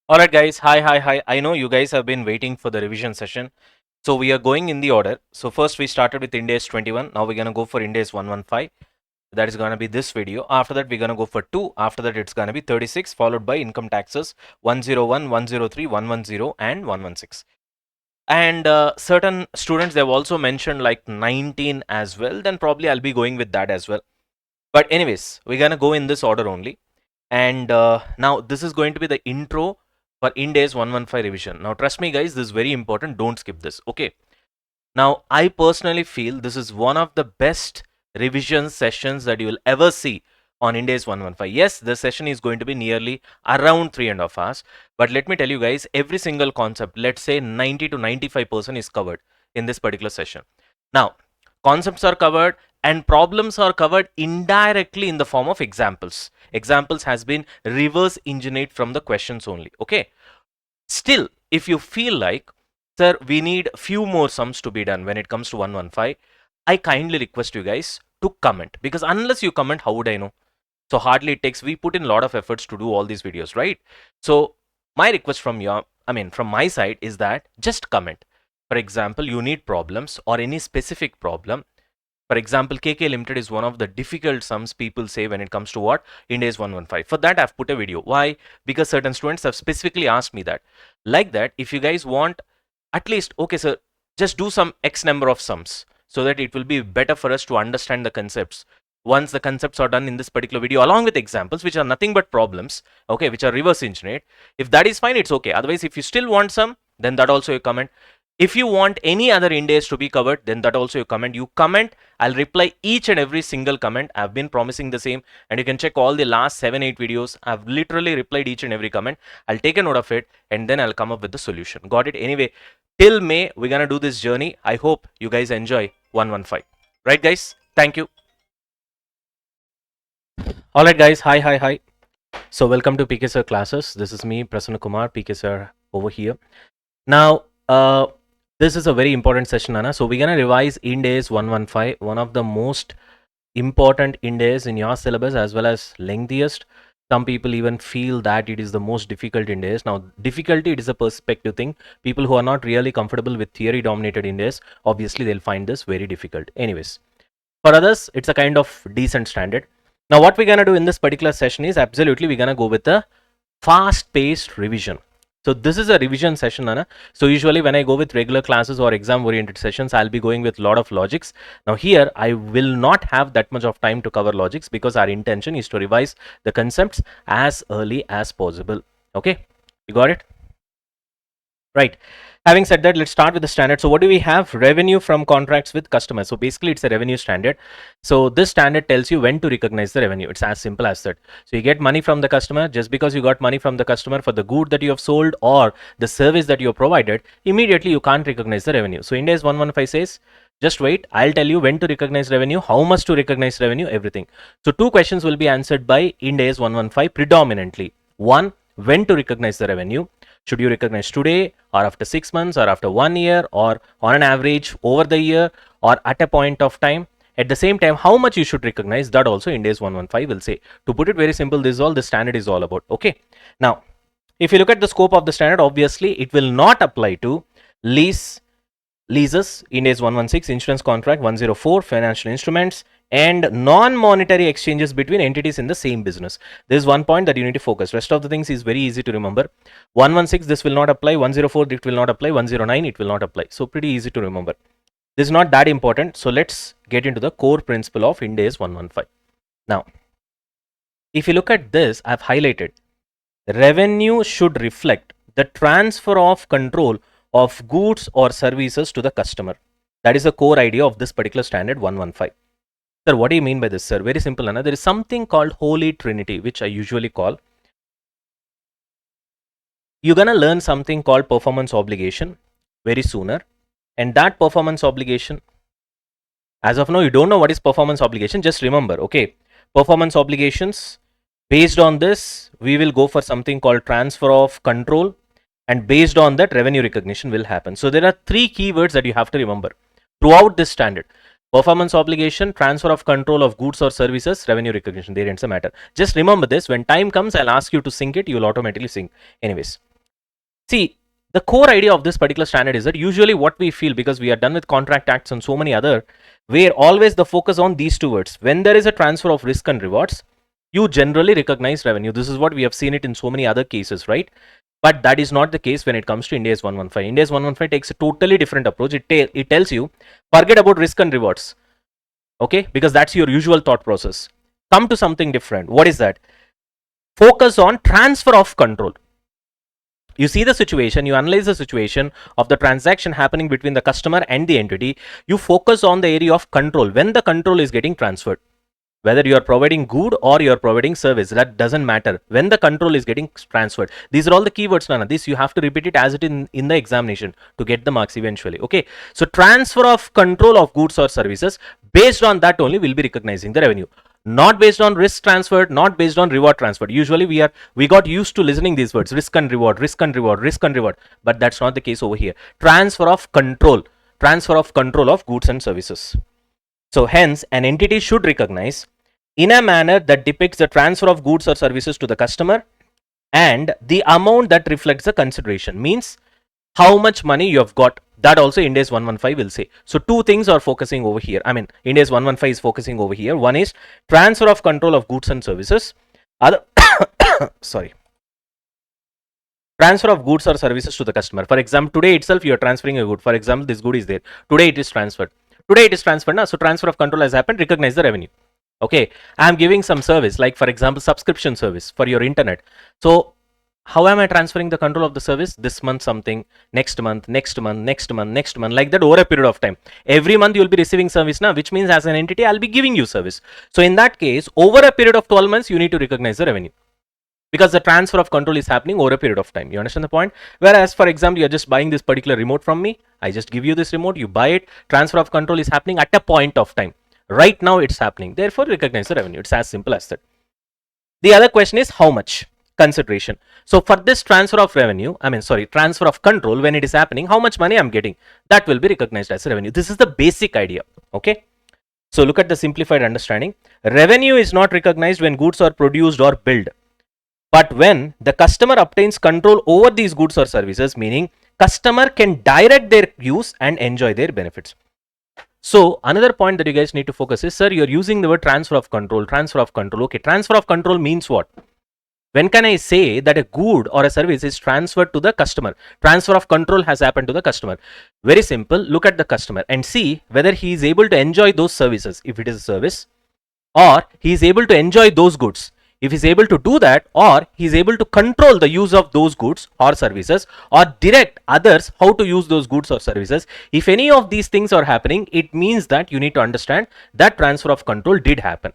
All right, guys. Hi. I know you guys have been waiting for the revision session. So we are going in the order. So first we started with Ind AS 21. Now we're going to go for Ind AS 115. That is going to be this video. After that, we're going to go for 2. After that, it's going to be 36, followed by income taxes 101, 103, 110, and 116. And certain students, they've also mentioned like 19 as well. Then probably I'll be going with that as well. But anyways, we're going to go in this order only. And now this is going to be the intro for Ind AS 115 revision. Now trust me guys, this is very important. Don't skip this. Okay. Now I personally feel this is one of the best revision sessions that you will ever see on Ind AS 115. Yes, the session is going to be nearly around 3.5 hours. But let me tell you guys, every single concept, let's say 90 to 95% is covered in this particular session. Now, concepts are covered and problems are covered indirectly in the form of examples. Examples has been reverse engineered from the questions only. Okay. Still, if you feel like, sir, we need few more sums to be done when it comes to 115, I kindly request you guys to comment, because unless you comment, how would I know? So hardly it takes, we put in a lot of efforts to do all these videos, right? So my request from from my side is that just comment. For example, you need problems or any specific problem. For example, KK Limited is one of the difficult sums people say when it comes to what? Ind AS 115. For that, I've put a video. Why? Because certain students have specifically asked me that. Like that, if you guys want, at least, okay, sir, just do some X number of sums so that it will be better for us to understand the concepts. Once the concepts are done in this particular video, along with examples, which are nothing but problems, okay, which are reverse engineered. If that is fine, it's okay. Otherwise, if you still want some, then that also you comment. If you want any other Ind AS to be covered, then that also you comment. You comment, I'll reply each and every single comment. I've been promising the same, and you can check all the last 7-8 videos. I've literally replied each and every comment. I'll take a note of it and then I'll come up with the solution. Got it? Anyway, till May, we're gonna do this journey. I hope you guys enjoy 115. Right, guys? Thank you. All right, guys. Hi. So welcome to PK Sir classes. This is me, Prasanna Kumar, PK Sir over here. Now, this is a very important session, Anna. So we're gonna revise Ind AS 115, one of the most important Ind AS in your syllabus as well as lengthiest. Some people even feel that it is the most difficult Ind AS. Now, difficulty, it is a perspective thing. People who are not really comfortable with theory dominated Ind AS, obviously they'll find this very difficult. Anyways, for others, it's a kind of decent standard. Now, what we're gonna do in this particular session is absolutely we're gonna go with a fast-paced revision. So this is a revision session, Anna. So usually when I go with regular classes or exam oriented sessions, I'll be going with a lot of logics. Now here, I will not have that much of time to cover logics because our intention is to revise the concepts as early as possible. Okay, you got it? Right. Having said that, let's start with the standard. So what do we have? Revenue from contracts with customers. So basically it's a revenue standard. So this standard tells you when to recognize the revenue. It's as simple as that. So you get money from the customer. Just because you got money from the customer for the good that you have sold or the service that you have provided, immediately you can't recognize the revenue. So Ind AS 115 says, just wait, I'll tell you when to recognize revenue, how much to recognize revenue, everything. So two questions will be answered by Ind AS 115 predominantly. One, when to recognize the revenue. Should you recognize today or after 6 months or after 1 year or on an average over the year or at a point of time? At the same time, how much you should recognize, that also Ind AS 115 will say. To put it very simple, this is all the standard is all about. Okay. Now, if you look at the scope of the standard, obviously it will not apply to leases, Ind AS 116, insurance contract 104, financial instruments, and non-monetary exchanges between entities in the same business. This is one point that you need to focus. Rest of the things is very easy to remember. 116, this will not apply. 104, it will not apply. 109, it will not apply. So pretty easy to remember. This is not that important. So let's get into the core principle of Ind AS 115. Now, if you look at this, I've highlighted revenue should reflect the transfer of control of goods or services to the customer. That is the core idea of this particular standard 115. Sir, what do you mean by this, sir? Very simple, Anna. There is something called Holy Trinity, which I usually call. You're going to learn something called performance obligation very sooner. And that performance obligation, as of now, you don't know what is performance obligation. Just remember, okay, performance obligations, based on this, we will go for something called transfer of control. And based on that, revenue recognition will happen. So there are three keywords that you have to remember throughout this standard. Performance obligation, transfer of control of goods or services, revenue recognition. There ends the matter. Just remember this. When time comes, I'll ask you to sync it. You'll automatically sync. Anyways, See, the core idea of this particular standard is that usually what we feel, because we are done with contract acts and so many other, where always the focus on these two words. When there is a transfer of risk and rewards, you generally recognize revenue. This is what we have seen it in so many other cases, right? But that is not the case when it comes to Ind AS 115. Ind AS 115 takes a totally different approach. It tells you, forget about risk and rewards, okay? Because that's your usual thought process. Come to something different. What is that? Focus on transfer of control. You see the situation, you analyze the situation of the transaction happening between the customer and the entity. You focus on the area of control, when the control is getting transferred. Whether you are providing good or you are providing service, that doesn't matter. When the control is getting transferred, these are all the keywords. Nana, this you have to repeat it as it in the examination to get the marks eventually. Okay, so transfer of control of goods or services, based on that only we'll be recognizing the revenue, not based on risk transferred, not based on reward transferred. Usually we got used to listening these words, risk and reward, risk and reward, risk and reward, but that's not the case over here. Transfer of control of goods and services. So hence an entity should recognize in a manner that depicts the transfer of goods or services to the customer, and the amount that reflects the consideration, means how much money you have got. That also Ind AS 115 will say. So two things are focusing over here. I mean, Ind AS 115 is focusing over here. One is transfer of control of goods and services. Other sorry. Transfer of goods or services to the customer. For example, today itself you are transferring a good. For example, this good is there. Today it is transferred. Today it is transferred now. So transfer of control has happened. Recognize the revenue. Okay, I am giving some service, like for example subscription service for your internet. So how am I transferring the control of the service? This month something, next month, next month, next month, next month, like that over a period of time. Every month you will be receiving service now, which means as an entity I'll be giving you service. So in that case, over a period of 12 months you need to recognize the revenue, because the transfer of control is happening over a period of time. You understand the point? Whereas for example you're just buying this particular remote from me, I just give you this remote, you buy it, transfer of control is happening at a point of time. Right now it's happening, therefore recognize the revenue. It's as simple as that. The other question is how much consideration. So for this transfer of revenue, transfer of control, when it is happening, how much money I'm getting, that will be recognized as revenue. This is the basic idea. Okay, so look at the simplified understanding. Revenue is not recognized when goods are produced or billed, but when the customer obtains control over these goods or services, meaning customer can direct their use and enjoy their benefits. So another point that you guys need to focus is, sir, you're using the word transfer of control, transfer of control. Okay, transfer of control means what? When can I say that a good or a service is transferred to the customer? Transfer of control has happened to the customer. Very simple. Look at the customer and see whether he is able to enjoy those services, if it is a service, or he is able to enjoy those goods. If he is able to do that, or he is able to control the use of those goods or services, or direct others how to use those goods or services, if any of these things are happening, it means that you need to understand that transfer of control did happen.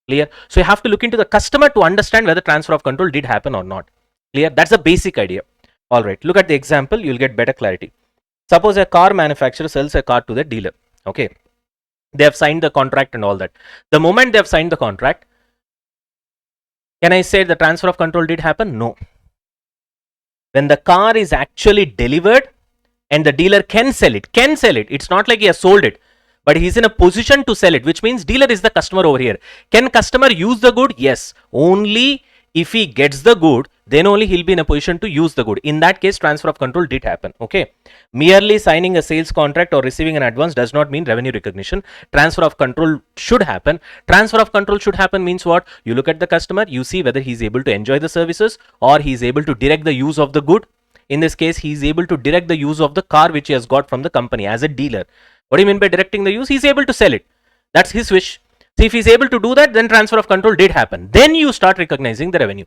Clear? So you have to look into the customer to understand whether transfer of control did happen or not. Clear? That's the basic idea. All right, look at the example, you'll get better clarity. Suppose a car manufacturer sells a car to the dealer. Okay, they have signed the contract and all that. The moment they have signed the contract, can I say the transfer of control did happen? No. When the car is actually delivered and the dealer can sell it, it's not like he has sold it, but he's in a position to sell it, which means dealer is the customer over here. Can customer use the good? Yes. Only if he gets the good, then only he'll be in a position to use the good. In that case, transfer of control did happen. Okay. Merely signing a sales contract or receiving an advance does not mean revenue recognition. Transfer of control should happen. Transfer of control should happen means what? You look at the customer, you see whether he's able to enjoy the services or he's able to direct the use of the good. In this case, he is able to direct the use of the car which he has got from the company as a dealer. What do you mean by directing the use? He is able to sell it. That's his wish. So if he is able to do that, then transfer of control did happen. Then you start recognizing the revenue.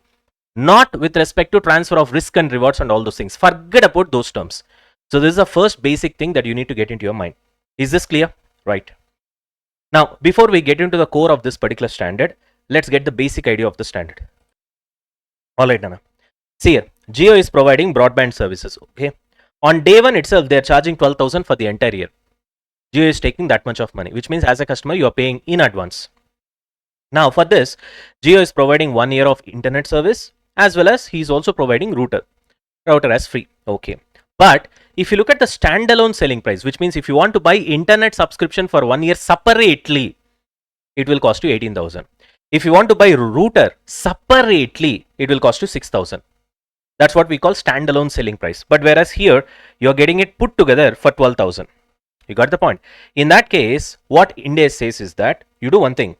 Not with respect to transfer of risk and rewards and all those things. Forget about those terms. So this is the first basic thing that you need to get into your mind. Is this clear? Right. Now, before we get into the core of this particular standard, let's get the basic idea of the standard. Alright, Nana. See here, Jio is providing broadband services. Okay. On day one itself, they are charging 12,000 for the entire year. Jio is taking that much of money, which means as a customer, you are paying in advance. Now for this, Jio is providing 1 year of internet service, as well as he is also providing router as free. Okay. But if you look at the standalone selling price, which means if you want to buy internet subscription for 1 year separately, it will cost you 18,000. If you want to buy router separately, it will cost you 6,000. That's what we call standalone selling price. But whereas here, you're getting it put together for 12,000. You got the point. In that case, what Ind AS says is that you do one thing.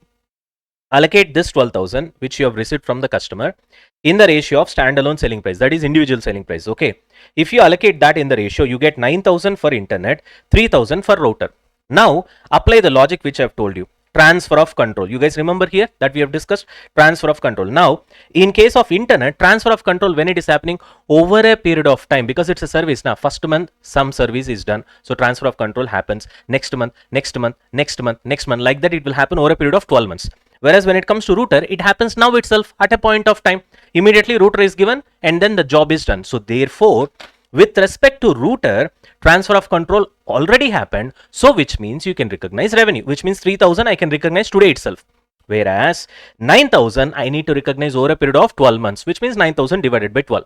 Allocate this 12,000 which you have received from the customer in the ratio of standalone selling price, that is individual selling price. Okay, if you allocate that in the ratio, you get 9,000 for internet, 3,000 for router. Now apply the logic which I have told you. Transfer of control, you guys remember here that we have discussed transfer of control. Now in case of internet, transfer of control when it is happening over a period of time, because it's a service. Now first month some service is done, so transfer of control happens next month, next month, next month, next month, like that it will happen over a period of 12 months. Whereas when it comes to router, it happens now itself at a point of time. Immediately router is given and then the job is done. So therefore, with respect to router, transfer of control already happened. So which means you can recognize revenue, which means 3,000 I can recognize today itself. Whereas 9,000 I need to recognize over a period of 12 months, which means 9,000 divided by 12.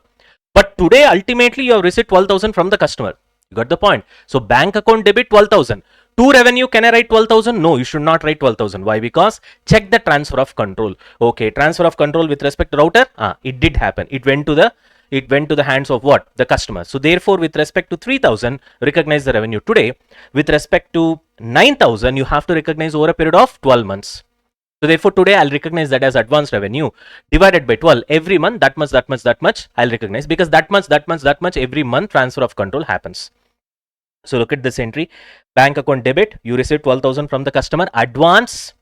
But today ultimately you have received 12,000 from the customer. You got the point. So bank account debit 12,000. To revenue, can I write 12,000? No, you should not write 12,000. Why? Because check the transfer of control. Okay, transfer of control with respect to router, it did happen. It went to the hands of what? The customer. So therefore, with respect to 3,000, recognize the revenue today. With respect to 9,000, you have to recognize over a period of 12 months. So therefore, today I'll recognize that as advance revenue divided by 12. Every month, that much I'll recognize, because that much every month transfer of control happens. So look at this entry. Bank account debit, you received 12,000 from the customer. Advance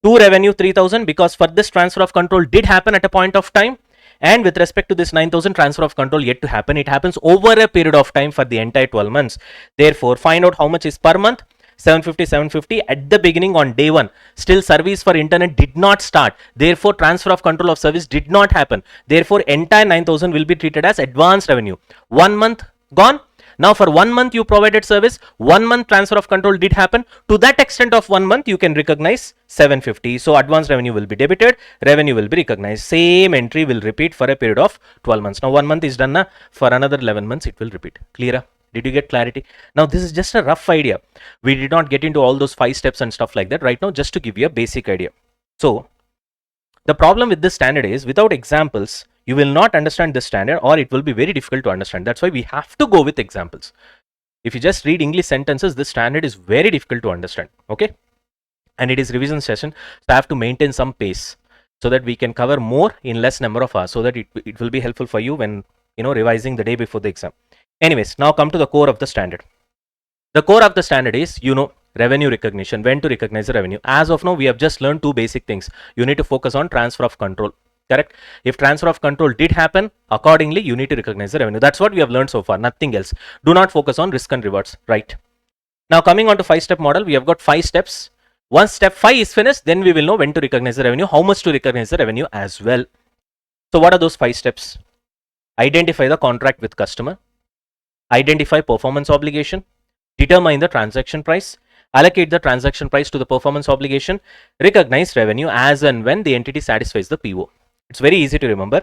to revenue 3,000, because for this transfer of control did happen at a point of time. And with respect to this 9,000 transfer of control yet to happen, it happens over a period of time for the entire 12 months. Therefore, find out how much is per month. 750 at the beginning on day 1. Still service for internet did not start. Therefore, transfer of control of service did not happen. Therefore, entire 9,000 will be treated as advance revenue. 1 month gone. Now for 1 month you provided service, 1 month transfer of control did happen. To that extent of 1 month you can recognize 750. So advance revenue will be debited, revenue will be recognized. Same entry will repeat for a period of 12 months. Now 1 month is done, for another 11 months it will repeat. Clear? Did you get clarity? Now this is just a rough idea. We did not get into all those 5 steps and stuff like that right now, just to give you a basic idea. So the problem with this standard is, without examples, you will not understand this standard, or it will be very difficult to understand. That's why we have to go with examples. If you just read English sentences, this standard is very difficult to understand. Okay, and it is revision session, so I have to maintain some pace so that we can cover more in less number of hours, so that it will be helpful for you when revising the day before the exam. Anyways, now come to the core of the standard. The core of the standard is revenue recognition, when to recognize the revenue. As of now, we have just learned 2 basic things. You need to focus on transfer of control. Correct? If transfer of control did happen, accordingly you need to recognize the revenue. That's what we have learned so far, nothing else. Do not focus on risk and rewards. Right? Now coming on to 5-step model, we have got 5 steps. Once step 5 is finished, then we will know when to recognize the revenue, how much to recognize the revenue as well. So what are those 5 steps? Identify the contract with customer, identify performance obligation, determine the transaction price, allocate the transaction price to the performance obligation, recognize revenue as and when the entity satisfies the PO. It's very easy to remember.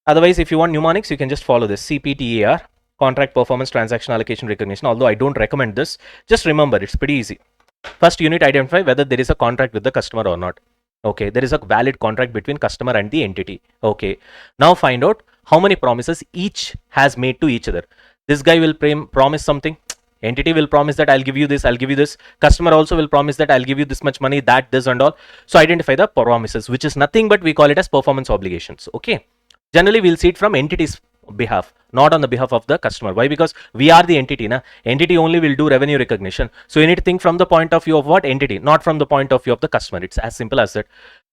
Otherwise, if you want mnemonics, you can just follow this: CPTAR, contract, performance, transaction, allocation, recognition. Although I don't recommend this, just remember, it's pretty easy. First, you need to identify whether there is a contract with the customer or not. Okay, there is a valid contract between customer and the entity. Okay, now find out how many promises each has made to each other. This guy will promise something. Entity will promise that I'll give you this, I'll give you this. Customer also will promise that I'll give you this much money, that, this and all. So identify the promises, which is nothing but we call it as performance obligations. Okay. Generally, we'll see it from entity's behalf, not on the behalf of the customer. Why? Because we are the entity. Entity only will do revenue recognition. So you need to think from the point of view of what? Entity, not from the point of view of the customer. It's as simple as that.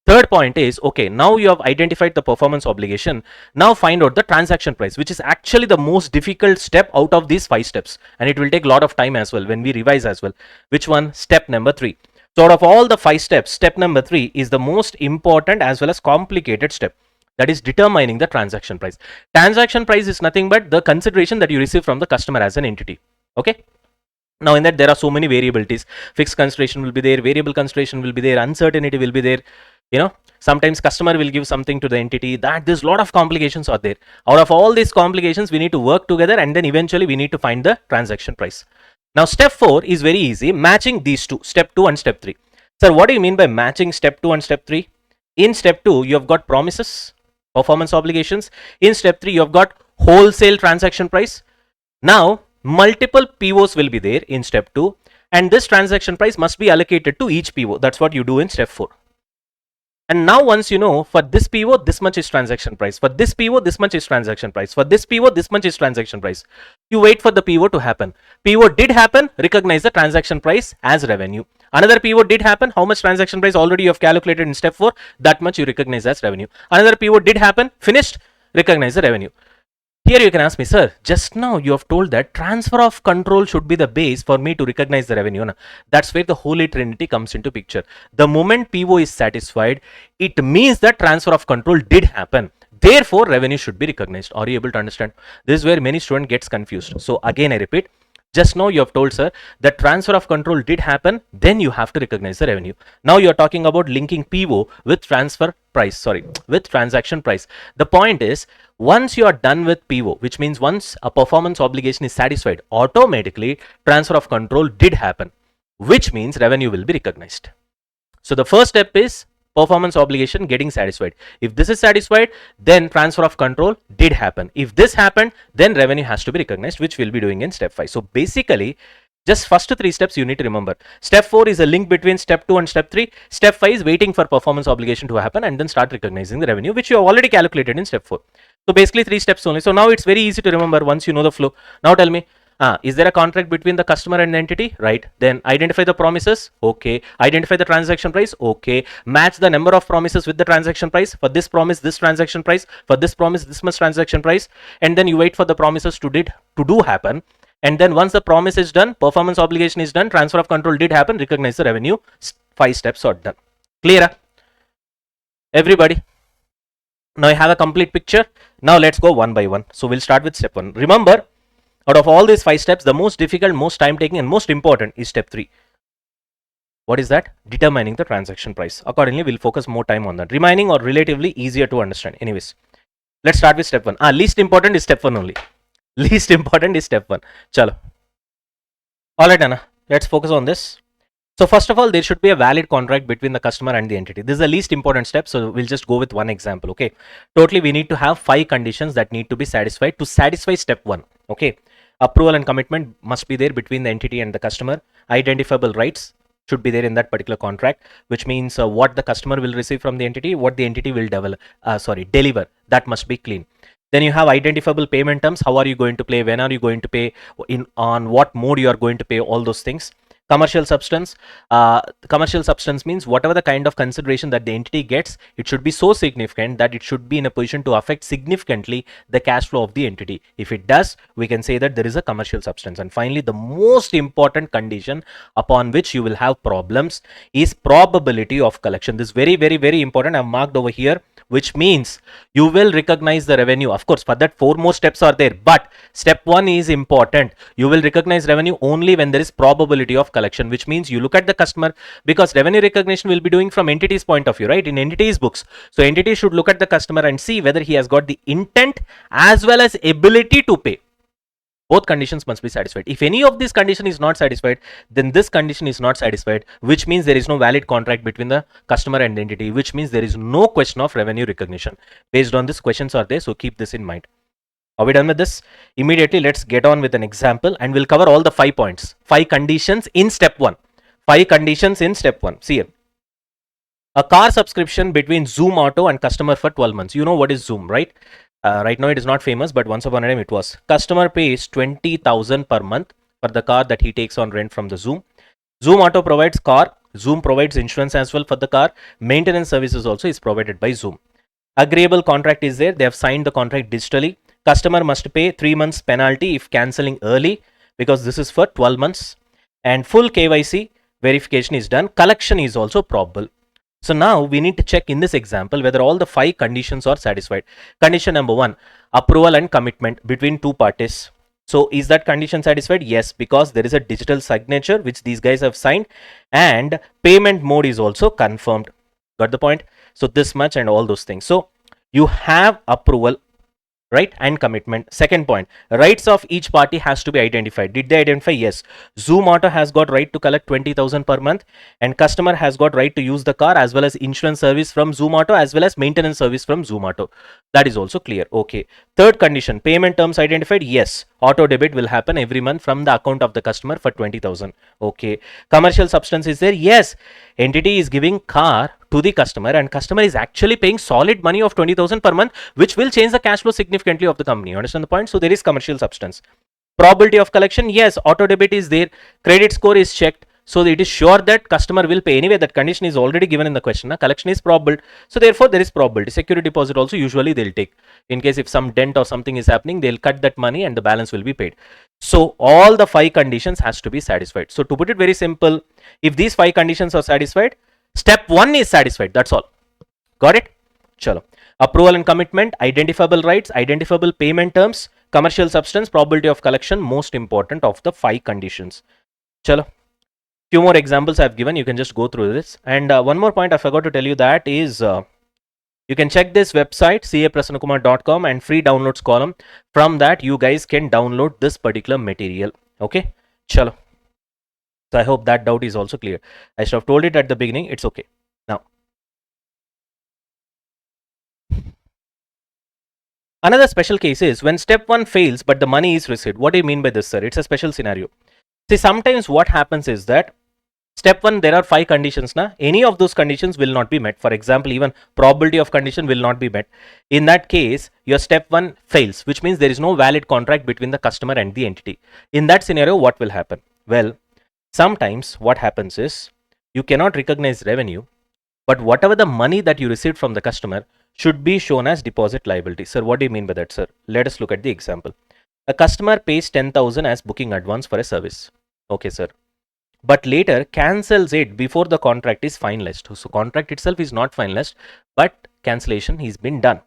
Third point is, okay, now you have identified the performance obligation. Now find out the transaction price, which is actually the most difficult step out of these 5 steps. And it will take a lot of time as well when we revise as well. Which one? Step number 3. So out of all the 5 steps, step number 3 is the most important as well as complicated step. That is determining the transaction price. Transaction price is nothing but the consideration that you receive from the customer as an entity. Okay. Now in that there are so many variabilities. Fixed consideration will be there, variable consideration will be there, uncertainty will be there. Sometimes customer will give something to the entity. That there's a lot of complications are there. Out of all these complications, we need to work together, and then eventually we need to find the transaction price. Now step 4 is very easy, matching these two, step 2 and step 3. Sir, what do you mean by matching step 2 and step 3? In step 2, you have got promises performance obligations. In step 3, you have got wholesale transaction price. Now, multiple POs will be there in step 2, and this transaction price must be allocated to each PO. That's what you do in step 4. And now once you know, for this PO, this much is transaction price. For this PO, this much is transaction price. For this PO, this much is transaction price. You wait for the PO to happen. PO did happen, recognize the transaction price as revenue. Another PO did happen, how much transaction price already you have calculated in step 4, that much you recognize as revenue. Another PO did happen, finished, recognize the revenue. Here you can ask me, sir, just now you have told that transfer of control should be the base for me to recognize the revenue. That's where the Holy Trinity comes into picture. The moment PO is satisfied, it means that transfer of control did happen. Therefore, revenue should be recognized. Are you able to understand? This is where many students gets confused. So again, I repeat, just now you have told, sir, that transfer of control did happen, then you have to recognize the revenue. Now you are talking about linking PO with transfer price, with transaction price. The point is, once you are done with PO, which means once a performance obligation is satisfied, automatically transfer of control did happen, which means revenue will be recognized. So the first step is performance obligation getting satisfied. If this is satisfied, then transfer of control did happen. If this happened, then revenue has to be recognized, which we'll be doing in step 5. So basically, just first 3 steps you need to remember. Step 4 is a link between step 2 and step 3. Step 5 is waiting for performance obligation to happen and then start recognizing the revenue, which you have already calculated in step 4. So basically 3 steps only. So now it's very easy to remember once you know the flow. Now tell me, is there a contract between the customer and the entity? Right. Then identify the promises. Okay. Identify the transaction price. Okay. Match the number of promises with the transaction price. For this promise, this transaction price. For this promise, this much transaction price. And then you wait for the promises to do happen. And then once the promise is done, performance obligation is done, transfer of control did happen, recognize the revenue. 5 steps are done. Clear? Everybody? Now I have a complete picture. Now let's go one by one. So we'll start with step 1. Remember, out of all these 5 steps, the most difficult, most time taking and most important is step 3. What is that? Determining the transaction price. Accordingly, we'll focus more time on that. Remaining or relatively easier to understand. Anyways, let's start with step 1. Least important is step 1 only. Least important is step 1. Chalo. Alright, Anna. Let's focus on this. So first of all, there should be a valid contract between the customer and the entity. This is the least important step. So we'll just go with one example. Okay. Totally, we need to have 5 conditions that need to be satisfied to satisfy step 1. Okay. Approval and commitment must be there between the entity and the customer. Identifiable rights should be there in that particular contract, which means what the customer will receive from the entity, what the entity will deliver. That must be clean. Then you have identifiable payment terms. How are you going to pay? When are you going to pay? On what mode you are going to pay? All those things. Commercial substance. Commercial substance means whatever the kind of consideration that the entity gets, it should be so significant that it should be in a position to affect significantly the cash flow of the entity. If it does, we can say that there is a commercial substance. And finally, the most important condition upon which you will have problems is probability of collection. This is very, very, very important. I've marked over here, which means you will recognize the revenue. Of course, for that 4 more steps are there, but step 1 is important. You will recognize revenue only when there is probability of collection, which means you look at the customer, because revenue recognition will be doing from entity's point of view, right? In entity's books. So entity should look at the customer and see whether he has got the intent as well as ability to pay. Both conditions must be satisfied. If any of this condition is not satisfied, then this condition is not satisfied, which means there is no valid contract between the customer and the entity, which means there is no question of revenue recognition. Based on this, questions are there, so keep this in mind. Are we done with this? Immediately, let's get on with an example and we'll cover all the 5 points. 5 conditions in step 1. 5 conditions in step 1. See here. A car subscription between Zoom Auto and customer for 12 months. You know what is Zoom, right? Right now it is not famous, but once upon a time it was. Customer pays 20,000 per month for the car that he takes on rent from the Zoom. Zoom Auto provides car. Zoom provides insurance as well for the car. Maintenance services also is provided by Zoom. Agreeable contract is there. They have signed the contract digitally. Customer must pay 3 months penalty if cancelling early, because this is for 12 months. And full KYC verification is done. Collection is also probable. So now we need to check in this example whether all the 5 conditions are satisfied. Condition number 1, approval and commitment between 2 parties. So is that condition satisfied? Yes, because there is a digital signature which these guys have signed, and payment mode is also confirmed. Got the point? So this much and all those things. So you have approval right? And commitment. Second point, rights of each party has to be identified. Did they identify? Yes. Zoom Auto has got right to collect 20,000 per month, and customer has got right to use the car as well as insurance service from Zoom Auto as well as maintenance service from Zoom Auto. That is also clear. Okay. Third condition, payment terms identified. Yes. Auto debit will happen every month from the account of the customer for 20,000. Okay. Commercial substance is there. Yes. Entity is giving car to the customer and customer is actually paying solid money of 20,000 per month, which will change the cash flow significantly of the company. You understand the point? So there is commercial substance. Probability of collection, yes, auto debit is there, credit score is checked, so it is sure that customer will pay. Anyway, that condition is already given in the question. Collection is probable, so therefore there is probability. Security deposit also usually they'll take. In case if some dent or something is happening, they'll cut that money and the balance will be paid. So all the 5 conditions has to be satisfied. So to put it very simple, if these 5 conditions are satisfied, step 1 is satisfied. That's all. Got it? Chalo. Approval and commitment, identifiable rights, identifiable payment terms, commercial substance, probability of collection, most important of the 5 conditions. Chalo. Few more examples I've given. You can just go through this. And one more point I forgot to tell you, that is you can check this website caprasannakumar.com and free downloads column. From that you guys can download this particular material. Okay. Chalo. So I hope that doubt is also clear. I should have told it at the beginning. It's okay. Now, another special case is when step 1 fails but the money is received. What do you mean by this, sir? It's a special scenario. See, sometimes what happens is that step 1, there are 5 conditions. Any of those conditions will not be met. For example, even probability of condition will not be met. In that case, your step 1 fails, which means there is no valid contract between the customer and the entity. In that scenario, what will happen? Well, sometimes what happens is you cannot recognize revenue, but whatever the money that you received from the customer should be shown as deposit liability. Sir, what do you mean by that, sir? Let us look at the example. A customer pays 10,000 as booking advance for a service. Okay, sir. But later cancels it before the contract is finalized. So contract itself is not finalized, but cancellation has been done.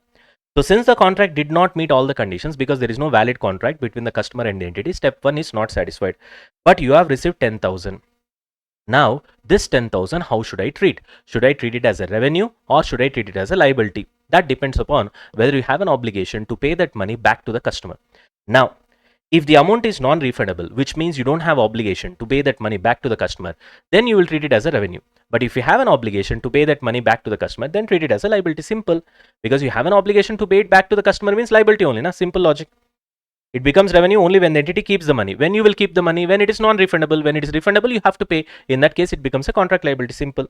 So since the contract did not meet all the conditions, because there is no valid contract between the customer and the entity, step 1 is not satisfied. But you have received 10,000. Now, this 10,000, how should I treat? Should I treat it as a revenue or should I treat it as a liability? That depends upon whether you have an obligation to pay that money back to the customer. Now, if the amount is non-refundable, which means you don't have obligation to pay that money back to the customer, then you will treat it as a revenue. But if you have an obligation to pay that money back to the customer, then treat it as a liability. Simple. Because you have an obligation to pay it back to the customer means liability only. Simple logic. It becomes revenue only when the entity keeps the money. When you will keep the money, when it is non-refundable, when it is refundable, you have to pay. In that case, it becomes a contract liability. Simple.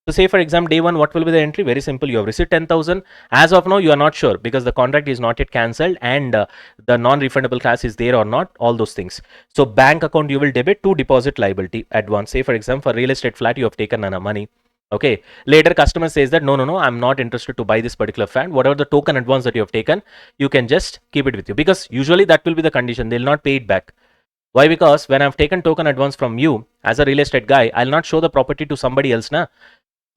So say for example, day 1, what will be the entry? Very simple. You have received 10,000. As of now, you are not sure because the contract is not yet cancelled and the non-refundable class is there or not, all those things. So bank account, you will debit to deposit liability advance. Say for example, for real estate flat, you have taken money. Okay. Later customer says that no, I'm not interested to buy this particular flat. Whatever the token advance that you have taken, you can just keep it with you, because usually that will be the condition. They'll not pay it back. Why? Because when I've taken token advance from you as a real estate guy, I'll not show the property to somebody else.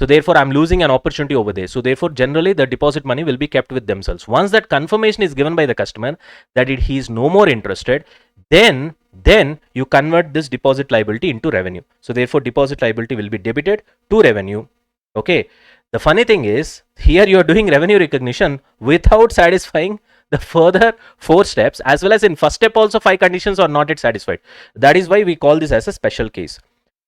So therefore I'm losing an opportunity over there. So therefore generally the deposit money will be kept with themselves. Once that confirmation is given by the customer that he is no more interested, then you convert this deposit liability into revenue. So therefore deposit liability will be debited to revenue. Okay. The funny thing is, here you are doing revenue recognition without satisfying the further 4 steps, as well as in first step also 5 conditions are not yet satisfied. That is why we call this as a special case.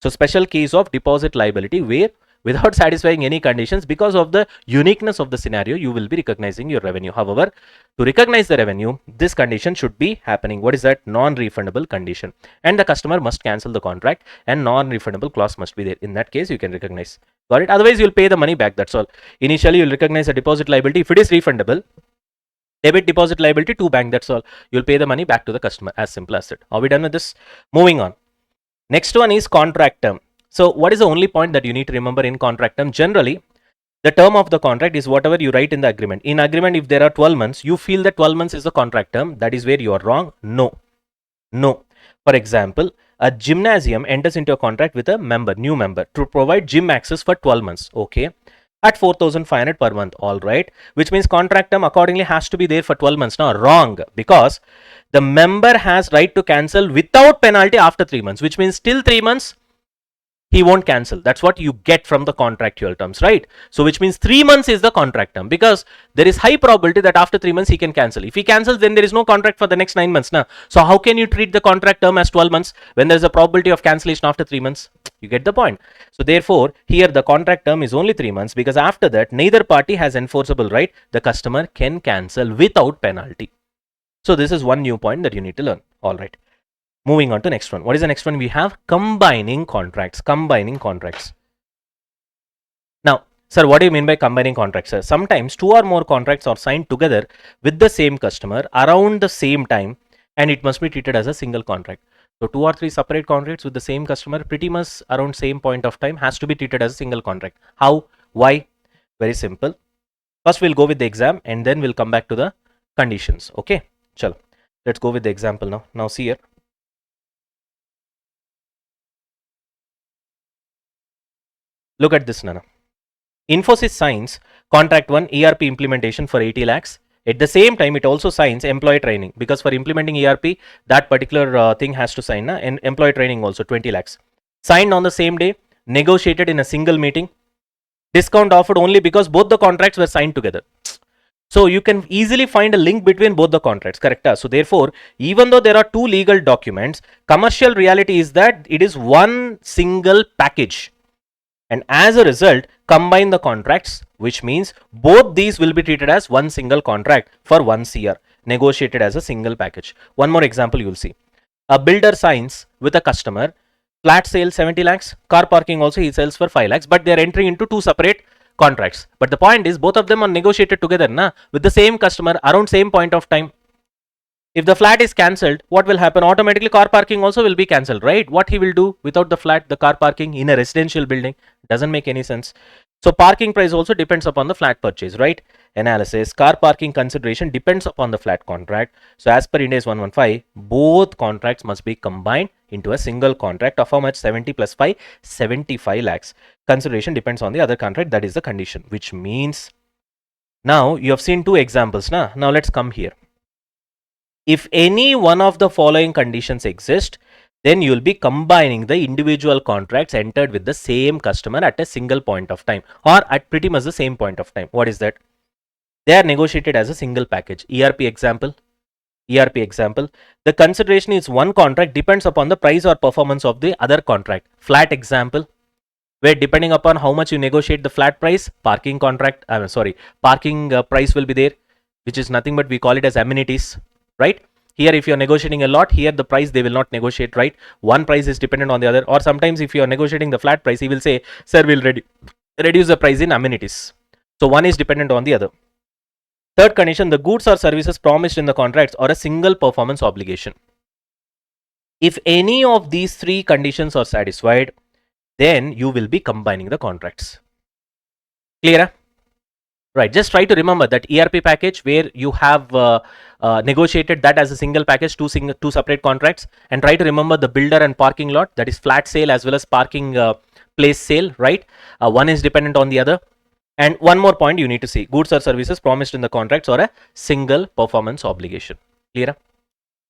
So special case of deposit liability, where without satisfying any conditions, because of the uniqueness of the scenario, you will be recognizing your revenue. However, to recognize the revenue, this condition should be happening. What is that? Non-refundable condition. And the customer must cancel the contract and non-refundable clause must be there. In that case, you can recognize. Got it? Otherwise, you'll pay the money back. That's all. Initially, you'll recognize a deposit liability. If it is refundable, debit deposit liability to bank. That's all. You'll pay the money back to the customer. As simple as it. Are we done with this? Moving on. Next one is contract term. So what is the only point that you need to remember in contract term? Generally, the term of the contract is whatever you write in the agreement. In agreement, if there are 12 months, you feel that 12 months is the contract term. That is where you are wrong. No. For example, a gymnasium enters into a contract with a new member to provide gym access for 12 months. Okay. At 4,500 per month. All right. Which means contract term accordingly has to be there for 12 months. Now, wrong, because the member has right to cancel without penalty after 3 months, which means till 3 months, he won't cancel. That's what you get from the contractual terms, right? So which means 3 months is the contract term, because there is high probability that after 3 months he can cancel. If he cancels, then there is no contract for the next 9 months now. So how can you treat the contract term as 12 months when there is a probability of cancellation after 3 months? You get the point. So therefore here the contract term is only 3 months, because after that neither party has enforceable right. The customer can cancel without penalty. So this is one new point that you need to learn. All right. Moving on to next one. What is the next one? We have combining contracts. Combining contracts. Now, sir, what do you mean by combining contracts, sir? Sometimes 2 or more contracts are signed together with the same customer around the same time, and it must be treated as a single contract. So 2 or 3 separate contracts with the same customer pretty much around same point of time has to be treated as a single contract. How? Why? Very simple. First we'll go with the exam and then we'll come back to the conditions. Okay, chalo. Let's go with the example now. Now see here. Look at this, Nana. Infosys signs contract 1 ERP implementation for 80 lakhs. At the same time, it also signs employee training, because for implementing ERP, that particular thing has to sign, and employee training also 20 lakhs. Signed on the same day, negotiated in a single meeting, discount offered only because both the contracts were signed together. So you can easily find a link between both the contracts, correct? So therefore, even though there are 2 legal documents, commercial reality is that it is one single package. And as a result, combine the contracts, which means both these will be treated as one single contract for 1 CR, negotiated as a single package. One more example you will see. A builder signs with a customer, flat sale 70 lakhs, car parking also he sells for 5 lakhs, but they are entering into 2 separate contracts. But the point is, both of them are negotiated together with the same customer around same point of time. If the flat is cancelled, what will happen? Automatically car parking also will be cancelled, right? What he will do without the flat, the car parking in a residential building? Doesn't make any sense. So parking price also depends upon the flat purchase, right? Analysis, car parking consideration depends upon the flat contract. So as per Ind AS 115, both contracts must be combined into a single contract of how much? 70 plus 5, 75 lakhs. Consideration depends on the other contract, that is the condition, which means now you have seen 2 examples. Now let's come here. If any one of the following conditions exist, then you will be combining the individual contracts entered with the same customer at a single point of time, or at pretty much the same point of time. What is that? They are negotiated as a single package. ERP example. The consideration is one contract depends upon the price or performance of the other contract. Flat example, where depending upon how much you negotiate the flat price, parking price will be there, which is nothing but we call it as amenities, right? Here if you are negotiating a lot, here the price they will not negotiate, right? One price is dependent on the other, or sometimes if you are negotiating the flat price, he will say, sir, we'll reduce the price in amenities. So one is dependent on the other. Third condition, the goods or services promised in the contracts are a single performance obligation. If any of these 3 conditions are satisfied, then you will be combining the contracts. Clear? Right, just try to remember that ERP package where you have negotiated that as a single package, 2 separate contracts, and try to remember the builder and parking lot, that is flat sale as well as parking place sale, right? One is dependent on the other. And one more point you need to see, goods or services promised in the contracts or a single performance obligation. Clear?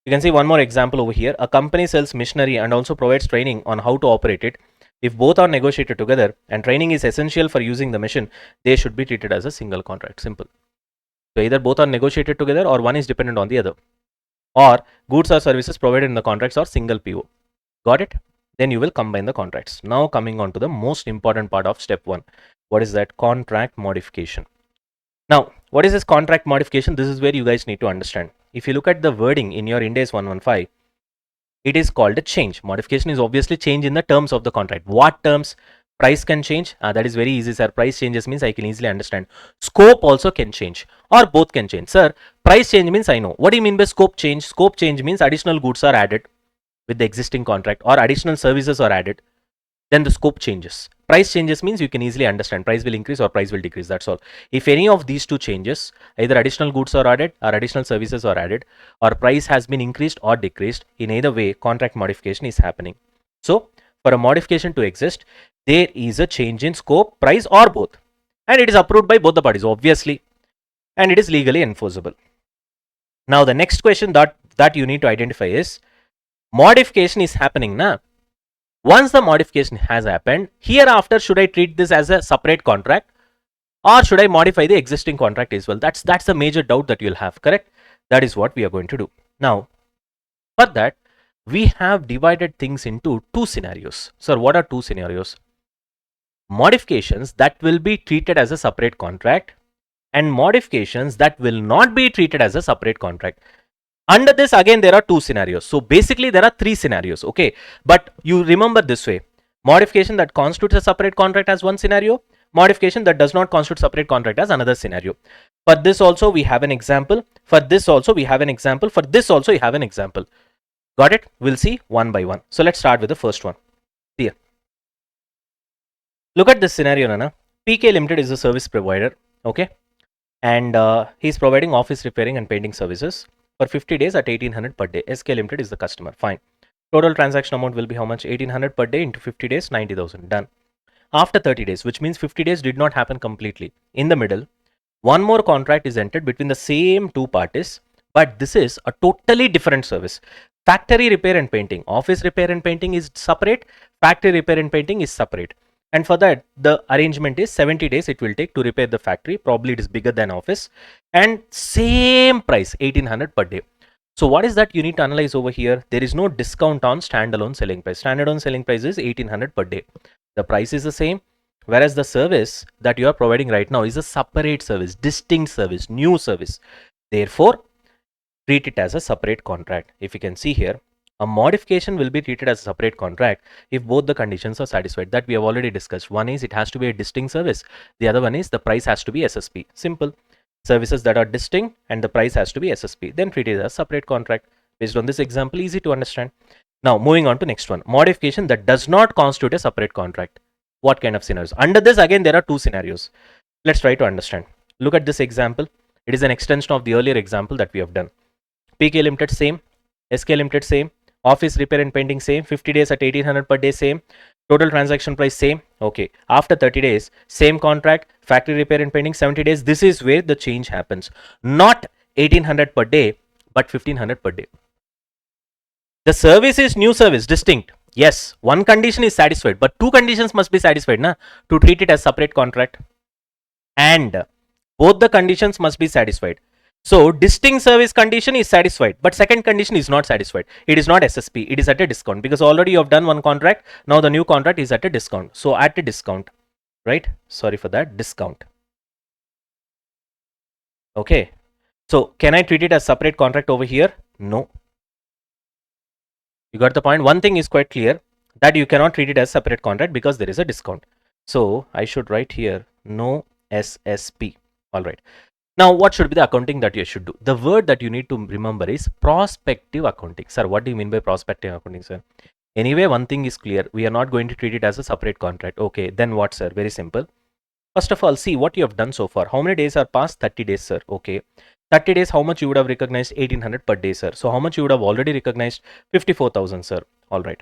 You can see one more example over here. A company sells machinery and also provides training on how to operate it. If both are negotiated together and training is essential for using the machine, they should be treated as a single contract. Simple. So either both are negotiated together or one is dependent on the other. Or goods or services provided in the contracts or single PO. Got it? Then you will combine the contracts. Now coming on to the most important part of step 1. What is that? Contract modification. Now, what is this contract modification? This is where you guys need to understand. If you look at the wording in your Ind AS 115, it is called a change. Modification is obviously change in the terms of the contract. What terms? Price can change. That is very easy, sir. Price changes means I can easily understand. Scope also can change, or both can change. Sir, price change means I know. What do you mean by scope change? Scope change means additional goods are added with the existing contract or additional services are added. Then the scope changes. Price changes means you can easily understand. Price will increase or price will decrease. That's all. If any of these 2 changes, either additional goods are added or additional services are added, or price has been increased or decreased, in either way, contract modification is happening. So, for a modification to exist, there is a change in scope, price, or both. And it is approved by both the parties, obviously. And it is legally enforceable. Now, the next question that you need to identify is, modification is happening, Once the modification has happened, hereafter should I treat this as a separate contract or should I modify the existing contract as well? That's the major doubt that you'll have, correct? That is what we are going to do. Now, for that, we have divided things into two scenarios. Sir, what are two scenarios? Modifications that will be treated as a separate contract and modifications that will not be treated as a separate contract. Under this, again, there are two scenarios. So basically, there are three scenarios, okay? But you remember this way: modification that constitutes a separate contract as one scenario, modification that does not constitute separate contract as another scenario. For this also, we have an example. For this also, we have an example. For this also, we have an example. Got it? We'll see one by one. So let's start with the first one. Here. Look at this scenario, Nana. PK Limited is a service provider, okay? And he's providing office repairing and painting services for 50 days at 1800 per day. SK Limited is the customer. Fine. Total transaction amount will be how much? 1800 per day into 50 days, 90,000. Done. After 30 days, which means 50 days did not happen completely. In the middle, one more contract is entered between the same two parties, but this is a totally different service. Factory repair and painting. Office repair and painting is separate. Factory repair and painting is separate. And for that, the arrangement is 70 days it will take to repair the factory. Probably it is bigger than office. And same price, 1800 per day. So what is that you need to analyze over here? There is no discount on standalone selling price. Standalone selling price is 1800 per day. The price is the same. Whereas the service that you are providing right now is a separate service, distinct service, new service. Therefore, treat it as a separate contract. If you can see here, a modification will be treated as a separate contract if both the conditions are satisfied. That we have already discussed. One is it has to be a distinct service. The other one is the price has to be SSP. Simple. Services that are distinct and the price has to be SSP. Then treat it as a separate contract. Based on this example, easy to understand. Now, moving on to next one. Modification that does not constitute a separate contract. What kind of scenarios? Under this, again, there are two scenarios. Let's try to understand. Look at this example. It is an extension of the earlier example that we have done. PK Limited same, SK Limited same, office repair and painting same, 50 days at 1800 per day same, total transaction price same. Okay, after 30 days, same contract, factory repair and painting 70 days. This is where the change happens. Not 1800 per day, but 1500 per day. The service is new service, distinct. Yes, one condition is satisfied, but two conditions must be satisfied na, to treat it as separate contract. And both the conditions must be satisfied. So distinct service condition is satisfied, but second condition is not satisfied. It is not SSP. It is at a discount because already you have done one contract. Now the new contract is at a discount. So at a discount, right? Sorry for that, discount. Okay. So can I treat it as separate contract over here? No. You got the point. One thing is quite clear, that you cannot treat it as separate contract because there is a discount. So I should write here no SSP. All right. Now, what should be the accounting that you should do? The word that you need to remember is prospective accounting. Sir, what do you mean by prospective accounting, sir? Anyway, one thing is clear. We are not going to treat it as a separate contract. Okay, then what, sir? Very simple. First of all, see what you have done so far. How many days are passed? 30 days, sir. Okay. 30 days, how much you would have recognized? 1800 per day, sir. So how much you would have already recognized? 54,000, sir. All right.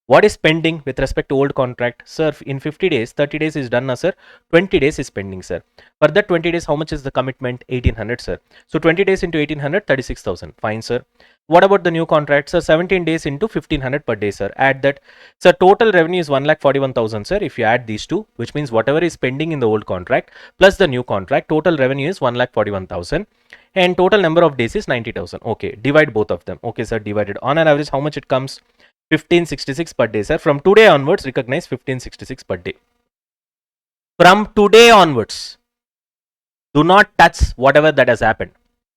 What is pending with respect to old contract? Sir, in 50 days, 30 days is done, sir. 20 days is pending, sir. For that 20 days, how much is the commitment? 1800, sir. So 20 days into 1800, 36,000. Fine, sir. What about the new contract? Sir, 17 days into 1500 per day, sir. Add that. Sir, total revenue is 1,41,000, sir. If you add these two, which means whatever is pending in the old contract plus the new contract, total revenue is 1,41,000. And total number of days is 90,000. Okay, divide both of them. Okay, sir, divided. On an average, how much it comes? 1566 per day, sir. From today onwards, recognize 1566 per day. From today onwards, do not touch whatever that has happened.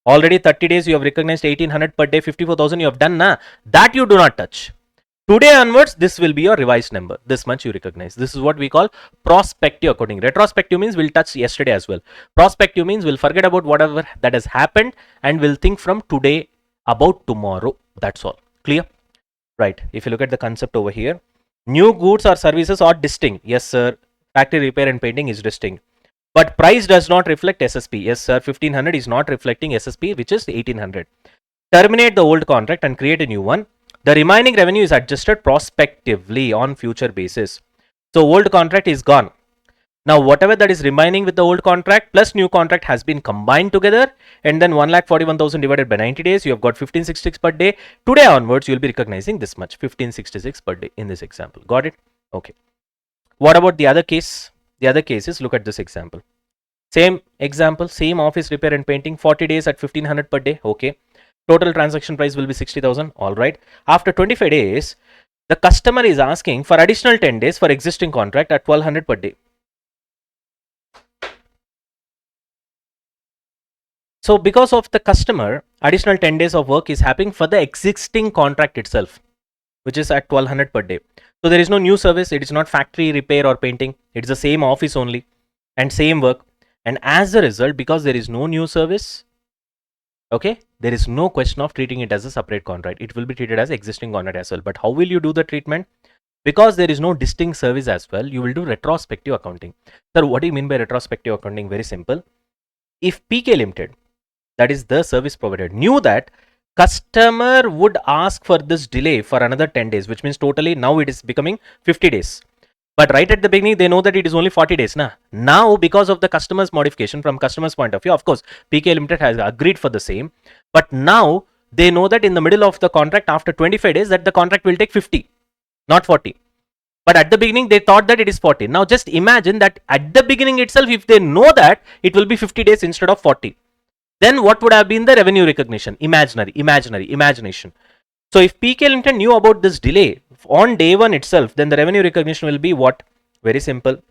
Already 30 days you have recognized 1800 per day, 54,000 you have done, na? That you do not touch. Today onwards, this will be your revised number. This much you recognize. This is what we call prospective accounting. Retrospective means we'll touch yesterday as well. Prospective means we'll forget about whatever that has happened and we'll think from today about tomorrow. That's all. Clear? Right. If you look at the concept over here, new goods or services are distinct. Yes, sir. Factory repair and painting is distinct. But price does not reflect SSP. Yes, sir. 1500 is not reflecting SSP, which is 1800. Terminate the old contract and create a new one. The remaining revenue is adjusted prospectively on future basis. So old contract is gone. Now, whatever that is remaining with the old contract plus new contract has been combined together, and then 1,41,000 divided by 90 days, you have got 1566 per day. Today onwards, you will be recognizing this much, 1566 per day in this example. Got it? Okay. What about the other case? The other case is, look at this example. Same example, same office repair and painting, 40 days at 1500 per day. Okay. Total transaction price will be 60,000. All right. After 25 days, the customer is asking for additional 10 days for existing contract at 1200 per day. So because of the customer, additional 10 days of work is happening for the existing contract itself, which is at 1200 per day. So there is no new service. It is not factory repair or painting. It's the same office only and same work. And as a result, because there is no new service, okay, there is no question of treating it as a separate contract. It will be treated as existing contract as well. But how will you do the treatment? Because there is no distinct service as well, you will do retrospective accounting. Sir, what do you mean by retrospective accounting? Very simple. If PK Limited, that is the service provider, knew that customer would ask for this delay for another 10 days, which means totally now it is becoming 50 days. But right at the beginning, they know that it is only 40 days. Now, because of the customer's modification from customer's point of view, of course, PK Limited has agreed for the same. But now they know that in the middle of the contract, after 25 days, that the contract will take 50, not 40. But at the beginning, they thought that it is 40. Now, just imagine that at the beginning itself, if they know that it will be 50 days instead of 40, then what would have been the revenue recognition? Imagination. So if PK Limited knew about this delay on day one itself, then the revenue recognition will be what? Very simple.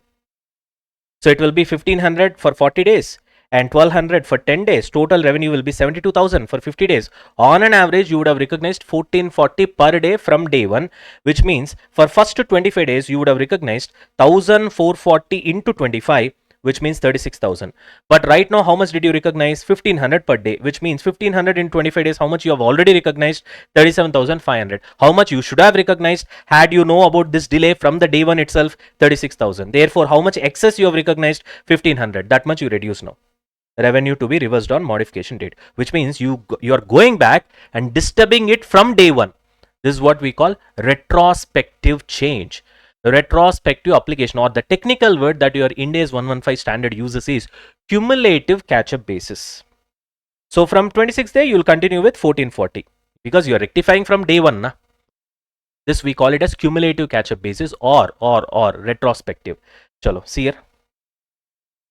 So it will be 1500 for 40 days and 1200 for 10 days. Total revenue will be 72,000 for 50 days. On an average, you would have recognized 1440 per day from day one, which means for first 25 days, you would have recognized 1440 into 25, which means 36,000. But right now, how much did you recognize? 1500 per day, which means 1500 in 25 days. How much you have already recognized? 37,500. How much you should have recognized had you know about this delay from the day one itself? 36,000. Therefore, how much excess you have recognized? 1500. That much you reduce now. Revenue to be reversed on modification date, which means you are going back and disturbing it from day one. This is what we call retrospective change. The retrospective application, or the technical word that your Ind AS 115 standard uses, is cumulative catch-up basis. So from 26th day, you will continue with 1440 because you are rectifying from day one. This we call it as cumulative catch-up basis or retrospective. Chalo, see here.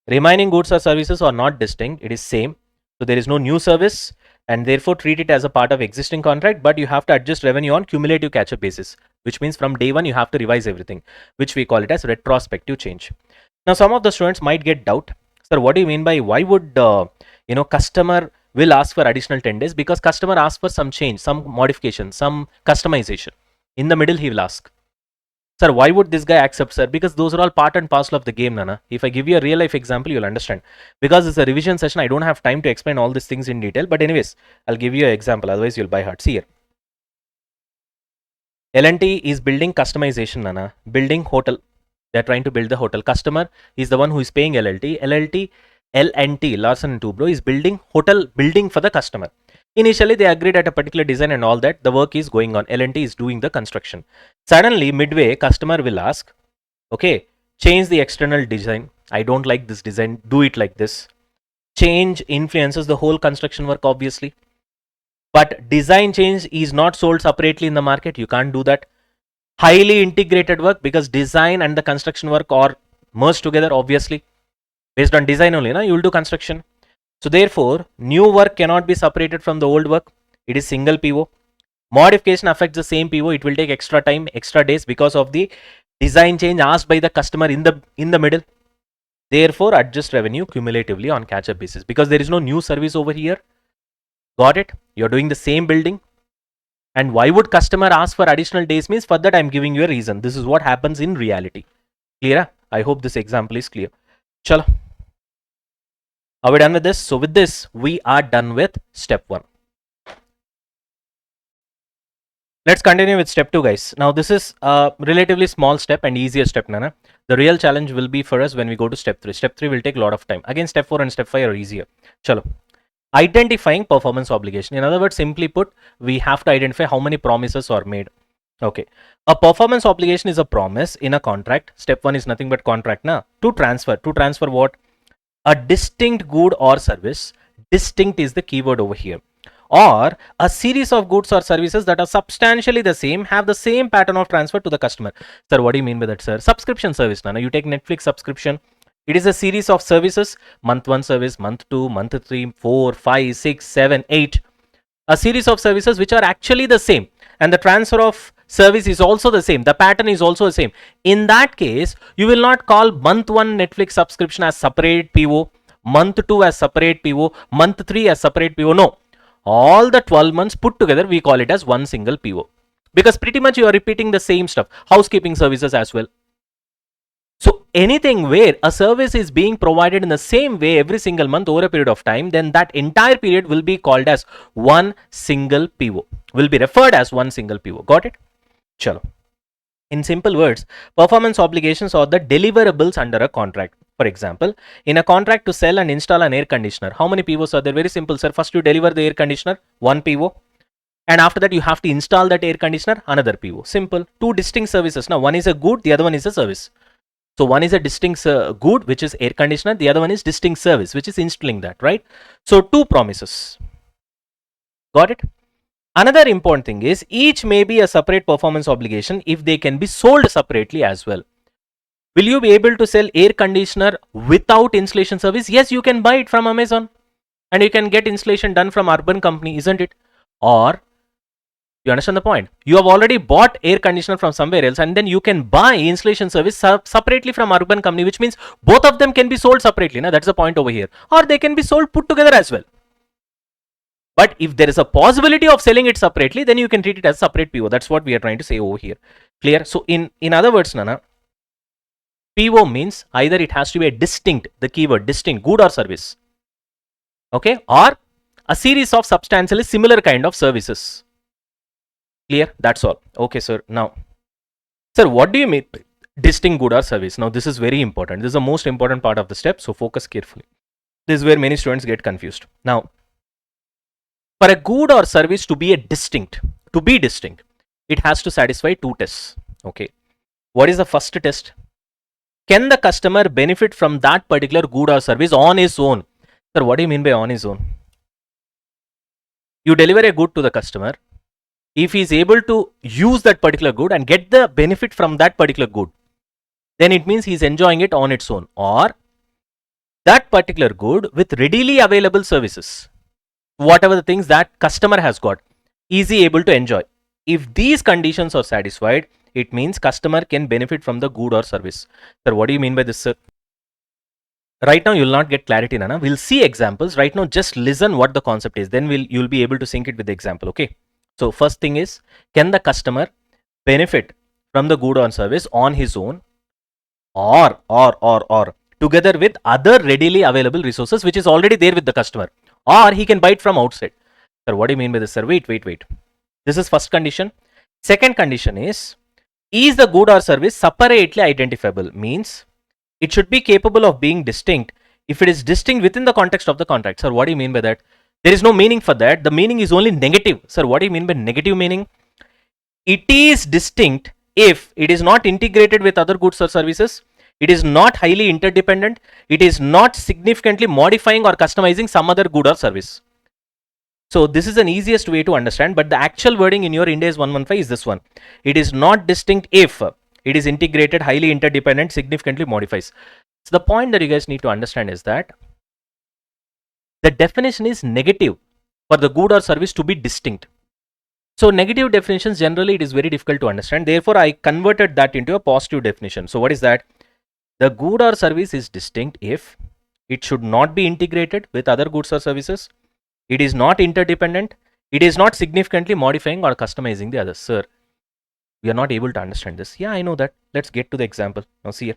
Remaining goods or services are not distinct. It is same. So there is no new service and therefore treat it as a part of existing contract, but you have to adjust revenue on cumulative catch-up basis, which means from day one you have to revise everything, which we call it as retrospective change. Now some of the students might get doubt, sir, what do you mean by why would customer will ask for additional 10 days? Because customer asks for some change, some modification, some customization. In the middle he will ask, sir, why would this guy accept, sir? Because those are all part and parcel of the game, Nana. If I give you a real life example, you'll understand. Because it's a revision session, I don't have time to explain all these things in detail. But anyways, I'll give you an example. Otherwise, you'll buy heart. See here. L&T is building customization, Nana. Building hotel. They're trying to build the hotel. Customer is the one who is paying LLT. L&T, Larsen & Toubro, is building hotel building for the customer. Initially, they agreed at a particular design and all that. The work is going on. L&T is doing the construction. Suddenly, midway, customer will ask, okay, change the external design. I don't like this design. Do it like this. Change influences the whole construction work, obviously. But design change is not sold separately in the market. You can't do that. Highly integrated work, because design and the construction work are merged together, obviously. Based on design only, you will do construction. So therefore, new work cannot be separated from the old work. It is single PO. Modification affects the same PO. It will take extra time, extra days because of the design change asked by the customer in the middle. Therefore, adjust revenue cumulatively on catch-up basis, because there is no new service over here. Got it? You're doing the same building. And why would customer ask for additional days? Means for that I'm giving you a reason. This is what happens in reality. Clear? I hope this example is clear. Chalo. Are we done with this? So with this, we are done with step 1. Let's continue with step 2, guys. Now this is a relatively small step and easier step, Nana. The real challenge will be for us when we go to step 3. Step 3 will take a lot of time. Again, step 4 and step 5 are easier. Chalo. Identifying performance obligation. In other words, simply put, we have to identify how many promises are made. Okay. A performance obligation is a promise in a contract. Step 1 is nothing but contract na to transfer. To transfer what? A distinct good or service. Distinct is the keyword over here. Or a series of goods or services that are substantially the same, have the same pattern of transfer to the customer. Sir, what do you mean by that, sir? Subscription service. Now you take Netflix subscription. It is a series of services. Month 1 service, month 2, month 3, 4, 5, 6, 7, 8. A series of services which are actually the same, and the transfer of service is also the same, the pattern is also the same. In that case, you will not call month 1 Netflix subscription as separate PO, month 2 as separate PO, month 3 as separate PO. No, all the 12 months put together we call it as one single PO, because pretty much you are repeating the same stuff. Housekeeping services as well. So anything where a service is being provided in the same way every single month over a period of time, then that entire period will be called as one single PO, will be referred as one single PO. Got it? Chalo. In simple words, performance obligations are the deliverables under a contract. For example, in a contract to sell and install an air conditioner, how many POs are there? Very simple, sir. First you deliver the air conditioner, one PO. And after that you have to install that air conditioner, another PO. Simple. Two distinct services. Now one is a good, the other one is a service. So one is a distinct good, which is air conditioner. The other one is distinct service, which is installing that, right? So two promises. Got it? Another important thing is each may be a separate performance obligation if they can be sold separately as well. Will you be able to sell air conditioner without installation service? Yes, you can buy it from Amazon and you can get installation done from Urban Company, isn't it? Or you understand the point? You have already bought air conditioner from somewhere else and then you can buy installation service separately from Urban Company, which means both of them can be sold separately. Now that's the point over here. Or they can be sold put together as well. But if there is a possibility of selling it separately, then you can treat it as separate PO. That's what we are trying to say over here. Clear? So in other words, Nana, PO means either it has to be a distinct, the keyword distinct, good or service. Okay? Or a series of substantially similar kind of services. Clear? That's all. Okay, sir. Now, sir, what do you mean distinct good or service? Now, this is very important. This is the most important part of the step. So focus carefully. This is where many students get confused. Now, for a good or service to be distinct, it has to satisfy two tests. Okay. What is the first test? Can the customer benefit from that particular good or service on his own? Sir, what do you mean by on his own? You deliver a good to the customer. If he is able to use that particular good and get the benefit from that particular good, then it means he is enjoying it on its own. Or that particular good with readily available services, whatever the things that customer has got, is he able to enjoy? If these conditions are satisfied, it means customer can benefit from the good or service. Sir, what do you mean by this, sir? Right now, you will not get clarity, Nana. We'll see examples. Right now, just listen what the concept is. Then you'll be able to sync it with the example. Okay. So first thing is, can the customer benefit from the good or service on his own, or together with other readily available resources which is already there with the customer, or he can buy it from outside? Sir, what do you mean by this, sir? Wait. This is first condition. Second condition is the good or service separately identifiable? Means it should be capable of being distinct if it is distinct within the context of the contract. Sir, what do you mean by that? There is no meaning for that. The meaning is only negative. Sir, what do you mean by negative meaning? It is distinct if it is not integrated with other goods or services, it is not highly interdependent, it is not significantly modifying or customizing some other good or service. So this is an easiest way to understand, but the actual wording in your Ind AS 115 is this one. It is not distinct if it is integrated, highly interdependent, significantly modifies. So the point that you guys need to understand is that the definition is negative for the good or service to be distinct. So negative definitions, generally it is very difficult to understand. Therefore, I converted that into a positive definition. So what is that? The good or service is distinct if it should not be integrated with other goods or services. It is not interdependent. It is not significantly modifying or customizing the others. Sir, we are not able to understand this. Yeah, I know that. Let's get to the example. Now see here.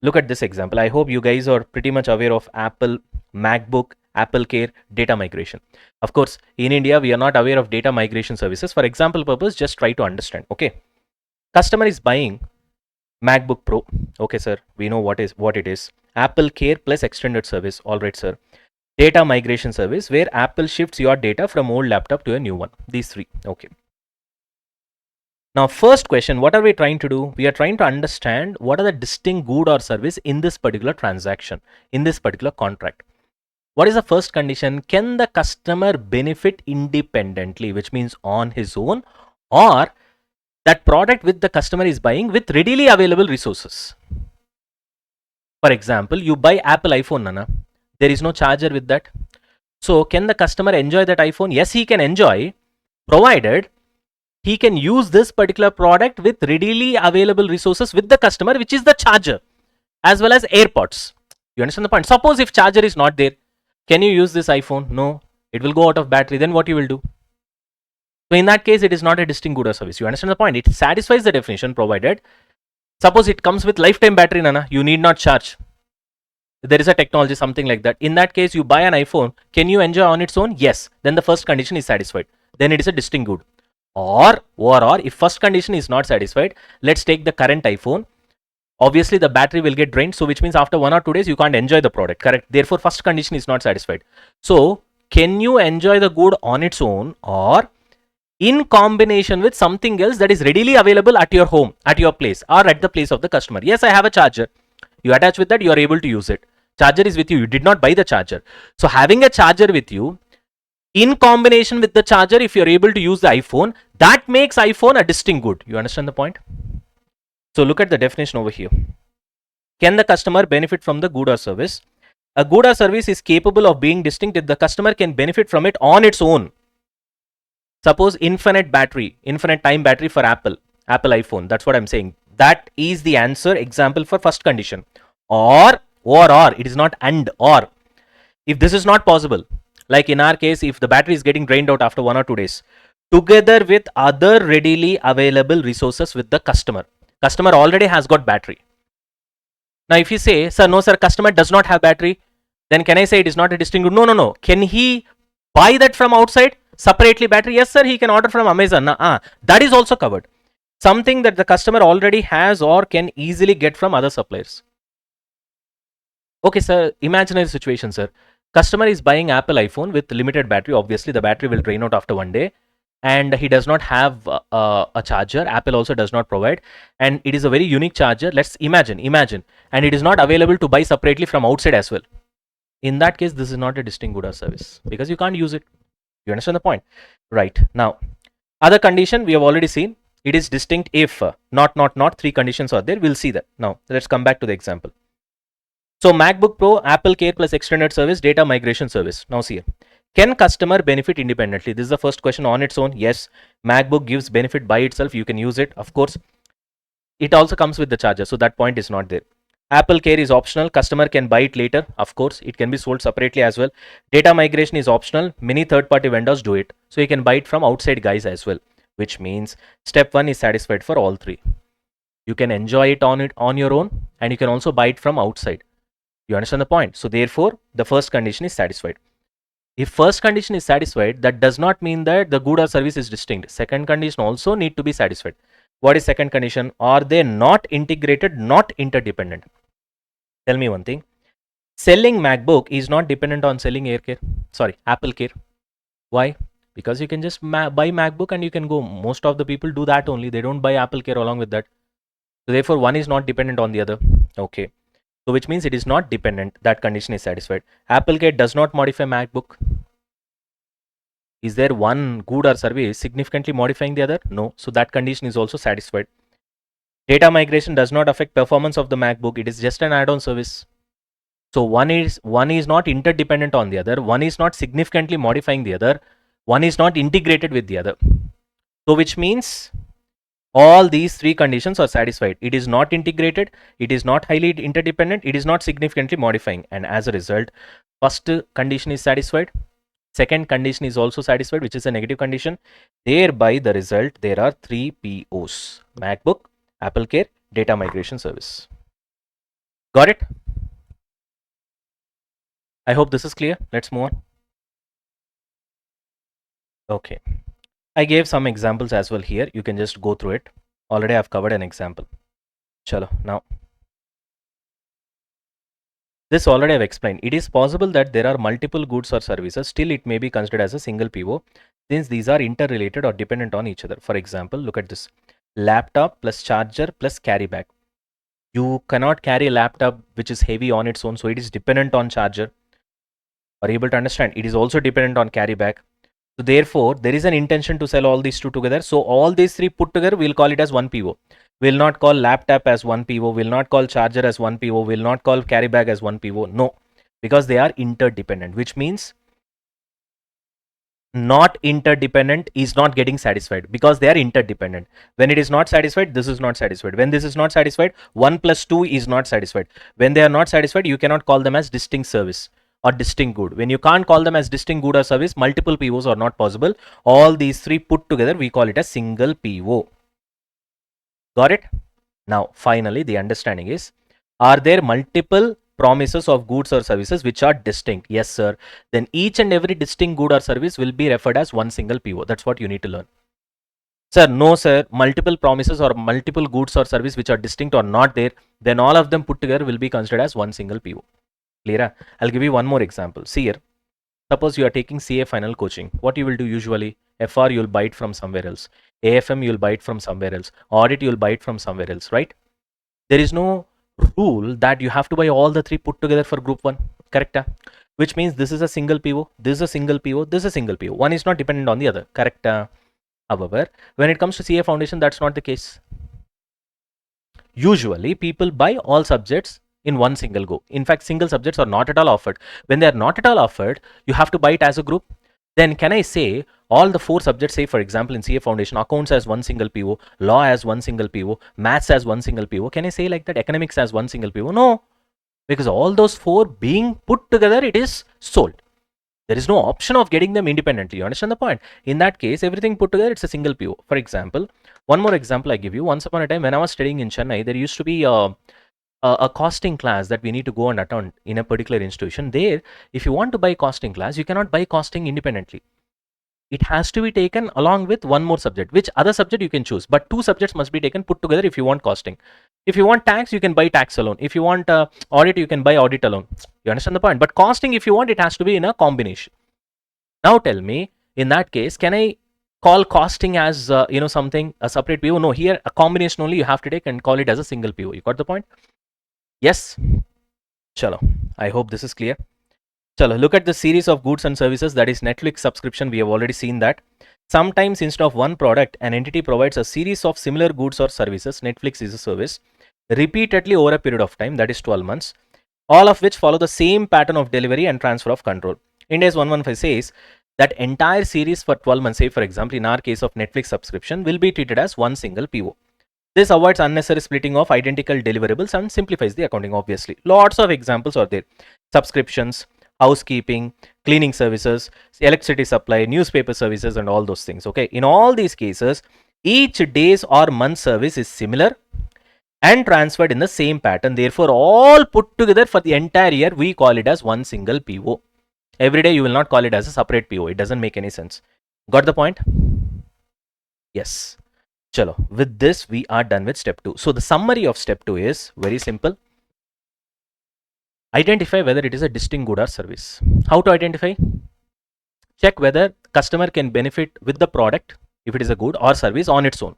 Look at this example. I hope you guys are pretty much aware of Apple, MacBook, Apple Care, data migration. Of course, in India, we are not aware of data migration services. For example purpose, just try to understand. Okay. Customer is buying MacBook Pro. Okay, sir. We know what it is. Apple Care plus extended service. All right, sir. Data migration service where Apple shifts your data from old laptop to a new one. These three. Okay. Now, first question, what are we trying to do? We are trying to understand what are the distinct good or service in this particular transaction, in this particular contract. What is the first condition? Can the customer benefit independently, which means on his own, or that product with the customer is buying with readily available resources? For example, you buy Apple iPhone, Nana. There is no charger with that. So, can the customer enjoy that iPhone? Yes, he can enjoy, provided he can use this particular product with readily available resources with the customer, which is the charger as well as AirPods. You understand the point? Suppose if charger is not there, can you use this iPhone? No, it will go out of battery. Then what you will do? So in that case, it is not a distinct good or service. You understand the point? It satisfies the definition provided. Suppose it comes with lifetime battery, Nana. You need not charge. There is a technology, something like that. In that case, you buy an iPhone. Can you enjoy on its own? Yes. Then the first condition is satisfied. Then it is a distinct good. Or if first condition is not satisfied, let's take the current iPhone. Obviously the battery will get drained, so which means after 1 or 2 days you can't enjoy the product, correct? Therefore first condition is not satisfied. So can you enjoy the good on its own or in combination with something else that is readily available at your home, at your place, or at the place of the customer? Yes, I have a charger. You attach with that, you are able to use it. Charger is with you. You did not buy the charger. So having a charger with you in combination with the charger, if you're able to use the iPhone, that makes iPhone a distinct good. You understand the point? So look at the definition over here. Can the customer benefit from the good or service? A good or service is capable of being distinct if the customer can benefit from it on its own. Suppose infinite time battery for Apple iPhone. That's what I'm saying. That is the answer example for first condition. Or, it is not and or. If this is not possible, like in our case, if the battery is getting drained out after 1 or 2 days, together with other readily available resources with the customer. Customer already has got battery. Now, if you say, sir, no, sir, customer does not have battery, then can I say it is not a distinct good? No. Can he buy that from outside separately battery? Yes, sir, he can order from Amazon. That is also covered. Something that the customer already has or can easily get from other suppliers. Okay, sir, imaginary situation, sir. Customer is buying Apple iPhone with limited battery. Obviously, the battery will drain out after 1 day. And he does not have a charger. Apple also does not provide, and it is a very unique charger. Let's imagine, and it is not available to buy separately from outside as well. In that case, this is not a distinct good or service because you can't use it. You understand the point? Right. Now, other condition we have already seen. It is distinct if not 3 conditions are there. We'll see that. Now, let's come back to the example. So MacBook Pro, Apple Care plus extended service, data migration service. Now see here. Can customer benefit independently? This is the first question on its own. Yes, MacBook gives benefit by itself. You can use it. Of course, it also comes with the charger. So that point is not there. Apple Care is optional. Customer can buy it later. Of course, it can be sold separately as well. Data migration is optional. Many third-party vendors do it. So you can buy it from outside guys as well, which means step 1 is satisfied for all 3. You can enjoy it on your own, and you can also buy it from outside. You understand the point? So therefore, the first condition is satisfied. If first condition is satisfied, that does not mean that the good or service is distinct. Second condition also need to be satisfied. What is second condition? Are they not integrated, not interdependent? Tell me one thing. Selling MacBook is not dependent on selling Apple Care. Why? Because you can just buy MacBook and you can go. Most of the people do that only. They don't buy Apple Care along with that. So therefore, one is not dependent on the other. Okay. So which means it is not dependent. That condition is satisfied. Apple Care does not modify MacBook. Is there one good or service significantly modifying the other? No. So that condition is also satisfied. Data migration does not affect performance of the MacBook. It is just an add-on service. So one is not interdependent on the other. One is not significantly modifying the other. One is not integrated with the other. So which means all these 3 conditions are satisfied. It is not integrated. It is not highly interdependent. It is not significantly modifying. And as a result, first condition is satisfied. Second condition is also satisfied, which is a negative condition. Thereby the result, there are 3 POs. MacBook, Apple Care, data migration service. Got it? I hope this is clear. Let's move on. Okay. I gave some examples as well here. You can just go through it. Already I've covered an example. Chalo, now. This already I've explained. It is possible that there are multiple goods or services. Still, it may be considered as a single PO since these are interrelated or dependent on each other. For example, look at this. laptop plus charger plus carry bag. You cannot carry a laptop which is heavy on its own, so it is dependent on charger. Are you able to understand? It is also dependent on carry bag. So therefore, there is an intention to sell all these two together. So all these three put together, we'll call it as one PO. We'll not call laptop as one PO. We'll not call charger as one PO. We'll not call carry bag as one PO. No, because they are interdependent, which means not interdependent is not getting satisfied because they are interdependent. When it is not satisfied, this is not satisfied. When this is not satisfied, 1 plus 2 is not satisfied. When they are not satisfied, you cannot call them as distinct service or distinct good. When you can't call them as distinct good or service, multiple POs are not possible. All these three put together, we call it a single PO. Got it? Now, finally, the understanding is, are there multiple promises of goods or services which are distinct? Yes, sir. Then each and every distinct good or service will be referred as one single PO. That's what you need to learn. Sir, no, sir. Multiple promises or multiple goods or service which are distinct or not there, then all of them put together will be considered as one single PO. Clear? I'll give you one more example. See here. Suppose you are taking CA final coaching. What you will do usually? FR you'll buy it from somewhere else. AFM you'll buy it from somewhere else. Audit you'll buy it from somewhere else, right? There is no rule that you have to buy all the three put together for group 1, correct? Which means this is a single PO, this is a single PO, this is a single PO. One is not dependent on the other, correct? However, when it comes to CA foundation, that's not the case. Usually people buy all subjects in one single go. In fact, single subjects are not at all offered. When they are not at all offered, you have to buy it as a group. Then can I say all the 4 subjects, say for example in CA foundation, accounts as one single PO, law as one single PO, maths as one single PO. Can I say like that, economics as one single PO? No, because all those 4 being put together, it is sold. There is no option of getting them independently. You understand the point? In that case, everything put together, it's a single PO. For example, one more example I give you. Once upon a time when I was studying in Chennai, there used to be a costing class that we need to go and attend in a particular institution. There, if you want to buy costing class, you cannot buy costing independently. It has to be taken along with one more subject. Which other subject you can choose, but 2 subjects must be taken put together if you want costing. If you want tax, you can buy tax alone. If you want audit, you can buy audit alone. You understand the point? But costing, if you want, it has to be in a combination. Now tell me, in that case, can I call costing as something a separate PO? No, here a combination only you have to take and call it as a single PO. You got the point? Yes. Chalo. I hope this is clear. Chalo, look at the series of goods and services, that is Netflix subscription. We have already seen that. Sometimes instead of one product, an entity provides a series of similar goods or services. Netflix is a service repeatedly over a period of time, that is 12 months, all of which follow the same pattern of delivery and transfer of control. Ind AS 115 says that entire series for 12 months, say for example in our case of Netflix subscription, will be treated as one single PO. This avoids unnecessary splitting of identical deliverables and simplifies the accounting, obviously. Lots of examples are there. Subscriptions, housekeeping, cleaning services, electricity supply, newspaper services, and all those things. Okay, in all these cases, each day's or month service is similar and transferred in the same pattern. Therefore, all put together for the entire year, we call it as one single PO. Every day you will not call it as a separate PO. It doesn't make any sense. Got the point? Yes. Chalo, with this we are done with step 2. So the summary of step 2 is very simple. Identify whether it is a distinct good or service. How to identify? Check whether customer can benefit with the product, if it is a good or service on its own,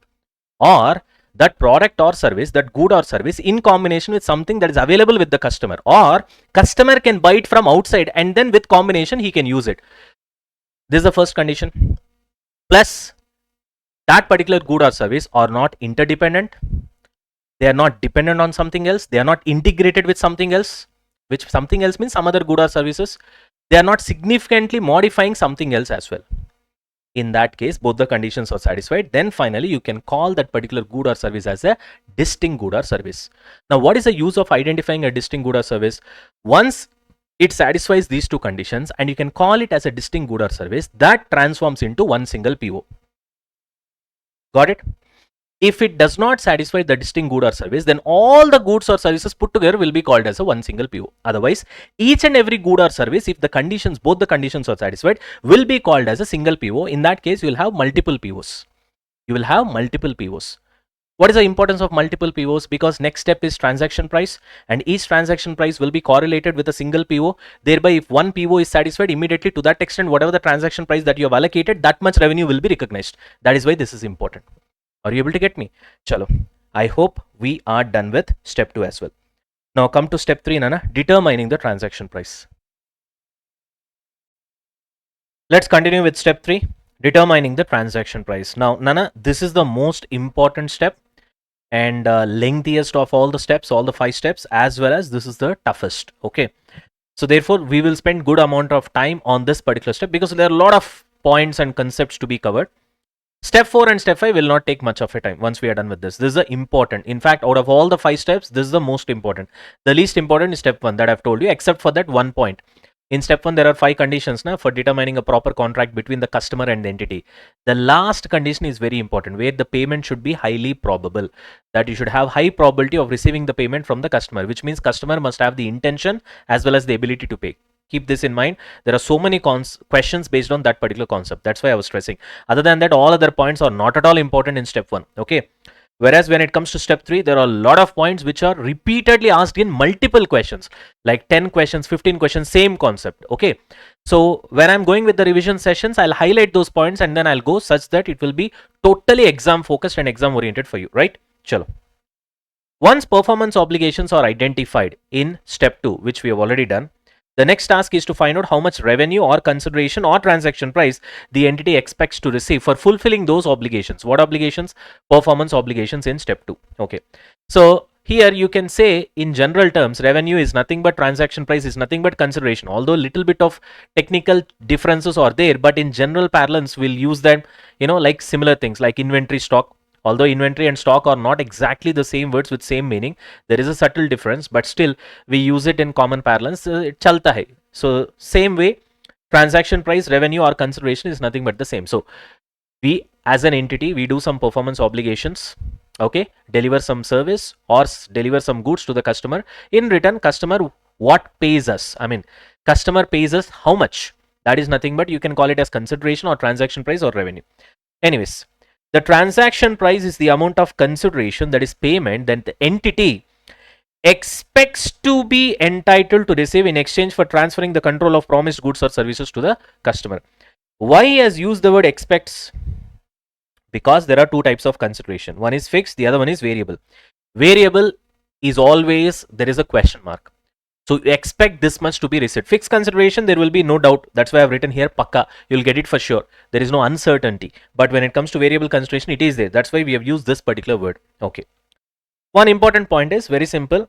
or that product or service, that good or service in combination with something that is available with the customer, or customer can buy it from outside and then with combination he can use it. This is the first condition. Plus, that particular good or service are not interdependent. They are not dependent on something else. They are not integrated with something else, which something else means some other good or services. They are not significantly modifying something else as well. In that case, both the conditions are satisfied. Then finally, you can call that particular good or service as a distinct good or service. Now, what is the use of identifying a distinct good or service? Once it satisfies these 2 conditions and you can call it as a distinct good or service, that transforms into one single PO. Got it? If it does not satisfy the distinct good or service, then all the goods or services put together will be called as a one single PO. Otherwise, each and every good or service, if the conditions, both the conditions are satisfied, will be called as a single PO. In that case, you will have multiple POs. You will have multiple POs. What is the importance of multiple POs? Because next step is transaction price, and each transaction price will be correlated with a single PO. Thereby, if one PO is satisfied, immediately to that extent, whatever the transaction price that you have allocated, that much revenue will be recognized. That is why this is important. Are you able to get me? Chalo. I hope we are done with step 2 as well. Now come to step 3, Nana, determining the transaction price. Let's continue with step 3, determining the transaction price. Now, Nana, this is the most important step and lengthiest of all the steps, all the 5 steps, as well as this is the toughest. Okay. So therefore, we will spend good amount of time on this particular step because there are a lot of points and concepts to be covered. Step 4 and step 5 will not take much of a time once we are done with this. This is the important. In fact, out of all the 5 steps, this is the most important. The least important is step 1 that I've told you, except for that one point. In step 1, there are 5 conditions now for determining a proper contract between the customer and the entity. The last condition is very important, where the payment should be highly probable. That you should have high probability of receiving the payment from the customer, which means customer must have the intention as well as the ability to pay. Keep this in mind. There are so many questions based on that particular concept. That's why I was stressing. Other than that, all other points are not at all important in step 1. Okay. Whereas when it comes to step 3, there are a lot of points which are repeatedly asked in multiple questions, like 10 questions, 15 questions, same concept. Okay. So when I'm going with the revision sessions, I'll highlight those points and then I'll go such that it will be totally exam focused and exam oriented for you, right? Chalo. Once performance obligations are identified in step 2, which we have already done, the next task is to find out how much revenue or consideration or transaction price the entity expects to receive for fulfilling those obligations. What obligations? Performance obligations in step 2. Okay. So here you can say in general terms, revenue is nothing but transaction price is nothing but consideration. Although little bit of technical differences are there, but in general parlance, we'll use them, like similar things like inventory, stock. Although inventory and stock are not exactly the same words with same meaning, there is a subtle difference, but still we use it in common parlance. Chalta hai. So same way, transaction price, revenue or consideration is nothing but the same. So we as an entity, we do some performance obligations. Okay, deliver some service or deliver some goods to the customer. In return, customer what pays us? I mean, customer pays us how much? That is nothing but you can call it as consideration or transaction price or revenue. Anyways, the transaction price is the amount of consideration, that is payment, that the entity expects to be entitled to receive in exchange for transferring the control of promised goods or services to the customer. Why has used the word expects? Because there are two types of consideration. One is fixed, the other one is variable. Variable is always there is a question mark. So you expect this much to be received. Fixed consideration, there will be no doubt. That's why I've written here pakka. You'll get it for sure. There is no uncertainty. But when it comes to variable consideration, it is there. That's why we have used this particular word. Okay. One important point is very simple.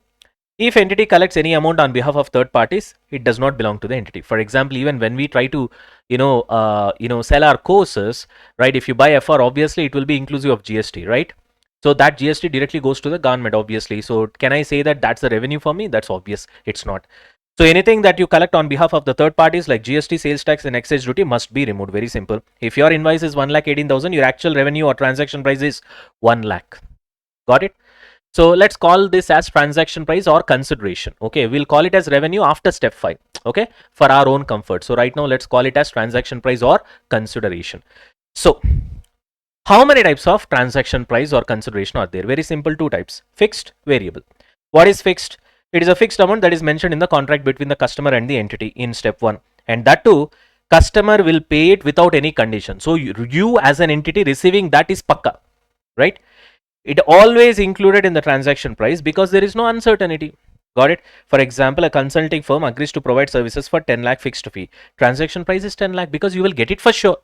If entity collects any amount on behalf of third parties, it does not belong to the entity. For example, even when we try to, sell our courses, right? If you buy FR, obviously it will be inclusive of GST, right? So that GST directly goes to the government, obviously. So can I say that that's the revenue for me? That's obvious. It's not. So anything that you collect on behalf of the third parties like GST, sales tax and excise duty must be removed. Very simple. If your invoice is 1,18,000, your actual revenue or transaction price is 1 lakh. Got it? So let's call this as transaction price or consideration. Okay, we'll call it as revenue after step 5. Okay, for our own comfort. So right now let's call it as transaction price or consideration. So how many types of transaction price or consideration are there? Very simple, two types: fixed, variable. What is fixed? It is a fixed amount that is mentioned in the contract between the customer and the entity in step 1, and that too customer will pay it without any condition. So you as an entity receiving that is pakka, right? It always included in the transaction price because there is no uncertainty. Got it? For example, a consulting firm agrees to provide services for 10 lakh fixed fee. Transaction price is 10 lakh because you will get it for sure.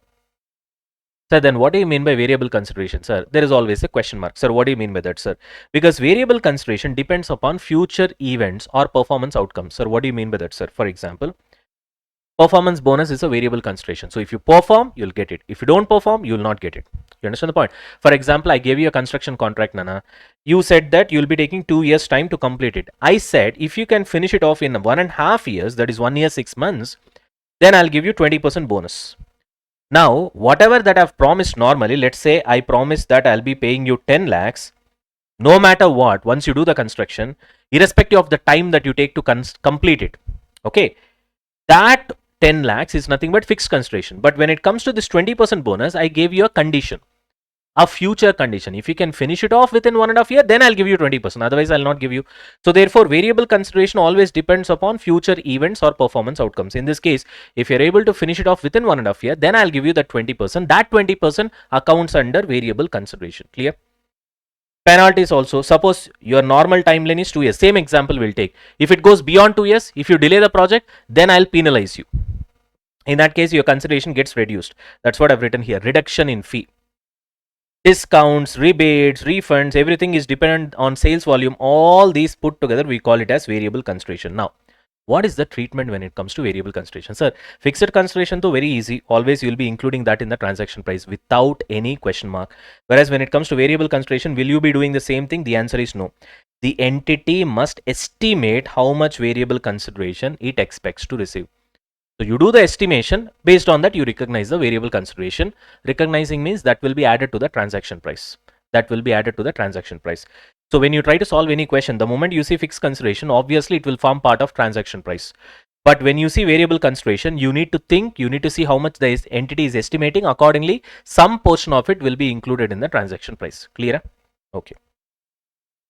Sir, then what do you mean by variable consideration? Sir, there is always a question mark. Sir, what do you mean by that, sir? Because variable consideration depends upon future events or performance outcomes. Sir, what do you mean by that, sir? For example, performance bonus is a variable consideration. So if you perform, you'll get it. If you don't perform, you'll not get it. You understand the point? For example, I gave you a construction contract, Nana. You said that you'll be taking 2 years time to complete it. I said, if you can finish it off in 1.5 years, that is 1 year, 6 months, then I'll give you 20% bonus. Now, whatever that I've promised normally, let's say I promise that I'll be paying you 10 lakhs, no matter what, once you do the construction, irrespective of the time that you take to complete it, okay, that 10 lakhs is nothing but fixed consideration. But when it comes to this 20% bonus, I gave you a condition. a future condition. If you can finish it off within 1.5 years, then I'll give you 20%. Otherwise, I'll not give you. So therefore, variable consideration always depends upon future events or performance outcomes. In this case, if you're able to finish it off within 1.5 years, then I'll give you that 20%. That 20% accounts under variable consideration. Clear? Penalties also. Suppose your normal timeline is 2 years. Same example we'll take. If it goes beyond 2 years, if you delay the project, then I'll penalize you. In that case, your consideration gets reduced. That's what I've written here. Reduction in fee. Discounts, rebates, refunds, everything is dependent on sales volume. All these put together, we call it as variable consideration. Now, what is the treatment when it comes to variable consideration? Sir, fixed consideration though very easy. Always you'll be including that in the transaction price without any question mark. Whereas when it comes to variable consideration, will you be doing the same thing? The answer is no. The entity must estimate how much variable consideration it expects to receive. So you do the estimation, based on that you recognize the variable consideration. Recognizing means that will be added to the transaction price. That will be added to the transaction price. So when you try to solve any question, the moment you see fixed consideration, obviously it will form part of transaction price. But when you see variable consideration, you need to think, you need to see how much the entity is estimating. Accordingly, some portion of it will be included in the transaction price. Clear? Okay.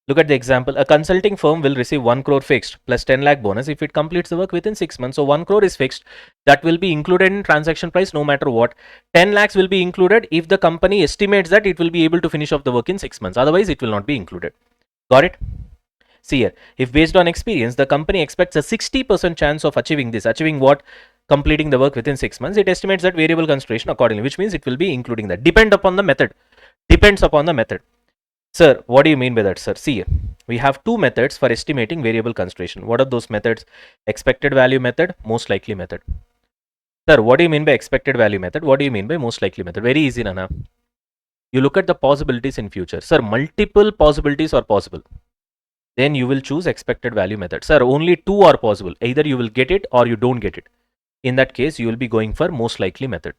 Look at the example. A consulting firm will receive 1 crore fixed plus 10 lakh bonus if it completes the work within 6 months. So 1 crore is fixed. That will be included in transaction price no matter what. 10 lakhs will be included if the company estimates that it will be able to finish off the work in 6 months. Otherwise, it will not be included. Got it? See here. If based on experience, the company expects a 60% chance of achieving this. Achieving what? Completing the work within 6 months. It estimates that variable consideration accordingly, which means it will be including that. Depend upon the method. Depends upon the method. Sir, what do you mean by that, sir? See, we have two methods for estimating variable consideration. What are those methods? Expected value method, most likely method. Sir, what do you mean by expected value method? What do you mean by most likely method? Very easy, Nana. You look at the possibilities in future. Sir, multiple possibilities are possible. Then you will choose expected value method. Sir, only two are possible. Either you will get it or you don't get it. In that case, you will be going for most likely method.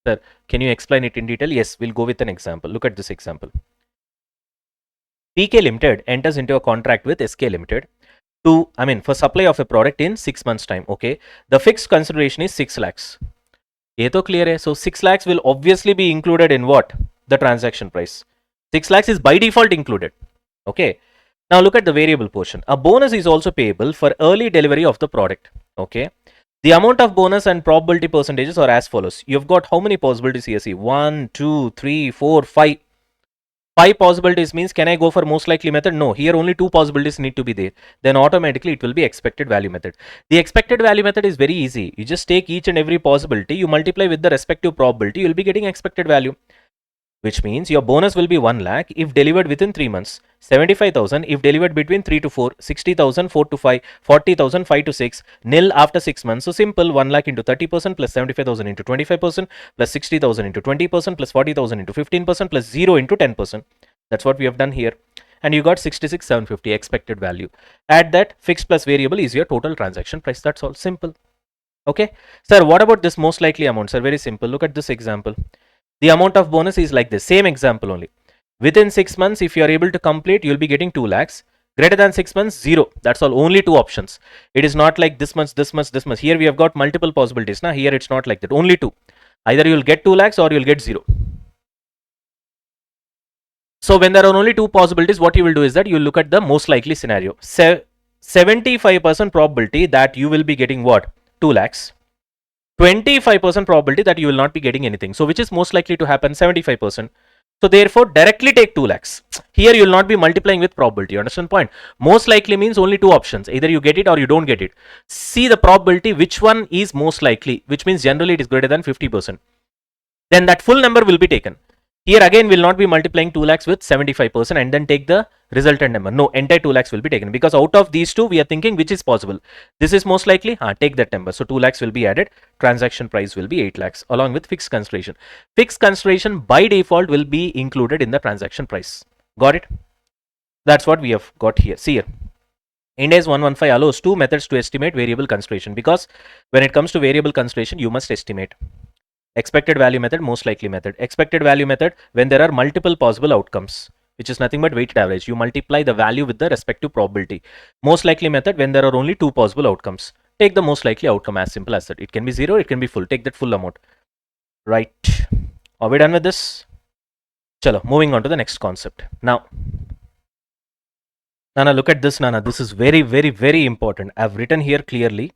Sir, can you explain it in detail? Yes, we'll go with an example. Look at this example. PK Limited enters into a contract with SK Limited for supply of a product in 6 months time. Okay, the fixed consideration is 6 lakhs. ये तो clear है. So 6 lakhs will obviously be included in what? The transaction price. 6 lakhs is by default included. Okay. Now look at the variable portion. A bonus is also payable for early delivery of the product. Okay. The amount of bonus and probability percentages are as follows. You've got how many possibilities here? See, 1, 2, 3, 4, 5. 5 possibilities means can I go for most likely method? No, here only 2 possibilities need to be there. Then automatically it will be expected value method. The expected value method is very easy. You just take each and every possibility, you multiply with the respective probability, you will be getting expected value. Which means your bonus will be 1 lakh if delivered within 3 months, 75,000 if delivered between 3 to 4, 60,000 4 to 5, 40,000 5 to 6, nil after 6 months. So simple, 1 lakh into 30% plus 75,000 into 25% plus 60,000 into 20% plus 40,000 into 15% plus 0 into 10%. That's what we have done here. And you got 66,750 expected value. Add that, fixed plus variable is your total transaction price. That's all, simple. Okay. Sir, what about this most likely amount? Sir, very simple. Look at this example. The amount of bonus is like this, same example only. Within 6 months, if you are able to complete, you will be getting 2 lakhs. Greater than 6 months, 0. That's all, only 2 options. It is not like this much, this much, this much. Here we have got multiple possibilities. Now here it's not like that, only 2. Either you will get 2 lakhs or you will get 0. So when there are only 2 possibilities, what you will do is that you will look at the most likely scenario. 75% probability that you will be getting what? 2 lakhs. 25% probability that you will not be getting anything. So which is most likely to happen? 75%. So therefore directly take 2 lakhs. Here you will not be multiplying with probability. You understand point? Most likely means only 2 options. Either you get it or you don't get it. See the probability which one is most likely, which means generally it is greater than 50%. Then that full number will be taken. Here again will not be multiplying 2 lakhs with 75% and then take the resultant number. No, entire 2 lakhs will be taken because out of these two we are thinking which is possible. This is most likely, take that number. So 2 lakhs will be added. Transaction price will be 8 lakhs along with fixed consideration. Fixed consideration by default will be included in the transaction price. Got it? That's what we have got here. See here. Ind AS 115 allows 2 methods to estimate variable consideration because when it comes to variable consideration you must estimate. Expected value method, most likely method. Expected value method when there are multiple possible outcomes, which is nothing but weighted average. You multiply the value with the respective probability. Most likely method when there are only 2 possible outcomes. Take the most likely outcome, as simple as that. It can be 0, it can be full. Take that full amount. Right. Are we done with this? Chalo, moving on to the next concept. Now, Nana, look at this, Nana. This is very, very, very important. I've written here clearly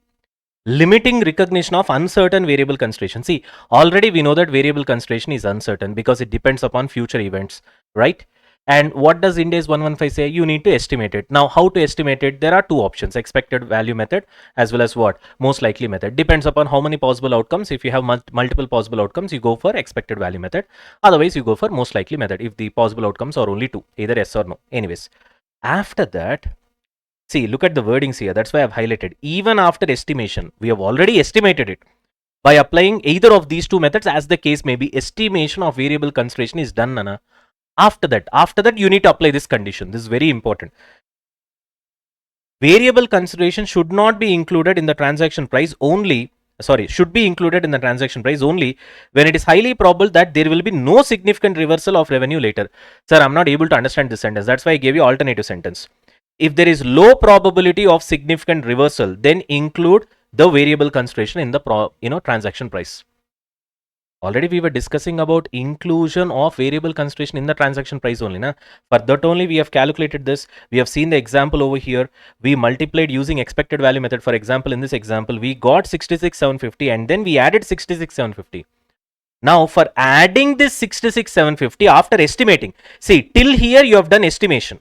limiting recognition of uncertain variable consideration. See, already we know that variable consideration is uncertain because it depends upon future events, right? And what does Ind AS 115 say? You need to estimate it. Now, how to estimate it? There are two options: expected value method as well as what? Most likely method. Depends upon how many possible outcomes. If you have multiple possible outcomes, you go for expected value method. Otherwise, you go for most likely method if the possible outcomes are only two, either yes or no. Anyways, after that, see, look at the wordings here. That's why I've highlighted. Even after estimation, we have already estimated it. By applying either of these two methods, as the case may be, estimation of variable consideration is done, Nana. After that, you need to apply this condition. This is very important. Variable consideration should not be included in the transaction price only. Sorry, should be included in the transaction price only when it is highly probable that there will be no significant reversal of revenue later. Sir, I'm not able to understand this sentence. That's why I gave you alternative sentence. If there is low probability of significant reversal, then include the variable consideration in the transaction price. Already we were discussing about inclusion of variable consideration in the transaction price only. Na? For that only we have calculated this. We have seen the example over here. We multiplied using expected value method. For example, in this example, we got 66,750 and then we added 66,750. Now for adding this 66,750 after estimating, see, till here you have done estimation.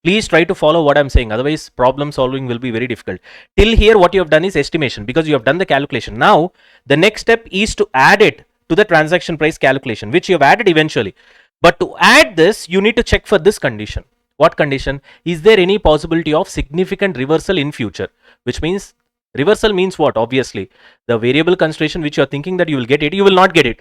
Please try to follow what I'm saying. Otherwise, problem solving will be very difficult. Till here, what you have done is estimation because you have done the calculation. Now, the next step is to add it to the transaction price calculation, which you have added eventually. But to add this, you need to check for this condition. What condition? Is there any possibility of significant reversal in future? Which means, reversal means what? Obviously, the variable consideration which you are thinking that you will get it, you will not get it.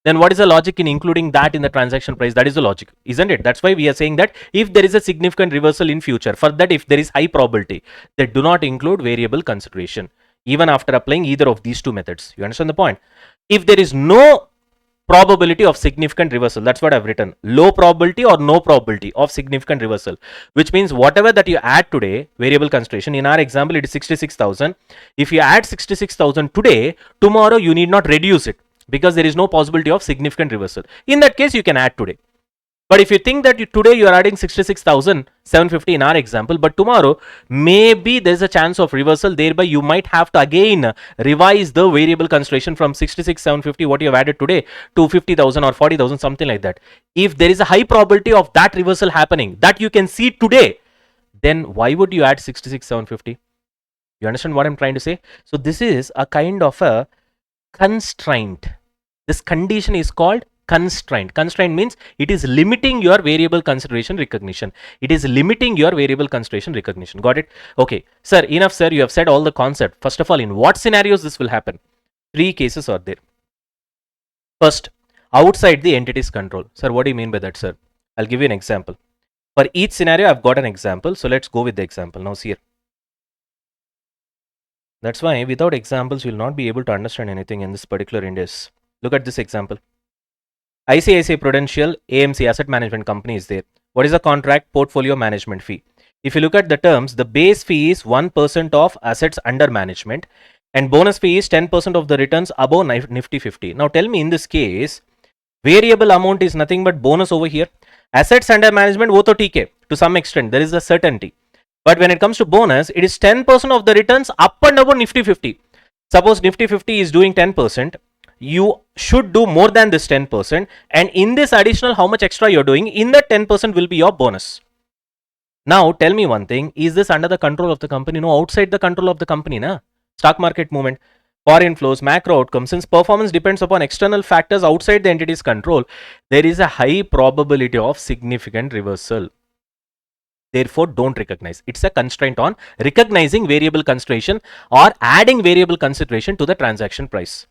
Then what is the logic in including that in the transaction price? That is the logic, isn't it? That's why we are saying that if there is a significant reversal in future, for that if there is high probability, they do not include variable consideration even after applying either of these two methods. You understand the point? If there is no probability of significant reversal, that's what I've written, low probability or no probability of significant reversal, which means whatever that you add today, variable consideration, in our example it is 66,000. If you add 66,000 today, tomorrow you need not reduce it because there is no possibility of significant reversal. In that case, you can add today. But if you think that today you are adding 66,750 in our example, but tomorrow maybe there's a chance of reversal, thereby you might have to again revise the variable consideration from 66,750 what you have added today to 50,000 or 40,000, something like that. If there is a high probability of that reversal happening that you can see today, then why would you add 66,750? You understand what I'm trying to say? So this is a kind of a constraint. This condition is called constraint. Constraint means it is limiting your variable consideration recognition. It is limiting your variable consideration recognition. Got it? Okay. Sir, enough, sir. You have said all the concept. First of all, in what scenarios this will happen? Three cases are there. First, outside the entity's control. Sir, what do you mean by that, sir? I'll give you an example. For each scenario, I've got an example. So let's go with the example. Now, see here. That's why without examples, you'll not be able to understand anything in this particular Ind AS. Look at this example. ICICI Prudential AMC Asset Management Company is there. What is the contract? Portfolio management fee. If you look at the terms, the base fee is 1% of assets under management and bonus fee is 10% of the returns above Nifty 50. Now tell me, in this case, variable amount is nothing but bonus over here. Assets under management, wo to TK. To some extent, there is a certainty. But when it comes to bonus, it is 10% of the returns up and above Nifty 50. Suppose Nifty 50 is doing 10%. You should do more than this 10%, and in this additional how much extra you're doing, in that 10% will be your bonus. Now tell me one thing, is this under the control of the company? No, outside the control of the company. Na? Stock market movement, foreign flows, macro outcomes. Since performance depends upon external factors outside the entity's control, there is a high probability of significant reversal. Therefore, don't recognize. It's a constraint on recognizing variable consideration or adding variable consideration to the transaction price.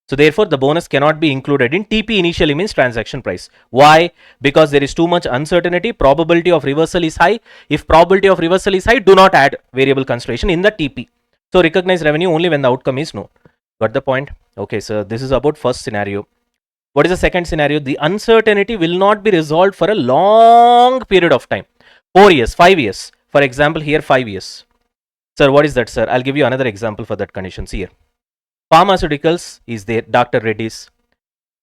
So therefore, the bonus cannot be included in TP initially means transaction price. Why? Because there is too much uncertainty. Probability of reversal is high. If probability of reversal is high, do not add variable consideration in the TP. So recognize revenue only when the outcome is no. Got the point? Okay, so this is about first scenario. What is the second scenario? The uncertainty will not be resolved for a long period of time. 4 years, 5 years. For example, here 5 years. Sir, what is that, sir? I'll give you another example for that condition. See here. Pharmaceuticals is there, Dr. Reddy's.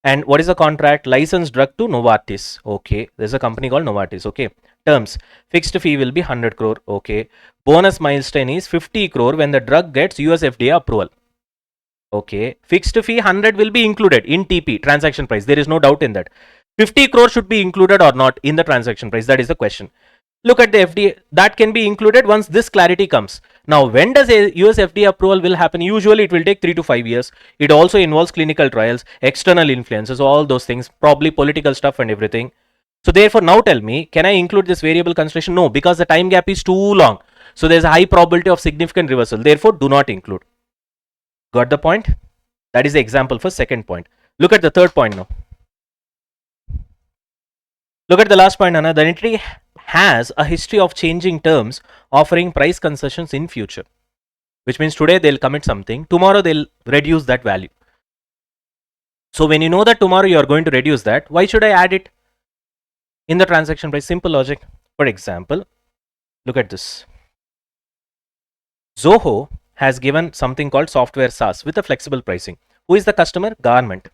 And what is the contract? Licensed drug to Novartis. Okay. There's a company called Novartis. Okay. Terms. Fixed fee will be 100 crore. Okay. Bonus milestone is 50 crore when the drug gets US FDA approval. Okay. Fixed fee 100 will be included in TP, transaction price. There is no doubt in that. 50 crore should be included or not in the transaction price. That is the question. Look at the FDA. That can be included once this clarity comes. Now, when does a US FDA approval will happen? Usually it will take 3 to 5 years. It also involves clinical trials, external influences, all those things, probably political stuff and everything. So therefore, now tell me, can I include this variable consideration? No, because the time gap is too long. So there's a high probability of significant reversal. Therefore, do not include. Got the point? That is the example for second point. Look at the third point now. Look at the last point, Anna. The entity has a history of changing terms, offering price concessions in future. Which means today they'll commit something, tomorrow they'll reduce that value. So when you know that tomorrow you are going to reduce that, why should I add it in the transaction price? Simple logic. For example, look at this. Zoho has given something called software SaaS with a flexible pricing. Who is the customer? Government.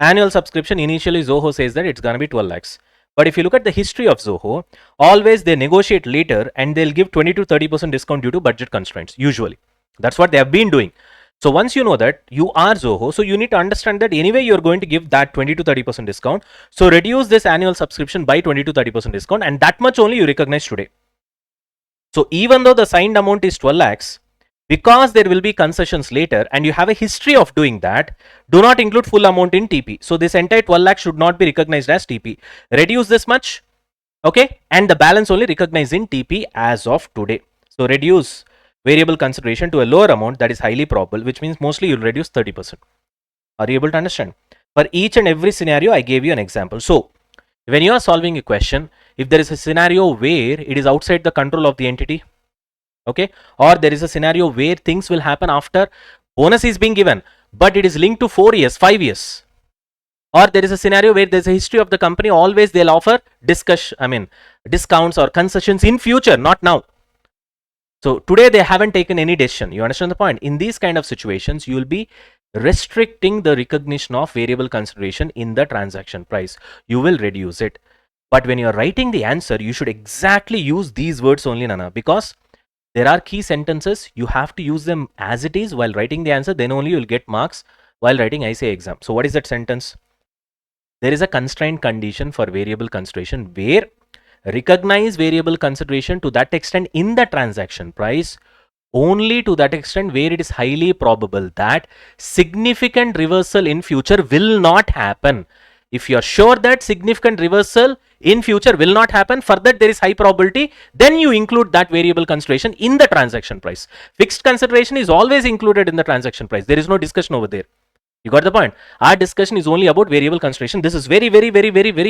Annual subscription, initially Zoho says that it's going to be 12 lakhs. But if you look at the history of Zoho, always they negotiate later and they'll give 20 to 30% discount due to budget constraints, usually. That's what they have been doing. So once you know that you are Zoho, so you need to understand that anyway you're going to give that 20 to 30% discount. So reduce this annual subscription by 20 to 30% discount, and that much only you recognize today. So even though the signed amount is 12 lakhs, because there will be concessions later and you have a history of doing that, do not include full amount in TP. So this entire 12 lakhs should not be recognized as TP. Reduce this much, okay, and the balance only recognized in TP as of today. So reduce variable consideration to a lower amount that is highly probable, which means mostly you'll reduce 30%. Are you able to understand? For each and every scenario, I gave you an example. So when you are solving a question, if there is a scenario where it is outside the control of the entity, okay, or there is a scenario where things will happen after bonus is being given, but it is linked to 4 years, 5 years, or there is a scenario where there's a history of the company, always they'll offer discounts or concessions in future, not now. So today they haven't taken any decision. You understand the point? In these kind of situations, you will be restricting the recognition of variable consideration in the transaction price. You will reduce it. But when you're writing the answer, you should exactly use these words only, Nana, because there are key sentences. You have to use them as it is while writing the answer. Then only you'll get marks while writing ICA exam. So what is that sentence? There is a constraint condition for variable consideration where recognize variable consideration to that extent in the transaction price, only to that extent where it is highly probable that significant reversal in future will not happen. If you are sure that significant reversal in future will not happen, for that there is high probability, then you include that variable consideration in the transaction price. Fixed consideration is always included in the transaction price. There is no discussion over there. You got the point? Our discussion is only about variable consideration. This is very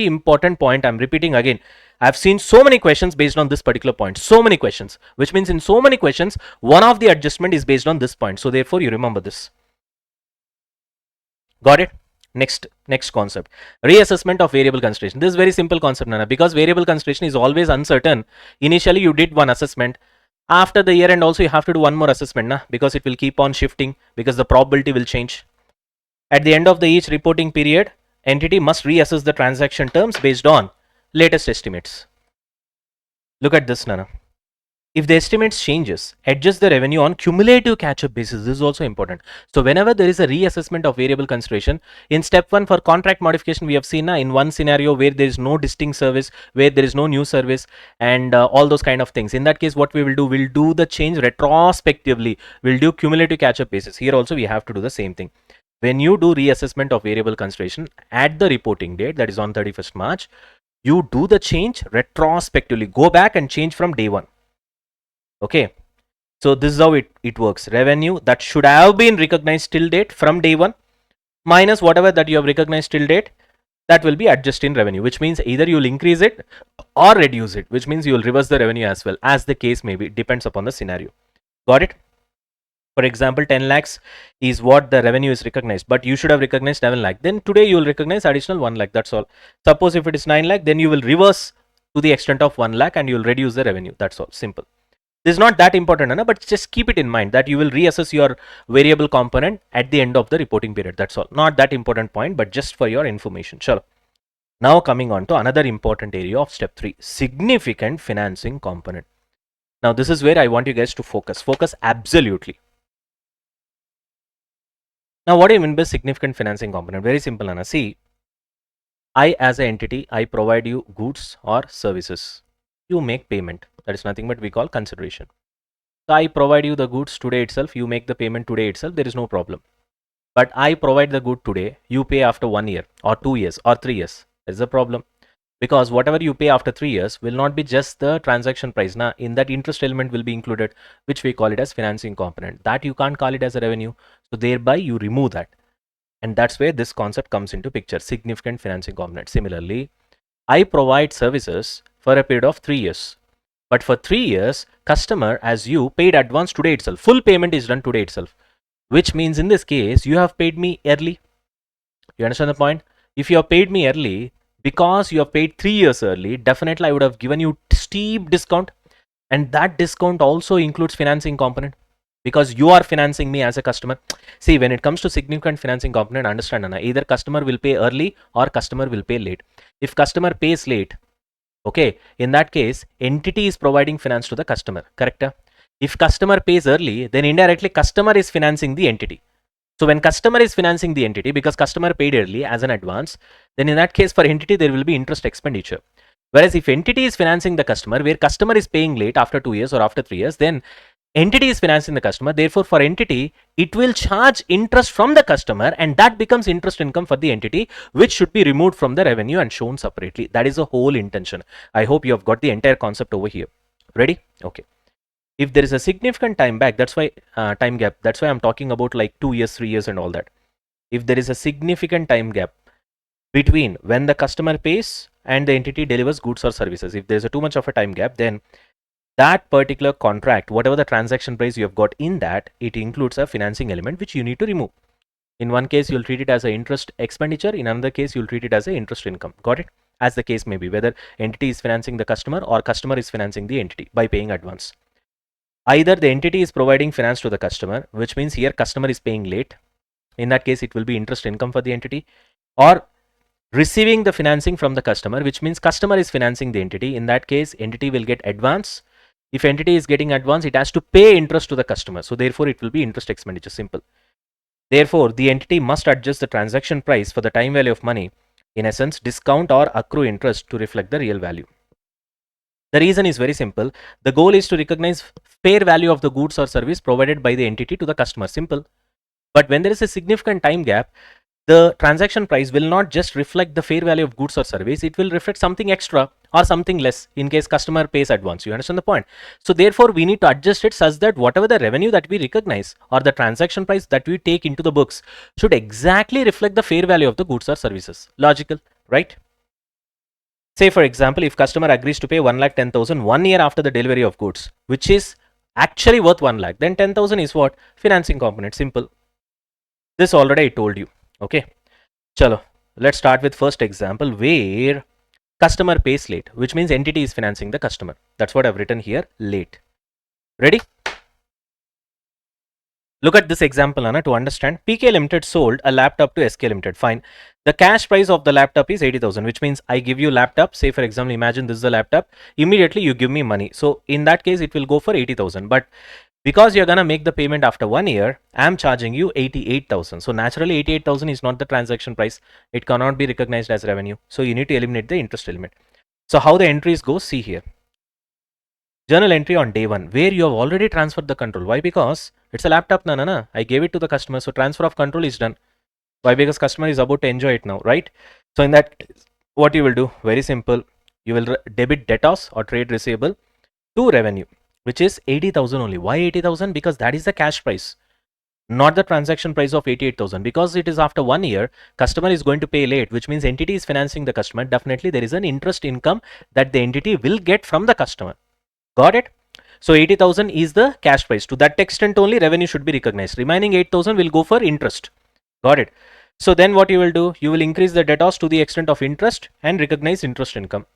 important point. I'm repeating again. I've seen so many questions based on this particular point. So many questions, which means in so many questions, one of the adjustment is based on this point. So therefore, you remember this. Got it? Next concept. Reassessment of variable consideration. This is very simple concept, Nana, because variable consideration is always uncertain. Initially, you did one assessment. After the year end also, you have to do one more assessment, na? Because it will keep on shifting because the probability will change. At the end of each reporting period, entity must reassess the transaction terms based on latest estimates. Look at this, Nana. If the estimates changes, adjust the revenue on cumulative catch-up basis. This is also important. So whenever there is a reassessment of variable consideration, in step 1 for contract modification, we have seen in one scenario where there is no distinct service, where there is no new service, and all those kind of things. In that case, what we will do, we'll do the change retrospectively. We'll do cumulative catch-up basis. Here also we have to do the same thing. When you do reassessment of variable consideration at the reporting date, that is on 31st March, you do the change retrospectively. Go back and change from day 1. Okay, so this is how it works. Revenue that should have been recognized till date from day 1 minus whatever that you have recognized till date, that will be adjusted in revenue, which means either you'll increase it or reduce it, which means you'll reverse the revenue as well, as the case may be. It depends upon the scenario. Got it? For example, 10 lakhs is what the revenue is recognized, but you should have recognized 7 lakh. Then today you will recognize additional 1 lakh. That's all. Suppose if it is 9 lakh, then you will reverse to the extent of 1 lakh and you will reduce the revenue. That's all. Simple. This is not that important, Anna, but just keep it in mind that you will reassess your variable component at the end of the reporting period. That's all. Not that important point, but just for your information. Sure. Now coming on to another important area of step 3, significant financing component. Now this is where I want you guys to focus. Focus absolutely. Now what do you mean by significant financing component? Very simple, Anna. See, I as an entity, I provide you goods or services. You make payment. That is nothing but we call consideration. So I provide you the goods today itself. You make the payment today itself. There is no problem. But I provide the good today. You pay after 1 year or 2 years or 3 years. There is a problem. Because whatever you pay after 3 years will not be just the transaction price. Now, in that interest element will be included, which we call it as financing component. That you can't call it as a revenue. So thereby you remove that. And that's where this concept comes into picture, significant financing component. Similarly, I provide services for a period of 3 years. But for 3 years, customer as you paid advance today itself. Full payment is done today itself. Which means in this case, you have paid me early. You understand the point? If you have paid me early, because you have paid 3 years early, definitely I would have given you steep discount. And that discount also includes financing component. Because you are financing me as a customer. See, when it comes to significant financing component, understand, Anna, either customer will pay early or customer will pay late. If customer pays late, okay, in that case, entity is providing finance to the customer, correct? If customer pays early, then indirectly customer is financing the entity. So when customer is financing the entity, because customer paid early as an advance, then in that case for entity, there will be interest expenditure. Whereas if entity is financing the customer, where customer is paying late after 2 years or after 3 years, then entity is financing the customer. Therefore, for entity, it will charge interest from the customer, and that becomes interest income for the entity, which should be removed from the revenue and shown separately. That is the whole intention. I hope you have got the entire concept over here. Ready? Okay. If there is a significant time back, that's why time gap. That's why I'm talking about like 2 years, 3 years, and all that. If there is a significant time gap between when the customer pays and the entity delivers goods or services, if there's a too much of a time gap, then that particular contract, whatever the transaction price you have got in that, it includes a financing element which you need to remove. In one case, you'll treat it as an interest expenditure. In another case, you'll treat it as an interest income. Got it? As the case may be, whether entity is financing the customer or customer is financing the entity by paying advance. Either the entity is providing finance to the customer, which means here customer is paying late. In that case, it will be interest income for the entity, or receiving the financing from the customer, which means customer is financing the entity. In that case, entity will get advance. If entity is getting advance, it has to pay interest to the customer. So therefore, it will be interest expenditure. Simple. Therefore, the entity must adjust the transaction price for the time value of money, in essence, discount or accrue interest to reflect the real value. The reason is very simple. The goal is to recognize fair value of the goods or service provided by the entity to the customer. Simple. But when there is a significant time gap, the transaction price will not just reflect the fair value of goods or service, it will reflect something extra or something less in case customer pays advance. You understand the point? So therefore, we need to adjust it such that whatever the revenue that we recognize or the transaction price that we take into the books should exactly reflect the fair value of the goods or services. Logical, right? Say for example, if customer agrees to pay 1,10,000 1 year after the delivery of goods, which is actually worth 1 lakh, then 10,000 is what? Financing component. Simple. This already I told you. Okay. Chalo. Let's start with first example where customer pays late, which means entity is financing the customer. That's what I've written here, late. Ready? Look at this example, Anna, to understand. PK Limited sold a laptop to SK Limited. Fine. The cash price of the laptop is 80,000, which means I give you laptop. Say for example, imagine this is the laptop. Immediately you give me money. So in that case, it will go for 80,000. But because you're gonna make the payment after 1 year, I'm charging you 88,000. So naturally, 88,000 is not the transaction price. It cannot be recognized as revenue. So you need to eliminate the interest element. So how the entries go? See here. Journal entry on day 1 where you have already transferred the control. Why? Because it's a laptop. Na. I gave it to the customer. So transfer of control is done. Why? Because customer is about to enjoy it now, right? So in that, what you will do? Very simple. You will debit debtors or trade receivable to revenue, which is 80,000 only. Why 80,000? Because that is the cash price, not the transaction price of 88,000. Because it is after 1 year, customer is going to pay late, which means entity is financing the customer. Definitely there is an interest income that the entity will get from the customer. Got it? So 80,000 is the cash price. To that extent only revenue should be recognized. Remaining 8,000 will go for interest. Got it? So then what you will do? You will increase the debtors to the extent of interest and recognize interest income.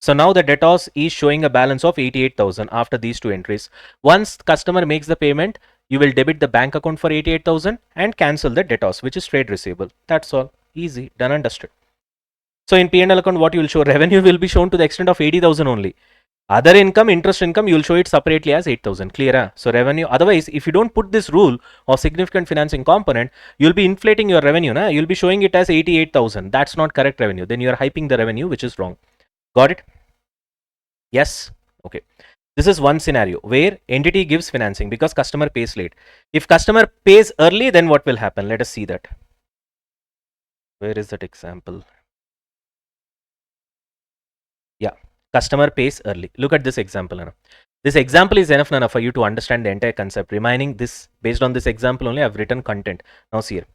So now the debtors is showing a balance of 88,000 after these two entries. Once customer makes the payment, you will debit the bank account for 88,000 and cancel the debtors, which is trade receivable. That's all. Easy, done and dusted. So in P&L account, what you will show? Revenue will be shown to the extent of 80,000 only. Other income, interest income, you will show it separately as 8,000. Clear? Huh? So revenue. Otherwise, if you don't put this rule of significant financing component, you'll be inflating your revenue. Nah? You'll be showing it as 88,000. That's not correct revenue. Then you are hyping the revenue, which is wrong. Got it? Yes. Okay. This is one scenario where entity gives financing because customer pays late. If customer pays early, then what will happen? Let us see that. Where is that example? Yeah, customer pays early. Look at this example. Nana. This example is enough, Nana, for you to understand the entire concept. Remaining this, based on this example only, I've written content. Now see here.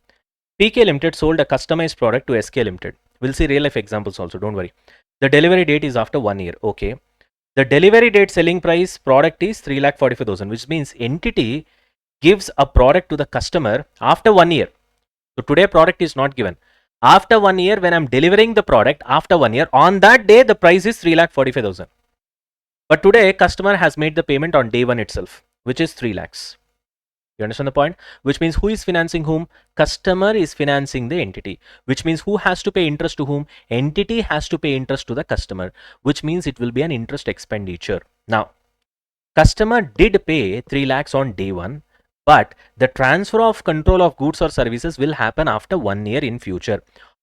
PK Limited sold a customized product to SK Limited. We'll see real life examples also, don't worry. The delivery date is after 1 year. Okay. The delivery date selling price product is 3,45,000, which means entity gives a product to the customer after 1 year. So today product is not given. After 1 year, when I'm delivering the product, after 1 year, on that day, the price is 3,45,000. But today, customer has made the payment on day 1 itself, which is 3 lakhs. You understand the point? Which means who is financing whom? Customer is financing the entity. Which means who has to pay interest to whom? Entity has to pay interest to the customer. Which means it will be an interest expenditure. Now, customer did pay 3 lakhs on day 1. But the transfer of control of goods or services will happen after 1 year in future.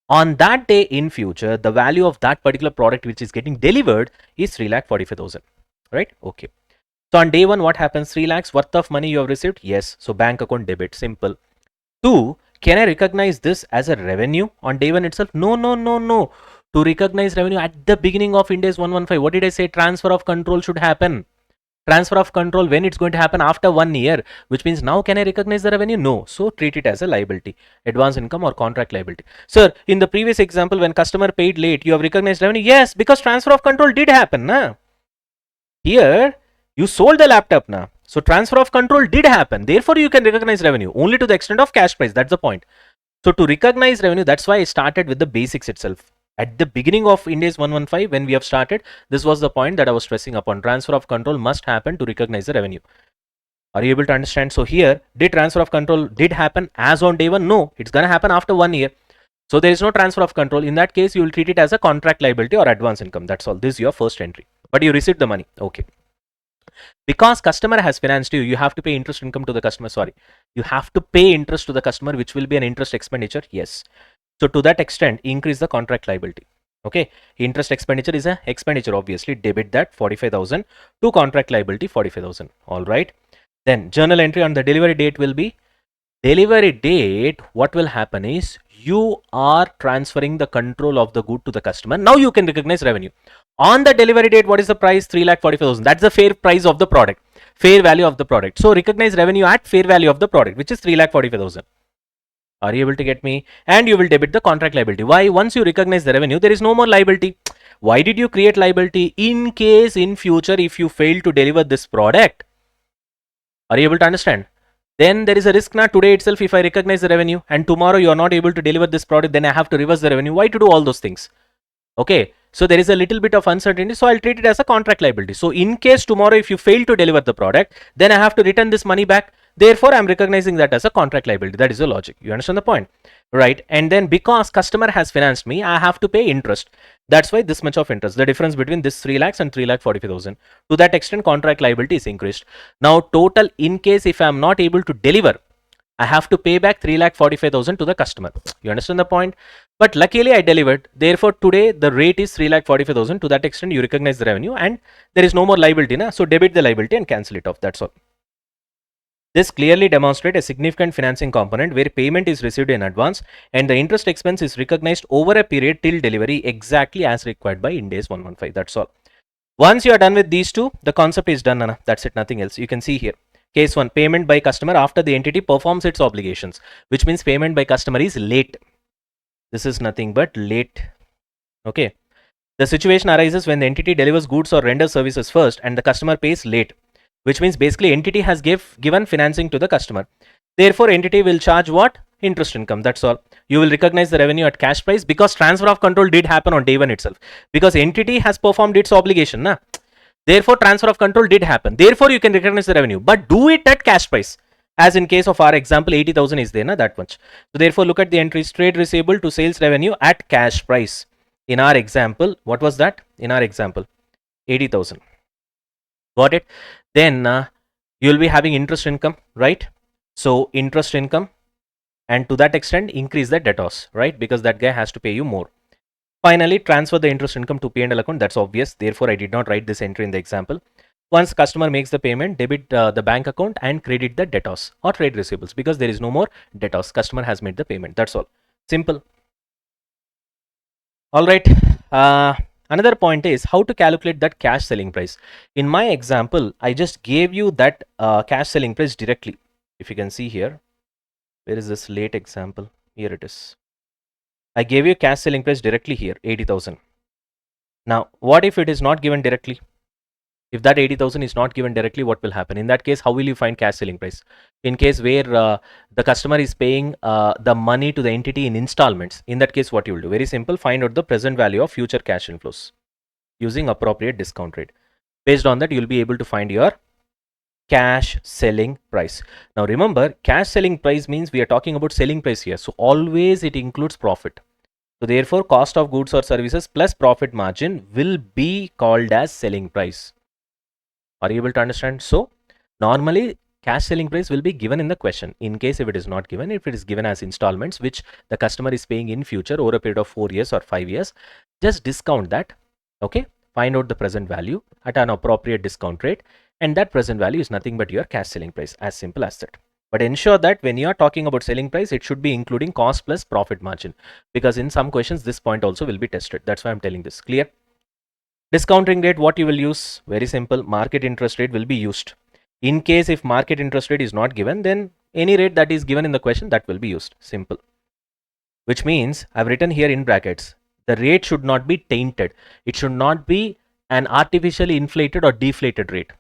On that day in future, the value of that particular product which is getting delivered is 3,45,000. Right? Okay. So on day 1, what happens? 3 lakhs worth of money you have received? Yes. So bank account debit. Simple. 2, can I recognize this as a revenue on day 1 itself? No, no, no, no. To recognize revenue at the beginning of Ind AS 115, what did I say? Transfer of control should happen. Transfer of control, when it's going to happen? After 1 year, which means now can I recognize the revenue? No. So treat it as a liability, advance income or contract liability. Sir, in the previous example, when customer paid late, you have recognized revenue? Yes, because transfer of control did happen. Na? Here, you sold the laptop. Na? So transfer of control did happen. Therefore, you can recognize revenue only to the extent of cash price. That's the point. So to recognize revenue, that's why I started with the basics itself. At the beginning of Ind AS 115, when we have started, this was the point that I was stressing upon. Transfer of control must happen to recognize the revenue. Are you able to understand? So here, did transfer of control did happen as on day 1? No, it's going to happen after 1 year. So there is no transfer of control. In that case, you will treat it as a contract liability or advance income. That's all. This is your first entry. But you received the money. Okay. Because customer has financed you, you have to pay interest income to the customer. Sorry. You have to pay interest to the customer, which will be an interest expenditure. Yes. So to that extent, increase the contract liability. Okay. Interest expenditure is an expenditure, obviously. Debit that 45,000 to contract liability 45,000. All right. Then journal entry on the delivery date will be delivery date. What will happen is you are transferring the control of the good to the customer. Now you can recognize revenue. On the delivery date, what is the price? 3,45,000. That's the fair price of the product, fair value of the product. So recognize revenue at fair value of the product, which is 3,45,000. Are you able to get me? And you will debit the contract liability. Why? Once you recognize the revenue, there is no more liability. Why did you create liability? In case in future, if you fail to deliver this product, are you able to understand? Then there is a risk now today itself. If I recognize the revenue and tomorrow you are not able to deliver this product, then I have to reverse the revenue. Why to do all those things? Okay. So there is a little bit of uncertainty. So I'll treat it as a contract liability. So in case tomorrow if you fail to deliver the product, then I have to return this money back. Therefore, I'm recognizing that as a contract liability. That is the logic. You understand the point? Right? And then because customer has financed me, I have to pay interest. That's why this much of interest. The difference between this 3 lakhs and 3,45,000. To that extent, contract liability is increased. Now, total in case if I'm not able to deliver, I have to pay back 3,45,000 to the customer. You understand the point? But luckily I delivered. Therefore, today the rate is 3,45,000. To that extent, you recognize the revenue and there is no more liability. Na? So debit the liability and cancel it off. That's all. This clearly demonstrates a significant financing component where payment is received in advance and the interest expense is recognized over a period till delivery exactly as required by Ind AS 115. That's all. Once you are done with these two, the concept is done. Nana. That's it. Nothing else. You can see here. Case 1, payment by customer after the entity performs its obligations, which means payment by customer is late. This is nothing but late. Okay. The situation arises when the entity delivers goods or renders services first and the customer pays late, which means basically entity has given financing to the customer. Therefore, entity will charge what? interest income. That's all. You will recognize the revenue at cash price because transfer of control did happen on day one itself. Because entity has performed its obligation, na? Therefore, transfer of control did happen. Therefore, you can recognize the revenue, but do it at cash price. As in case of our example, 80,000 is there, na, that much. So therefore, look at the entries: trade receivable to sales revenue at cash price. In our example, what was that? In our example, 80,000. Got it? Then you will be having interest income, right? So interest income, and to that extent, increase the debtors, right? Because that guy has to pay you more. Finally, transfer the interest income to P&L account. That's obvious. Therefore, I did not write this entry in the example. Once customer makes the payment, debit the bank account and credit the debtors or trade receivables because there is no more debtors. Customer has made the payment. That's all. Simple. All right. Another point is how to calculate that cash selling price. In my example, I just gave you that cash selling price directly. If you can see here, where is this late example? Here it is. I gave you cash selling price directly here, 80,000. Now, what if it is not given directly? If that 80,000 is not given directly, what will happen? In that case, how will you find cash selling price? In case where the customer is paying the money to the entity in installments, in that case, what you will do? Very simple, find out the present value of future cash inflows using appropriate discount rate. Based on that, you will be able to find your cash selling price. Now remember, cash selling price means we are talking about selling price here. So always it includes profit. So therefore, cost of goods or services plus profit margin will be called as selling price. Are you able to understand? So normally cash selling price will be given in the question. In case if it is not given, if it is given as installments which the customer is paying in future over a period of 4 years or 5 years, just discount that. Okay, find out the present value at an appropriate discount rate, and that present value is nothing but your cash selling price. As simple as that. But ensure that when you are talking about selling price, it should be including cost plus profit margin, because in some questions this point also will be tested. That's why I'm telling this. Clear? Discounting rate, what you will use? Very simple, market interest rate will be used. In case if market interest rate is not given, then any rate that is given in the question, that will be used. Simple. Which means I've written here in brackets, the rate should not be tainted. It should not be an artificially inflated or deflated rate.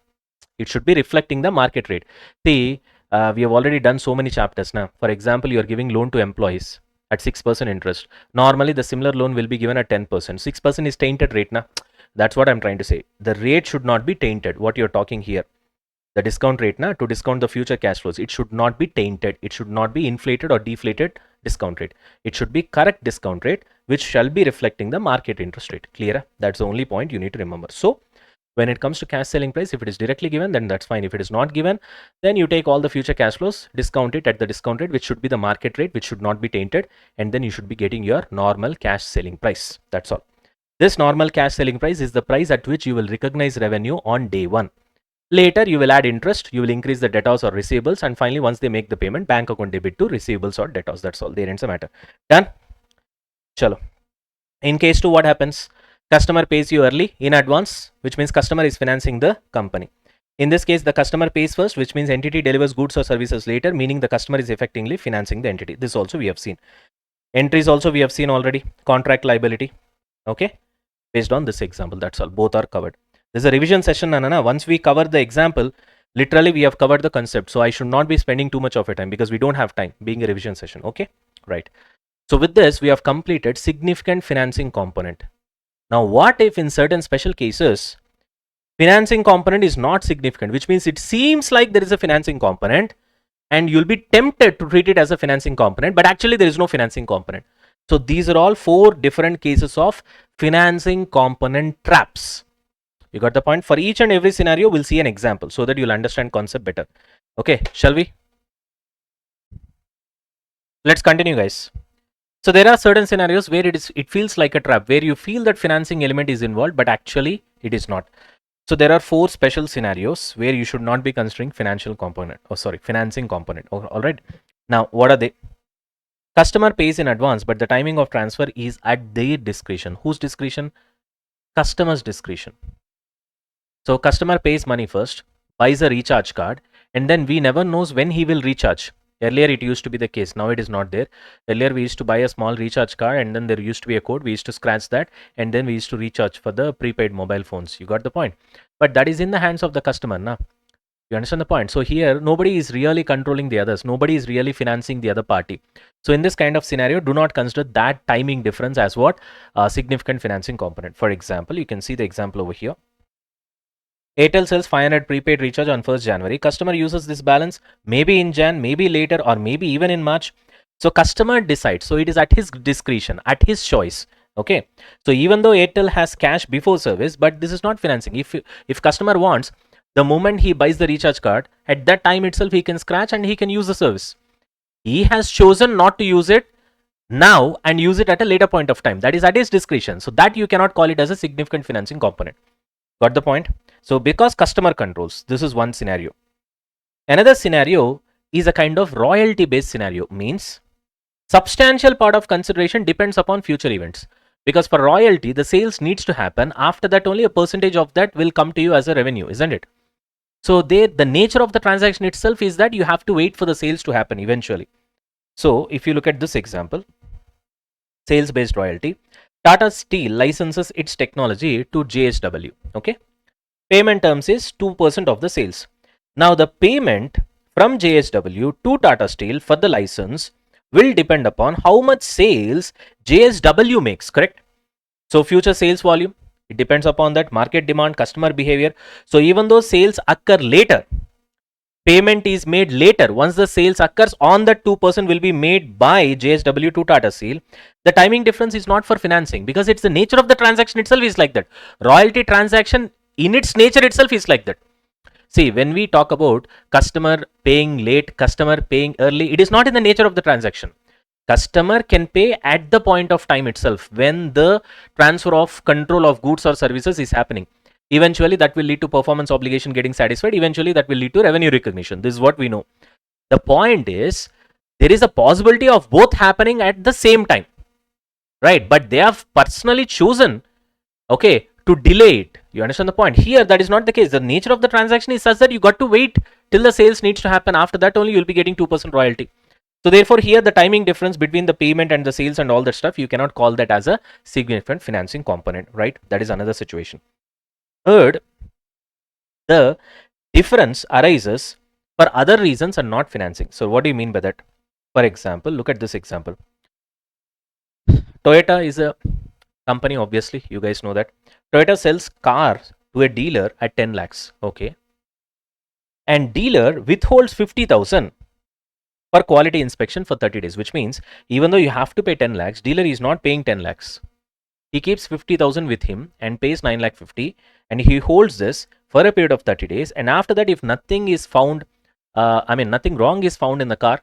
It should be reflecting the market rate. See, we have already done so many chapters now. For example, you are giving loan to employees at 6% interest. Normally, the similar loan will be given at 10%. 6% is tainted rate now. That's what I'm trying to say. The rate should not be tainted. What you're talking here, the discount rate na, to discount the future cash flows, it should not be tainted. It should not be inflated or deflated discount rate. It should be correct discount rate, which shall be reflecting the market interest rate. Clear? That's the only point you need to remember. So when it comes to cash selling price, if it is directly given, then that's fine. If it is not given, then you take all the future cash flows, discount it at the discount rate, which should be the market rate, which should not be tainted, and then you should be getting your normal cash selling price. That's all. This normal cash selling price is the price at which you will recognize revenue on day one. Later, you will add interest, you will increase the debtors or receivables, and finally, once they make the payment, bank account debit to receivables or debtors. That's all. There ends the matter. Done? Chalo. In case 2, what happens? Customer pays you early in advance, which means customer is financing the company. In this case, the customer pays first, which means entity delivers goods or services later, meaning the customer is effectively financing the entity. This also we have seen. Entries also we have seen already. Contract liability. Okay. Based on this example, that's all. Both are covered. This is a revision session, Anana. Once we cover the example, literally we have covered the concept. So I should not be spending too much of your time because we don't have time being a revision session. Okay. Right. So with this, we have completed significant financing component. Now, what if in certain special cases, financing component is not significant, which means it seems like there is a financing component and you'll be tempted to treat it as a financing component, but actually there is no financing component. So these are all 4 different cases of financing component traps. You got the point? For each and every scenario, we'll see an example so that you'll understand concept better. Okay, shall we? Let's continue, guys. So there are certain scenarios where it feels like a trap, where you feel that financing element is involved, but actually it is not. So there are 4 special scenarios where you should not be considering financing component. All right. Now, what are they? Customer pays in advance, but the timing of transfer is at their discretion. Whose discretion? Customer's discretion. So customer pays money first, buys a recharge card, and then we never knows when he will recharge. Earlier it used to be the case, now it is not there. Earlier we used to buy a small recharge card and then there used to be a code, we used to scratch that and then we used to recharge for the prepaid mobile phones. You got the point? But that is in the hands of the customer now. You understand the point? So here, nobody is really controlling the others. Nobody is really financing the other party. So in this kind of scenario, do not consider that timing difference as what? Significant financing component. For example, you can see the example over here. Airtel sells 500 prepaid recharge on 1st January. Customer uses this balance maybe in Jan, maybe later, or maybe even in March. So customer decides. So it is at his discretion, at his choice. Okay. So even though Airtel has cash before service, but this is not financing. If customer wants, the moment he buys the recharge card, at that time itself he can scratch and he can use the service. He has chosen not to use it now and use it at a later point of time. That is at his discretion. So that you cannot call it as a significant financing component. Got the point? So because customer controls, this is one scenario. Another scenario is a kind of royalty based scenario, means substantial part of consideration depends upon future events. Because for royalty, the sales needs to happen. After that, only a percentage of that will come to you as a revenue, isn't it? So the nature of the transaction itself is that you have to wait for the sales to happen eventually. So if you look at this example, sales based royalty, Tata Steel licenses its technology to JSW. Okay. Payment terms is 2% of the sales. Now the payment from JSW to Tata Steel for the license will depend upon how much sales JSW makes, correct? So future sales volume, it depends upon that, market demand, customer behavior. So even though sales occur later, payment is made later. Once the sales occurs, on that 2% will be made by JSW to Tata Steel. The timing difference is not for financing because it's the nature of the transaction itself is like that. Royalty transaction in its nature itself is like that. See, when we talk about customer paying late, customer paying early, it is not in the nature of the transaction. Customer can pay at the point of time itself when the transfer of control of goods or services is happening. Eventually, that will lead to performance obligation getting satisfied. Eventually, that will lead to revenue recognition. This is what we know. The point is, there is a possibility of both happening at the same time, right? But they have personally chosen, okay, to delay it. You understand the point? Here, that is not the case. The nature of the transaction is such that you got to wait till the sales needs to happen. After that, only you will be getting 2% royalty. So therefore, here the timing difference between the payment and the sales and all that stuff, you cannot call that as a significant financing component, right? That is another situation. Third, the difference arises for other reasons and not financing. So what do you mean by that? For example, look at this example. Toyota is a company, obviously, you guys know that. Toyota sells cars to a dealer at 10 lakhs, okay? And dealer withholds 50,000 for quality inspection for 30 days, which means even though you have to pay 10 lakhs, dealer is not paying 10 lakhs. He keeps 50,000 with him and pays 9 lakh 50, and he holds this for a period of 30 days. And after that, if nothing is found, nothing wrong is found in the car,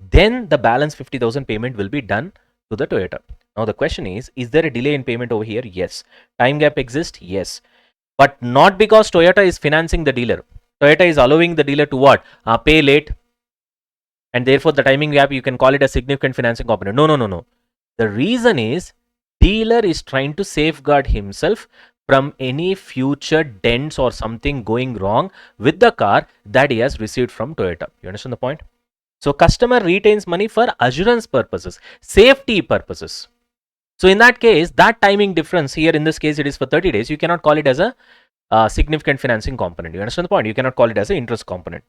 then the balance 50,000 payment will be done to the Toyota. Now the question is there a delay in payment over here? Yes. Time gap exists? Yes. But not because Toyota is financing the dealer. Toyota is allowing the dealer to what? Pay late. And therefore the timing gap, you can call it a significant financing component. No. The reason is dealer is trying to safeguard himself from any future dents or something going wrong with the car that he has received from Toyota. You understand the point? So customer retains money for assurance purposes, safety purposes. So in that case, that timing difference here, in this case, it is for 30 days. You cannot call it as a significant financing component. You understand the point? You cannot call it as an interest component.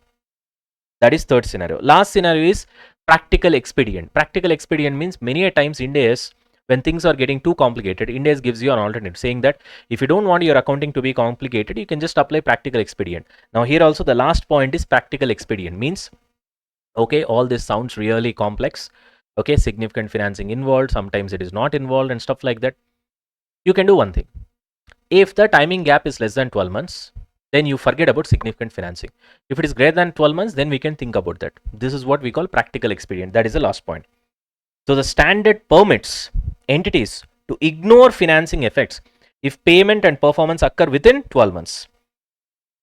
That is third scenario. Last scenario is practical expedient. Practical expedient means many a times Ind AS, when things are getting too complicated, Ind AS gives you an alternative saying that if you don't want your accounting to be complicated, you can just apply practical expedient. Now here also the last point is practical expedient means, okay, all this sounds really complex. Okay, significant financing involved, sometimes it is not involved and stuff like that. You can do one thing. If the timing gap is less than 12 months, then you forget about significant financing. If it is greater than 12 months, then we can think about that. This is what we call practical expedient. That is the last point. So the standard permits entities to ignore financing effects if payment and performance occur within 12 months.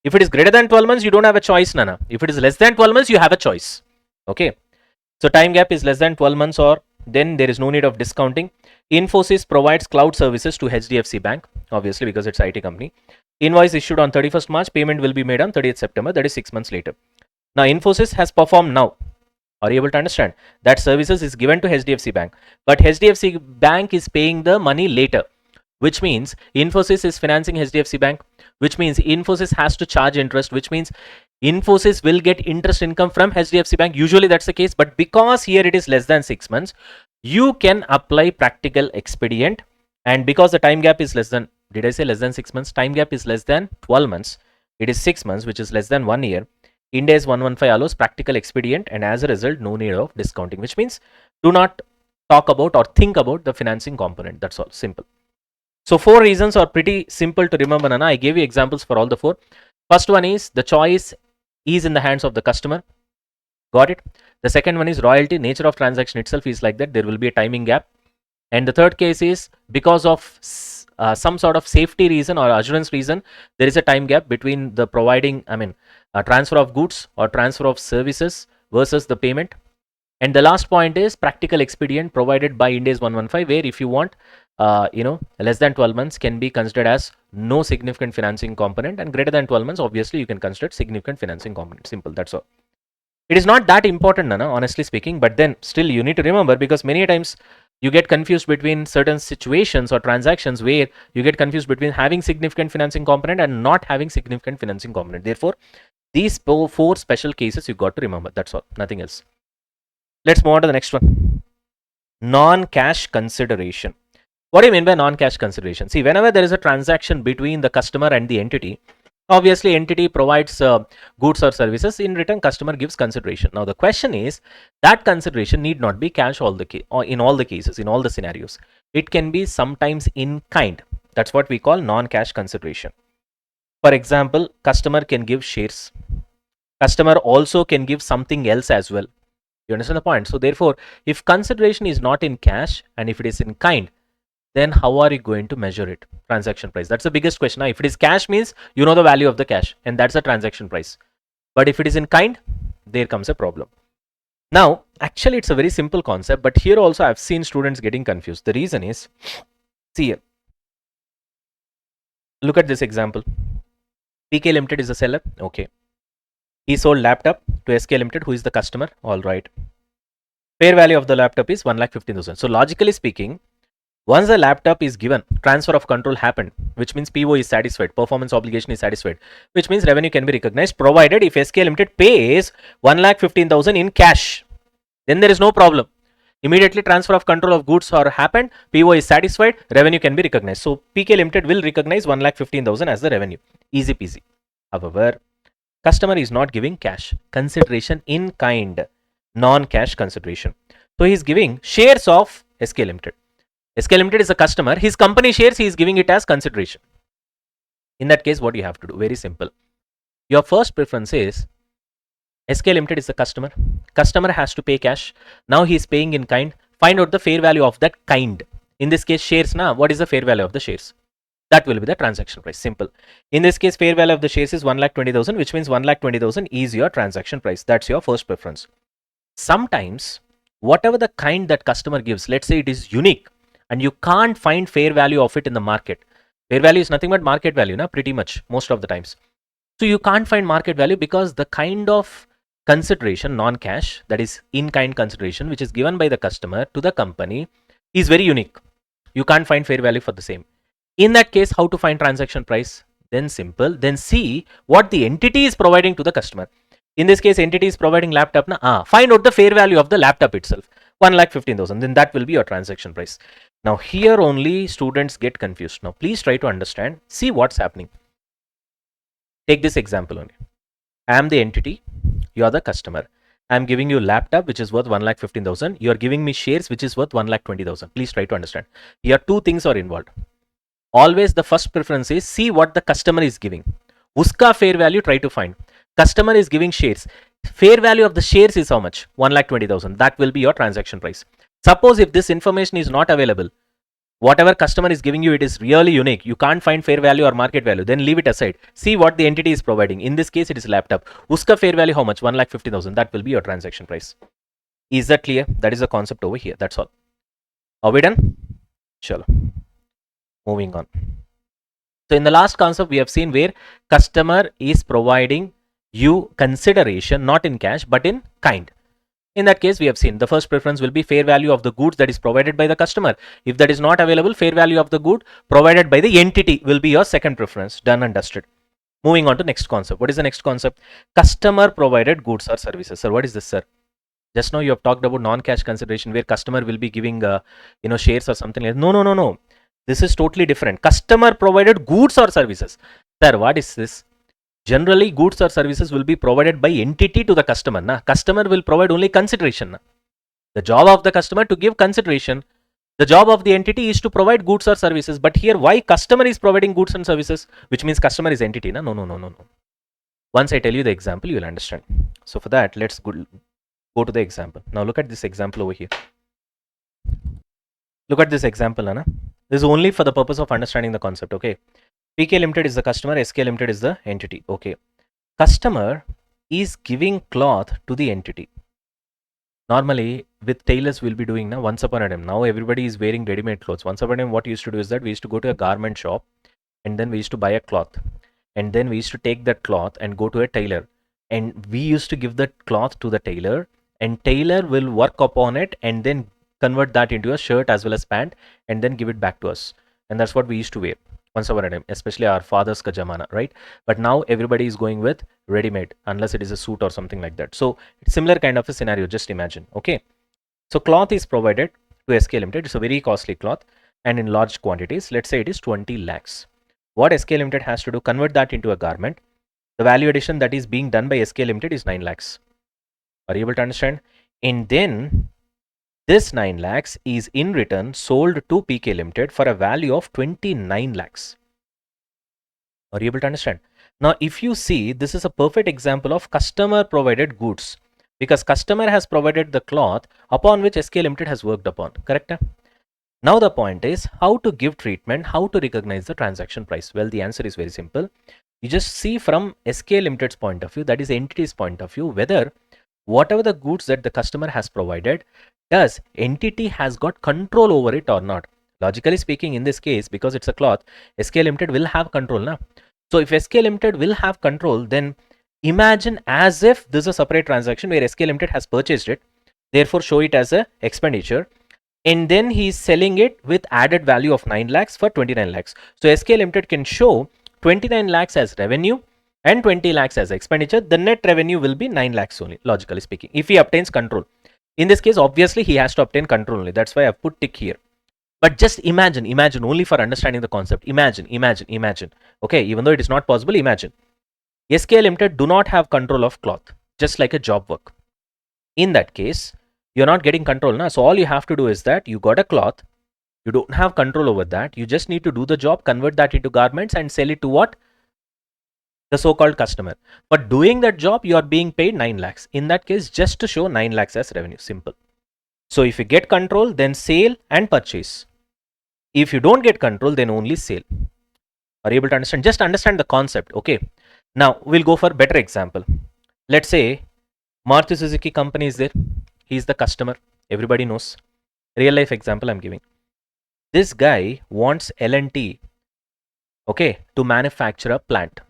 If it is greater than 12 months, you don't have a choice, Nana. If it is less than 12 months, you have a choice. Okay. So time gap is less than 12 months, or then there is no need of discounting. Infosys provides cloud services to HDFC Bank, obviously because it's IT company. Invoice issued on 31st March, payment will be made on 30th September, that is 6 months later. Now Infosys has performed now. Are you able to understand? That services is given to HDFC Bank, but HDFC Bank is paying the money later, which means Infosys is financing HDFC Bank, which means Infosys has to charge interest, which means Infosys will get interest income from HDFC Bank. Usually that's the case, but because here it is less than 6 months, you can apply practical expedient. And because the time gap is less than, did I say less than 6 months? Time gap is less than 12 months. It is 6 months, which is less than 1 year. Ind AS 115 allows practical expedient, and as a result, no need of discounting, which means do not talk about or think about the financing component. That's all. Simple. So 4 reasons are pretty simple to remember, Nana. I gave you examples for all the 4. First one is the choice is in the hands of the customer. Got it? The second one is royalty. Nature of transaction itself is like that. There will be a timing gap. And the third case is because of some sort of safety reason or assurance reason, there is a time gap between the providing, transfer of goods or transfer of services versus the payment. And the last point is practical expedient provided by Ind AS 115, where if you want, less than 12 months can be considered as no significant financing component, and greater than 12 months, obviously, you can consider significant financing component. Simple. That's all. It is not that important, Nana, honestly speaking, but then still you need to remember, because many times you get confused between certain situations or transactions where you get confused between having significant financing component and not having significant financing component. Therefore, these 4 special cases you got to remember. That's all. Nothing else. Let's move on to the next one. Non-cash consideration. What do you mean by non-cash consideration? See, whenever there is a transaction between the customer and the entity, obviously entity provides goods or services. In return, customer gives consideration. Now the question is, that consideration need not be cash in all the cases, in all the scenarios. It can be sometimes in kind. That's what we call non-cash consideration. For example, customer can give shares. Customer also can give something else as well. You understand the point? So therefore, if consideration is not in cash and if it is in kind, then how are you going to measure it? Transaction price. That's the biggest question. Now, if it is cash, means you know the value of the cash, and that's the transaction price. But if it is in kind, there comes a problem. Now, actually, it's a very simple concept, but here also I've seen students getting confused. The reason is, see here, look at this example. PK Limited is the seller. Okay. He sold laptop to SK Limited, who is the customer. All right. Fair value of the laptop is 1,15,000. So logically speaking, once the laptop is given, transfer of control happened, which means PO is satisfied, performance obligation is satisfied, which means revenue can be recognized, provided if SK Limited pays 1,15,000 in cash, then there is no problem. Immediately transfer of control of goods or happened, PO is satisfied, revenue can be recognized. So PK Limited will recognize 1,15,000 as the revenue. Easy peasy. However, customer is not giving cash, consideration in kind, non-cash consideration. So he is giving shares of SK Limited. SK Limited is a customer. His company shares, he is giving it as consideration. In that case, what you have to do? Very simple. Your first preference is SK Limited is the customer. Customer has to pay cash. Now he is paying in kind. Find out the fair value of that kind. In this case, shares. Now, what is the fair value of the shares? That will be the transaction price. Simple. In this case, fair value of the shares is 1,20,000, which means 1,20,000 is your transaction price. That's your first preference. Sometimes, whatever the kind that customer gives, let's say it is unique, and you can't find fair value of it in the market. Fair value is nothing but market value, pretty much, most of the times. So you can't find market value because the kind of consideration, non-cash, that is in-kind consideration, which is given by the customer to the company, is very unique. You can't find fair value for the same. In that case, how to find transaction price? Then simple. Then see what the entity is providing to the customer. In this case, entity is providing laptop. Find out the fair value of the laptop itself. 1,15,000. Then that will be your transaction price. Now here only students get confused. Now please try to understand. See what's happening. Take this example only. I am the entity. You are the customer. I am giving you laptop which is worth 1,15,000. You are giving me shares which is worth 1,20,000. Please try to understand. Here 2 things are involved. Always the first preference is see what the customer is giving. Uska fair value try to find. Customer is giving shares. Fair value of the shares is how much? 1,20,000. That will be your transaction price. Suppose if this information is not available, whatever customer is giving you, it is really unique. You can't find fair value or market value. Then leave it aside. See what the entity is providing. In this case, it is laptop. Uska fair value how much? 1,50,000. That will be your transaction price. Is that clear? That is the concept over here. That's all. Are we done? Chalo. Moving on. So in the last concept, we have seen where customer is providing you consideration, not in cash, but in kind. In that case, we have seen the first preference will be fair value of the goods that is provided by the customer. If that is not available, fair value of the good provided by the entity will be your second preference. Done and dusted. Moving on to next concept. What is the next concept? Customer provided goods or services. Sir, what is this, sir? Just now you have talked about non-cash consideration where customer will be giving shares or something like that. No. This is totally different. Customer provided goods or services. Sir, what is this? Generally, goods or services will be provided by entity to the customer. Na? Customer will provide only consideration. Na? The job of the customer to give consideration. The job of the entity is to provide goods or services. But here, why customer is providing goods and services? Which means customer is entity. Na? No. Once I tell you the example, you will understand. So for that, let's go to the example. Now look at this example over here. Look at this example, Anna. This is only for the purpose of understanding the concept, okay? PK Limited is the customer, SK Limited is the entity, okay? Customer is giving cloth to the entity. Normally, with tailors, we'll be doing now once upon a time. Now everybody is wearing ready-made clothes. Once upon a time, what we used to do is that we used to go to a garment shop and then we used to buy a cloth. And then we used to take that cloth and go to a tailor. And we used to give that cloth to the tailor and tailor will work upon it and then convert that into a shirt as well as pant and then give it back to us. And that's what we used to wear once upon a time, especially our father's ka jamana, right? But now everybody is going with ready-made unless it is a suit or something like that. So it's similar kind of a scenario, just imagine, okay? So cloth is provided to SK Limited. It's a very costly cloth and in large quantities. Let's say it is 20 lakhs. What SK Limited has to do, convert that into a garment. The value addition that is being done by SK Limited is 9 lakhs. Are you able to understand? And then this 9 lakhs is in return sold to PK Limited for a value of 29 lakhs. Are you able to understand? Now, if you see, this is a perfect example of customer provided goods because customer has provided the cloth upon which SK Limited has worked upon, correct? Now the point is how to give treatment, how to recognize the transaction price. Well, the answer is very simple. You just see from SK Limited's point of view, that is entity's point of view, whether whatever the goods that the customer has provided, does entity has got control over it or not. Logically speaking, in this case, because it's a cloth, SK Limited will have control. Na? So if SK Limited will have control, then imagine as if this is a separate transaction where SK Limited has purchased it, therefore show it as a expenditure. And then he is selling it with added value of 9 lakhs for 29 lakhs. So SK Limited can show 29 lakhs as revenue and 20 lakhs as expenditure. The net revenue will be 9 lakhs only, logically speaking, if he obtains control. In this case, obviously, he has to obtain control only. That's why I've put tick here. But just imagine only for understanding the concept. Imagine. Okay, even though it is not possible, imagine. SK Limited do not have control of cloth, just like a job work. In that case, you're not getting control. Na? So all you have to do is that you got a cloth, you don't have control over that. You just need to do the job, convert that into garments and sell it to what? The so-called customer. But doing that job, you are being paid 9 lakhs. In that case, just to show 9 lakhs as revenue. Simple. So if you get control, then sale and purchase. If you don't get control, then only sale. Are you able to understand? Just understand the concept. Okay. Now we'll go for better example. Let's say Maruti Suzuki company is there. He is the customer. Everybody knows. Real life example I'm giving. This guy wants L&T, okay, to manufacture a plant,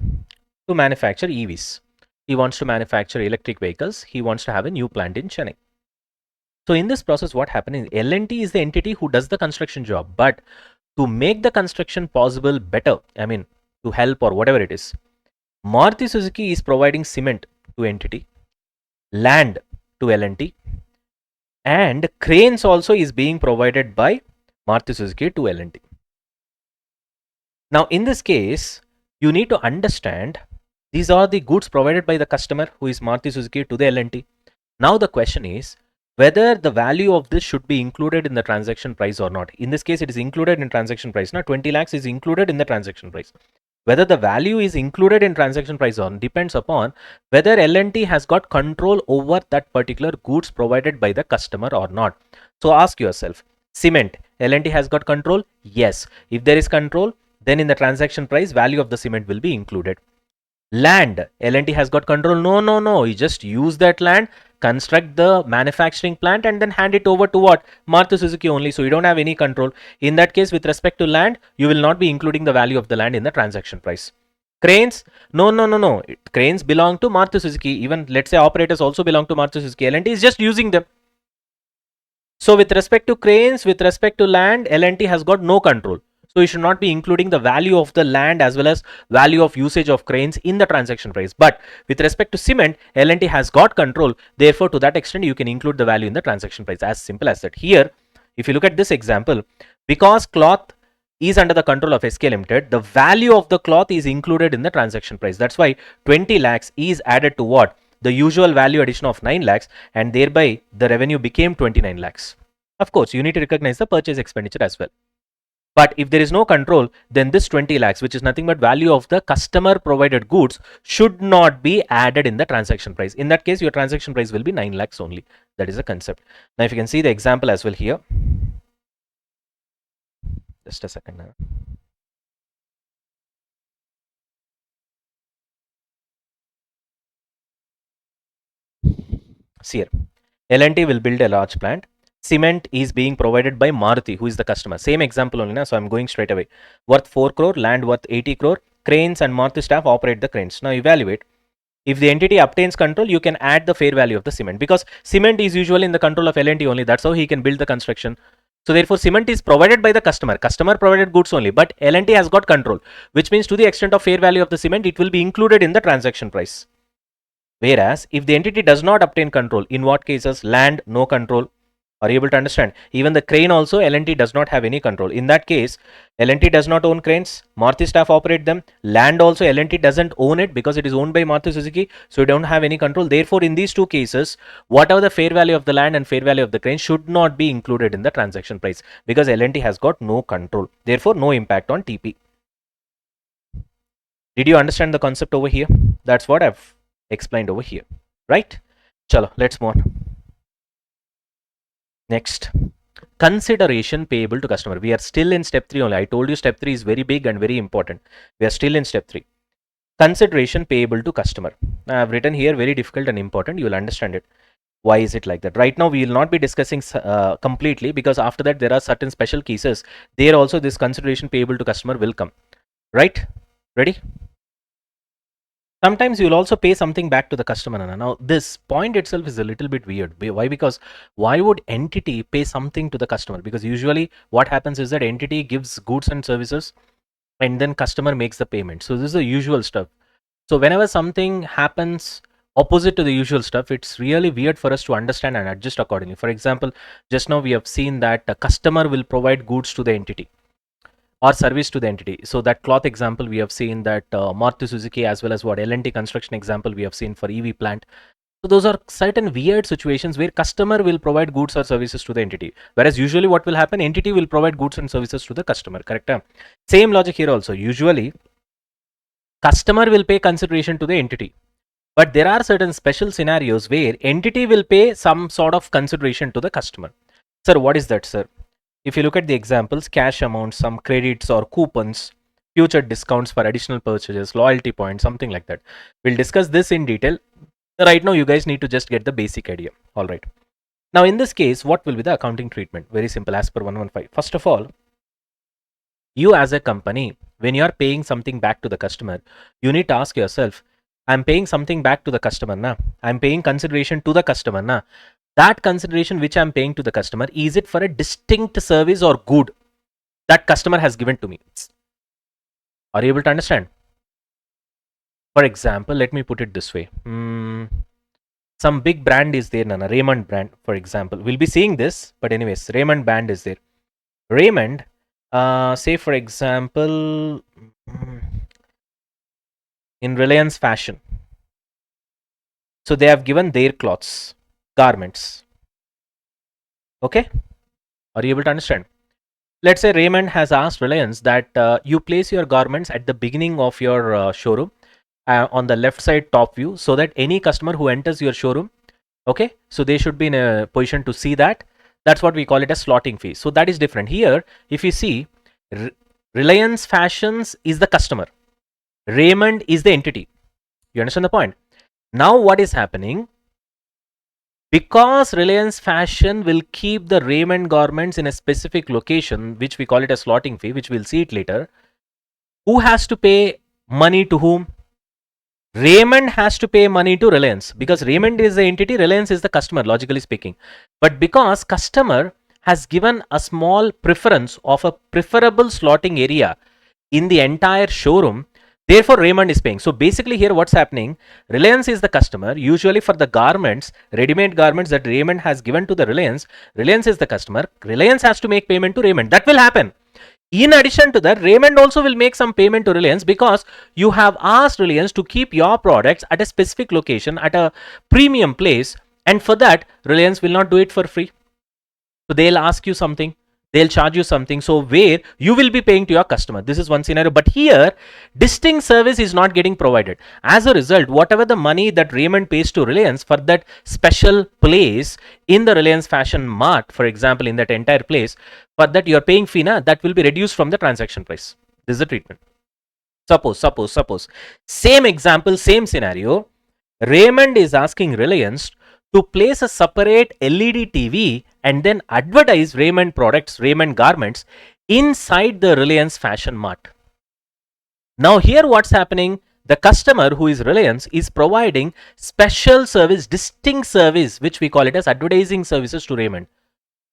to manufacture EVs. He wants to manufacture electric vehicles. He wants to have a new plant in Chennai. So in this process, what happens is L&T is the entity who does the construction job. But to make the construction possible better, I mean, to help or whatever it is, Maruti Suzuki is providing cement to entity, land to L&T, and cranes also is being provided by Maruti Suzuki to L&T. Now, in this case, you need to understand these are the goods provided by the customer who is Maruti Suzuki to the L&T. Now, the question is whether the value of this should be included in the transaction price or not. In this case, it is included in transaction price. Now, 20 lakhs is included in the transaction price. Whether the value is included in transaction price or not depends upon whether L&T has got control over that particular goods provided by the customer or not. So ask yourself, cement, L&T has got control? Yes. If there is control, then in the transaction price, value of the cement will be included. Land, L&T has got control? No. You just use that land, construct the manufacturing plant and then hand it over to what? Maruti Suzuki only. So you don't have any control. In that case, with respect to land, you will not be including the value of the land in the transaction price. Cranes? No. Cranes belong to Maruti Suzuki. Even let's say operators also belong to Maruti Suzuki. L&T is just using them. So with respect to cranes, with respect to land, L&T has got no control. So you should not be including the value of the land as well as value of usage of cranes in the transaction price. But with respect to cement, L&T has got control. Therefore, to that extent, you can include the value in the transaction price. As simple as that. Here, if you look at this example, because cloth is under the control of SK Limited, the value of the cloth is included in the transaction price. That's why 20 lakhs is added to what? The usual value addition of 9 lakhs, and thereby the revenue became 29 lakhs. Of course, you need to recognize the purchase expenditure as well. But if there is no control, then this 20 lakhs, which is nothing but value of the customer provided goods, should not be added in the transaction price. In that case, your transaction price will be 9 lakhs only. That is the concept. Now, if you can see the example as well here. Just a second now. See here. L&T will build a large plant. Cement is being provided by Maruti, who is the customer. Same example only now, so I'm going straight away. Worth 4 crore, land worth 80 crore. Cranes and Maruti staff operate the cranes. Now evaluate. If the entity obtains control, you can add the fair value of the cement, because cement is usually in the control of L&T only. That's how he can build the construction. So therefore, cement is provided by the customer. Customer provided goods only, but L&T has got control, which means to the extent of fair value of the cement, it will be included in the transaction price. Whereas if the entity does not obtain control, in what cases? Land, no control. Are you able to understand? Even the crane also, L&T does not have any control. In that case, L&T does not own cranes. Maruti staff operate them. Land also, L&T doesn't own it because it is owned by Maruti Suzuki. So you don't have any control. Therefore, in these two cases, whatever the fair value of the land and fair value of the crane should not be included in the transaction price, because L&T has got no control. Therefore, no impact on TP. Did you understand the concept over here? That's what I've explained over here, right? Chalo, let's move on. Next, consideration payable to customer. We are still in step 3 only. I told you step 3 is very big and very important. We are still in step 3. Consideration payable to customer. I have written here very difficult and important. You will understand it. Why is it like that? Right now, we will not be discussing completely, because after that, there are certain special cases. There also, this consideration payable to customer will come. Right? Ready? Sometimes you will also pay something back to the customer. Now, this point itself is a little bit weird. Why? Because why would entity pay something to the customer? Because usually what happens is that entity gives goods and services and then customer makes the payment. So this is the usual stuff. So whenever something happens opposite to the usual stuff, it's really weird for us to understand and adjust accordingly. For example, just now we have seen that the customer will provide goods to the entity or service to the entity. So that cloth example we have seen, that Maruti Suzuki, as well as what L&T construction example we have seen for EV plant. So those are certain weird situations where customer will provide goods or services to the entity, whereas usually what will happen, entity will provide goods and services to the customer. Correct? Same logic here also. Usually customer will pay consideration to the entity, but there are certain special scenarios where entity will pay some sort of consideration to the customer. Sir, what is that, sir? If you look at the examples, cash amounts, some credits or coupons, future discounts for additional purchases, loyalty points, something like that. We'll discuss this in detail. Right now, you guys need to just get the basic idea. All right. Now, in this case, what will be the accounting treatment? Very simple, as per 115. First of all, you as a company, when you are paying something back to the customer, you need to ask yourself, I'm paying something back to the customer now. I'm paying consideration to the customer now. That consideration which I'm paying to the customer, is it for a distinct service or good that customer has given to me? Are you able to understand? For example, let me put it this way. Some big brand is there, Nana. Raymond brand, for example. We'll be seeing this, but anyways, Raymond brand is there. Raymond, say for example, in Reliance Fashion. So they have given their clothes, garments. Okay? Are you able to understand? Let's say Raymond has asked Reliance that you place your garments at the beginning of your showroom on the left side top view, so that any customer who enters your showroom, okay, so they should be in a position to see that. That's what we call it as slotting fee. So that is different. Here, if you see, Reliance Fashions is the customer. Raymond is the entity. You understand the point? Now what is happening? Because Reliance Fashion will keep the Raymond garments in a specific location, which we call it a slotting fee, which we'll see it later. Who has to pay money to whom? Raymond has to pay money to Reliance, because Raymond is the entity, Reliance is the customer, logically speaking. But because customer has given a small preference of a preferable slotting area in the entire showroom. Therefore, Raymond is paying. So basically here what's happening, Reliance is the customer. Usually for the garments, ready-made garments that Raymond has given to the Reliance, Reliance is the customer. Reliance has to make payment to Raymond. That will happen. In addition to that, Raymond also will make some payment to Reliance because you have asked Reliance to keep your products at a specific location at a premium place, and for that Reliance will not do it for free. So they'll ask you something, they'll charge you something, so where you will be paying to your customer. This is one scenario, but here distinct service is not getting provided. As a result, whatever the money that Raymond pays to Reliance for that special place in the Reliance Fashion Mart, for example, in that entire place, for that you're paying fee, that will be reduced from the transaction price. This is the treatment. Suppose same example, same scenario, Raymond is asking Reliance to place a separate LED TV and then advertise Raymond products, Raymond garments inside the Reliance Fashion Mart. Now here what's happening, the customer who is Reliance is providing special service, distinct service, which we call it as advertising services to Raymond.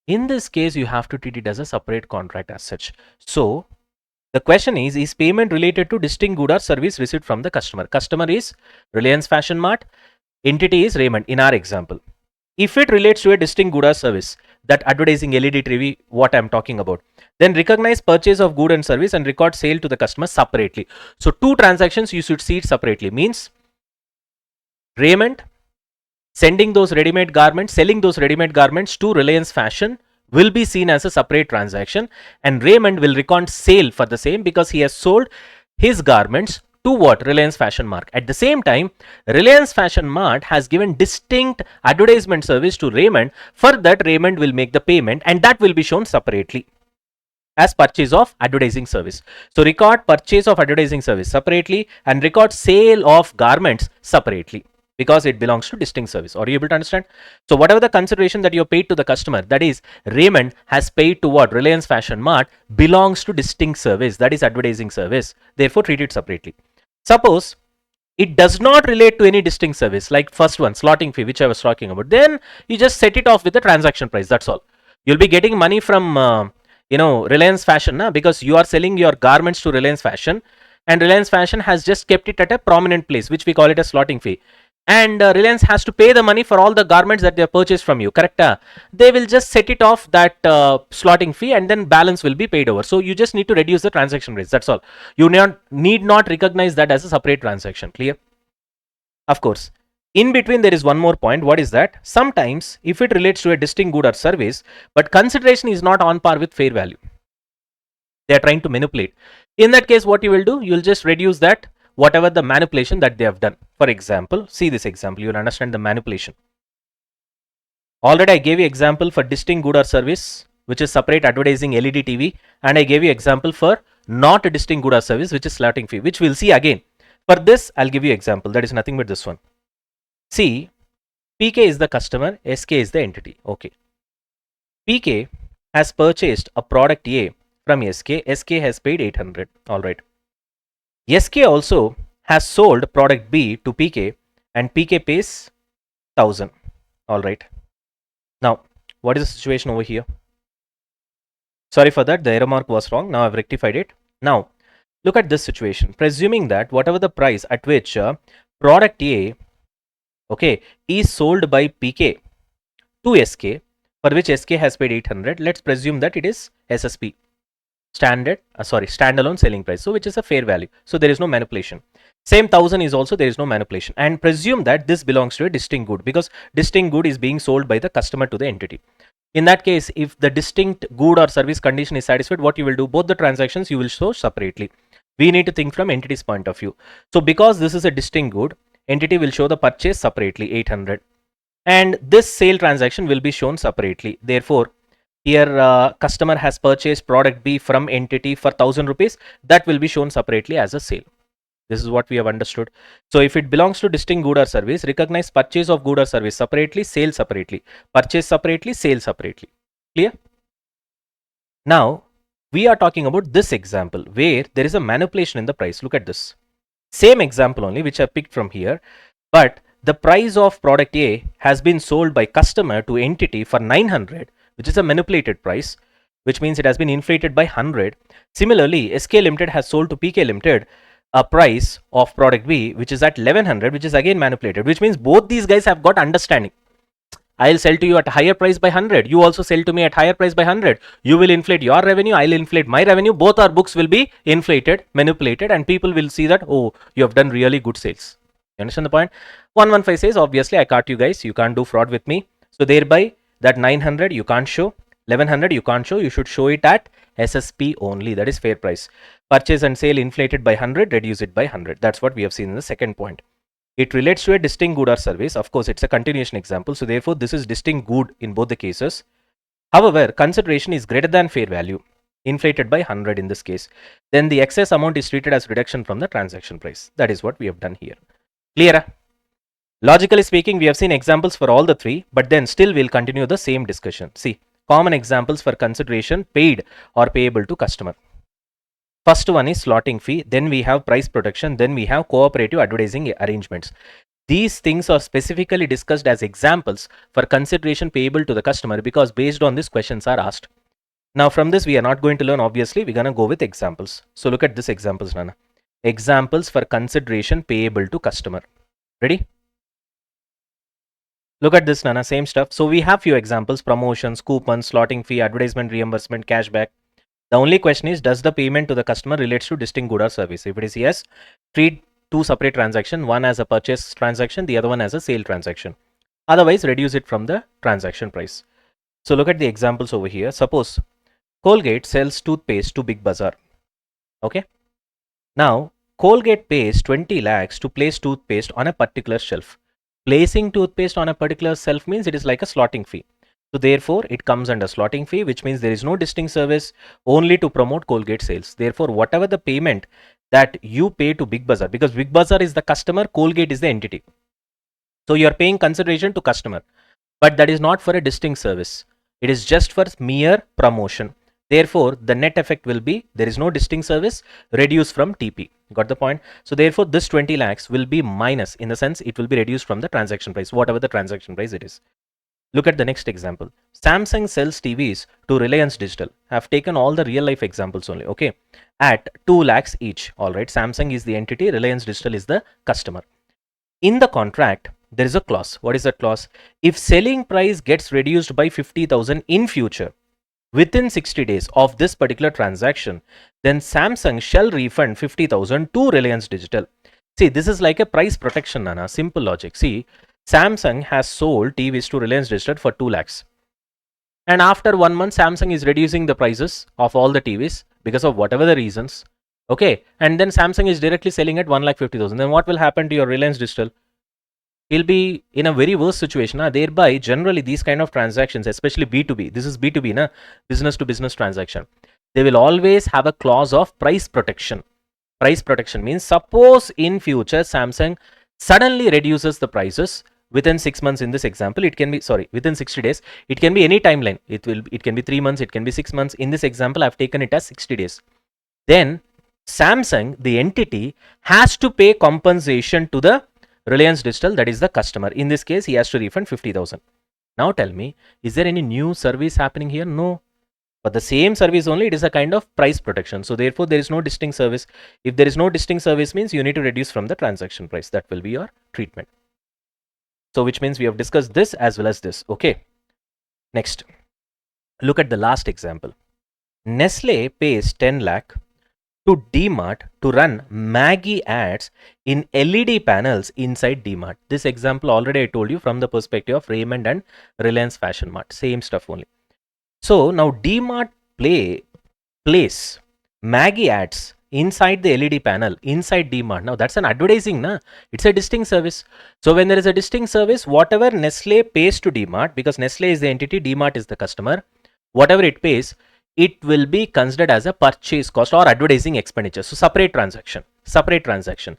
In this case, you have to treat it as a separate contract as such. So the question is payment related to distinct good or service received from the customer? Customer is Reliance Fashion Mart, entity is Raymond in our example. If it relates to a distinct good or service, that advertising LED TV, what I am talking about, then recognize purchase of good and service and record sale to the customer separately. So two transactions you should see it separately. Means Raymond sending those ready-made garments, selling those ready-made garments to Reliance Fashion will be seen as a separate transaction, and Raymond will record sale for the same because he has sold his garments to what? Reliance Fashion Mart. At the same time, Reliance Fashion Mart has given distinct advertisement service to Raymond. For that, Raymond will make the payment and that will be shown separately as purchase of advertising service. So record purchase of advertising service separately and record sale of garments separately, because it belongs to distinct service. Are you able to understand? So whatever the consideration that you paid to the customer, that is Raymond has paid to what? Reliance Fashion Mart, belongs to distinct service, that is advertising service. Therefore treat it separately. Suppose it does not relate to any distinct service, like first one, slotting fee, which I was talking about, then you just set it off with the transaction price. That's all. You'll be getting money from Reliance Fashion, because you are selling your garments to Reliance Fashion, and Reliance Fashion has just kept it at a prominent place, which we call it a slotting fee. And Reliance has to pay the money for all the garments that they have purchased from you, correct? They will just set it off that slotting fee, and then balance will be paid over. So you just need to reduce the transaction rates. That's all. You need not recognize that as a separate transaction. Clear? Of course, in between there is one more point. What is that? Sometimes if it relates to a distinct good or service, but consideration is not on par with fair value, they are trying to manipulate. In that case, what you will do, you will just reduce that, whatever the manipulation that they have done. For example, see this example, you will understand the manipulation. Already I gave you example for distinct good or service, which is separate advertising LED TV, and I gave you example for not a distinct good or service, which is slotting fee, which we'll see again. For this, I'll give you example, that is nothing but this one. See, PK is the customer, SK is the entity. Okay. PK has purchased a product A from SK, SK has paid 800. Alright. SK also has sold product B to PK and PK pays 1000. Alright. Now, what is the situation over here? Sorry for that, the error mark was wrong. Now I've rectified it. Now, look at this situation. Presuming that whatever the price at which product A, okay, is sold by PK to SK, for which SK has paid 800, let's presume that it is SSP. Standalone selling price, so which is a fair value, so there is no manipulation. Same 1000 is also, there is no manipulation, and presume that this belongs to a distinct good, because distinct good is being sold by the customer to the entity. In that case, if the distinct good or service condition is satisfied, what you will do, both the transactions you will show separately. We need to think from entity's point of view. So because this is a distinct good, entity will show the purchase separately, 800, and this sale transaction will be shown separately. Therefore here customer has purchased product B from entity for 1000 rupees, that will be shown separately as a sale. This is what we have understood. So if it belongs to distinct good or service, recognize purchase of good or service separately, sale separately, purchase separately, sale separately. Clear? Now we are talking about this example where there is a manipulation in the price. Look at this. Same example only, which I picked from here, but the price of product A has been sold by customer to entity for 900, which is a manipulated price, which means it has been inflated by 100. Similarly, SK Limited has sold to PK Limited a price of product B, which is at 1100, which is again manipulated, which means both these guys have got understanding. I'll sell to you at a higher price by 100. You also sell to me at higher price by 100. You will inflate your revenue. I'll inflate my revenue. Both our books will be inflated, manipulated, and people will see that, oh, you have done really good sales. You understand the point? 115 says, obviously, I caught you guys. You can't do fraud with me. So thereby, that 900 you can't show. 1100 you can't show. You should show it at SSP only. That is fair price. Purchase and sale inflated by 100, reduce it by 100. That's what we have seen in the second point. It relates to a distinct good or service. Of course, it's a continuation example. So therefore, this is distinct good in both the cases. However, consideration is greater than fair value, inflated by 100 in this case. Then the excess amount is treated as reduction from the transaction price. That is what we have done here. Clear? Logically speaking, we have seen examples for all the three, but then still we'll continue the same discussion. See, common examples for consideration paid or payable to customer. First one is slotting fee, then we have price protection, then we have cooperative advertising arrangements. These things are specifically discussed as examples for consideration payable to the customer because based on this questions are asked. Now from this we are not going to learn, obviously we're going to go with examples. So look at this examples, Nana. Examples for consideration payable to customer. Ready? Look at this, Nana, same stuff. So we have few examples: promotions, coupons, slotting fee, advertisement reimbursement, cashback. The only question is, does the payment to the customer relates to distinct good or service? If it is yes, treat two separate transactions, one as a purchase transaction, the other one as a sale transaction. Otherwise, reduce it from the transaction price. So look at the examples over here. Suppose Colgate sells toothpaste to Big Bazaar. Okay. Now, Colgate pays 20 lakhs to place toothpaste on a particular shelf. Placing toothpaste on a particular shelf means it is like a slotting fee. So therefore, it comes under slotting fee, which means there is no distinct service, only to promote Colgate sales. Therefore, whatever the payment that you pay to Big Bazaar, because Big Bazaar is the customer, Colgate is the entity. So you are paying consideration to customer, but that is not for a distinct service. It is just for mere promotion. Therefore, the net effect will be there is no distinct service, reduced from TP. Got the point? So therefore, this 20 lakhs will be minus, in the sense it will be reduced from the transaction price, whatever the transaction price it is. Look at the next example. Samsung sells TVs to Reliance Digital. I have taken all the real life examples only, okay? At 2 lakhs each. Alright, Samsung is the entity, Reliance Digital is the customer. In the contract, there is a clause. What is that clause? If selling price gets reduced by 50,000 in future, within 60 days of this particular transaction, then Samsung shall refund 50,000 to Reliance Digital. See, this is like a price protection, Nana. Simple logic. See, Samsung has sold TVs to Reliance Digital for 2 lakhs. And after 1 month, Samsung is reducing the prices of all the TVs because of whatever the reasons. Okay. And then Samsung is directly selling at 1,50,000. Then what will happen to your Reliance Digital? He'll be in a very worse situation. Thereby, generally, these kind of transactions, especially B2B, this is B2B, na? Business to business transaction. They will always have a clause of price protection. Price protection means suppose in future Samsung suddenly reduces the prices within 6 months. In this example, it can be, sorry, within 60 days. It can be any timeline. It can be 3 months, it can be 6 months. In this example, I've taken it as 60 days. Then Samsung, the entity, has to pay compensation to the Reliance Digital, that is the customer. In this case, he has to refund 50,000. Now tell me, is there any new service happening here? No. But the same service only, it is a kind of price protection. So therefore, there is no distinct service. If there is no distinct service means you need to reduce from the transaction price. That will be your treatment. So which means we have discussed this as well as this. Okay. Next, look at the last example. Nestle pays 10 lakh to DMart to run Maggie ads in LED panels inside DMart. This example already I told you from the perspective of Raymond and Reliance Fashion Mart. Same stuff only. So now DMart place Maggie ads inside the LED panel inside DMart. Now that's an advertising, na? It's a distinct service. So when there is a distinct service, whatever Nestle pays to DMart, because Nestle is the entity, DMart is the customer, whatever it pays, it will be considered as a purchase cost or advertising expenditure. So separate transaction, separate transaction.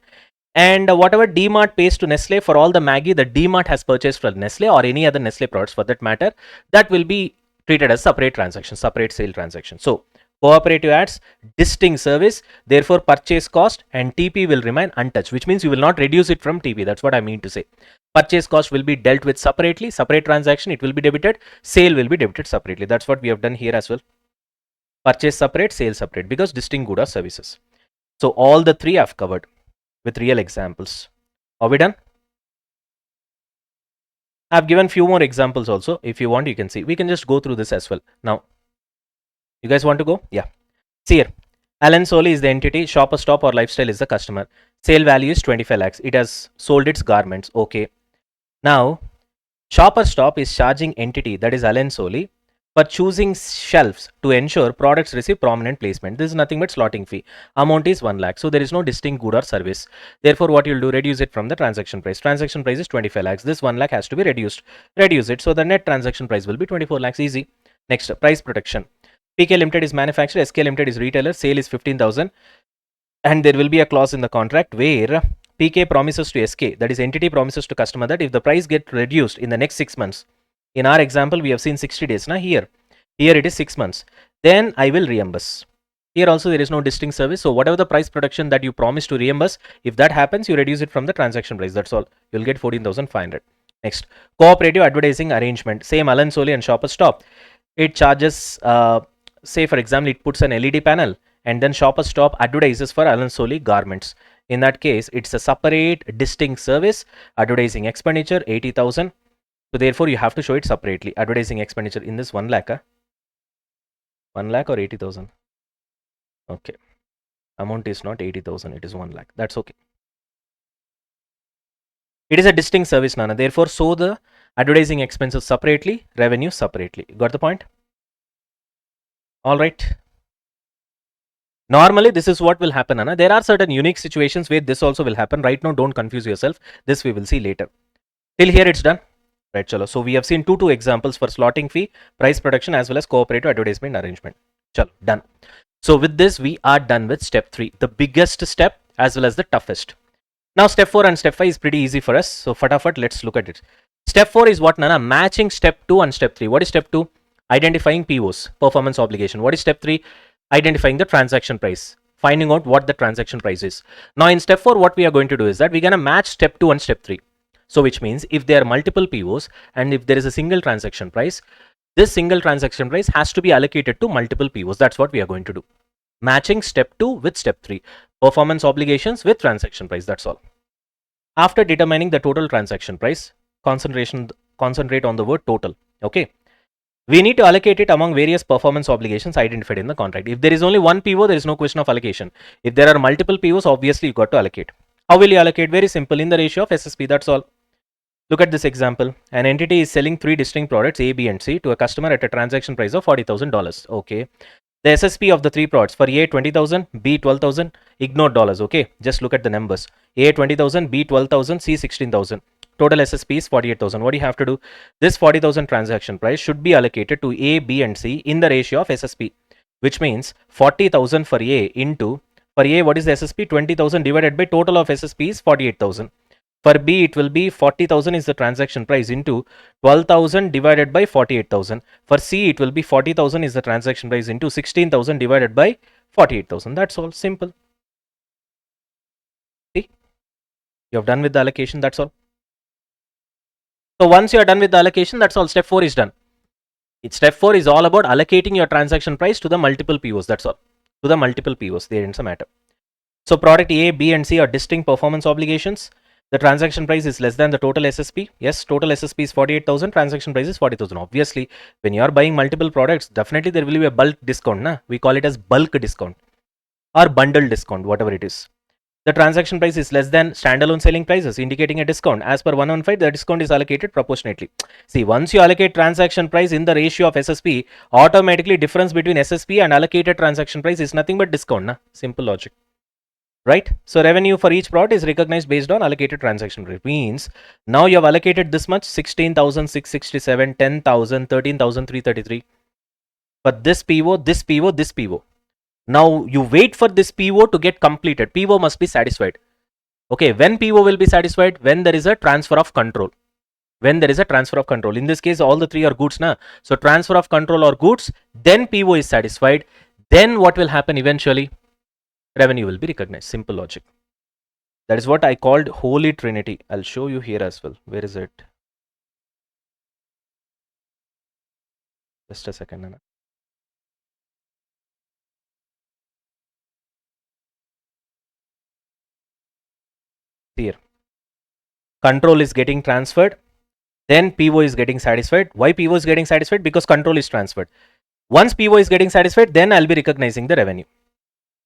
And whatever DMart pays to Nestle for all the Maggie that DMart has purchased from Nestle or any other Nestle products for that matter, that will be treated as separate transaction, separate sale transaction. So Cooperative adds distinct service, therefore purchase cost and TP will remain untouched, which means you will not reduce it from TP. That's what I mean to say. Purchase cost will be dealt with separately, separate transaction, it will be debited, sale will be debited separately. That's what we have done here as well. Purchase separate, sale separate, because distinct good or services. So all the three I've covered with real examples. Are we done? I've given few more examples also. If you want, you can see. We can just go through this as well. Now, you guys want to go? Yeah. See here. Alan Solly is the entity. Shopper Stop or Lifestyle is the customer. Sale value is 25 lakhs. It has sold its garments. Okay. Now, Shopper Stop is charging entity, that is Alan Solly, for choosing shelves to ensure products receive prominent placement. This is nothing but slotting fee. Amount is 1 lakh. So there is no distinct good or service. Therefore, what you'll do, reduce it from the transaction price. Transaction price is 25 lakhs. This 1 lakh has to be reduced. Reduce it. So the net transaction price will be 24 lakhs. Easy. Next, price protection. PK Limited is manufacturer, SK Limited is retailer, sale is 15,000. And there will be a clause in the contract where PK promises to SK, that is entity promises to customer, that if the price gets reduced in the next 6 months, in our example, we have seen 60 days. Now here it is 6 months. Then I will reimburse. Here also there is no distinct service. So whatever the price protection that you promise to reimburse, if that happens, you reduce it from the transaction price. That's all. You'll get 14,500. Next, cooperative advertising arrangement. Same Alan Solly and Shopper Stop. It charges, say for example, it puts an LED panel and then Shopper Stop advertises for Alan Solly garments. In that case, it's a separate distinct service. Advertising expenditure 80,000. So therefore, you have to show it separately. Advertising expenditure in this 1 lakh. 1 lakh or 80,000? Okay. Amount is not 80,000. It is 1 lakh. That's okay. It is a distinct service, Nana. Therefore, show the advertising expenses separately, revenue separately. Got the point? All right. Normally, this is what will happen, Nana. There are certain unique situations where this also will happen. Right now, don't confuse yourself. This we will see later. Till here, it's done. Right, chalo. So we have seen two examples for slotting fee, price protection, as well as cooperative advertisement arrangement. Chalo, done. So with this, we are done with step 3, the biggest step as well as the toughest. Now step 4 and step 5 is pretty easy for us. So fatafat, let's look at it. Step 4 is what, Nana? Matching step 2 and step 3. What is step 2? Identifying POs, performance obligation. What is step 3? Identifying the transaction price, finding out what the transaction price is. Now in step 4, what we are going to do is that we're going to match step 2 and step 3. So which means if there are multiple POs and if there is a single transaction price, this single transaction price has to be allocated to multiple POs. That's what we are going to do. Matching step 2 with step 3. Performance obligations with transaction price. That's all. After determining the total transaction price, concentrate on the word total. Okay. We need to allocate it among various performance obligations identified in the contract. If there is only one PO, there is no question of allocation. If there are multiple POs, obviously you got to allocate. How will you allocate? Very simple, in the ratio of SSP. That's all. Look at this example. An entity is selling 3 distinct products A, B and C to a customer at a transaction price of $40,000. Okay. The SSP of the 3 products, for A 20,000, B 12,000, ignore dollars. Okay. Just look at the numbers. A 20,000, B 12,000, C 16,000. Total SSP is 48,000. What do you have to do? This 40,000 transaction price should be allocated to A, B and C in the ratio of SSP, which means 40,000 for A into, for A what is the SSP? 20,000 divided by total of SSP is 48,000. For B, it will be 40,000 is the transaction price into 12,000 divided by 48,000. For C, it will be 40,000 is the transaction price into 16,000 divided by 48,000. That's all. Simple. See? You have done with the allocation. That's all. So once you are done with the allocation, that's all. Step 4 is done. Step 4 is all about allocating your transaction price to the multiple POs. That's all. To the multiple POs. There ends the matter. So product A, B and C are distinct performance obligations. The transaction price is less than the total SSP. Yes, total SSP is 48,000. Transaction price is 40,000. Obviously, when you are buying multiple products, definitely there will be a bulk discount. Na? We call it as bulk discount or bundle discount, whatever it is. The transaction price is less than standalone selling prices, indicating a discount. As per 115, the discount is allocated proportionately. See, once you allocate transaction price in the ratio of SSP, automatically difference between SSP and allocated transaction price is nothing but discount. Na? Simple logic. Right? So revenue for each product is recognized based on allocated transaction rate. Means now you have allocated this much, 16,667, 10,000, 13,333. But this PO, this PO, this PO. Now you wait for this PO to get completed. PO must be satisfied. Okay, when PO will be satisfied? When there is a transfer of control. When there is a transfer of control. In this case, all the 3 are goods. Na? So transfer of control or goods, then PO is satisfied. then what will happen eventually? Revenue will be recognized. Simple logic. That is what I called Holy Trinity. I'll show you here as well. Where is it? Just a second, Nana. Here. Control is getting transferred. Then PO is getting satisfied. Why PO is getting satisfied? Because control is transferred. Once PO is getting satisfied, then I'll be recognizing the revenue.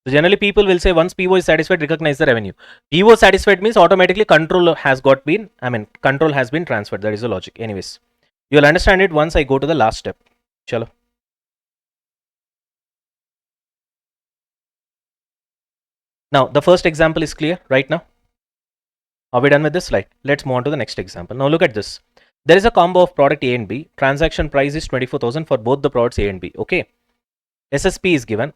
So generally people will say once PO is satisfied, recognize the revenue. PO satisfied means automatically control has been transferred. That is the logic. Anyways, you'll understand it once I go to the last step. Chalo. Now the first example is clear right now. Are we done with this slide? Let's move on to the next example. Now look at this. There is a combo of product A and B. Transaction price is 24,000 for both the products A and B. Okay. SSP is given.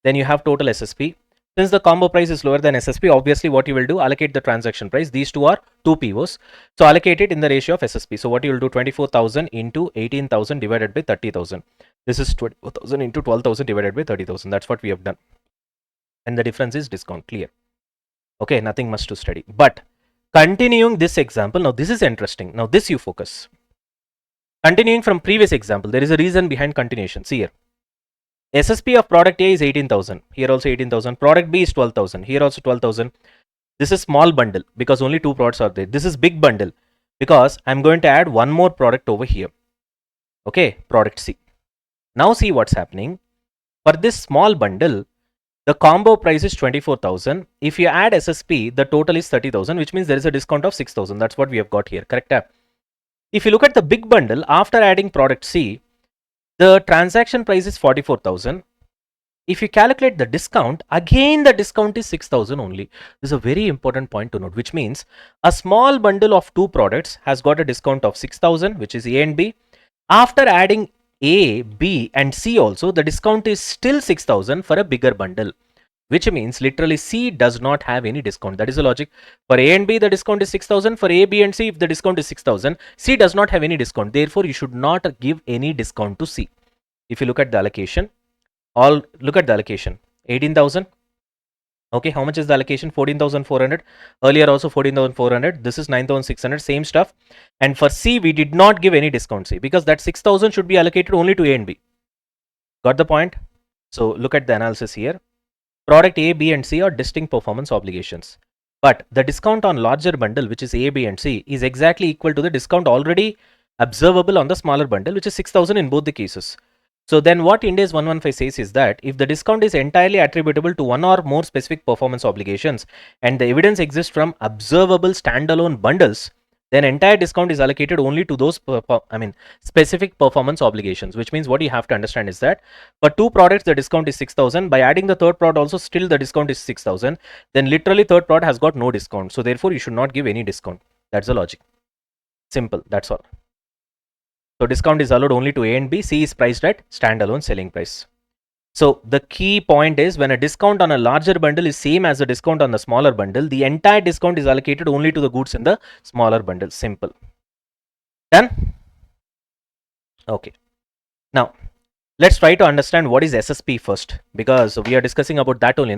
Then you have total SSP. Since the combo price is lower than SSP, obviously what you will do, allocate the transaction price. These two are two POs. So allocate it in the ratio of SSP. So what you will do, 24,000 into 18,000 divided by 30,000. This is 24,000 into 12,000 divided by 30,000. That's what we have done. And the difference is discount, clear. Okay, nothing much to study. But continuing this example, now this is interesting. Now this you focus. Continuing from previous example, there is a reason behind continuation. See here. SSP of product A is 18,000. Here also 18,000. Product B is 12,000. Here also 12,000. This is small bundle because only two products are there. This is big bundle because I'm going to add one more product over here. Okay, product C. Now see what's happening. For this small bundle, the combo price is 24,000. If you add SSP, the total is 30,000, which means there is a discount of 6,000. That's what we have got here. Correct? If you look at the big bundle, after adding product C, the transaction price is 44,000. If you calculate the discount, again the discount is 6,000 only. This is a very important point to note, which means a small bundle of two products has got a discount of 6,000, which is A and B. After adding A, B and C also, the discount is still 6,000 for a bigger bundle, which means literally C does not have any discount. That is the logic. For A and B, the discount is 6,000. For A, B and C, if the discount is 6,000, C does not have any discount. Therefore, you should not give any discount to C. If you look at the allocation, look at the allocation, 18,000. Okay, how much is the allocation? 14,400. Earlier also 14,400. This is 9,600. Same stuff. And for C, we did not give any discount C because that 6,000 should be allocated only to A and B. Got the point? So look at the analysis here. Product A, B and C are distinct performance obligations. But the discount on larger bundle, which is A, B and C, is exactly equal to the discount already observable on the smaller bundle, which is 6,000 in both the cases. So then what Ind AS 115 says is that if the discount is entirely attributable to one or more specific performance obligations and the evidence exists from observable standalone bundles, then entire discount is allocated only to those specific performance obligations, which means what you have to understand is that for two products the discount is 6,000. By adding the third product also still the discount is 6,000. Then literally third product has got no discount. So therefore you should not give any discount. That's the logic. Simple. That's all. So discount is allowed only to A and B. C is priced at standalone selling price. So the key point is when a discount on a larger bundle is same as a discount on the smaller bundle, the entire discount is allocated only to the goods in the smaller bundle. Simple. Done? Okay. Now let's try to understand what is SSP first, because we are discussing about that only.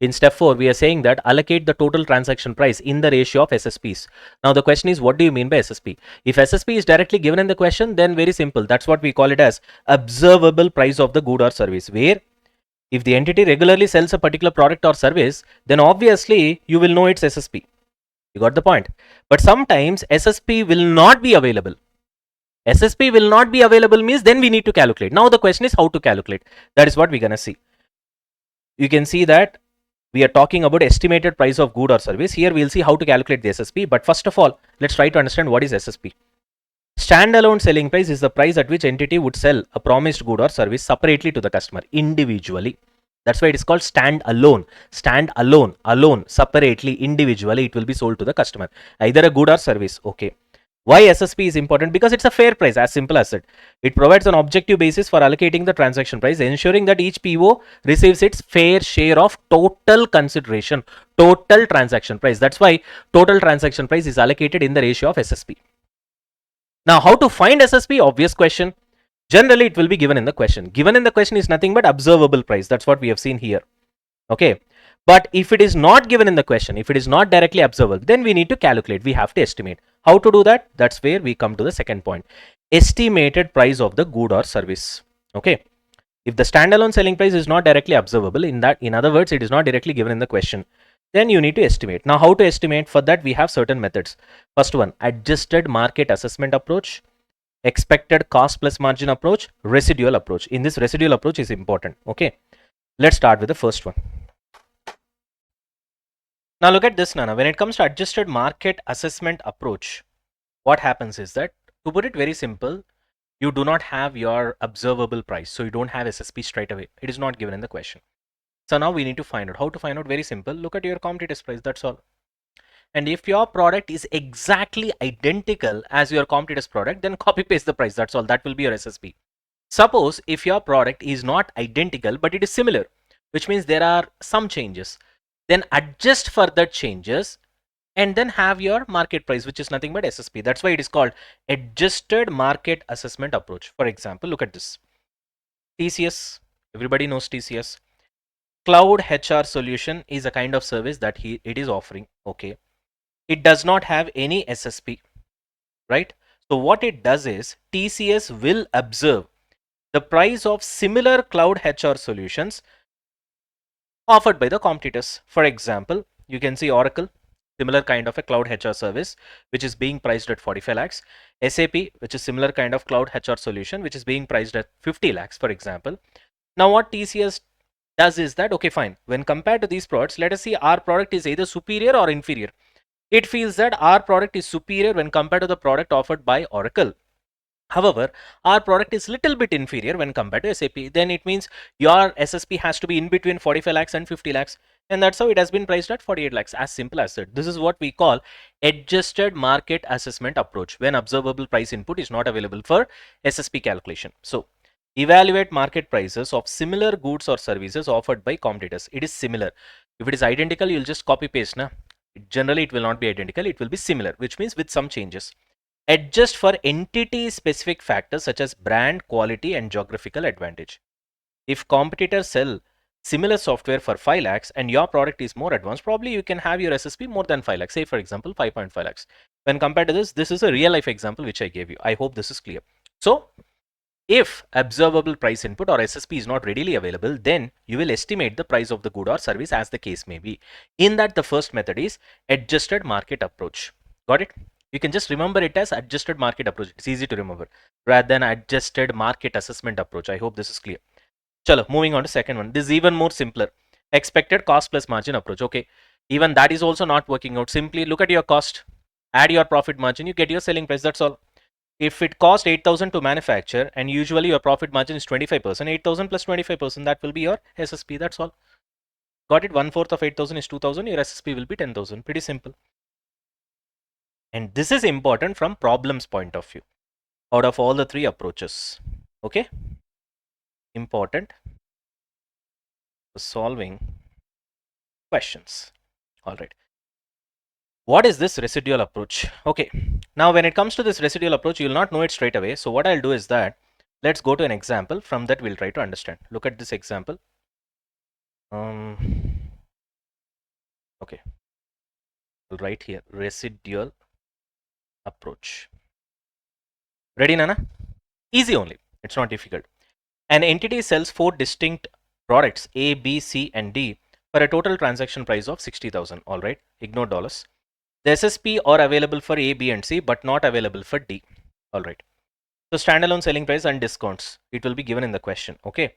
In step 4, we are saying that allocate the total transaction price in the ratio of SSPs. Now the question is, what do you mean by SSP? If SSP is directly given in the question, then very simple. That's what we call it as observable price of the good or service, where if the entity regularly sells a particular product or service, then obviously you will know it's SSP. You got the point? But sometimes SSP will not be available. SSP will not be available means then we need to calculate. Now the question is how to calculate. That is what we're gonna see. You can see that we are talking about estimated price of good or service. Here we'll see how to calculate the SSP. But first of all, let's try to understand what is SSP. Standalone selling price is the price at which entity would sell a promised good or service separately to the customer, individually. That's why it is called stand alone. Stand alone, alone, separately, individually, it will be sold to the customer. Either a good or service. Okay. Why SSP is important? Because it's a fair price, as simple as it. It provides an objective basis for allocating the transaction price, ensuring that each PO receives its fair share of total consideration, total transaction price. That's why total transaction price is allocated in the ratio of SSP. Now, how to find SSP? Obvious question. Generally, it will be given in the question. Given in the question is nothing but observable price. That's what we have seen here. Okay. But if it is not given in the question, if it is not directly observable, then we need to calculate. We have to estimate. How to do that? That's where we come to the second point. Estimated price of the good or service. Okay. If the standalone selling price is not directly observable, in other words, it is not directly given in the question, then you need to estimate. Now, how to estimate? For that, we have certain methods. First one, adjusted market assessment approach, expected cost plus margin approach, residual approach. In this, residual approach is important. Okay. Let's start with the first one. Now look at this, Nana. When it comes to adjusted market assessment approach, what happens is that, to put it very simple, you do not have your observable price. So you don't have SSP straight away. It is not given in the question. So now we need to find out. How to find out? Very simple. Look at your competitor's price. That's all. And if your product is exactly identical as your competitor's product, then copy paste the price. That's all. That will be your SSP. Suppose if your product is not identical, but it is similar, which means there are some changes, then adjust for the changes and then have your market price, which is nothing but SSP. That's why it is called adjusted market assessment approach. For example, look at this. TCS, everybody knows TCS. Cloud HR solution is a kind of service that it is offering. Okay. It does not have any SSP, right? So what it does is TCS will observe the price of similar cloud HR solutions offered by the competitors. For example, you can see Oracle, similar kind of a cloud HR service, which is being priced at 45 lakhs. SAP, which is similar kind of cloud HR solution, which is being priced at 50 lakhs, for example. Now, what TCS does is that, okay, fine. When compared to these products, let us see our product is either superior or inferior. It feels that our product is superior when compared to the product offered by Oracle. However, our product is little bit inferior when compared to SAP. Then it means your SSP has to be in between 45 lakhs and 50 lakhs. And that's how it has been priced at 48 lakhs. As simple as that. This is what we call adjusted market assessment approach when observable price input is not available for SSP calculation. So, evaluate market prices of similar goods or services offered by competitors. It is similar. If it is identical, you'll just copy paste. Generally, it will not be identical. It will be similar, which means with some changes. Adjust for entity specific factors such as brand, quality and geographical advantage. If competitors sell similar software for 5 lakhs and your product is more advanced, probably you can have your SSP more than 5 lakhs, say for example 5.5 lakhs. When compared to this is a real life example which I gave you. I hope this is clear. So if observable price input or SSP is not readily available, then you will estimate the price of the good or service as the case may be. In that, the first method is adjusted market approach. Got it? You can just remember it as adjusted market approach. It's easy to remember rather than adjusted market assessment approach. I hope this is clear. Chalo, moving on to second one. This is even more simpler. Expected cost plus margin approach. Okay. Even that is also not working out. Simply look at your cost, add your profit margin, you get your selling price. That's all. If it cost 8,000 to manufacture and usually your profit margin is 25%, 8,000 plus 25%, that will be your SSP. That's all. Got it? 1/4 of 8,000 is 2,000. Your SSP will be 10,000. Pretty simple. And this is important from problems point of view out of all the three approaches. Okay? Important for solving questions. All right. What is this residual approach? Okay. Now, when it comes to this residual approach, you will not know it straight away. So what I'll do is that let's go to an example. From that, we'll try to understand. Look at this example. Okay. I'll write here residual approach. Ready, Nana? Easy only. It's not difficult. An entity sells 4 distinct products A, B, C, and D for a total transaction price of 60,000. All right. Ignore dollars. The SSP are available for A, B, and C, but not available for D. All right. So standalone selling price and discounts, it will be given in the question. Okay.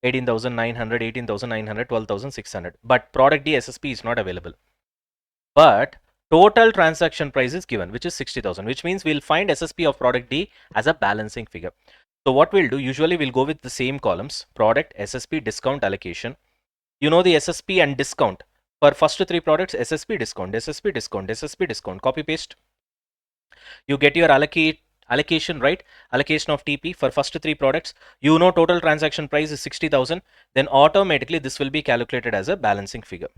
18,900, 18,900, 12,600. But product D SSP is not available. But total transaction price is given, which is 60,000, which means we'll find SSP of product D as a balancing figure. So what we'll do, usually we'll go with the same columns, product, SSP, discount, allocation. You know the SSP and discount. For first 3 products, SSP, discount, SSP, discount, SSP, discount, copy paste. You get your allocation, right? Allocation of TP for first 3 products. You know total transaction price is 60,000. Then automatically this will be calculated as a balancing figure.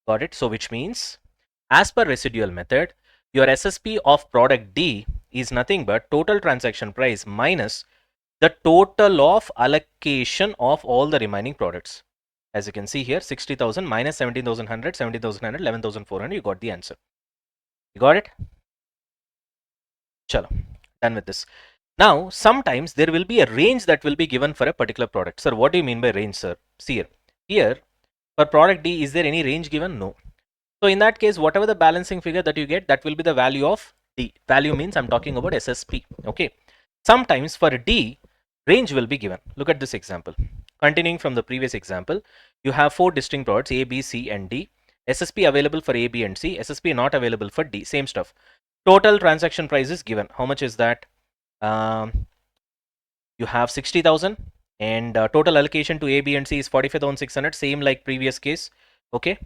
Got it? So which means as per residual method, your SSP of product D is nothing but total transaction price minus the total of allocation of all the remaining products. As you can see here, 60,000 minus 17,100, 17,100, 11,400, you got the answer. You got it? Chalo, done with this. Now, sometimes there will be a range that will be given for a particular product. Sir, what do you mean by range, sir? See here. Here, for product D, is there any range given? No. So in that case, whatever the balancing figure that you get, that will be the value of D. Value means I'm talking about SSP. Okay. Sometimes for D, range will be given. Look at this example. Continuing from the previous example, you have 4 distinct products A, B, C and D. SSP available for A, B and C. SSP not available for D. Same stuff. Total transaction price is given. How much is that? You have 60,000 and total allocation to A, B and C is 45,600. Same like previous case. Okay.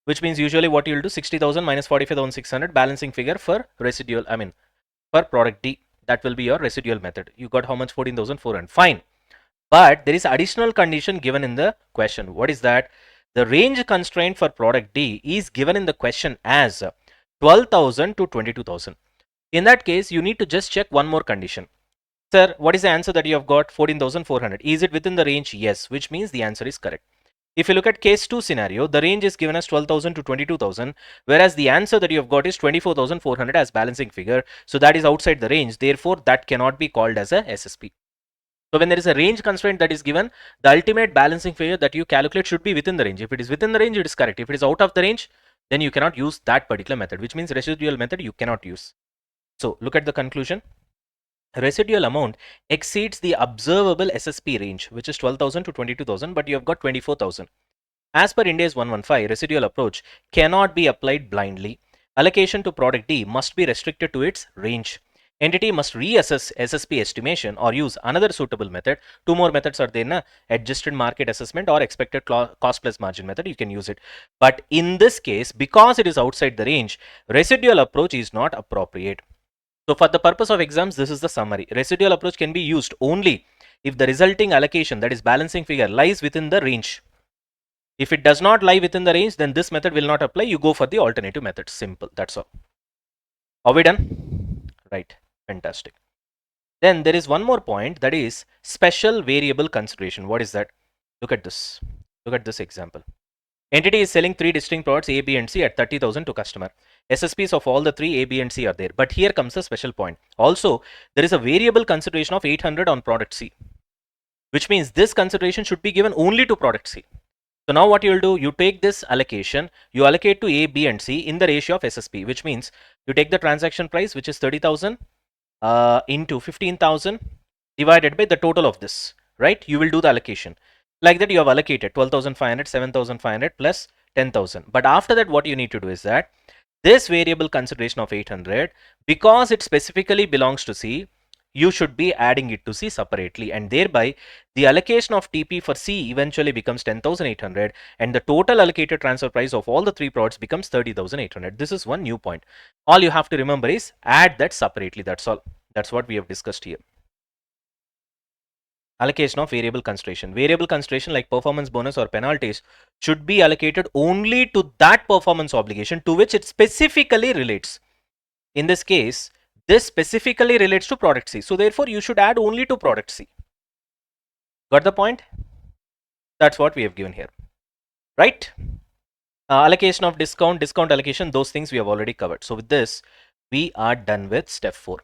Which means usually what you'll do 60,000 minus 45,600 balancing figure for residual, for product D. That will be your residual method. You got how much? 14,400. Fine. But there is additional condition given in the question. What is that? The range constraint for product D is given in the question as 12,000 to 22,000. In that case, you need to just check one more condition. Sir, what is the answer that you have got? 14,400. Is it within the range? Yes, which means the answer is correct. If you look at case 2 scenario, the range is given as 12,000 to 22,000, whereas the answer that you have got is 24,400 as balancing figure. So that is outside the range. Therefore, that cannot be called as a SSP. So when there is a range constraint that is given, the ultimate balancing figure that you calculate should be within the range. If it is within the range, it is correct. If it is out of the range, then you cannot use that particular method, which means residual method you cannot use. So look at the conclusion. Residual amount exceeds the observable SSP range, which is 12,000 to 22,000, but you have got 24,000. As per Ind AS 115, residual approach cannot be applied blindly. Allocation to product D must be restricted to its range. Entity must reassess SSP estimation or use another suitable method. Two more methods are there, na? Adjusted market assessment or expected cost plus margin method. You can use it. But in this case, because it is outside the range, residual approach is not appropriate. So for the purpose of exams, this is the summary. Residual approach can be used only if the resulting allocation, that is balancing figure, lies within the range. If it does not lie within the range, then this method will not apply. You go for the alternative method. Simple. That's all. Are we done? Right. Fantastic. Then there is one more point, that is special variable consideration. What is that? Look at this. Look at this example. Entity is selling 3 distinct products A, B and C at 30,000 to customer. SSPs of all the 3 A, B and C are there. But here comes a special point. Also, there is a variable consideration of 800 on product C, which means this consideration should be given only to product C. So now what you will do, you take this allocation, you allocate to A, B and C in the ratio of SSP, which means you take the transaction price, which is 30,000 into 15,000 divided by the total of this, right? You will do the allocation. Like that you have allocated 12,500, 7,500 plus 10,000. But after that, what you need to do is that this variable consideration of 800, because it specifically belongs to C, you should be adding it to C separately, and thereby the allocation of TP for C eventually becomes 10,800 and the total allocated transfer price of all the 3 products becomes 30,800. This is one new point. All you have to remember is add that separately. That's all. That's what we have discussed here. Allocation of variable consideration. Variable consideration like performance bonus or penalties should be allocated only to that performance obligation to which it specifically relates. In this case, this specifically relates to product C. So therefore, you should add only to product C. Got the point? That's what we have given here. Right? Allocation of discount allocation, those things we have already covered. So with this, we are done with step 4.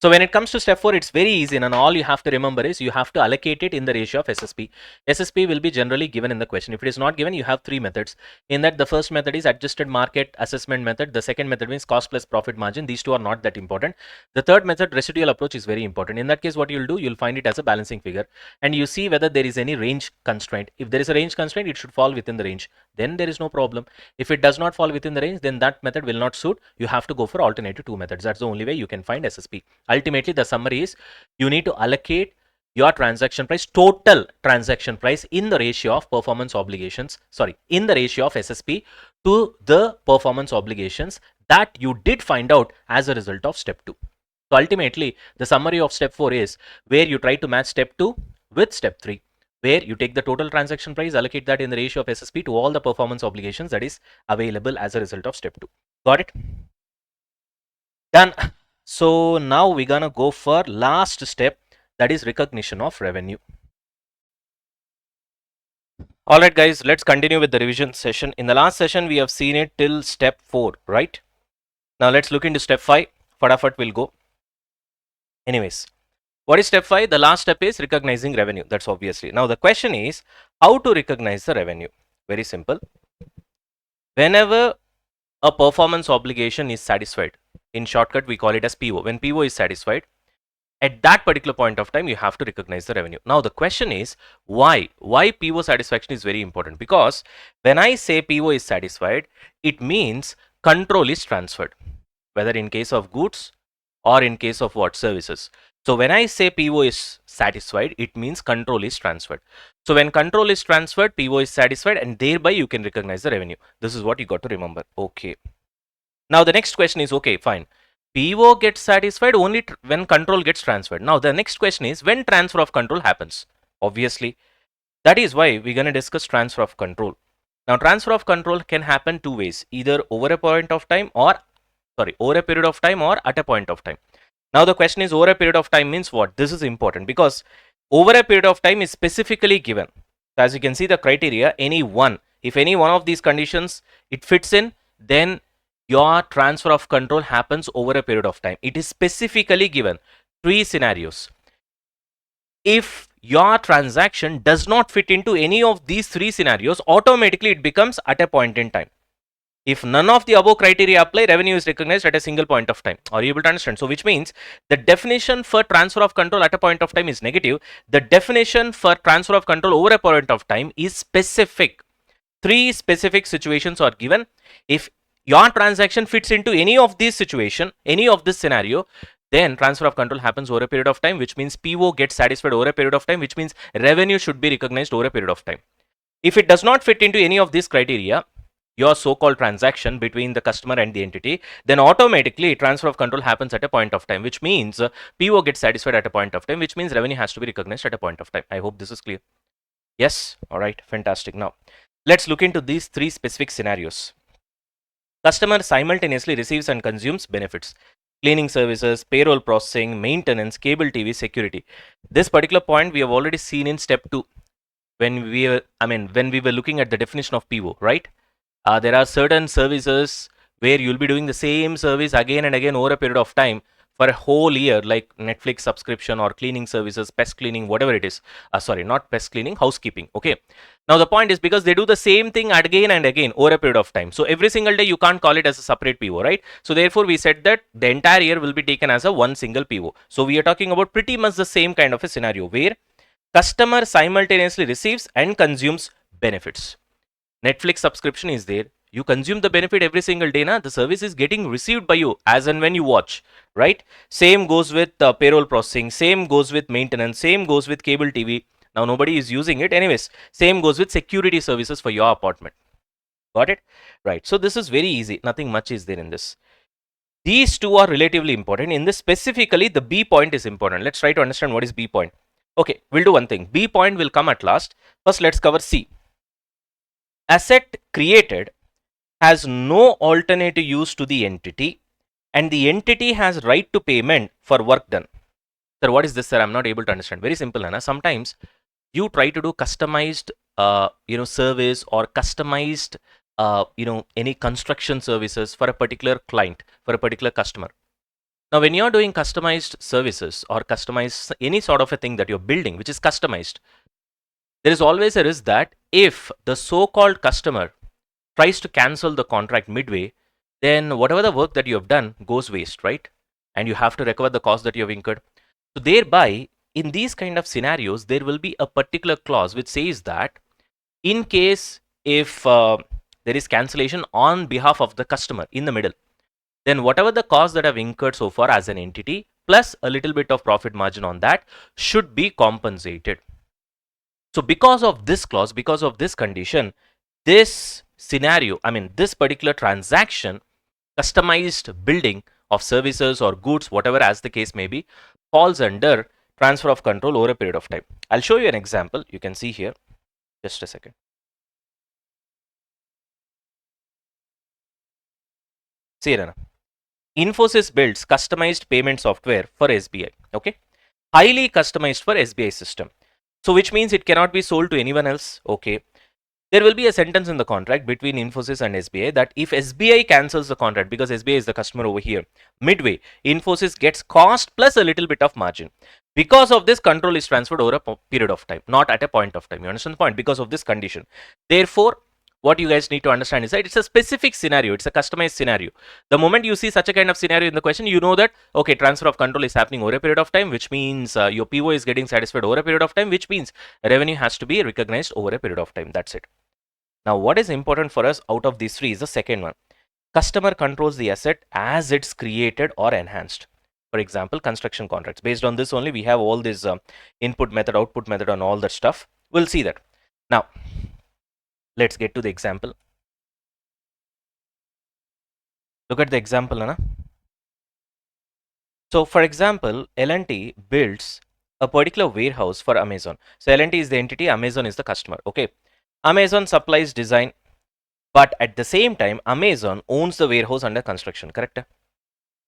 So when it comes to step 4, it's very easy, and all you have to remember is you have to allocate it in the ratio of SSP. SSP will be generally given in the question. If it is not given, you have 3 methods. In that, the first method is adjusted market assessment method. The second method means cost plus profit margin. These two are not that important. The third method, residual approach, is very important. In that case, what you'll do, you'll find it as a balancing figure, and you see whether there is any range constraint. If there is a range constraint, it should fall within the range. Then there is no problem. If it does not fall within the range, then that method will not suit. You have to go for alternative 2 methods. That's the only way you can find SSP. Ultimately, the summary is you need to allocate your transaction price, total transaction price, in the ratio of performance obligations, in the ratio of SSP to the performance obligations that you did find out as a result of step 2. So ultimately, the summary of step 4 is where you try to match step 2 with step 3, where you take the total transaction price, allocate that in the ratio of SSP to all the performance obligations that is available as a result of step 2. Got it? Done. So now we're gonna go for last step, that is recognition of revenue. All right, guys, let's continue with the revision session. In the last session, we have seen it till step 4, right? Now let's look into step 5. Fadafat will go. Anyways, what is step 5? The last step is recognizing revenue. That's obviously. Now the question is how to recognize the revenue. Very simple. Whenever a performance obligation is satisfied, in shortcut we call it as PO. When PO is satisfied, at that particular point of time you have to recognize the revenue. Now the question is why PO satisfaction is very important, because when I say PO is satisfied, it means control is transferred, whether in case of goods or in case of what, services. So when I say PO is satisfied, it means control is transferred. So when control is transferred, PO is satisfied, and thereby you can recognize the revenue. This is what you got to remember. Okay, now the next question is, okay, fine, PO gets satisfied only when control gets transferred. Now the next question is when transfer of control happens. Obviously, that is why we're going to discuss transfer of control. Now transfer of control can happen two ways, either over a point of time or over a period of time or at a point of time. Now the question is, over a period of time means what? This is important because over a period of time is specifically given. So as you can see the criteria, any one, if any one of these conditions it fits in, then your transfer of control happens over a period of time. It is specifically given. Three scenarios. If your transaction does not fit into any of these three scenarios, automatically it becomes at a point in time. If none of the above criteria apply, revenue is recognized at a single point of time. Are you able to understand? So which means the definition for transfer of control at a point of time is negative. The definition for transfer of control over a point of time is specific. Three specific situations are given. If your transaction fits into any of these situation, any of this scenario, then transfer of control happens over a period of time, which means PO gets satisfied over a period of time, which means revenue should be recognized over a period of time. If it does not fit into any of these criteria, your so-called transaction between the customer and the entity, then automatically transfer of control happens at a point of time, which means PO gets satisfied at a point of time, which means revenue has to be recognized at a point of time. I hope this is clear. Yes? All right, fantastic. Now, let's look into these three specific scenarios. Customer simultaneously receives and consumes benefits. Cleaning services, payroll processing, maintenance, cable TV, security. This particular point we have already seen in step 2 when we were, when we were looking at the definition of PO, right? There are certain services where you'll be doing the same service again and again over a period of time for a whole year, like Netflix subscription or cleaning services, pest cleaning, whatever it is. Sorry, not pest cleaning, housekeeping. Okay. Now the point is because they do the same thing again and again over a period of time. So every single day you can't call it as a separate PO, right? So therefore we said that the entire year will be taken as a one single PO. So we are talking about pretty much the same kind of a scenario where customer simultaneously receives and consumes benefits. Netflix subscription is there. You consume the benefit every single day. The service is getting received by you as and when you watch, right? Same goes with payroll processing. Same goes with maintenance. Same goes with cable TV. Now nobody is using it. Anyways, same goes with security services for your apartment. Got it? Right. So this is very easy. Nothing much is there in this. These two are relatively important. In this specifically, the B point is important. Let's try to understand what is B point. Okay, we'll do one thing. B point will come at last. First, let's cover C. Asset created has no alternative use to the entity and the entity has right to payment for work done. Sir, what is this, sir? I'm not able to understand. Very simple, Nana. Sometimes you try to do customized service or customized any construction services for a particular client, for a particular customer. Now when you're doing customized services or customized any sort of a thing that you're building which is customized, there is always a risk that if the so-called customer tries to cancel the contract midway, then whatever the work that you have done goes waste, right? And you have to recover the cost that you have incurred. So thereby, in these kind of scenarios, there will be a particular clause which says that in case if there is cancellation on behalf of the customer in the middle, then whatever the cost that I've incurred so far as an entity plus a little bit of profit margin on that should be compensated. So because of this clause, because of this condition, this scenario, this particular transaction, customized building of services or goods, whatever as the case may be, falls under transfer of control over a period of time. I'll show you an example. You can see here. Just a second. See, Rana. Infosys builds customized payment software for SBI. Okay, highly customized for SBI system. So which means it cannot be sold to anyone else. Okay, there will be a sentence in the contract between Infosys and SBI that if SBI cancels the contract, because SBI is the customer over here, midway, Infosys gets cost plus a little bit of margin. Because of this, control is transferred over a period of time, not at a point of time. You understand the point? Because of this condition. Therefore, what you guys need to understand is that it's a specific scenario, it's a customized scenario. The moment you see such a kind of scenario in the question, you know that, okay, transfer of control is happening over a period of time, which means your PO is getting satisfied over a period of time, which means revenue has to be recognized over a period of time. That's it. Now, what is important for us out of these three is the second one. Customer controls the asset as it's created or enhanced. For example, construction contracts. Based on this only, we have all this input method, output method, and all that stuff. We'll see that. Now, let's get to the example. Look at the example, Nana. So, for example, L&T builds a particular warehouse for Amazon. So, L&T is the entity, Amazon is the customer. Okay. Amazon supplies design, but at the same time, Amazon owns the warehouse under construction, correct?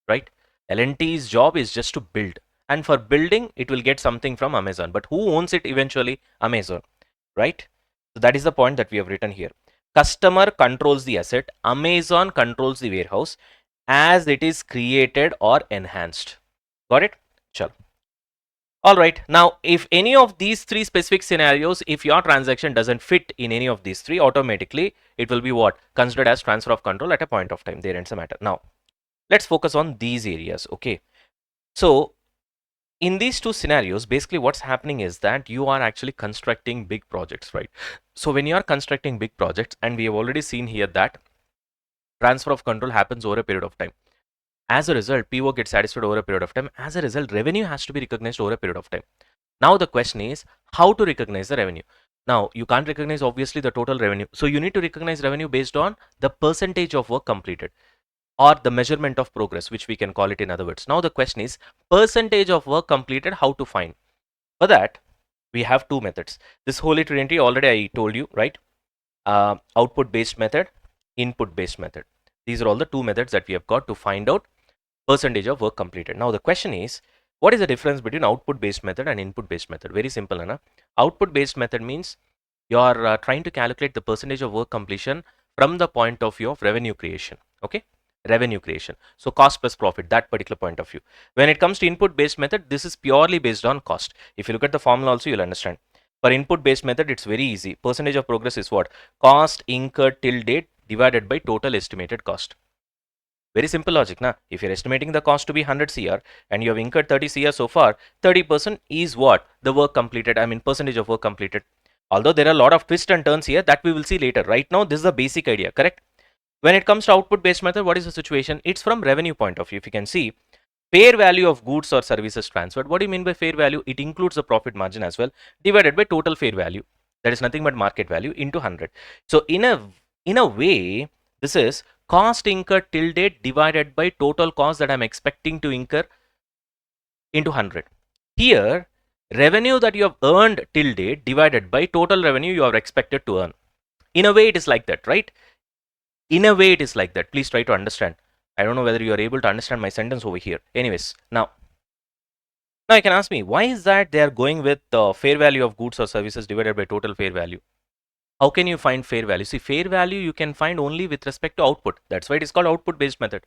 Right? L&T's job is just to build. And for building, it will get something from Amazon. But who owns it eventually? Amazon, right? So that is the point that we have written here. Customer controls the asset. Amazon controls the warehouse as it is created or enhanced. Got it? Chal. All right. Now, if any of these three specific scenarios, if your transaction doesn't fit in any of these three, automatically it will be what? Considered as transfer of control at a point of time. There ends the matter. Now, let's focus on these areas. Okay. So, in these two scenarios, basically what's happening is that you are actually constructing big projects, right? So, when you are constructing big projects, and we have already seen here that transfer of control happens over a period of time. As a result, PO gets satisfied over a period of time. As a result, revenue has to be recognized over a period of time. Now the question is how to recognize the revenue. Now you can't recognize obviously the total revenue. So you need to recognize revenue based on the percentage of work completed or the measurement of progress, which we can call it in other words. Now the question is percentage of work completed, how to find. For that, we have two methods. This holy trinity already I told you, right? Output based method, input based method. These are all the two methods that we have got to find out percentage of work completed. Now the question is, what is the difference between output based method and input based method? Very simple, Anna. Output based method means you are trying to calculate the percentage of work completion from the point of view of revenue creation. Okay, revenue creation. So cost plus profit, that particular point of view. When it comes to input based method, this is purely based on cost. If you look at the formula also, you'll understand. For input based method, it's very easy. Percentage of progress is what? Cost incurred till date divided by total estimated cost. Very simple logic, na? If you're estimating the cost to be 100 CR and you have incurred 30 CR so far, 30% is what? The work completed, I mean percentage of work completed. Although there are a lot of twists and turns here that we will see later. Right now, this is the basic idea, correct? When it comes to output based method, what is the situation? It's from revenue point of view. If you can see, fair value of goods or services transferred. What do you mean by fair value? It includes the profit margin as well, divided by total fair value. That is nothing but market value into 100. So in a way, this is cost incurred till date divided by total cost that I'm expecting to incur into 100. Here, revenue that you have earned till date divided by total revenue you are expected to earn. In a way, it is like that, right? In a way, it is like that. Please try to understand. I don't know whether you are able to understand my sentence over here. Anyways, now you can ask me, why is that they are going with fair value of goods or services divided by total fair value? How can you find fair value? See, fair value you can find only with respect to output. That's why it is called output based method.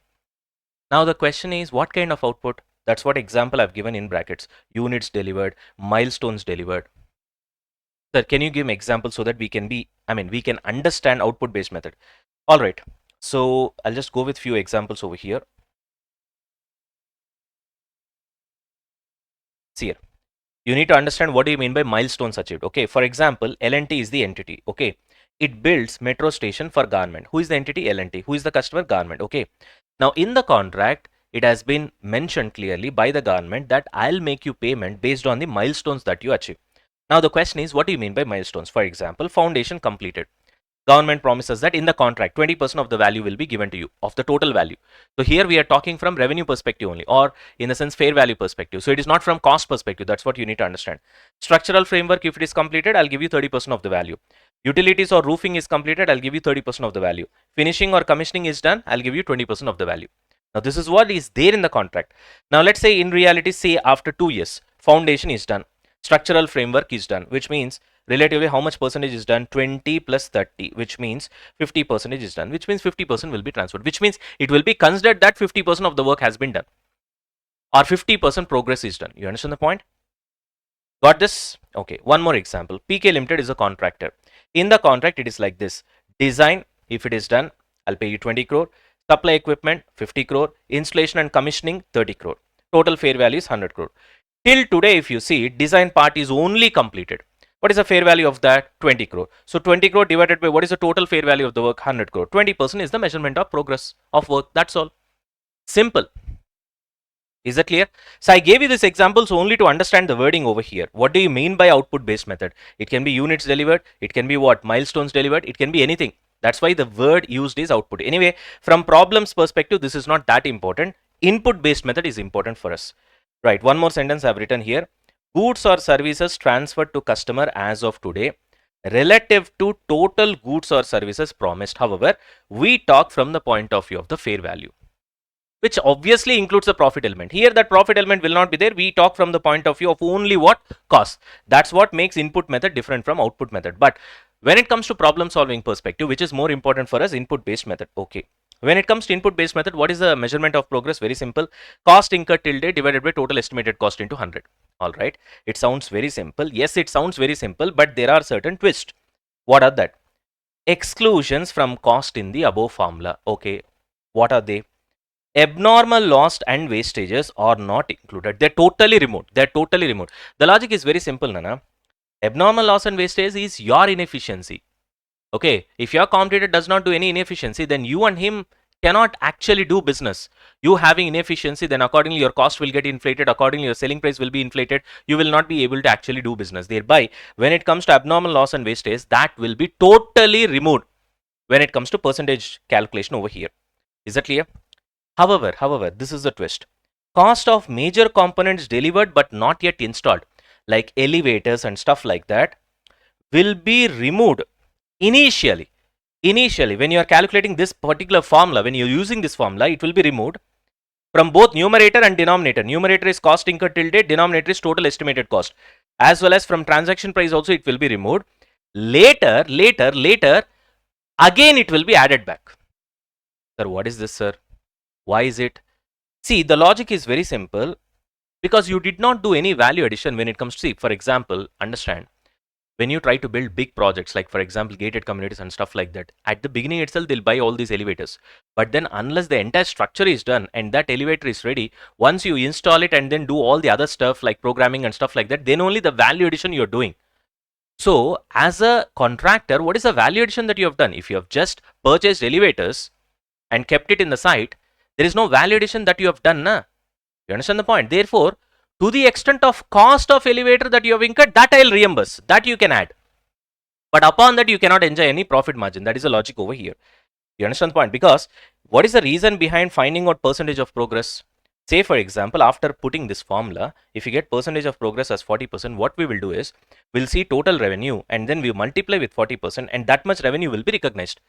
Now the question is, what kind of output? That's what example I've given in brackets. Units delivered, milestones delivered. Sir, can you give me examples so that we can we can understand output based method? All right. So I'll just go with few examples over here. See here. You need to understand what do you mean by milestones achieved. Okay, for example, L&T is the entity. Okay, it builds metro station for government. Who is the entity? L&T. Who is the customer? Government. Okay, now in the contract, it has been mentioned clearly by the government that I'll make you payment based on the milestones that you achieve. Now the question is, what do you mean by milestones? For example, foundation completed. Government promises that in the contract 20% of the value will be given to you of the total value. So here we are talking from revenue perspective only, or in a sense fair value perspective. So it is not from cost perspective. That's what you need to understand. Structural framework, if it is completed, I'll give you 30% of the value. Utilities or roofing is completed, I'll give you 30% of the value. Finishing or commissioning is done, I'll give you 20% of the value. Now this is what is there in the contract. Now let's say in reality, say after 2 years, foundation is done, structural framework is done, which means relatively how much percentage is done? 20 plus 30, which means 50% is done, which means 50% will be transferred, which means it will be considered that 50% of the work has been done or 50% progress is done. You understand the point? Got this? Okay, one more example. PK Limited is a contractor. In the contract, it is like this. Design, if it is done, I'll pay you 20 crore. Supply equipment, 50 crore. Installation and commissioning, 30 crore. Total fair value is 100 crore. Till today, if you see, design part is only completed. What is the fair value of that? 20 crore. So 20 crore divided by what is the total fair value of the work? 100 crore. 20% is the measurement of progress of work. That's all. Simple. Is that clear? So I gave you this examples only to understand the wording over here. What do you mean by output based method? It can be units delivered. It can be what? Milestones delivered. It can be anything. That's why the word used is output. Anyway, from problems perspective, this is not that important. Input based method is important for us. Right. One more sentence I've written here. Goods or services transferred to customer as of today relative to total goods or services promised. However, we talk from the point of view of the fair value, which obviously includes the profit element. Here that profit element will not be there. We talk from the point of view of only what? Cost. That's what makes input method different from output method. But when it comes to problem solving perspective, which is more important for us, input based method. Okay. When it comes to input based method, what is the measurement of progress? Very simple. Cost incurred till date divided by total estimated cost into 100. All right. It sounds very simple. Yes, it sounds very simple, but there are certain twists. What are that? Exclusions from cost in the above formula. Okay. What are they? Abnormal loss and wastages are not included. They're totally removed. The logic is very simple, Nana. Abnormal loss and wastage is your inefficiency. Okay, if your competitor does not do any inefficiency, then you and him cannot actually do business. You having inefficiency, then accordingly your cost will get inflated, accordingly your selling price will be inflated. You will not be able to actually do business. Thereby, when it comes to abnormal loss and wastage, that will be totally removed when it comes to percentage calculation over here. Is that clear? However, this is the twist. Cost of major components delivered but not yet installed, like elevators and stuff like that, will be removed initially. Initially, when you are calculating this particular formula, when you're using this formula, it will be removed from both numerator and denominator. Numerator is cost incurred till date, denominator is total estimated cost. As well as from transaction price also it will be removed. Later, again it will be added back. Sir, what is this, sir? Why is it? See, the logic is very simple because you did not do any value addition when it comes to, see, for example, understand, when you try to build big projects like, for example, gated communities and stuff like that, at the beginning itself, they'll buy all these elevators. But then unless the entire structure is done and that elevator is ready, once you install it and then do all the other stuff like programming and stuff like that, then only the value addition you're doing. So as a contractor, what is the value addition that you have done? If you have just purchased elevators and kept it in the site, there is no value addition that you have done. Na? You understand the point? Therefore, to the extent of cost of elevator that you have incurred, that I'll reimburse. That you can add. But upon that, you cannot enjoy any profit margin. That is the logic over here. You understand the point? Because what is the reason behind finding out percentage of progress? Say, for example, after putting this formula, if you get percentage of progress as 40%, what we will do is, we'll see total revenue and then we multiply with 40% and that much revenue will be recognized.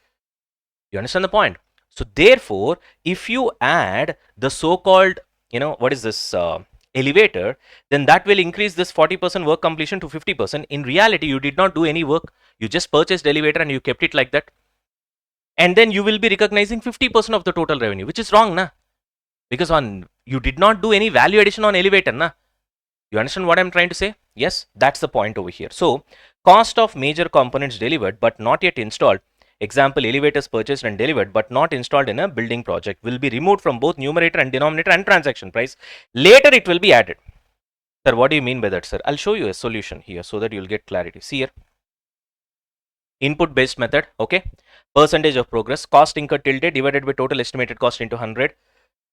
You understand the point? So therefore, if you add the so-called, what is this elevator, then that will increase this 40% work completion to 50%. In reality, you did not do any work. You just purchased elevator and you kept it like that. And then you will be recognizing 50% of the total revenue, which is wrong, na? Because you did not do any value addition on elevator, na? You understand what I'm trying to say? Yes, that's the point over here. So, cost of major components delivered but not yet installed, example, elevators purchased and delivered but not installed in a building project, will be removed from both numerator and denominator and transaction price. Later it will be added. Sir, what do you mean by that, sir? I'll show you a solution here so that you'll get clarity. See here. Input based method, okay? Percentage of progress, cost incurred till date divided by total estimated cost into 100.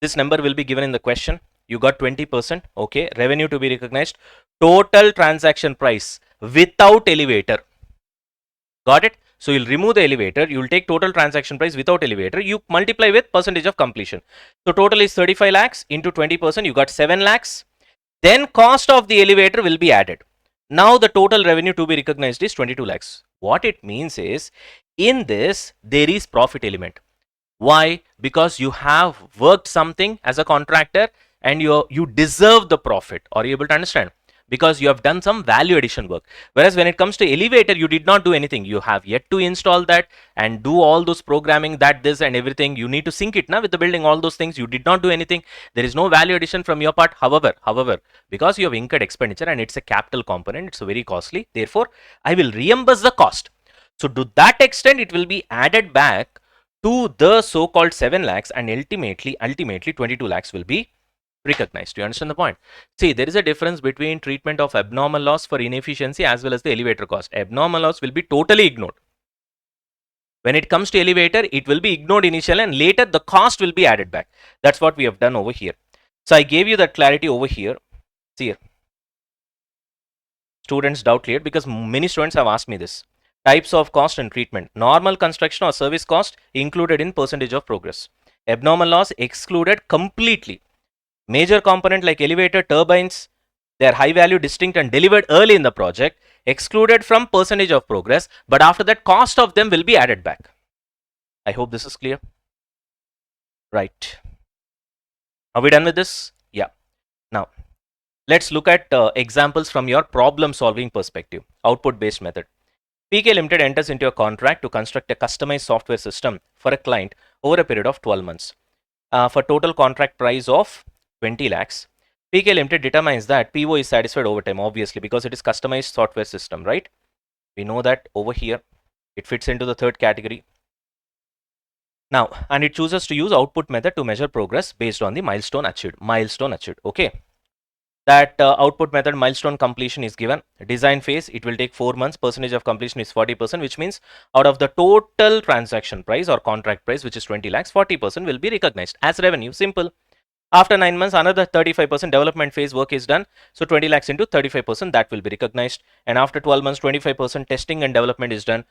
This number will be given in the question. You got 20%, okay? Revenue to be recognized. Total transaction price without elevator. Got it? So you'll remove the elevator, you'll take total transaction price without elevator, you multiply with percentage of completion. So total is 35 lakhs into 20%, you got 7 lakhs. Then cost of the elevator will be added. Now the total revenue to be recognized is 22 lakhs. What it means is, in this, there is profit element. Why? Because you have worked something as a contractor and you deserve the profit. Are you able to understand? Because you have done some value addition work. Whereas when it comes to elevator, you did not do anything. You have yet to install that and do all those programming, that, this, and everything. You need to sync it now with the building, all those things. You did not do anything. There is no value addition from your part. However, because you have incurred expenditure and it's a capital component, it's very costly. Therefore, I will reimburse the cost. So to that extent, it will be added back to the so-called 7 lakhs, and ultimately 22 lakhs will be recognized. Do you understand the point? See, there is a difference between treatment of abnormal loss for inefficiency as well as the elevator cost. Abnormal loss will be totally ignored. When it comes to elevator, it will be ignored initially and later the cost will be added back. That's what we have done over here. So I gave you that clarity over here. See here. Students doubt cleared because many students have asked me this. Types of cost and treatment. Normal construction or service cost included in percentage of progress. Abnormal loss excluded completely. Major component like elevator, turbines, they are high value, distinct and delivered early in the project, excluded from percentage of progress, but after that cost of them will be added back. I hope this is clear. Right. Are we done with this? Yeah. Now, let's look at examples from your problem solving perspective. Output based method. PK Limited enters into a contract to construct a customized software system for a client over a period of 12 months for total contract price of 20 lakhs. PK Limited determines that PO is satisfied over time, obviously, because it is customized software system, right? We know that over here, it fits into the third category. Now, and it chooses to use output method to measure progress based on the milestone achieved. Okay. That output method milestone completion is given. Design phase, it will take 4 months. Percentage of completion is 40%, which means out of the total transaction price or contract price, which is 20 lakhs, 40% will be recognized as revenue. Simple. After 9 months, another 35% development phase work is done. So 20 lakhs into 35%, that will be recognized. And after 12 months, 25% testing and development is done.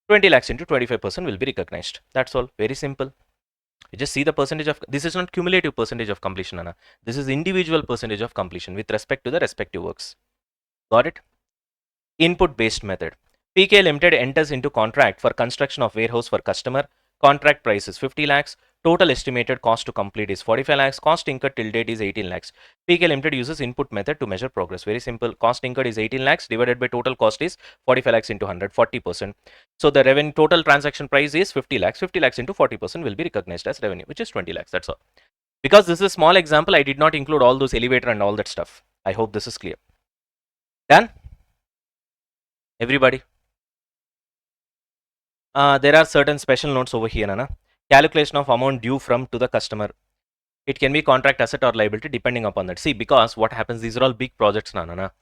20 lakhs into 25% will be recognized. That's all. Very simple. You just see the percentage of, this is not cumulative percentage of completion, Anna. This is individual percentage of completion with respect to the respective works. Got it? Input based method. PK Limited enters into contract for construction of warehouse for customer. Contract price is 50 lakhs. Total estimated cost to complete is 45 lakhs. Cost incurred till date is 18 lakhs. PK Limited uses input method to measure progress. Very simple. Cost incurred is 18 lakhs divided by total cost is 45 lakhs into 100, 40%. So the revenue total transaction price is 50 lakhs. 50 lakhs into 40% will be recognized as revenue, which is 20 lakhs. That's all. Because this is a small example, I did not include all those elevator and all that stuff. I hope this is clear. Done? Everybody? There are certain special notes over here, Nana. Calculation of amount due from to the customer. It can be contract asset or liability depending upon that. See, because what happens, these are all big projects, Nana.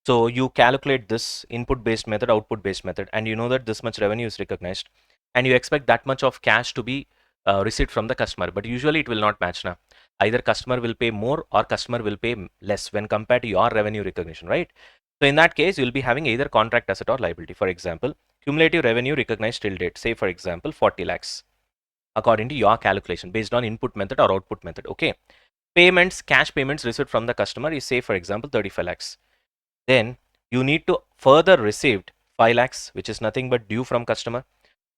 So you calculate this input based method, output based method, and you know that this much revenue is recognized, and you expect that much of cash to be received from the customer. But usually it will not match now. Either customer will pay more or customer will pay less when compared to your revenue recognition, right? So in that case, you'll be having either contract asset or liability. For example, cumulative revenue recognized till date, say for example 40 lakhs according to your calculation based on input method or output method. Okay. Payments, cash payments received from the customer is say for example 35 lakhs. Then you need to further received 5 lakhs, which is nothing but due from customer.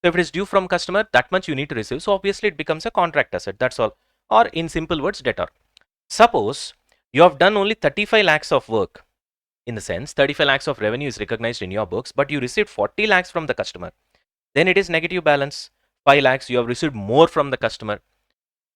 So if it is due from customer, that much you need to receive. So obviously it becomes a contract asset. That's all. Or in simple words, debtor. Suppose you have done only 35 lakhs of work. In the sense, 35 lakhs of revenue is recognized in your books, but you received 40 lakhs from the customer. Then it is negative balance. 5 lakhs, you have received more from the customer.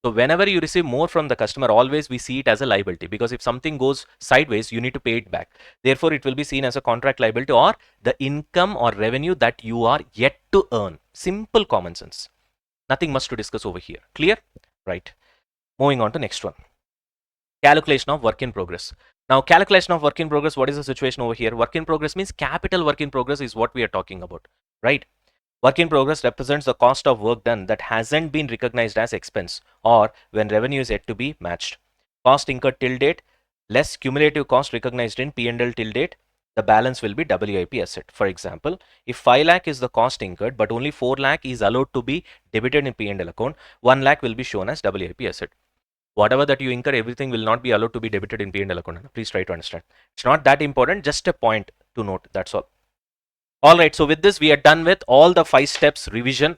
So whenever you receive more from the customer, always we see it as a liability, because if something goes sideways, you need to pay it back. Therefore, it will be seen as a contract liability or the income or revenue that you are yet to earn. Simple common sense. Nothing much to discuss over here. Clear? Right. Moving on to next one. Calculation of work in progress. Now, calculation of work in progress, what is the situation over here? Work in progress means capital work in progress is what we are talking about, right? Work in progress represents the cost of work done that hasn't been recognized as expense or when revenue is yet to be matched. Cost incurred till date less cumulative cost recognized in P&L till date, the balance will be WIP asset. For example, if 5 lakh is the cost incurred but only 4 lakh is allowed to be debited in P&L account, 1 lakh will be shown as WIP asset. Whatever that you incur, everything will not be allowed to be debited in P&L account. Please try to understand. It's not that important, just a point to note. That's all. All right, so with this, we are done with all the 5 steps revision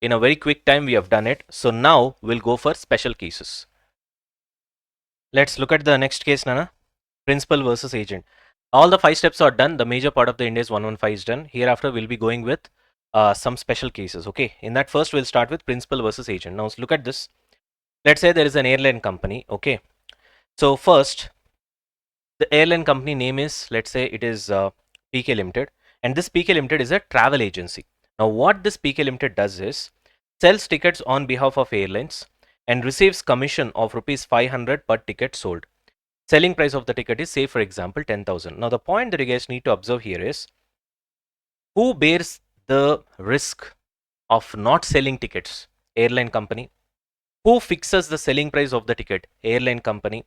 In a very quick time, we have done it. So now we'll go for special cases. Let's look at the next case, Nana. Principal versus agent. All the 5 steps are done. The major part of the Ind AS 115 is done. Hereafter, we'll be going with some special cases. Okay. In that first, we'll start with principal versus agent. Now, look at this. Let's say there is an airline company. Okay. So first, the airline company name is, let's say it is PK Limited, and this PK Limited is a travel agency. Now, what this PK Limited does is sells tickets on behalf of airlines and receives commission of rupees 500 per ticket sold. Selling price of the ticket is, say for example, 10,000. Now, the point that you guys need to observe here is who bears the risk of not selling tickets? Airline company. Who fixes the selling price of the ticket? Airline company.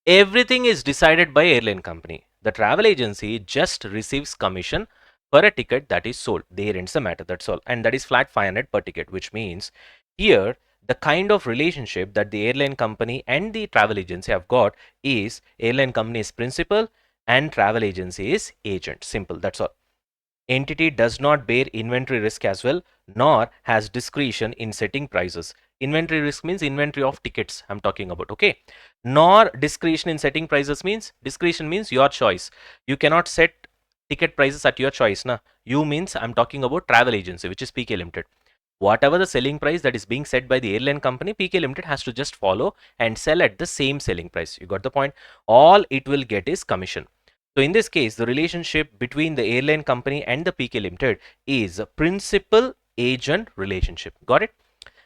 Everything is decided by airline company. The travel agency just receives commission for a ticket that is sold. There ends the matter, that's all. And that is flat 500 per ticket, which means here the kind of relationship that the airline company and the travel agency have got is airline company is principal and travel agency is agent. Simple, that's all. Entity does not bear inventory risk as well, nor has discretion in setting prices. Inventory risk means inventory of tickets I'm talking about, okay? Nor discretion in setting prices means, discretion means your choice. You cannot set ticket prices at your choice, na? You means I'm talking about travel agency, which is PK Limited. Whatever the selling price that is being set by the airline company, PK Limited has to just follow and sell at the same selling price. You got the point? All it will get is commission. So in this case, the relationship between the airline company and the PK Limited is a principal agent relationship. Got it?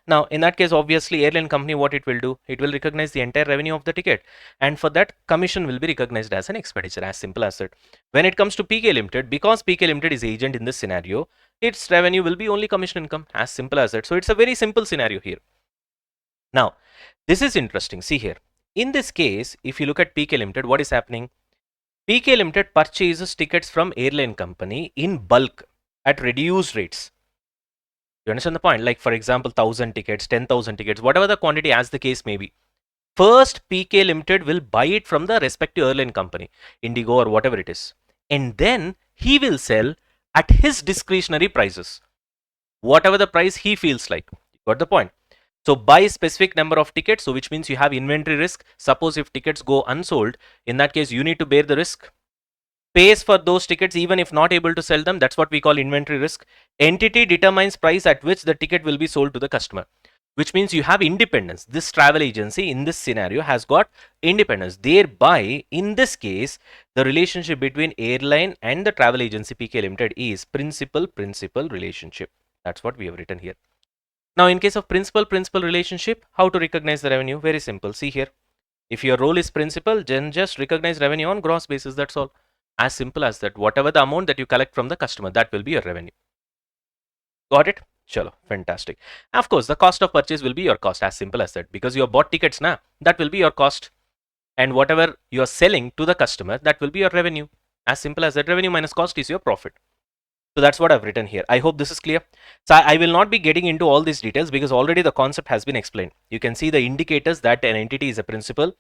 Now, in that case, obviously, airline company, what it will do? It will recognize the entire revenue of the ticket. And for that, commission will be recognized as an expenditure, as simple as that. When it comes to PK Limited, because PK Limited is agent in this scenario, its revenue will be only commission income, as simple as that. So it's a very simple scenario here. Now, this is interesting. See here. In this case, if you look at PK Limited, what is happening? PK Limited purchases tickets from airline company in bulk at reduced rates. You understand the point? Like for example, 1,000 tickets, 10,000 tickets, whatever the quantity as the case may be. First, PK Limited will buy it from the respective airline company, Indigo or whatever it is. And then he will sell at his discretionary prices. Whatever the price he feels like. You got the point? So buy specific number of tickets, so which means you have inventory risk. Suppose if tickets go unsold, in that case you need to bear the risk. Pays for those tickets even if not able to sell them. That's what we call inventory risk. Entity determines price at which the ticket will be sold to the customer, which means you have independence. This travel agency in this scenario has got independence. Thereby, in this case, the relationship between airline and the travel agency PK Limited is principal relationship. That's what we have written here. Now, in case of principal relationship, how to recognize the revenue? Very simple. See here. If your role is principal, then just recognize revenue on gross basis. That's all. As simple as that. Whatever the amount that you collect from the customer, that will be your revenue. Got it? Chalo, fantastic. Of course, the cost of purchase will be your cost. As simple as that. Because you have bought tickets, na, that will be your cost. And whatever you are selling to the customer, that will be your revenue. As simple as that. Revenue minus cost is your profit. So that's what I've written here. I hope this is clear. So I will not be getting into all these details because already the concept has been explained. You can see the indicators that an entity is a principal.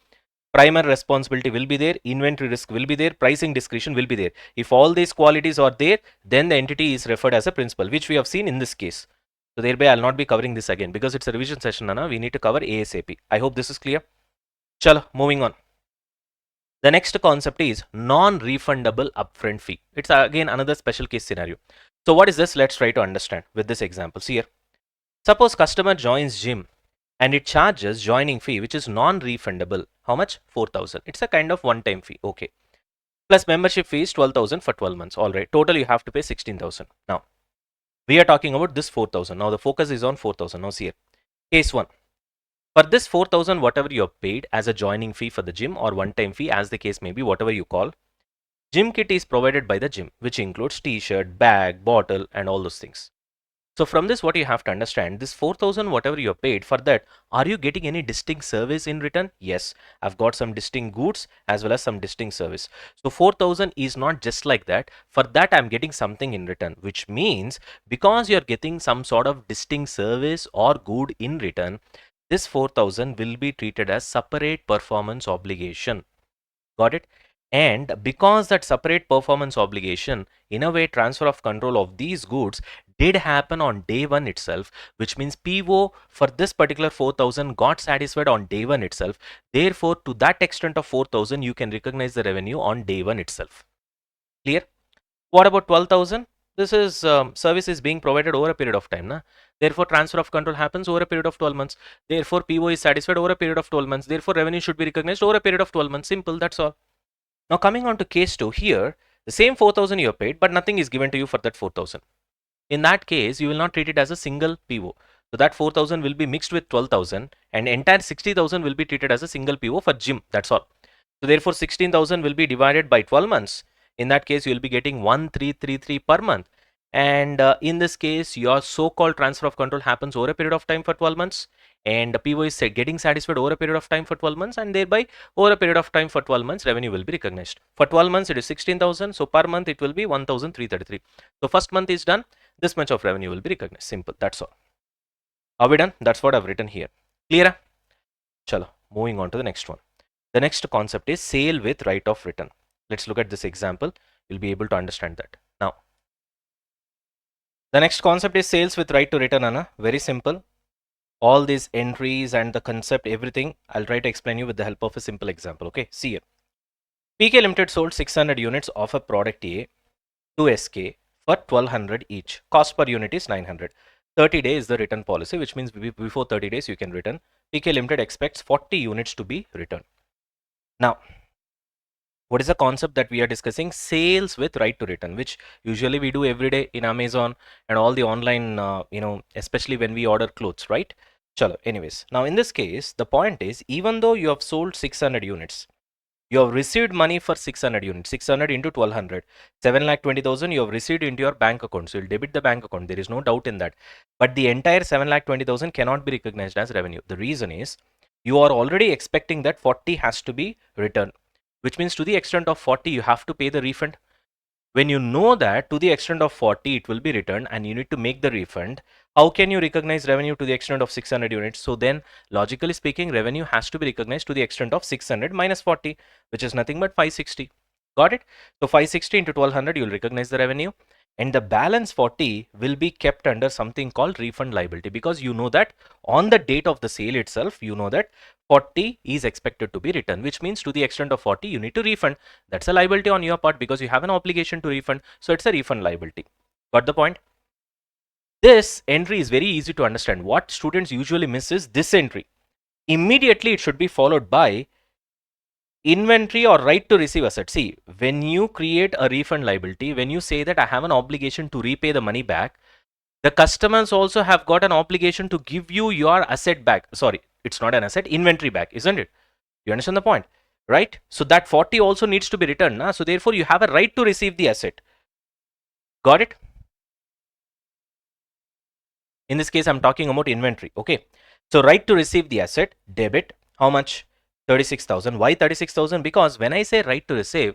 Primary responsibility will be there, inventory risk will be there, pricing discretion will be there. If all these qualities are there, then the entity is referred as a principal, which we have seen in this case. So thereby I'll not be covering this again because it's a revision session, Nana. We need to cover ASAP. I hope this is clear. Chalo, moving on. The next concept is non-refundable upfront fee. It's again another special case scenario. So what is this? Let's try to understand with this example. See here. Suppose customer joins gym and it charges joining fee which is non-refundable. How much? 4,000. It's a kind of one-time fee. Okay. Plus membership fee is 12,000 for 12 months. All right. Total you have to pay 16,000. Now, we are talking about this 4,000. Now, the focus is on 4,000. Now, see here. Case 1. For this 4,000, whatever you have paid as a joining fee for the gym or one-time fee as the case may be, whatever you call, gym kit is provided by the gym, which includes t-shirt, bag, bottle and all those things. So from this, what you have to understand, this 4,000, whatever you have paid for that, are you getting any distinct service in return? Yes, I've got some distinct goods as well as some distinct service. So 4,000 is not just like that. For that, I'm getting something in return, which means because you're getting some sort of distinct service or good in return, this 4,000 will be treated as separate performance obligation. Got it? And because that separate performance obligation, in a way, transfer of control of these goods did happen on day one itself, which means PO for this particular 4,000 got satisfied on day one itself. Therefore, to that extent of 4,000, you can recognize the revenue on day one itself. Clear? What about 12,000? This is service is being provided over a period of time. Na? Therefore, transfer of control happens over a period of 12 months. Therefore, PO is satisfied over a period of 12 months. Therefore, revenue should be recognized over a period of 12 months. Simple, that's all. Now, coming on to case 2, here, the same 4,000 you have paid, but nothing is given to you for that 4,000. In that case, you will not treat it as a single PO. So that 4,000 will be mixed with 12,000 and entire 60,000 will be treated as a single PO for gym. That's all. So therefore 16,000 will be divided by 12 months. In that case, you will be getting 1333 per month. And in this case, your so-called transfer of control happens over a period of time for 12 months. And the PO is getting satisfied over a period of time for 12 months. And thereby, over a period of time for 12 months, revenue will be recognized. For 12 months, it is 16,000. So per month, it will be 1,333. So first month is done. This much of revenue will be recognized. Simple. That's all. Are we done? That's what I've written here. Clear? Chalo. Moving on to the next one. The next concept is sale with right of return. Let's look at this example. You'll be able to understand that. Now, the next concept is sales with right to return, Anna. Very simple. All these entries and the concept, everything, I'll try to explain you with the help of a simple example. Okay, see here. PK Limited sold 600 units of a product A to SK for 1200 each. Cost per unit is 900. 30 days is the return policy, which means before 30 days you can return. PK Limited expects 40 units to be returned. Now, what is the concept that we are discussing? Sales with right to return, which usually we do every day in Amazon and all the online, especially when we order clothes, right? Chalo, anyways. Now, in this case, the point is, even though you have sold 600 units, you have received money for 600 units, 600 into 1200, 7,20,000 you have received into your bank account. So you'll debit the bank account. There is no doubt in that. But the entire 7,20,000 cannot be recognized as revenue. The reason is you are already expecting that 40 has to be returned, which means to the extent of 40, you have to pay the refund. When you know that to the extent of 40, it will be returned and you need to make the refund, how can you recognize revenue to the extent of 600 units? So then, logically speaking, revenue has to be recognized to the extent of 600 minus 40, which is nothing but 560. Got it? So 560 into 1200, you'll recognize the revenue. And the balance 40 will be kept under something called refund liability, because you know that on the date of the sale itself, you know that 40 is expected to be returned, which means to the extent of 40, you need to refund. That's a liability on your part because you have an obligation to refund. So it's a refund liability. Got the point? This entry is very easy to understand. What students usually miss is this entry. Immediately, it should be followed by inventory or right to receive asset. See, when you create a refund liability, when you say that I have an obligation to repay the money back, the customers also have got an obligation to give you your asset back. Sorry, it's not an asset, inventory back, isn't it? You understand the point, right? So that 40 also needs to be returned. Na? So therefore, you have a right to receive the asset. Got it? In this case, I'm talking about inventory. Okay. So right to receive the asset, debit, how much? 36,000. Why 36,000? Because when I say right to receive,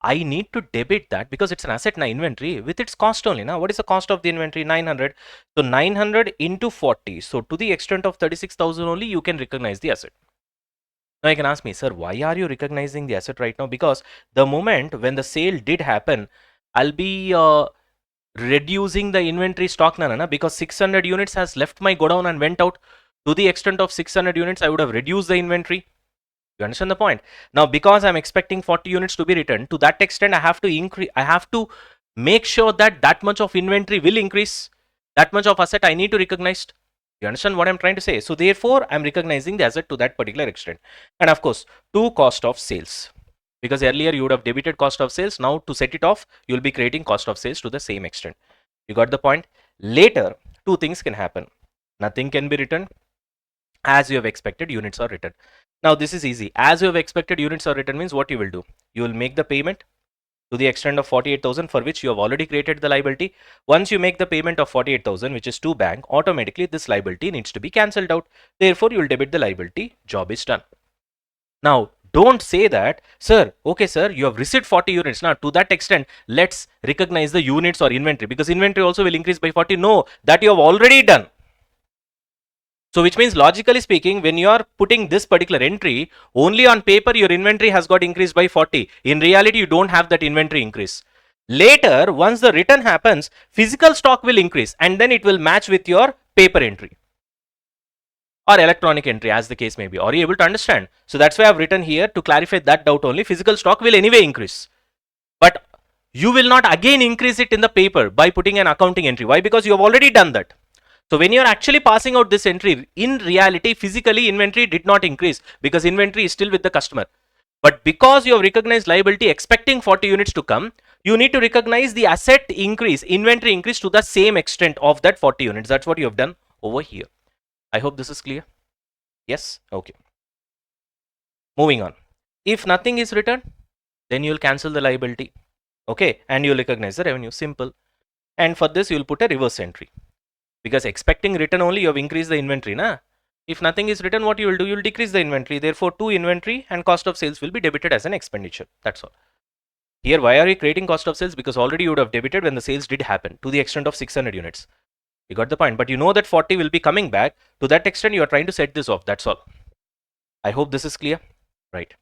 I need to debit that because it's an asset na inventory with its cost only. Now, what is the cost of the inventory? 900. So 900 into 40. So to the extent of 36,000 only, you can recognize the asset. Now you can ask me, sir, why are you recognizing the asset right now? Because the moment when the sale did happen, I'll be reducing the inventory stock na, because 600 units has left my godown and went out. To the extent of 600 units, I would have reduced the inventory. You understand the point? Now, because I'm expecting 40 units to be returned, to that extent, I have to increase. I have to make sure that that much of inventory will increase. That much of asset I need to recognize. You understand what I'm trying to say? So therefore, I'm recognizing the asset to that particular extent. And of course, to cost of sales. Because earlier you would have debited cost of sales. Now to set it off, you'll be creating cost of sales to the same extent. You got the point? Later, two things can happen. Nothing can be written. As you have expected, units are written. Now this is easy. As you have expected, units are written means what you will do? You will make the payment to the extent of 48,000 for which you have already created the liability. Once you make the payment of 48,000, which is to bank, automatically this liability needs to be cancelled out. Therefore, you will debit the liability. Job is done. Now, don't say that, sir, okay, sir, you have received 40 units. Now, to that extent, let's recognize the units or inventory because inventory also will increase by 40. No, that you have already done. So which means logically speaking, when you are putting this particular entry, only on paper your inventory has got increased by 40. In reality, you don't have that inventory increase. Later, once the return happens, physical stock will increase and then it will match with your paper entry or electronic entry, as the case may be. Are you able to understand? So that's why I've written here to clarify that doubt only. Physical stock will anyway increase, but you will not again increase it in the paper by putting an accounting entry. Why? Because you have already done that. So when you are actually passing out this entry, in reality, physically inventory did not increase because inventory is still with the customer. But because you have recognized liability expecting 40 units to come, you need to recognize the asset increase, inventory increase to the same extent of that 40 units. That's what you have done over here. I hope this is clear. Yes? Okay. Moving on. If nothing is returned, then you will cancel the liability. Okay. And you will recognize the revenue. Simple. And for this, you will put a reverse entry. Because expecting return only, you have increased the inventory. Na? If nothing is written, what you will do? You will decrease the inventory. Therefore, to inventory and cost of sales will be debited as an expenditure. That's all. Here, why are you creating cost of sales? Because already you would have debited when the sales did happen to the extent of 600 units. You got the point. But you know that 40 will be coming back. To that extent, you are trying to set this off. That's all. I hope this is clear. Right.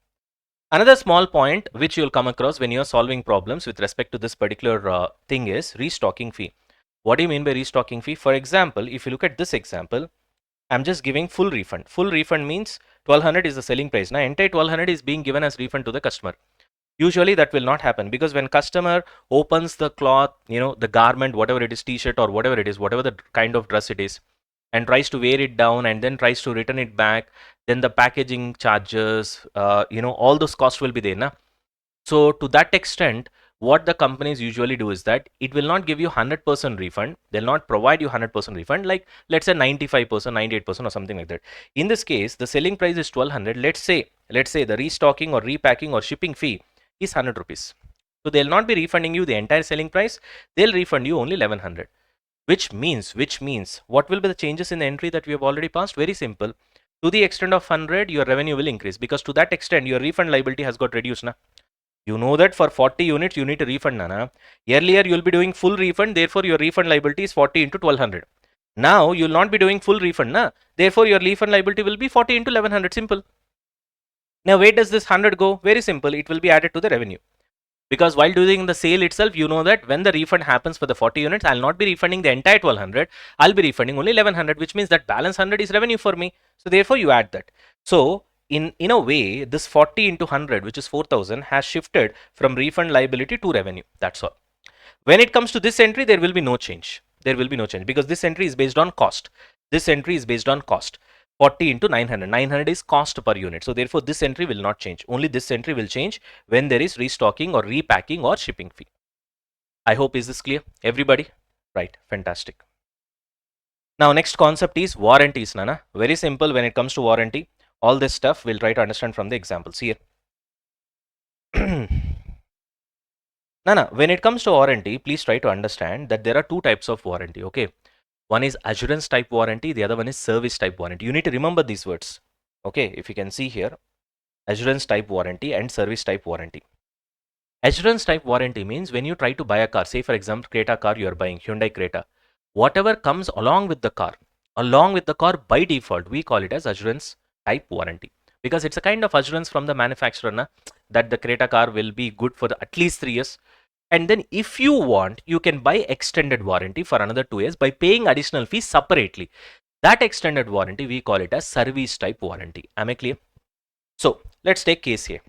Another small point which you'll come across when you're solving problems with respect to this particular thing is restocking fee. What do you mean by restocking fee? For example, if you look at this example, I'm just giving full refund. Full refund means 1200 is the selling price. Now, entire 1200 is being given as refund to the customer. Usually that will not happen because when customer opens the cloth, the garment, whatever it is, t-shirt or whatever it is, whatever the kind of dress it is, and tries to wear it down and then tries to return it back, then the packaging charges, all those costs will be there. Na? So to that extent, what the companies usually do is that it will not give you 100% refund. They'll not provide you 100% refund, like let's say 95%, 98% or something like that. In this case, the selling price is 1200. Let's say the restocking or repacking or shipping fee is 100 rupees. So they'll not be refunding you the entire selling price. They'll refund you only 1100. Which means what will be the changes in the entry that we have already passed? Very simple. To the extent of 100, your revenue will increase because to that extent, your refund liability has got reduced. Na? You know that for 40 units, you need to refund. Nana. Earlier, you'll be doing full refund. Therefore, your refund liability is 40 into 1200. Now, you'll not be doing full refund. Na? Therefore, your refund liability will be 40 into 1100. Simple. Now, where does this 100 go? Very simple. It will be added to the revenue. Because while doing the sale itself, you know that when the refund happens for the 40 units, I'll not be refunding the entire 1200. I'll be refunding only 1100, which means that balance 100 is revenue for me. So therefore, you add that. So in a way, this 40 into 100, which is 4000, has shifted from refund liability to revenue. That's all. When it comes to this entry, there will be no change. There will be no change because this entry is based on cost. This entry is based on cost. 40 into 900. 900 is cost per unit. So therefore, this entry will not change. Only this entry will change when there is restocking or repacking or shipping fee. I hope is this clear? Everybody? Right. Fantastic. Now, next concept is warranties, Nana. Very simple when it comes to warranty. All this stuff we'll try to understand from the examples here. Nana, when it comes to warranty, please try to understand that there are two types of warranty, okay? One is assurance type warranty, the other one is service type warranty. You need to remember these words, okay? If you can see here, assurance type warranty and service type warranty. Assurance type warranty means when you try to buy a car, say for example, Creta car you are buying, Hyundai Creta, whatever comes along with the car by default, we call it as assurance type warranty because it's a kind of assurance from the manufacturer na, that the Creta car will be good for at least 3 years. And then if you want, you can buy extended warranty for another 2 years by paying additional fees separately. That extended warranty, we call it as service type warranty. Am I clear? So let's take case here.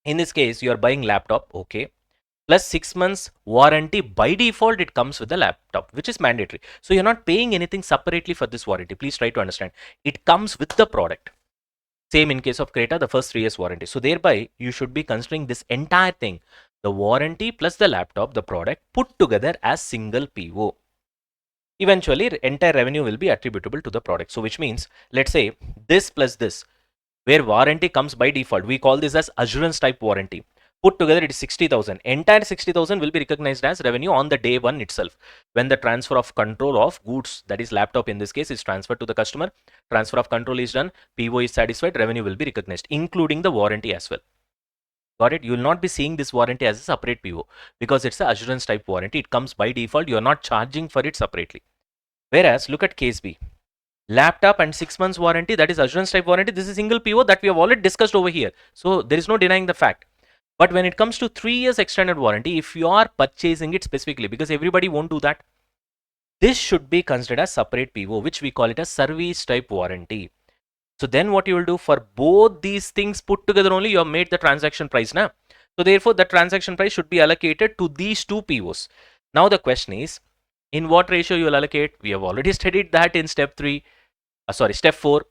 In this case, you are buying laptop, okay, plus 6 months warranty. By default, it comes with the laptop, which is mandatory. So you're not paying anything separately for this warranty. Please try to understand. It comes with the product. Same in case of Creta, the first 3 years warranty. So thereby, you should be considering this entire thing, the warranty plus the laptop, the product, put together as single PO. Eventually, entire revenue will be attributable to the product. So which means, let's say this plus this, where warranty comes by default, we call this as assurance type warranty. Put together, it is 60,000. Entire 60,000 will be recognized as revenue on the day one itself. When the transfer of control of goods, that is laptop in this case, is transferred to the customer, transfer of control is done, PO is satisfied, revenue will be recognized, including the warranty as well. Got it? You will not be seeing this warranty as a separate PO because it's a assurance type warranty. It comes by default. You are not charging for it separately. Whereas, look at case B. Laptop and 6 months warranty, that is assurance type warranty. This is single PO that we have already discussed over here. So there is no denying the fact. But when it comes to 3 years extended warranty, if you are purchasing it specifically, because everybody won't do that, this should be considered as separate PO, which we call it a service type warranty. So then what you will do for both these things put together only, you have made the transaction price now. So therefore the transaction price should be allocated to these two POs. Now the question is, in what ratio you will allocate? We have already studied that in step 4.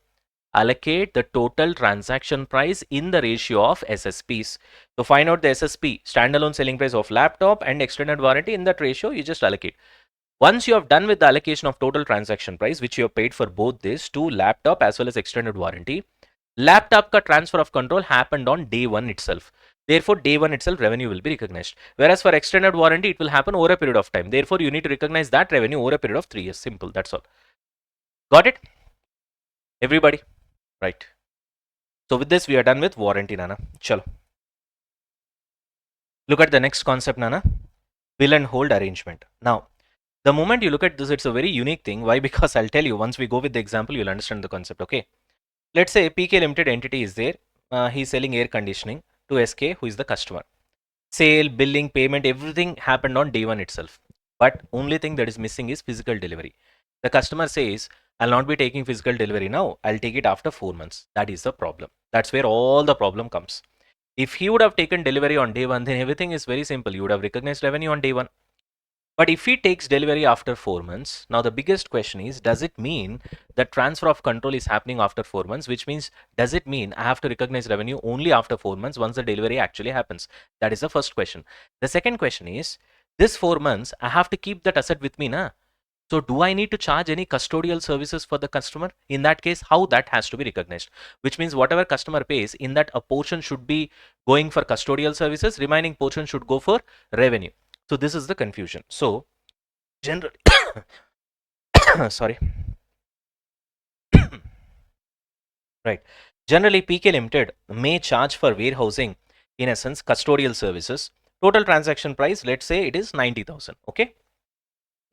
Allocate the total transaction price in the ratio of SSPs. So find out the SSP, standalone selling price of laptop, and extended warranty. In that ratio, you just allocate. Once you have done with the allocation of total transaction price, which you have paid for both this to laptop as well as extended warranty, laptop ka transfer of control happened on day one itself. Therefore, day one itself revenue will be recognized. Whereas for extended warranty, it will happen over a period of time. Therefore, you need to recognize that revenue over a period of 3 years. Simple. That's all. Got it? Everybody? Right. So with this, we are done with warranty, Nana. Chalo. Look at the next concept, Nana. Bill and hold arrangement. Now, the moment you look at this, it's a very unique thing. Why? Because I'll tell you, once we go with the example, you'll understand the concept. Okay. Let's say PK Limited entity is there. He's selling air conditioning to SK, who is the customer. Sale, billing, payment, everything happened on day one itself. But only thing that is missing is physical delivery. The customer says, I'll not be taking physical delivery now. I'll take it after 4 months. That is the problem. That's where all the problem comes. If he would have taken delivery on day one, then everything is very simple. You would have recognized revenue on day one. But if he takes delivery after 4 months, now the biggest question is, does it mean that transfer of control is happening after 4 months? Which means, does it mean I have to recognize revenue only after 4 months once the delivery actually happens? That is the first question. The second question is, this 4 months, I have to keep that asset with me, na? So do I need to charge any custodial services for the customer? In that case, how that has to be recognized? Which means whatever customer pays, in that a portion should be going for custodial services, remaining portion should go for revenue. So this is the confusion. So generally, sorry, right. Generally, PK Limited may charge for warehousing, in essence, custodial services. Total transaction price, let's say it is 90,000. Okay.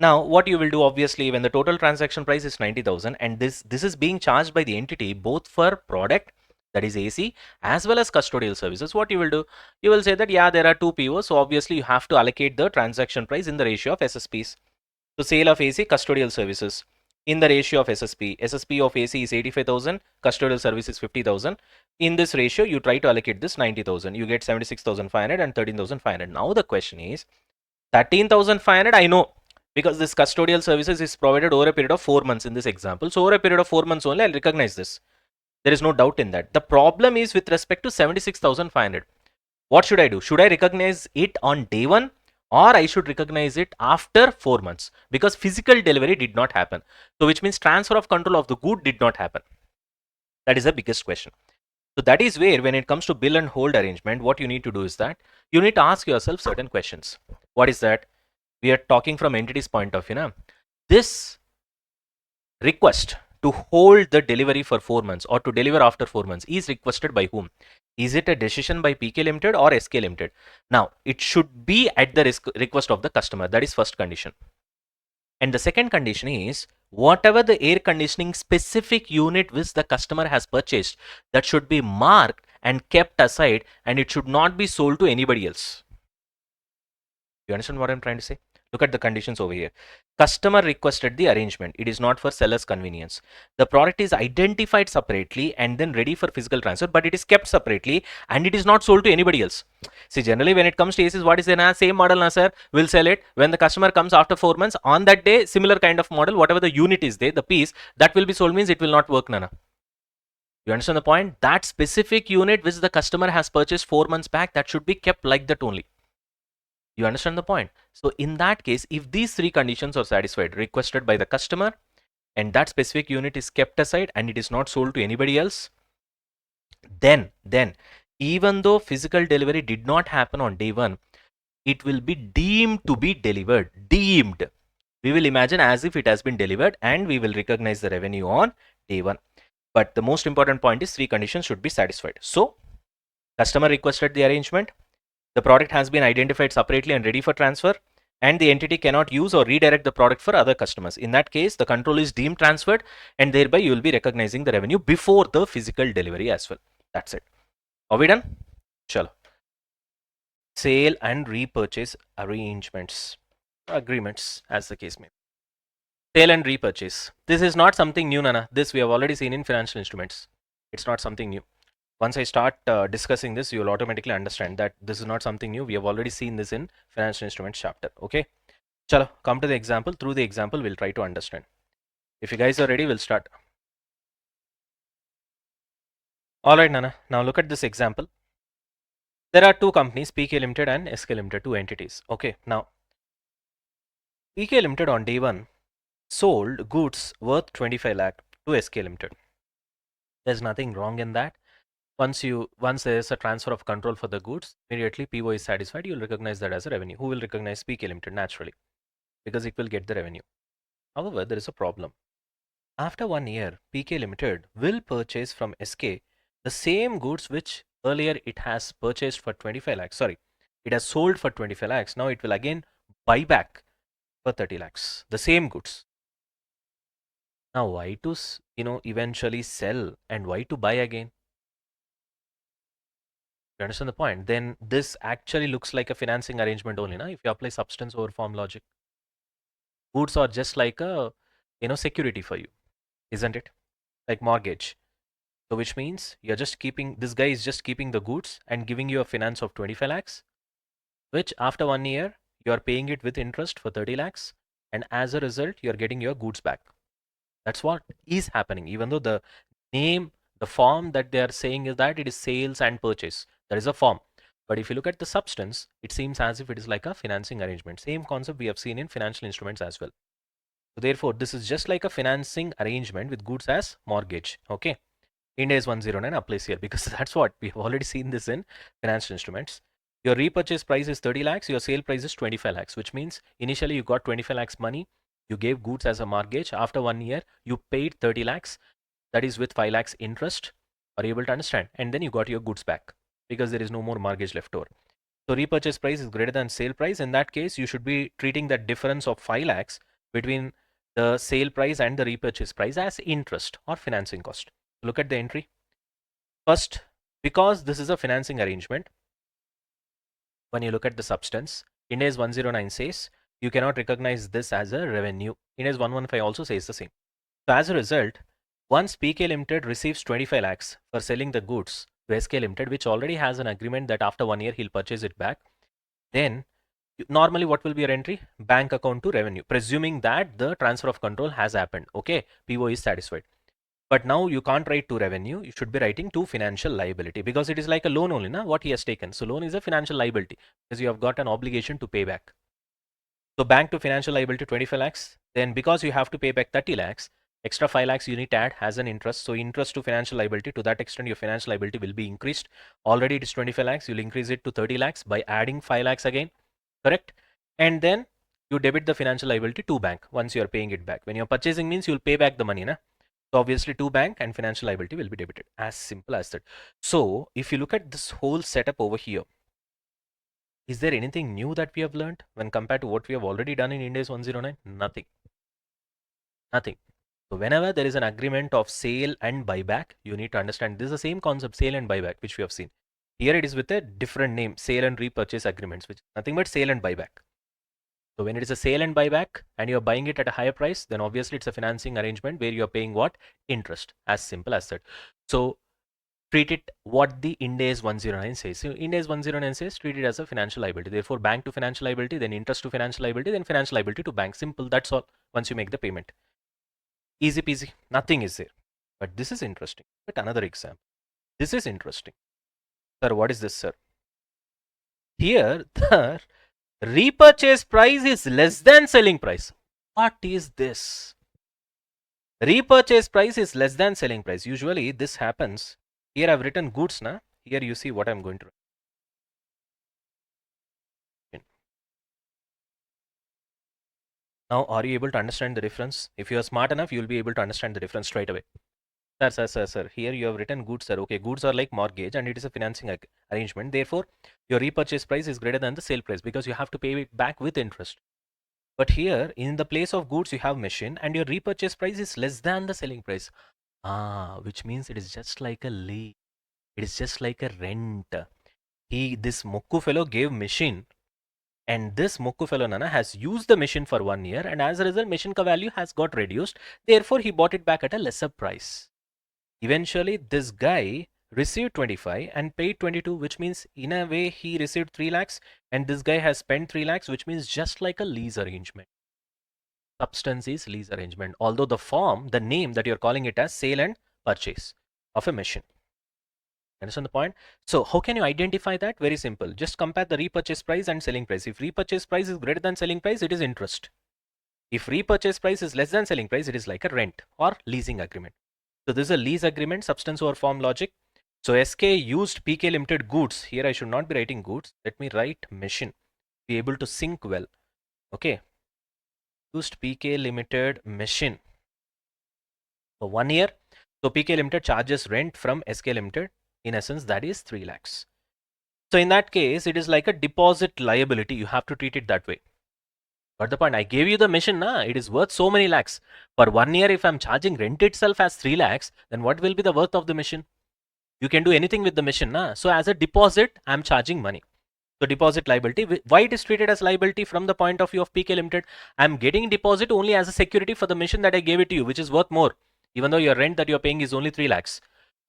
Now, what you will do, obviously, when the total transaction price is 90,000 and this is being charged by the entity both for product, that is AC, as well as custodial services, what you will do? You will say that, yeah, there are two POs, so obviously you have to allocate the transaction price in the ratio of SSPs. So sale of AC, custodial services in the ratio of SSP. SSP of AC is 85,000, custodial service is 50,000. In this ratio, you try to allocate this 90,000. You get 76,500 and 13,500. Now the question is, 13,500, I know, because this custodial services is provided over a period of 4 months in this example. So over a period of 4 months only, I'll recognize this. There is no doubt in that. The problem is with respect to 76,500. What should I do? Should I recognize it on day one, or I should recognize it after 4 months? Because physical delivery did not happen. So which means transfer of control of the good did not happen. That is the biggest question. So that is where, when it comes to bill and hold arrangement, what you need to do is that you need to ask yourself certain questions. What is that? We are talking from entity's point of view. Now, this request to hold the delivery for 4 months or to deliver after 4 months is requested by whom? Is it a decision by PK Limited or SK Limited? Now, it should be at the request of the customer. That is first condition. And the second condition is, whatever the air conditioning specific unit which the customer has purchased, that should be marked and kept aside, and it should not be sold to anybody else. You understand what I'm trying to say? Look at the conditions over here. Customer requested the arrangement. It is not for seller's convenience. The product is identified separately and then ready for physical transfer, but it is kept separately and it is not sold to anybody else. See, generally when it comes to ACs, what is the same model, na sir? We'll sell it. When the customer comes after 4 months, on that day, similar kind of model, whatever the unit is there, the piece, that will be sold, means it will not work, Nana. You understand the point? That specific unit which the customer has purchased 4 months back, that should be kept like that only. You understand the point? So in that case, if these three conditions are satisfied, requested by the customer, and that specific unit is kept aside and it is not sold to anybody else, then even though physical delivery did not happen on day one, it will be deemed to be delivered. Deemed. We will imagine as if it has been delivered and we will recognize the revenue on day one. But the most important point is three conditions should be satisfied. So customer requested the arrangement. The product has been identified separately and ready for transfer, and the entity cannot use or redirect the product for other customers. In that case, the control is deemed transferred, and thereby you will be recognizing the revenue before the physical delivery as well. That's it. Are we done? Chalo. sale and repurchase arrangements, agreements, as the case may be. Sale and repurchase. This is not something new, Nana. This we have already seen in financial instruments. It's not something new. Once I start discussing this, you will automatically understand that this is not something new. We have already seen this in financial instruments chapter. Okay. Chalo, come to the example. Through the example, we'll try to understand. If you guys are ready, we'll start. All right, Nana. Now look at this example. There are two companies, PK Limited and SK Limited, two entities. Okay. Now, PK Limited on day one sold goods worth 25 lakh to SK Limited. There's nothing wrong in that. Once there's a transfer of control for the goods, immediately PO is satisfied, you'll recognize that as a revenue. Who will recognize? PK Limited naturally, because it will get the revenue. However, there is a problem. After 1 year, PK Limited will purchase from SK the same goods which earlier it has purchased for 25 lakhs. Sorry, it has sold for 25 lakhs. Now it will again buy back for 30 lakhs. The same goods. Now why to eventually sell and why to buy again? You understand the point? Then this actually looks like a financing arrangement only, na? If you apply substance over form logic. Goods are just like a security for you, isn't it? Like mortgage. So which means you're just keeping, this guy is just keeping the goods and giving you a finance of 25 lakhs, which after 1 year, you're paying it with interest for 30 lakhs. And as a result, you're getting your goods back. That's what is happening. Even though the name, the form that they are saying is that it is sales and purchase. That is a form. But if you look at the substance, it seems as if it is like a financing arrangement. Same concept we have seen in financial instruments as well. So therefore, this is just like a financing arrangement with goods as mortgage. Okay. Ind AS 109 applies here because that's what we have already seen this in financial instruments. Your repurchase price is 30 lakhs, your sale price is 25 lakhs, which means initially you got 25 lakhs money, you gave goods as a mortgage. After 1 year, you paid 30 lakhs, that is with 5 lakhs interest. Are you able to understand? And then you got your goods back because there is no more mortgage left over. So repurchase price is greater than sale price. In that case, you should be treating that difference of 5 lakhs between the sale price and the repurchase price as interest or financing cost. Look at the entry. First, because this is a financing arrangement, when you look at the substance, Ind AS 109 says you cannot recognize this as a revenue. Ind AS 115 also says the same. So as a result, once PK Limited receives 25 lakhs for selling the goods to SK Limited, which already has an agreement that after 1 year he'll purchase it back, then normally what will be your entry? Bank account to revenue, presuming that the transfer of control has happened. Okay, PO is satisfied. But now you can't write to revenue, you should be writing to financial liability because it is like a loan only, na, what he has taken. So loan is a financial liability because you have got an obligation to pay back. So bank to financial liability 25 lakhs. Then because you have to pay back 30 lakhs, extra 5 lakhs you need to add as an interest. So interest to financial liability, to that extent your financial liability will be increased. Already it is 25 lakhs, you'll increase it to 30 lakhs by adding 5 lakhs again, correct? And then you debit the financial liability to bank once you are paying it back. When you're purchasing means you'll pay back the money, na? So obviously to bank and financial liability will be debited. As simple as that. So if you look at this whole setup over here, is there anything new that we have learned when compared to what we have already done in Ind AS 109? Nothing. Nothing. So whenever there is an agreement of sale and buyback, you need to understand this is the same concept, sale and buyback, which we have seen. Here it is with a different name, sale and repurchase agreements, which is nothing but sale and buyback. So when it is a sale and buyback and you're buying it at a higher price, then obviously it's a financing arrangement where you're paying what? Interest. As simple as that. So treat it what the Ind AS 109 says. So Ind AS 109 says treat it as a financial liability. Therefore, bank to financial liability, then interest to financial liability, then financial liability to bank. Simple. That's all. Once you make the payment. Easy peasy. Nothing is there. But this is interesting. But another example. This is interesting. Sir, what is this, sir? Here, the repurchase price is less than selling price. What is this? Repurchase price is less than selling price. Usually this happens. Here I've written goods, na? Here you see what I'm going to write. Now, are you able to understand the difference? If you are smart enough, you will be able to understand the difference straight away. Sir. Here you have written goods, sir. Okay, goods are like mortgage and it is a financing arrangement. Therefore, your repurchase price is greater than the sale price because you have to pay it back with interest. But here, in the place of goods, you have machine and your repurchase price is less than the selling price. Which means it is just like a lease. It is just like a rent. This Mokku fellow gave machine, and this Mokku fellow Nana has used the machine for 1 year, and as a result, machine ka value has got reduced. Therefore, he bought it back at a lesser price. Eventually, this guy received 25 and paid 22, which means in a way he received 3 lakhs, and this guy has spent 3 lakhs, which means just like a lease arrangement. Substance is lease arrangement, although the form, the name that you're calling it as sale and purchase of a machine. Understand the point? So how can you identify that? Very simple. Just compare the repurchase price and selling price. If repurchase price is greater than selling price, it is interest. If repurchase price is less than selling price, it is like a rent or leasing agreement. So this is a lease agreement, substance over form logic. So SK used PK Limited goods. Here I should not be writing goods. Let me write machine. Be able to sync well. Okay. Used PK Limited machine for 1 year. So PK Limited charges rent from SK Limited. In essence, that is 3 lakhs. So in that case, it is like a deposit liability. You have to treat it that way. Got the point? I gave you the machine, na? It is worth so many lakhs. For 1 year, if I'm charging rent itself as 3 lakhs, then what will be the worth of the machine? You can do anything with the machine, na? So as a deposit, I'm charging money. So deposit liability, why it is treated as liability from the point of view of PK Limited? I'm getting deposit only as a security for the machine that I gave it to you, which is worth more, even though your rent that you're paying is only 3 lakhs.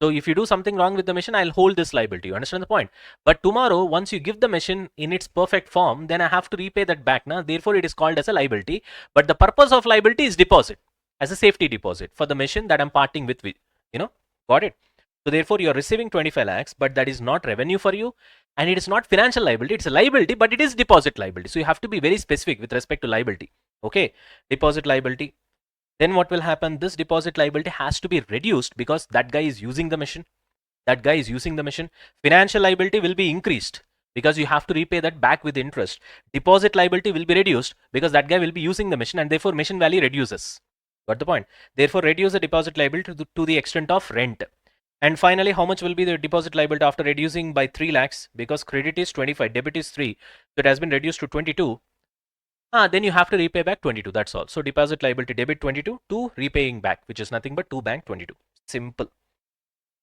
So if you do something wrong with the machine, I'll hold this liability. You understand the point? But tomorrow, once you give the machine in its perfect form, then I have to repay that back. Now, therefore, it is called as a liability. But the purpose of liability is deposit, as a safety deposit for the machine that I'm parting with. You know, got it? So therefore, you're receiving 25 lakhs, but that is not revenue for you, and it is not financial liability. It's a liability, but it is deposit liability. So you have to be very specific with respect to liability. Okay, deposit liability. Then what will happen? This deposit liability has to be reduced because that guy is using the machine. That guy is using the machine. Financial liability will be increased because you have to repay that back with interest. Deposit liability will be reduced because that guy will be using the machine, and therefore machine value reduces. Got the point? Therefore, reduce the deposit liability to the extent of rent. And finally, how much will be the deposit liability after reducing by 3 lakhs? Because credit is 25, debit is 3. So it has been reduced to 22. Then you have to repay back 22. That's all. So deposit liability debit 22 to repaying back, which is nothing but to bank 22. Simple.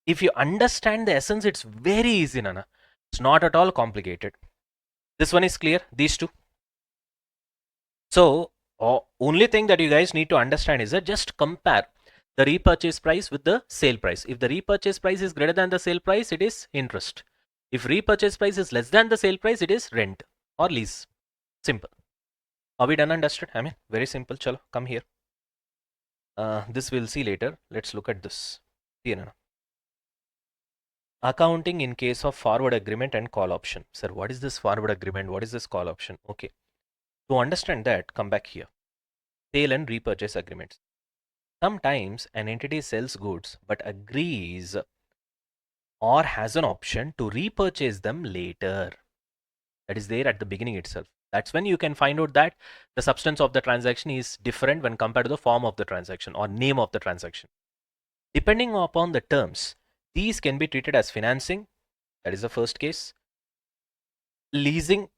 If you understand the essence, it's very easy, Nana. It's not at all complicated. This one is clear, these two. So only thing that you guys need to understand is that just compare the repurchase price with the sale price. If the repurchase price is greater than the sale price, it is interest. If repurchase price is less than the sale price, it is rent or lease. Simple. Are we done? Understood? I mean, very simple. Chalo, come here. This we'll see later. Let's look at this. Here, accounting in case of forward agreement and call option. Sir, what is this forward agreement? What is this call option? Okay. To understand that, come back here. Sale and repurchase agreements. Sometimes an entity sells goods but agrees or has an option to repurchase them later. That is there at the beginning itself. That's when you can find out that the substance of the transaction is different when compared to the form of the transaction or name of the transaction. Depending upon the terms, these can be treated as financing, that is the first case, leasing,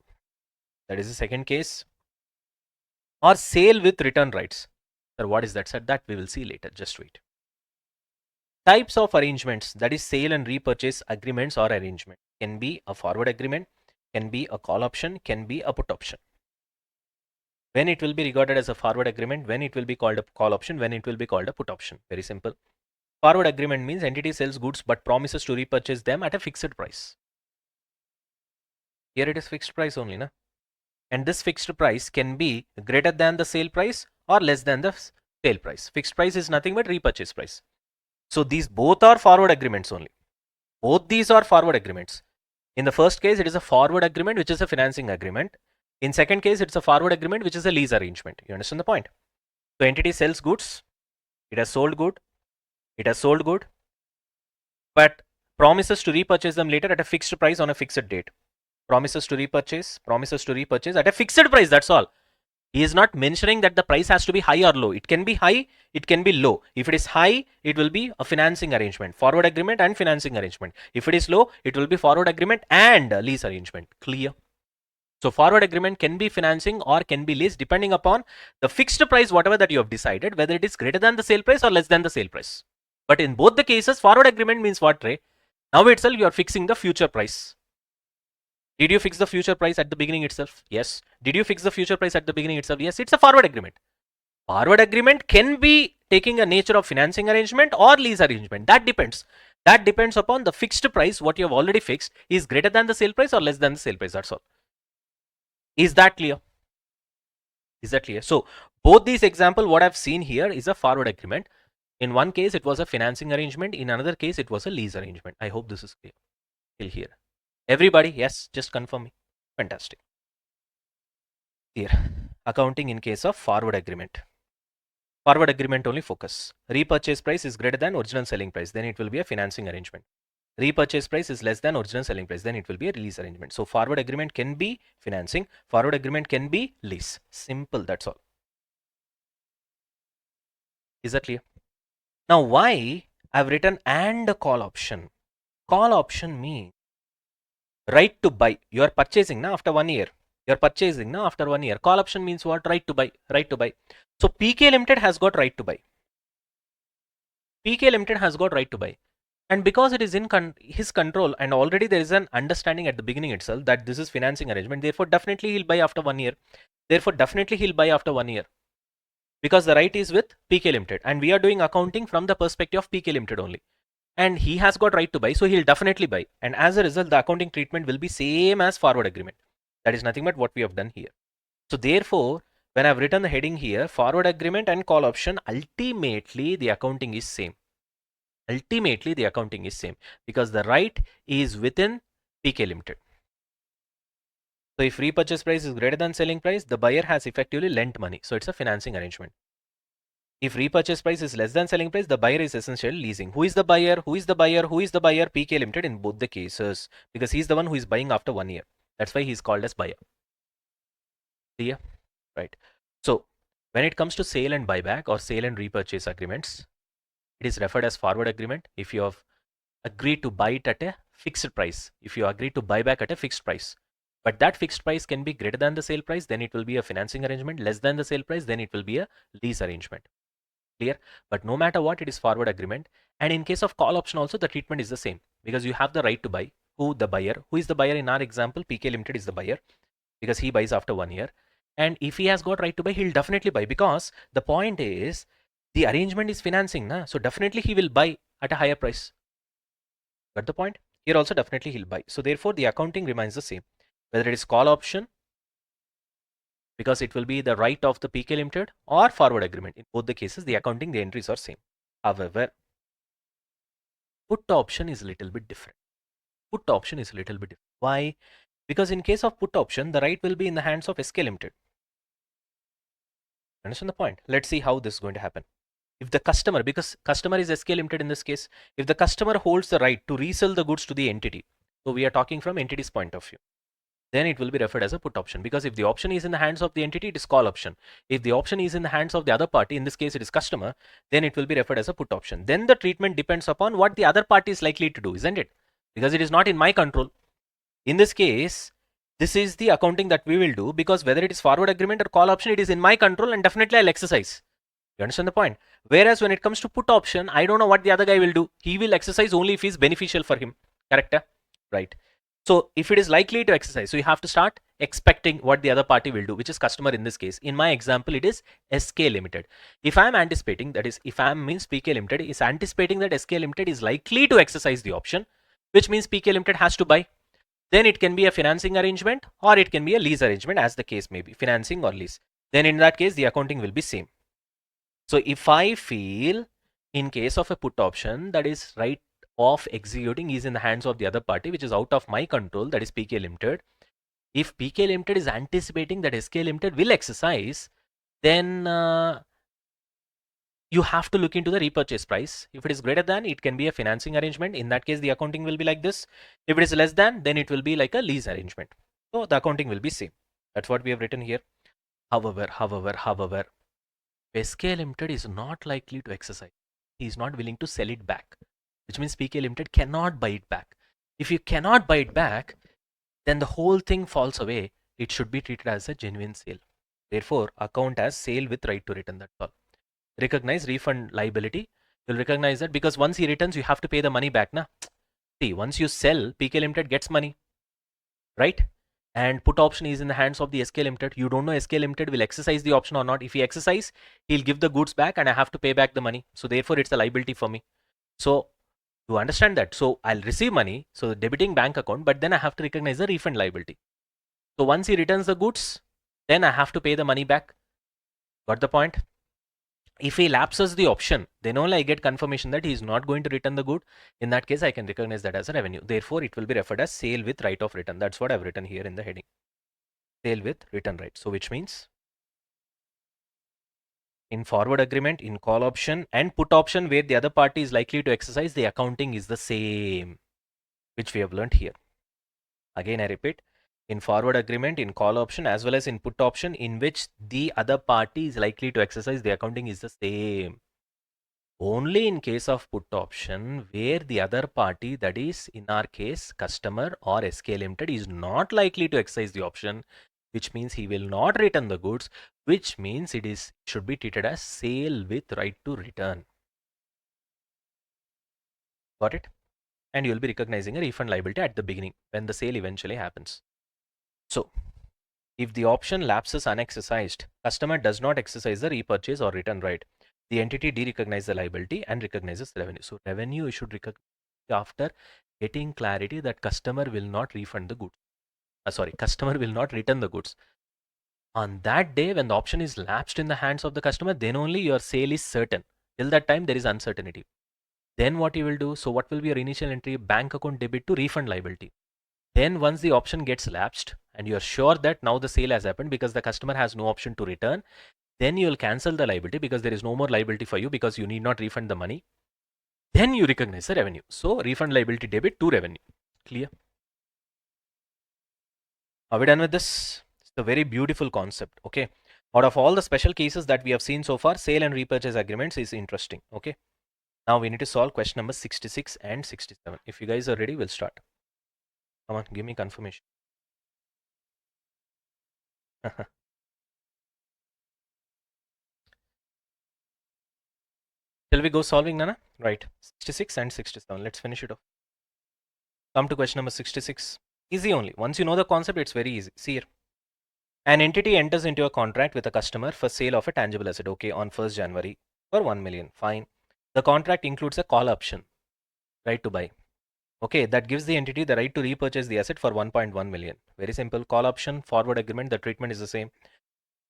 that is the second case, or sale with return rights. Sir, what is that? Sir, that we will see later. Just wait. Types of arrangements, that is sale and repurchase agreements or arrangement, can be a forward agreement, can be a call option, can be a put option. When it will be regarded as a forward agreement, when it will be called a call option, when it will be called a put option. Very simple. Forward agreement means entity sells goods but promises to repurchase them at a fixed price. Here it is fixed price only, na? And this fixed price can be greater than the sale price or less than the sale price. Fixed price is nothing but repurchase price. So these both are forward agreements only. Both these are forward agreements. In the first case, it is a forward agreement, which is a financing agreement. In second case, it's a forward agreement, which is a lease arrangement. You understand the point? So entity sells goods. It has sold good. It has sold good, but promises to repurchase them later at a fixed price on a fixed date. Promises to repurchase at a fixed price. That's all. He is not mentioning that the price has to be high or low. It can be high, it can be low. If it is high, it will be a financing arrangement, forward agreement and financing arrangement. If it is low, it will be forward agreement and lease arrangement. Clear? So forward agreement can be financing or can be lease depending upon the fixed price, whatever that you have decided, whether it is greater than the sale price or less than the sale price. But in both the cases, forward agreement means what, Ray? Now itself you are fixing the future price. Did you fix the future price at the beginning itself? Yes. Did you fix the future price at the beginning itself? Yes. It's a forward agreement. Forward agreement can be taking a nature of financing arrangement or lease arrangement. That depends. That depends upon the fixed price, what you have already fixed, is greater than the sale price or less than the sale price. That's all. Is that clear? Is that clear? So both these example, what I've seen here is a forward agreement. In one case, it was a financing arrangement. In another case, it was a lease arrangement. I hope this is clear till here. Everybody, yes, just confirm me. Fantastic. Here, accounting in case of forward agreement. Forward agreement only focus. Repurchase price is greater than original selling price, then it will be a financing arrangement. Repurchase price is less than original selling price, then it will be a lease arrangement. So forward agreement can be financing, forward agreement can be lease. Simple, that's all. Is that clear? Now why I've written and a call option? Call option means right to buy. You are purchasing now after 1 year. You are purchasing now after 1 year. Call option means what? Right to buy. Right to buy. So PK Limited has got right to buy. PK Limited has got right to buy. And because it is in his control and already there is an understanding at the beginning itself that this is financing arrangement, therefore definitely he'll buy after 1 year. Therefore definitely he'll buy after 1 year. Because the right is with PK Limited and we are doing accounting from the perspective of PK Limited only. And he has got right to buy, so he'll definitely buy. And as a result, the accounting treatment will be same as forward agreement. That is nothing but what we have done here. So therefore, when I've written the heading here, forward agreement and call option, ultimately the accounting is same. Ultimately the accounting is same because the right is within PK Limited. So if repurchase price is greater than selling price, the buyer has effectively lent money. So it's a financing arrangement. If repurchase price is less than selling price, the buyer is essentially leasing. Who is the buyer? Who is the buyer? Who is the buyer? PK Limited in both the cases because he's the one who is buying after 1 year. That's why he's called as buyer. Clear? Right. So when it comes to sale and buyback or sale and repurchase agreements, it is referred as forward agreement if you have agreed to buy it at a fixed price. If you agree to buy back at a fixed price. But that fixed price can be greater than the sale price, then it will be a financing arrangement. Less than the sale price, then it will be a lease arrangement. Clear? But no matter what, it is forward agreement. And in case of call option also, the treatment is the same because you have the right to buy. Who the buyer? Who is the buyer in our example? PK Limited is the buyer because he buys after 1 year. And if he has got right to buy, he'll definitely buy because the point is the arrangement is financing. Na? So definitely he will buy at a higher price. Got the point? Here also definitely he'll buy. So therefore the accounting remains the same. Whether it is call option because it will be the right of the PK Limited or forward agreement. In both the cases, the accounting, the entries are same. However, put option is a little bit different. Put option is a little bit different. Why? Because in case of put option, the right will be in the hands of SK Limited. Understand the point? Let's see how this is going to happen. If the customer, because customer is SK Limited in this case, if the customer holds the right to resell the goods to the entity, so we are talking from entity's point of view, then it will be referred as a put option because if the option is in the hands of the entity, it is call option. If the option is in the hands of the other party, in this case it is customer, then it will be referred as a put option. Then the treatment depends upon what the other party is likely to do, isn't it? Because it is not in my control. In this case, this is the accounting that we will do because whether it is forward agreement or call option, it is in my control and definitely I'll exercise. You understand the point? Whereas when it comes to put option, I don't know what the other guy will do. He will exercise only if it's beneficial for him. Correct? Right. So if it is likely to exercise, so you have to start expecting what the other party will do, which is customer in this case. In my example, it is SK Limited. If I am anticipating, that is, if I am means PK Limited is anticipating that SK Limited is likely to exercise the option, which means PK Limited has to buy. Then it can be a financing arrangement or it can be a lease arrangement as the case may be, financing or lease. Then in that case, the accounting will be same. So if I feel in case of a put option that is right of executing is in the hands of the other party, which is out of my control, that is PK Limited. If PK Limited is anticipating that SK Limited will exercise, then you have to look into the repurchase price. If it is greater than, it can be a financing arrangement. In that case, the accounting will be like this. If it is less than, then it will be like a lease arrangement. So the accounting will be same. That's what we have written here. However, SK Limited is not likely to exercise. He is not willing to sell it back, which means PK Limited cannot buy it back. If you cannot buy it back, then the whole thing falls away. It should be treated as a genuine sale. Therefore, account as sale with right to return. That's all. Recognize refund liability. You'll recognize that because once he returns, you have to pay the money back. Na? See, once you sell, PK Limited gets money. right? And put option is in the hands of the SK Limited. You don't know SK Limited will exercise the option or not. If he exercise, he'll give the goods back and I have to pay back the money. So therefore, it's a liability for me. So you understand that. So I'll receive money, so the debiting bank account, but then I have to recognize the refund liability. So once he returns the goods, then I have to pay the money back. Got the point? If he lapses the option, then only I get confirmation that he is not going to return the good. In that case, I can recognize that as a revenue. Therefore, it will be referred as sale with right of return. That's what I've written here in the heading. Sale with return right. So which means in forward agreement, in call option and put option where the other party is likely to exercise, the accounting is the same, which we have learned here. Again, I repeat, in forward agreement, in call option as well as in put option in which the other party is likely to exercise, the accounting is the same. Only in case of put option where the other party, that is in our case customer or SK Limited, is not likely to exercise the option, which means he will not return the goods, which means it should be treated as sale with right to return. Got it? And you will be recognizing a refund liability at the beginning when the sale eventually happens. So if the option lapses unexercised, customer does not exercise the repurchase or return right, the entity de-recognizes the liability and recognizes revenue. So revenue you should recognize after getting clarity that customer will not refund the goods. Customer will not return the goods. On that day when the option is lapsed in the hands of the customer, then only your sale is certain. Till that time there is uncertainty. Then what you will do? So what will be your initial entry? Bank account debit to refund liability. Then once the option gets lapsed and you're sure that now the sale has happened because the customer has no option to return, then you will cancel the liability because there is no more liability for you because you need not refund the money. Then you recognize the revenue. So refund liability debit to revenue. Clear? Are we done with this? It's a very beautiful concept. Okay. Out of all the special cases that we have seen so far, sale and repurchase agreements is interesting. Okay. Now we need to solve question number 66 and 67. If you guys are ready, we'll start. Come on, give me confirmation. Shall we go solving, Nana? Right. 66 and 67. Let's finish it off. Come to question number 66. Easy only. Once you know the concept, it's very easy. See here. An entity enters into a contract with a customer for sale of a tangible asset, okay, on 1st January for 1 million. Fine. The contract includes a call option, right to buy. Okay, that gives the entity the right to repurchase the asset for 1.1 million. Very simple. Call option, forward agreement, the treatment is the same.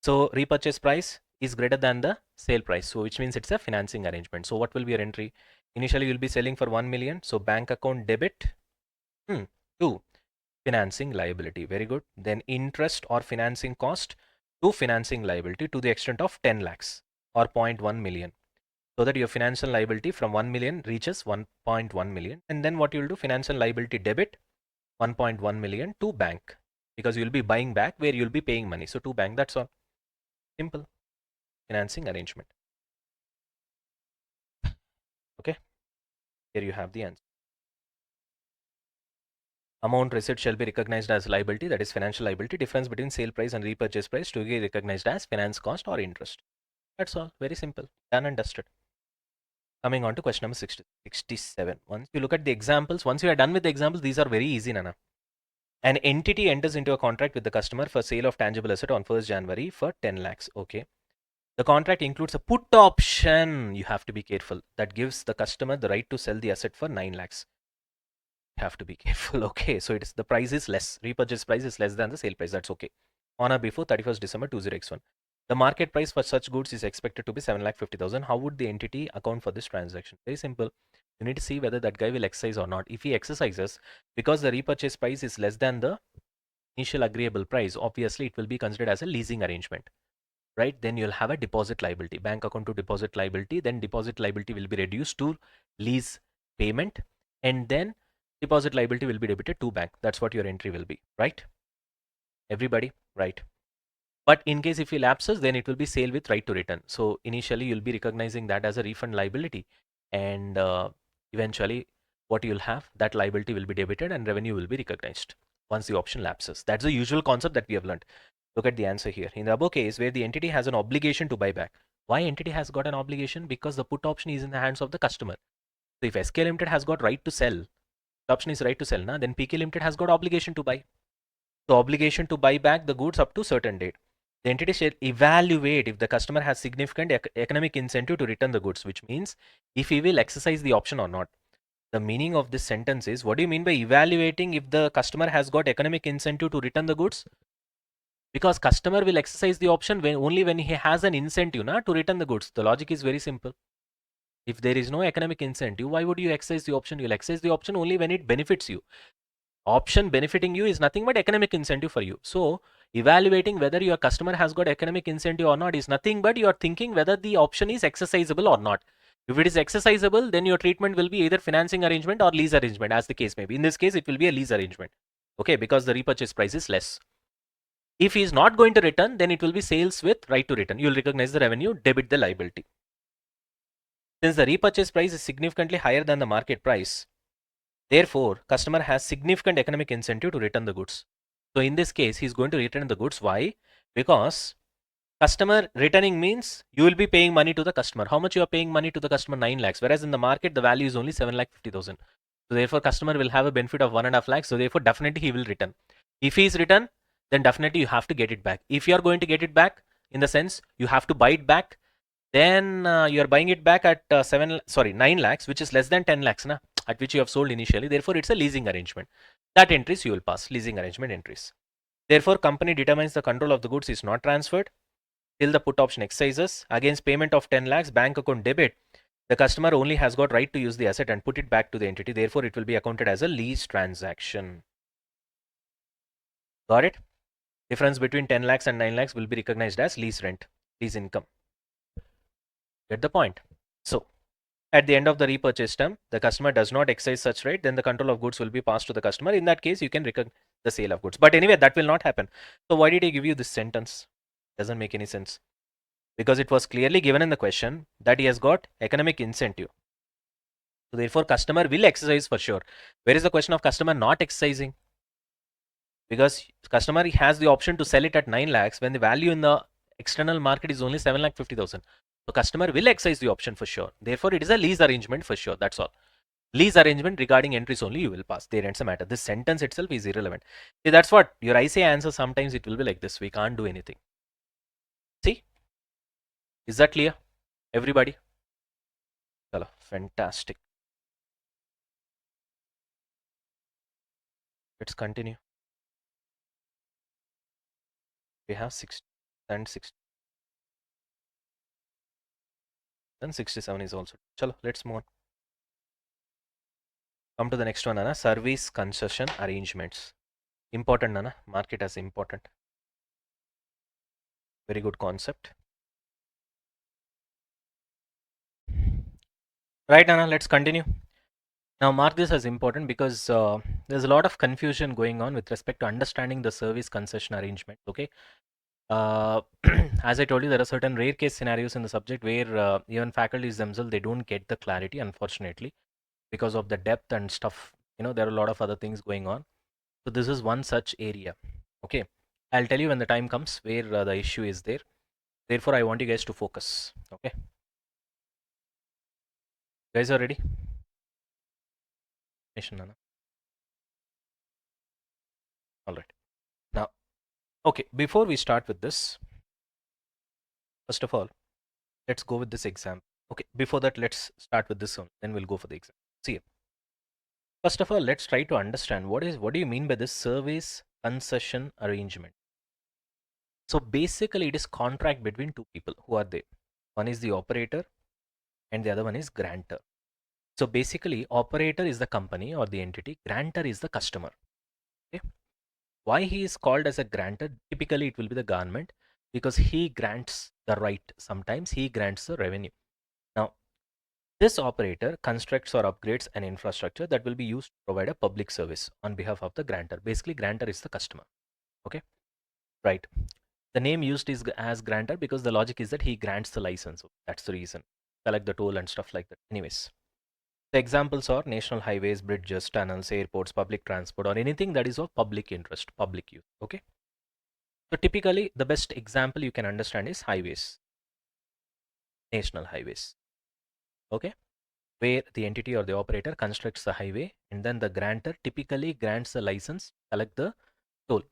So repurchase price is greater than the sale price. So which means it's a financing arrangement. So what will be your entry? Initially, you'll be selling for 1 million. So bank account debit to financing liability. Very good. Then interest or financing cost to financing liability to the extent of 10 lakhs or zero 0.1 million. So that your financial liability from 1 million reaches 1.1 million. And then what you'll do, financial liability debit 1.1 million to bank because you'll be buying back where you'll be paying money. So to bank, that's all. Simple financing arrangement. Okay. Here you have the answer. Amount received shall be recognized as liability, that is financial liability. Difference between sale price and repurchase price to be recognized as finance cost or interest. That's all. Very simple. Done and dusted. Coming on to question number 67. Once you look at the examples, once you are done with the examples, these are very easy, Nana. An entity enters into a contract with the customer for sale of tangible asset on 1st January for 10 lakhs. Okay. The contract includes a put option. You have to be careful. That gives the customer the right to sell the asset for 9 lakhs. Have to be careful. Okay, so it's the price is less. Repurchase price is less than the sale price. That's okay. On or before 31st December 20x1. The market price for such goods is expected to be 7,50,000. How would the entity account for this transaction? Very simple. You need to see whether that guy will exercise or not. If he exercises, because the repurchase price is less than the initial agreeable price, obviously it will be considered as a leasing arrangement, right? Then you'll have a deposit liability, bank account to deposit liability. Then deposit liability will be reduced to lease payment, and then deposit liability will be debited to bank. That's what your entry will be, right? Everybody, right? But in case if he lapses, then it will be sale with right to return. So initially you'll be recognizing that as a refund liability, and eventually what you'll have, that liability will be debited and revenue will be recognized once the option lapses. That's the usual concept that we have learned. Look at the answer here. In the above case, where the entity has an obligation to buy back. Why entity has got an obligation? Because the put option is in the hands of the customer. So if SK Limited has got right to sell, the option is right to sell, then PK Limited has got obligation to buy. The obligation to buy back the goods up to certain date. The entity shall evaluate if the customer has significant economic incentive to return the goods, which means if he will exercise the option or not. The meaning of this sentence is, what do you mean by evaluating if the customer has got economic incentive to return the goods? Because customer will exercise the option only when he has an incentive to return the goods. The logic is very simple. If there is no economic incentive, why would you exercise the option? You'll exercise the option only when it benefits you. Option benefiting you is nothing but economic incentive for you. So evaluating whether your customer has got economic incentive or not is nothing but you are thinking whether the option is exercisable or not. If it is exercisable, then your treatment will be either financing arrangement or lease arrangement, as the case may be. In this case, it will be a lease arrangement. Okay, because the repurchase price is less. If he is not going to return, then it will be sales with right to return. You will recognize the revenue, debit the liability. Since the repurchase price is significantly higher than the market price, therefore, customer has significant economic incentive to return the goods. So in this case, he is going to return the goods. Why? Because customer returning means you will be paying money to the customer. How much you are paying money to the customer? 9 lakhs. Whereas in the market, the value is only 7,50,000. So therefore, customer will have a benefit of 1.5 lakhs. So therefore, definitely he will return. If he is return, then definitely you have to get it back. If you are going to get it back, in the sense you have to buy it back, then you are buying it back at 9 lakhs, which is less than 10 lakhs, at which you have sold initially. Therefore, it's a leasing arrangement. That entries you will pass, leasing arrangement entries. Therefore, company determines the control of the goods is not transferred till the put option exercises. Against payment of 10 lakhs, bank account debit, the customer only has got right to use the asset and put it back to the entity. Therefore, it will be accounted as a lease transaction. Got it? Difference between 10 lakhs and 9 lakhs will be recognized as lease rent, lease income. Get the point? So, at the end of the repurchase term, the customer does not exercise such right, then the control of goods will be passed to the customer. In that case, you can recognize the sale of goods. But anyway, that will not happen. So why did he give you this sentence? Doesn't make any sense. Because it was clearly given in the question that he has got economic incentive. So therefore, customer will exercise for sure. Where is the question of customer not exercising? Because customer has the option to sell it at 9 lakhs when the value in the external market is only 7,50,000. So customer will exercise the option for sure. Therefore, it is a lease arrangement for sure. That's all. Lease arrangement regarding entries only you will pass. There ends the matter. This sentence itself is irrelevant. See, that's what your ICA answer sometimes it will be like this. We can't do anything. See? Is that clear? Everybody? Hello. Fantastic. Let's continue. We have 6 and 6 and 67 is also. Chalo, let's move on. Come to the next one, Nana. Service concession arrangements. Important, Nana. Mark it as important. Very good concept. Right, Nana. Let's continue. Now, mark this as important because there's a lot of confusion going on with respect to understanding the service concession arrangement. Okay. As I told you, there are certain rare case scenarios in the subject where even faculties themselves they don't get the clarity, unfortunately, because of the depth and stuff. There are a lot of other things going on. So this is one such area. Okay, I'll tell you when the time comes where the issue is there. Therefore, I want you guys to focus. Okay, guys are ready? Nana. All right. Now, okay. Before we start with this, first of all, let's go with this example. Okay. Before that, let's start with this one. Then we'll go for the example. See. First of all, let's try to understand what do you mean by this service concession arrangement? So basically it is contract between two people. Who are they? One is the operator and the other one is grantor. So basically operator is the company or the entity, grantor is the customer. Okay. Why he is called as a grantor? Typically it will be the government because he grants the right. Sometimes he grants the revenue. Now this operator constructs or upgrades an infrastructure that will be used to provide a public service on behalf of the grantor. Basically, grantor is the customer. Okay, right. The name used is as grantor because the logic is that he grants the license. That's the reason. Collect the toll and stuff like that. Anyways, the examples are national highways, bridges, tunnels, airports, public transport, or anything that is of public interest, public use. Okay. So typically, the best example you can understand is highways, national highways. Okay, where the entity or the operator constructs the highway and then the grantor typically grants the license, collect the toll.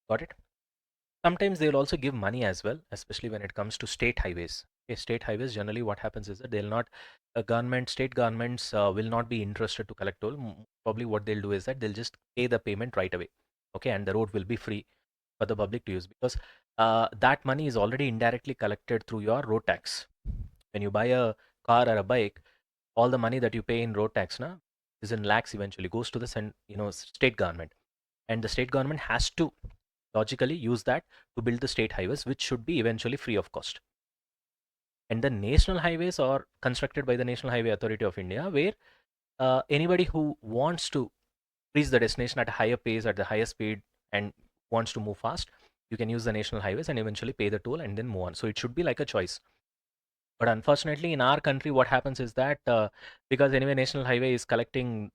Got it? Sometimes they will also give money as well, especially when it comes to state highways. Okay, state highways, generally what happens is that they'll not, state governments will not be interested to collect toll. Probably what they'll do is that they'll just pay the payment right away. Okay, and the road will be free for the public to use, because that money is already indirectly collected through your road tax. When you buy a car or a bike, all the money that you pay in road tax na, is in lakhs, eventually goes to the state government, and the state government has to logically use that to build the state highways, which should be eventually free of cost. And the national highways are constructed by the National Highway Authority of India, where anybody who wants to reach the destination at a higher pace, at the higher speed, and wants to move fast, you can use the national highways and eventually pay the toll and then move on. So it should be like a choice. But unfortunately, in our country, what happens is that because anyway, national highway is constructing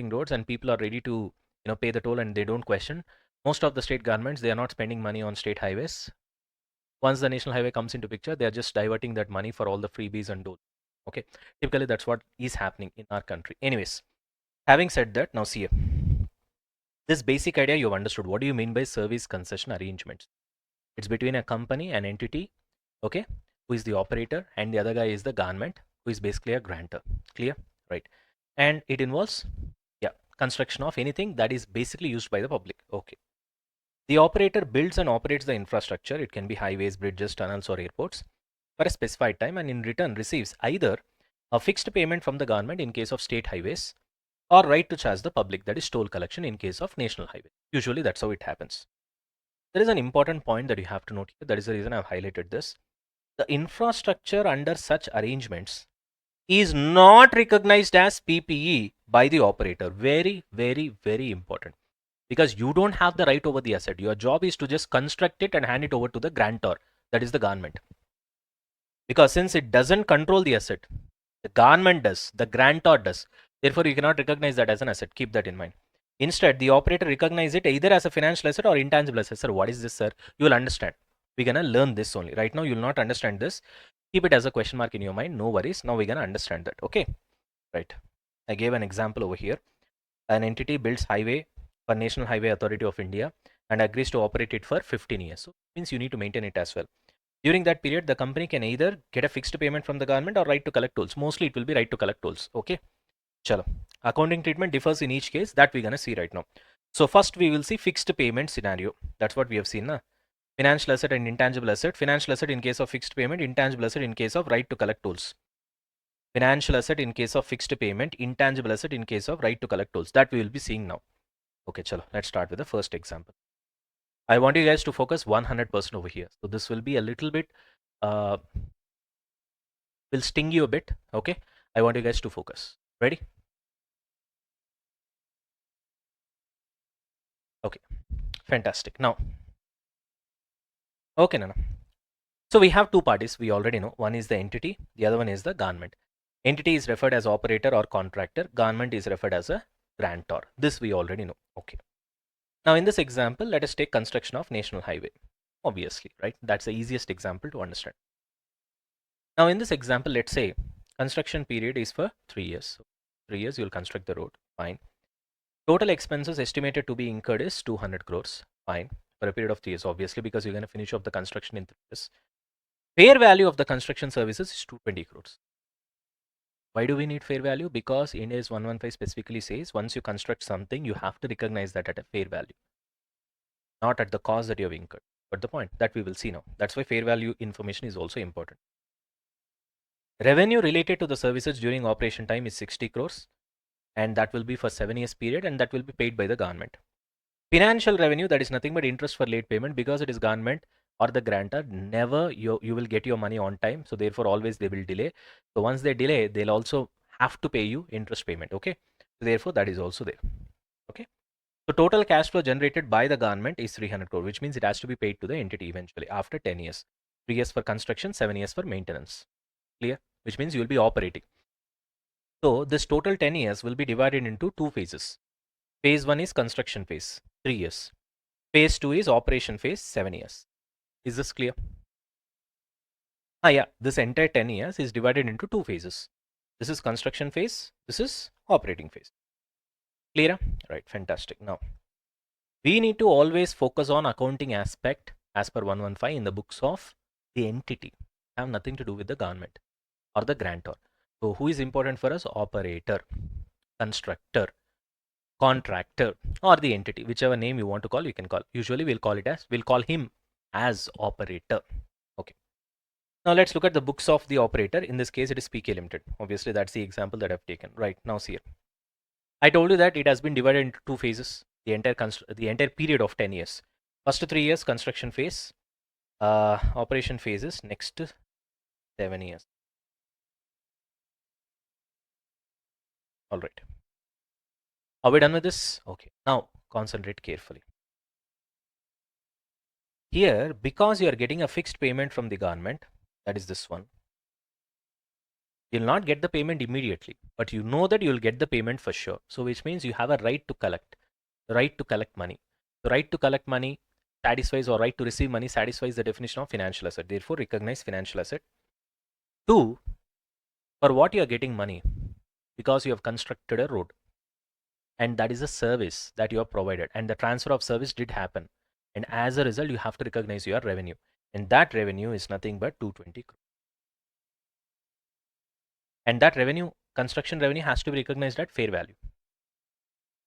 roads, and people are ready to pay the toll, and they don't question. Most of the state governments, they are not spending money on state highways. Once the national highway comes into picture, they are just diverting that money for all the freebies and toll. Okay, typically that's what is happening in our country. Anyways, having said that, now see here. This basic idea you've understood. What do you mean by service concession arrangements? It's between a company, an entity, okay, who is the operator, and the other guy is the government, who is basically a grantor. Clear? Right. And it involves, yeah, construction of anything that is basically used by the public. Okay. The operator builds and operates the infrastructure. It can be highways, bridges, tunnels, or airports for a specified time, and in return receives either a fixed payment from the government in case of state highways, or right to charge the public, that is toll collection, in case of national highway. Usually that's how it happens. There is an important point that you have to note here. That is the reason I've highlighted this. The infrastructure under such arrangements is not recognized as PPE by the operator. Very, very, very important. Because you don't have the right over the asset. Your job is to just construct it and hand it over to the grantor, that is the government. Because since it doesn't control the asset, the government does, the grantor does. Therefore, you cannot recognize that as an asset. Keep that in mind. Instead, the operator recognizes it either as a financial asset or intangible asset. Sir, what is this, sir? You will understand. We're going to learn this only. Right now, you will not understand this. Keep it as a question mark in your mind. No worries. Now we're going to understand that. Okay. Right. I gave an example over here. An entity builds highway for National Highway Authority of India and agrees to operate it for 15 years. So it means you need to maintain it as well. During that period, the company can either get a fixed payment from the government or right to collect tolls. Mostly it will be right to collect tolls. Okay. Chalo. Accounting treatment differs in each case. That we're going to see right now. So first we will see fixed payment scenario. That's what we have seen. Na? Financial asset and intangible asset. Financial asset in case of fixed payment. Intangible asset in case of right to collect tolls. Financial asset in case of fixed payment. Intangible asset in case of right to collect tolls. That we will be seeing now. Okay, chalo. Let's start with the first example. I want you guys to focus 100% over here. So this will be a little bit, will sting you a bit. Okay. I want you guys to focus. Ready? Okay. Fantastic. Now, okay, Nana. So we have two parties. We already know. One is the entity. The other one is the government. Entity is referred as operator or contractor. Government is referred as a grantor. This we already know. Okay. Now in this example, let us take construction of national highway. Obviously, right? That's the easiest example to understand. Now in this example, let's say construction period is for 3 years. So 3 years you'll construct the road. Fine. Total expenses estimated to be incurred is 200 crores. Fine. For a period of 3 years, obviously, because you're going to finish off the construction in 3 years. Fair value of the construction services is 220 crores. Why do we need fair value? Because Ind AS 115 specifically says once you construct something, you have to recognize that at a fair value, not at the cost that you have incurred. But the point that we will see now. That's why fair value information is also important. Revenue related to the services during operation time is 60 crores, and that will be for 7 years period, and that will be paid by the government. Financial revenue, that is nothing but interest for late payment, because it is government or the grantor. Never you will get your money on time, so therefore always they will delay. So once they delay, they'll also have to pay you interest payment. Okay, so therefore that is also there. Okay, so total cash flow generated by the government is 300 crore, which means it has to be paid to the entity eventually after 10 years. 3 years for construction, 7 years for maintenance. Clear? Which means you will be operating. So this total 10 years will be divided into two phases. Phase 1 is construction phase, 3 years. Phase 2 is operation phase, 7 years. Is this clear? Yeah, this entire 10 years is divided into two phases. This is construction phase, this is operating phase. Clear? Right, fantastic. Now, We need to always focus on accounting aspect as per 115 in the books of the entity. Have nothing to do with the government or the grantor. So who is important for us? Operator, constructor, contractor, or the entity, whichever name you want to call, you can call. Usually we'll call him as operator. Okay. Now let's look at the books of the operator. In this case, it is PK Limited. Obviously, that's the example that I've taken. Right now, see here. I told you that it has been divided into two phases. The entire period of 10 years. First 3 years construction phase. Operation phases next 7 years. All right. Are we done with this? Okay. Now concentrate carefully. Here, because you are getting a fixed payment from the government, that is this one, you'll not get the payment immediately, but you know that you'll get the payment for sure. So which means you have a right to collect, money. The right to collect money satisfies, or right to receive money satisfies the definition of financial asset. Therefore, recognize financial asset. Two, for what you are getting money, because you have constructed a road, and that is a service that you have provided, and the transfer of service did happen, and as a result you have to recognize your revenue, and that revenue is nothing but 220 crore, and that revenue, construction revenue, has to be recognized at fair value.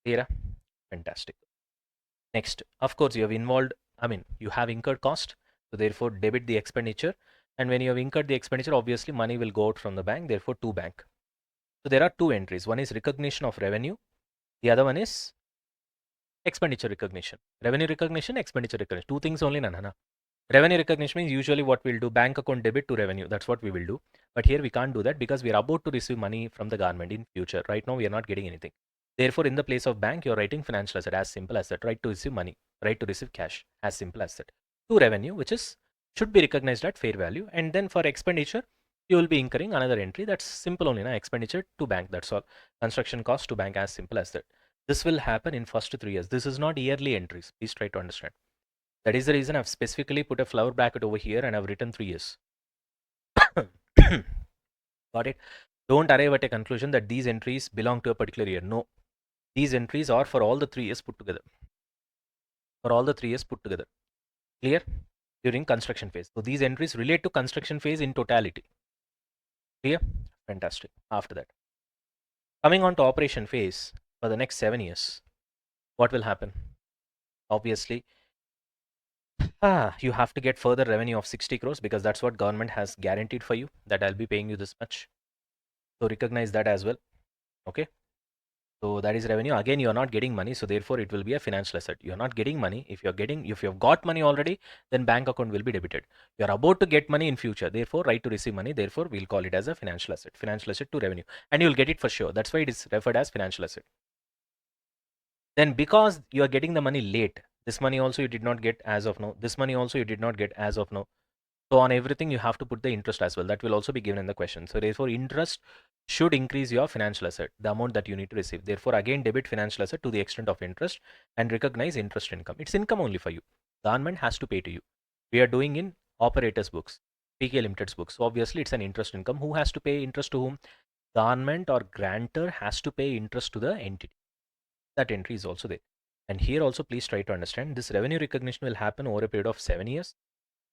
Clear? Fantastic. Next, of course, you have incurred cost, so therefore debit the expenditure, and when you have incurred the expenditure, obviously money will go out from the bank, therefore to bank. So there are two entries. One is recognition of revenue, the other one is expenditure recognition. Revenue recognition, expenditure recognition. Two things only, nana. Revenue recognition means usually what we'll do, bank account debit to revenue. That's what we will do. But here we can't do that because we are about to receive money from the government in future. Right now we are not getting anything. Therefore, in the place of bank, you're writing financial asset, as simple as that. Right to receive money, right to receive cash, as simple as that. To revenue, which is should be recognized at fair value. And then for expenditure, you will be incurring another entry. That's simple only, na? Expenditure to bank. That's all. Construction cost to bank, as simple as that. This will happen in first 3 years. This is not yearly entries. Please try to understand. That is the reason I've specifically put a flower bracket over here and I've written 3 years. Got it? Don't arrive at a conclusion that these entries belong to a particular year. No. These entries are for all the 3 years put together. For all the 3 years put together. Clear? During construction phase. So these entries relate to construction phase in totality. Clear? Fantastic. After that, coming on to operation phase for the next 7 years, what will happen? Obviously, you have to get further revenue of 60 crores because that's what government has guaranteed for you, that I'll be paying you this much. So recognize that as well. Okay. So that is revenue. Again, you're not getting money, so therefore it will be a financial asset. You're not getting money. If you've got money already, then bank account will be debited. You're about to get money in future, therefore right to receive money. Therefore, we'll call it as a financial asset. Financial asset to revenue, and you'll get it for sure. That's why it is referred as financial asset. Then because you are getting the money late, this money also you did not get as of now. This money also you did not get as of now. So on everything, you have to put the interest as well. That will also be given in the question. So therefore, interest should increase your financial asset, the amount that you need to receive. Therefore, again, debit financial asset to the extent of interest and recognize interest income. It's income only for you. Government has to pay to you. We are doing in operators books, PK Limited's books. So obviously, it's an interest income. Who has to pay interest to whom? Government or grantor has to pay interest to the entity. That entry is also there. And here also, please try to understand this revenue recognition will happen over a period of 7 years,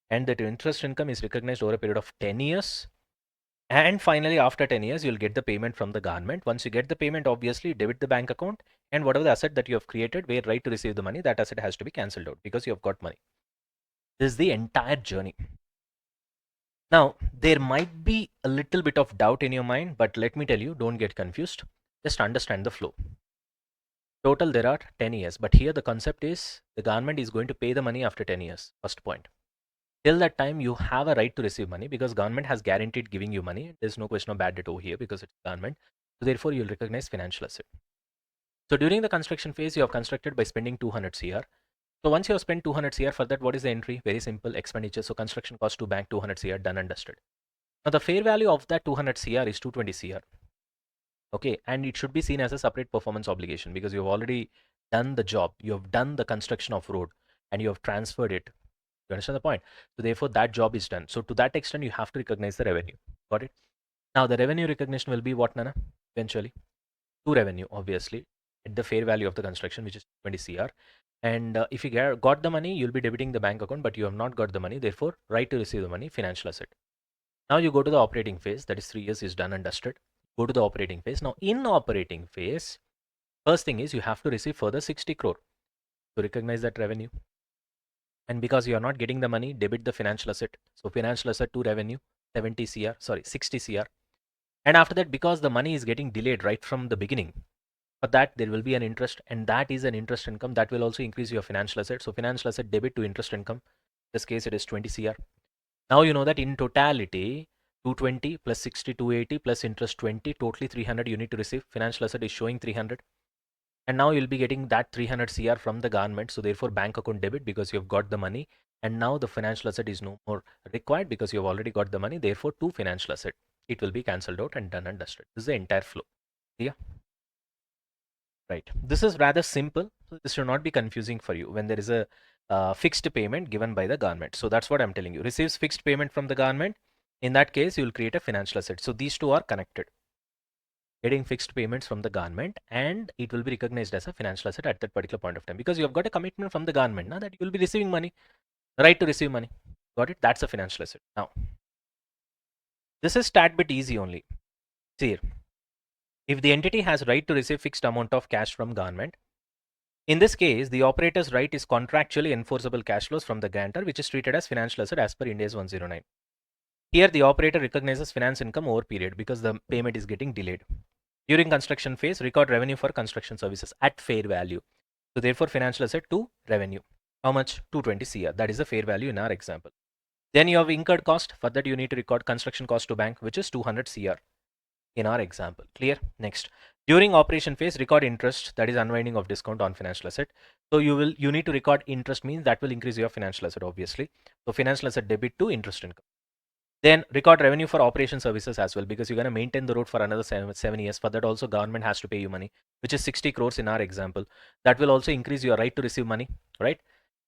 and that interest income is recognized over a period of 10 years. And finally, after 10 years, you'll get the payment from the government. Once you get the payment, obviously, debit the bank account, and whatever the asset that you have created, where right to receive the money, that asset has to be cancelled out because you have got money. This is the entire journey. Now, there might be a little bit of doubt in your mind, but let me tell you, don't get confused. Just understand the flow. Total, there are 10 years, but here the concept is the government is going to pay the money after 10 years. First point. Till that time, you have a right to receive money because government has guaranteed giving you money. There's no question of bad debt over here because it's government. So therefore, you'll recognize financial asset. So during the construction phase, you have constructed by spending 200 CR. So once you have spent 200 CR, for that, what is the entry? Very simple, expenditure. So construction cost to bank 200 CR, done and dusted. Now the fair value of that 200 CR is 220 CR. Okay, and it should be seen as a separate performance obligation because you have already done the job. You have done the construction of road and you have transferred it. You understand the point? So therefore, that job is done. So to that extent, you have to recognize the revenue. Got it? Now the revenue recognition will be what, Nana? Eventually, to revenue, obviously, at the fair value of the construction, which is 20 CR. And if you got the money, you'll be debiting the bank account, but you have not got the money. Therefore, right to receive the money, financial asset. Now you go to the operating phase. That is 3 years is done and dusted. Go to the operating phase. Now in operating phase, first thing is you have to receive further 60 crore to recognize that revenue. And because you are not getting the money, debit the financial asset. So financial asset to revenue, 60 CR. And after that, because the money is getting delayed right from the beginning, for that there will be an interest, and that is an interest income that will also increase your financial asset. So financial asset debit to interest income. In this case, it is 20 CR. Now you know that in totality, 220 plus 60, 280 plus interest 20, totally 300 you need to receive. Financial asset is showing 300. And now you'll be getting that 300 CR from the government. So therefore bank account debit because you've got the money. And now the financial asset is no more required because you've already got the money. Therefore to financial asset, it will be cancelled out and done and dusted. This is the entire flow. Yeah. Right. This is rather simple. So this should not be confusing for you when there is a fixed payment given by the government. So that's what I'm telling you. Receives fixed payment from the government. In that case, you will create a financial asset. So these two are connected. Getting fixed payments from the government, and it will be recognized as a financial asset at that particular point of time because you have got a commitment from the government now that you will be receiving money, right to receive money. Got it? That's a financial asset. Now, this is tad bit easy only. See here. If the entity has right to receive fixed amount of cash from government, in this case, the operator's right is contractually enforceable cash flows from the grantor, which is treated as financial asset as per Ind AS 109. Here, the operator recognizes finance income over period because the payment is getting delayed. During construction phase, record revenue for construction services at fair value. So therefore, financial asset to revenue. How much? 220 CR. That is the fair value in our example. Then you have incurred cost. For that, you need to record construction cost to bank, which is 200 CR in our example. Clear? Next. During operation phase, record interest, that is unwinding of discount on financial asset. So you need to record interest, means that will increase your financial asset, obviously. So financial asset debit to interest income. Then record revenue for operation services as well, because you're going to maintain the road for another 7 years. For that also government has to pay you money, which is 60 crores in our example. That will also increase your right to receive money, right?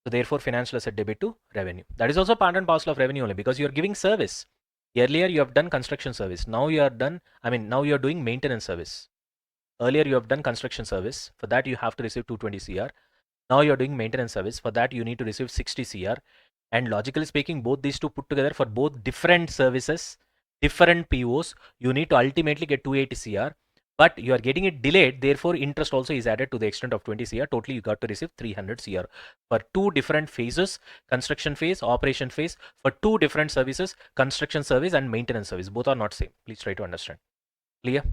So therefore financial asset debit to revenue. That is also part and parcel of revenue only because you're giving service. Earlier you have done construction service. Now you are done, now you are doing maintenance service. Earlier you have done construction service. For that you have to receive 220 CR. Now you're doing maintenance service. For that you need to receive 60 CR. And logically speaking, both these two put together for both different services, different POs, you need to ultimately get 280 CR. But you are getting it delayed. Therefore, interest also is added to the extent of 20 CR. Totally, you got to receive 300 CR for two different phases: construction phase, operation phase, for two different services: construction service and maintenance service. Both are not same. Please try to understand. Clear?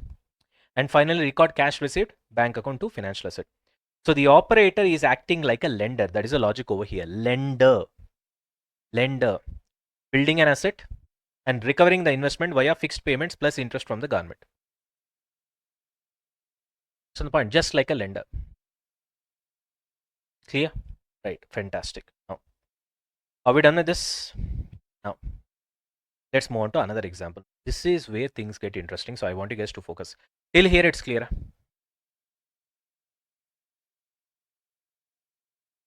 And finally, record cash received, bank account to financial asset. So the operator is acting like a lender. That is a logic over here. Lender, building an asset and recovering the investment via fixed payments plus interest from the government. So the point, just like a lender. Clear? Right. Fantastic. Now, are we done with this? Now, let's move on to another example. This is where things get interesting. So I want you guys to focus. Till here, it's clear.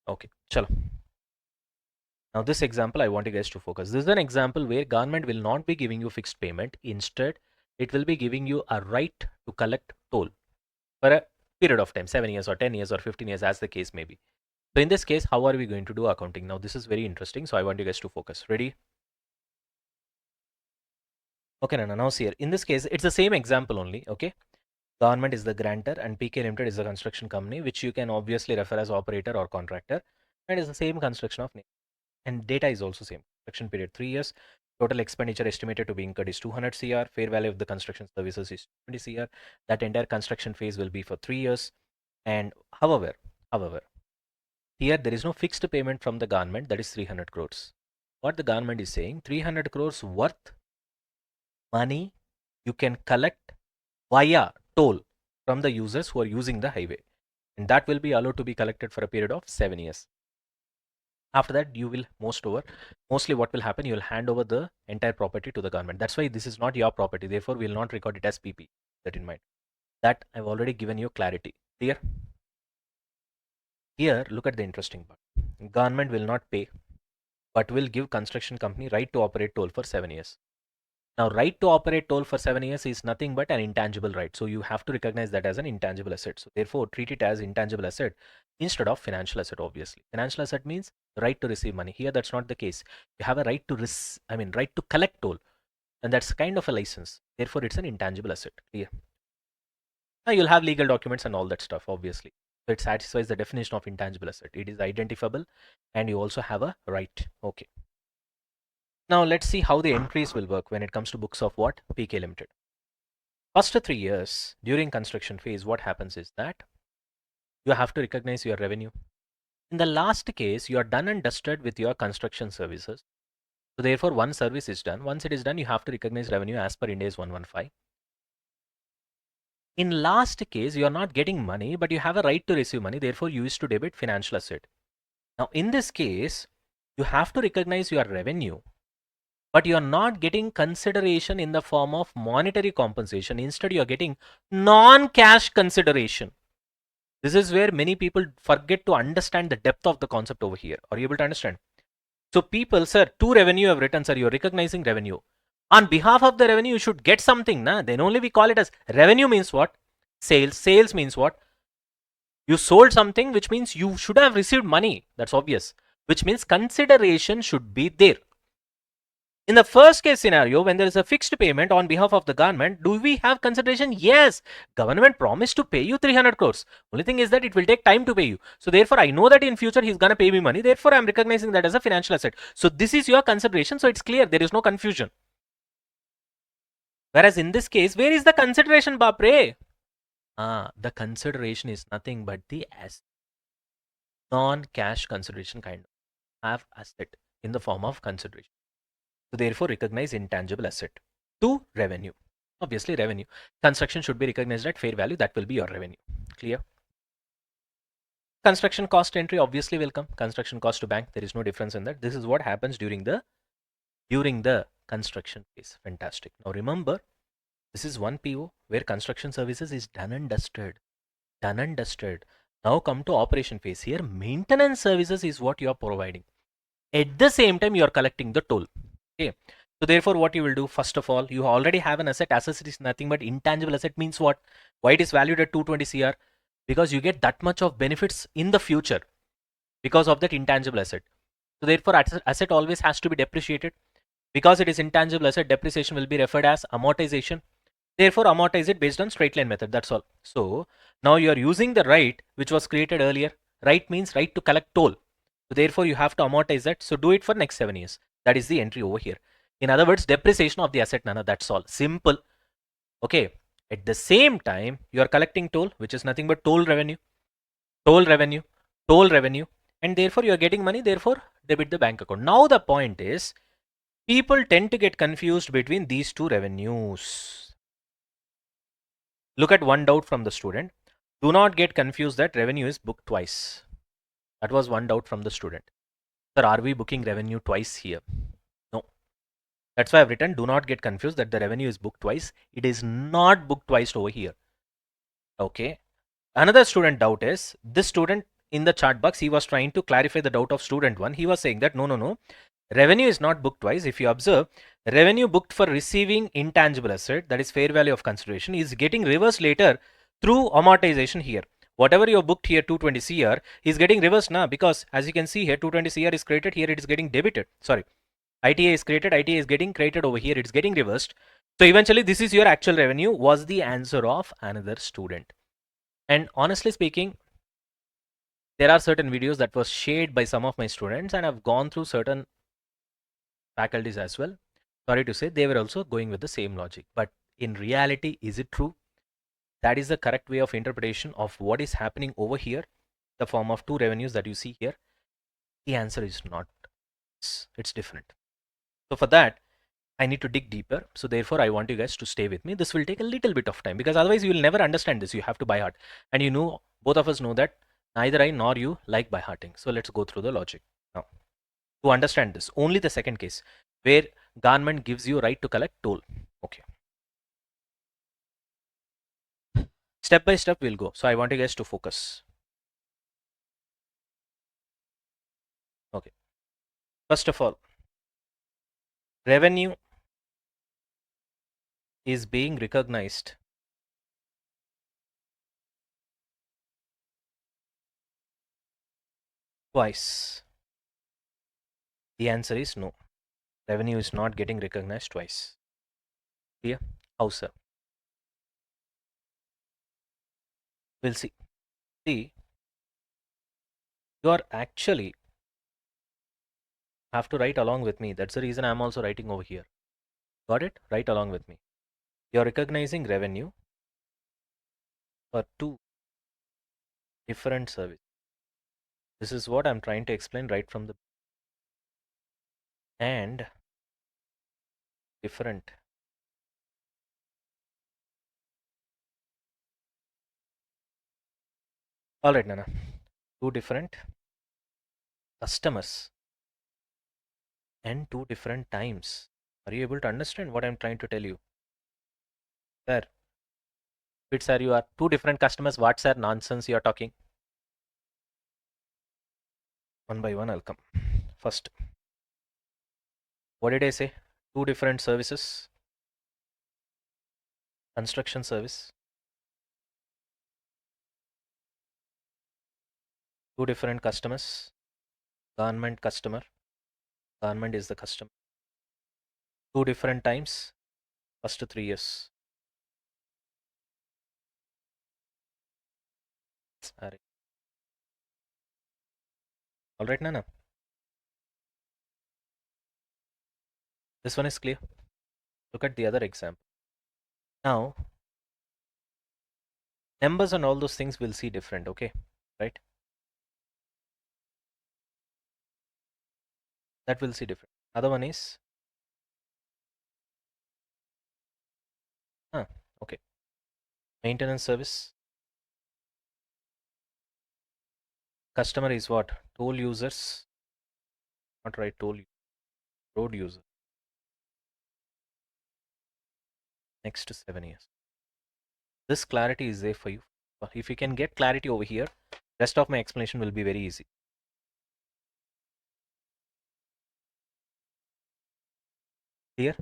Okay. Chalo. Now this example, I want you guys to focus. This is an example where government will not be giving you fixed payment. Instead, it will be giving you a right to collect toll for a period of time, 7 years or 10 years or 15 years, as the case may be. So in this case, how are we going to do accounting? Now this is very interesting. So I want you guys to focus. Ready? Okay, Nana, now see here. In this case, it's the same example only. Okay. Government is the grantor and PK Limited is the construction company, which you can obviously refer as operator or contractor. And it's the same construction of name. And data is also same. Construction period 3 years. Total expenditure estimated to be incurred is 200 CR. Fair value of the construction services is 20 CR. That entire construction phase will be for 3 years. And however, here there is no fixed payment from the government, that is 300 crores. What the government is saying, 300 crores worth money you can collect via toll from the users who are using the highway. And that will be allowed to be collected for a period of 7 years. After that, you will mostly what will happen, you will hand over the entire property to the government. That's why this is not your property. Therefore, we will not record it as PP. That in mind. That I've already given you clarity. Clear? Here, look at the interesting part. Government will not pay, but will give construction company right to operate toll for 7 years. Now, right to operate toll for 7 years is nothing but an intangible right. So you have to recognize that as an intangible asset. So therefore, treat it as intangible asset. instead of financial asset. Obviously, financial asset means right to receive money. Here that's not the case. You have a right to right to collect toll, and that's kind of a license. Therefore it's an intangible asset. Clear? Now you'll have legal documents and all that stuff, obviously. So it satisfies the definition of intangible asset. It is identifiable and you also have a right. Okay. Now let's see how the entries will work when it comes to books of what? PK Limited. First 3 years during construction phase, what happens is that you have to recognize your revenue. In the last case, you are done and dusted with your construction services. So therefore, one service is done. Once it is done, you have to recognize revenue as per Ind AS 115. In last case, you are not getting money, but you have a right to receive money. Therefore, you used to debit financial asset. Now, in this case, you have to recognize your revenue, but you are not getting consideration in the form of monetary compensation. Instead, you are getting non-cash consideration. This is where many people forget to understand the depth of the concept over here. Are you able to understand? So people, sir, to revenue you have written, sir, you're recognizing revenue. On behalf of the revenue, you should get something, na? Then only we call it as revenue means what? Sales. Sales means what? You sold something, which means you should have received money. That's obvious. Which means consideration should be there. In the first case scenario, when there is a fixed payment on behalf of the government, do we have consideration? Yes. Government promised to pay you 300 crores. Only thing is that it will take time to pay you. So therefore, I know that in future he's going to pay me money. Therefore, I'm recognizing that as a financial asset. So this is your consideration. So it's clear. There is no confusion. Whereas in this case, where is the consideration, Bapre? The consideration is nothing but the non-cash consideration kind of have asset in the form of consideration. So therefore recognize intangible asset to revenue. Obviously revenue. Construction should be recognized at fair value. That will be your revenue. Clear? Construction cost entry obviously will come. Construction cost to bank. There is no difference in that. This is what happens during the construction phase. Fantastic. Now remember, this is one PO where construction services is done and dusted. Done and dusted. Now come to operation phase. Here maintenance services is what you are providing. At the same time, you are collecting the toll. Okay. So therefore, what you will do, first of all, you already have an asset. Asset is nothing but intangible asset means what? Why it is valued at 220 CR? Because you get that much of benefits in the future because of that intangible asset. So therefore, asset always has to be depreciated. Because it is intangible asset, depreciation will be referred as amortization. Therefore, amortize it based on straight line method. That's all. So now you are using the right which was created earlier. Right means right to collect toll. So therefore, you have to amortize that. So do it for next 7 years. That is the entry over here. In other words, depreciation of the asset, Nana. That's all. Simple. Okay. At the same time, you are collecting toll, which is nothing but toll revenue, toll revenue, toll revenue, and therefore you are getting money. Therefore, debit the bank account. Now the point is, people tend to get confused between these two revenues. Look at one doubt from the student. Do not get confused that revenue is booked twice. That was one doubt from the student. Sir, are we booking revenue twice here? No. That's why I've written, do not get confused that the revenue is booked twice. It is not booked twice over here. Okay. Another student doubt is, this student in the chat box, he was trying to clarify the doubt of student 1. He was saying that no. Revenue is not booked twice. If you observe, revenue booked for receiving intangible asset, that is fair value of consideration, is getting reversed later through amortization here. Whatever you booked here, 220 CR, is getting reversed now, because as you can see here, 220 CR is created, here it is getting debited. Sorry, ITA is created, ITA is getting created over here, it's getting reversed. So eventually this is your actual revenue, was the answer of another student. And honestly speaking, there are certain videos that was shared by some of my students, and I've gone through certain faculties as well. Sorry to say, they were also going with the same logic. But in reality, is it true? That is the correct way of interpretation of what is happening over here, the form of two revenues that you see here? The answer is not. It's different. So for that, I need to dig deeper. So therefore, I want you guys to stay with me. This will take a little bit of time because otherwise you will never understand this. You have to by heart. And you know, both of us know that neither I nor you like by hearting. So let's go through the logic. Now, to understand this, only the second case where government gives you right to collect toll. Okay. Step by step we'll go. So I want you guys to focus. Okay. First of all, revenue is being recognized . twice? The answer is no. Revenue is not getting recognized twice. Clear? How, sir? We'll see. See, you are actually have to write along with me. That's the reason I'm also writing over here. Got it? Write along with me. You're recognizing revenue for two different services. This is what I'm trying to explain right from the and different. All right, Nana. Two different customers and two different times. Are you able to understand what I'm trying to tell you? Sir, Fit sir, you are two different customers. What sir nonsense you are talking? One by one, I'll come. First, what did I say? Two different services. Construction service. Two different customers. Government customer. Government is the customer. Two different times. First 3 years. Sorry. All right, Nana. This one is clear. Look at the other example. Now, numbers and all those things we'll see different, okay? Right? That we'll see different. Other one is, okay. Maintenance service. Customer is what? Toll users. Not right, toll. Road user. Next 7 years. This clarity is there for you. If you can get clarity over here, rest of my explanation will be very easy. Clear?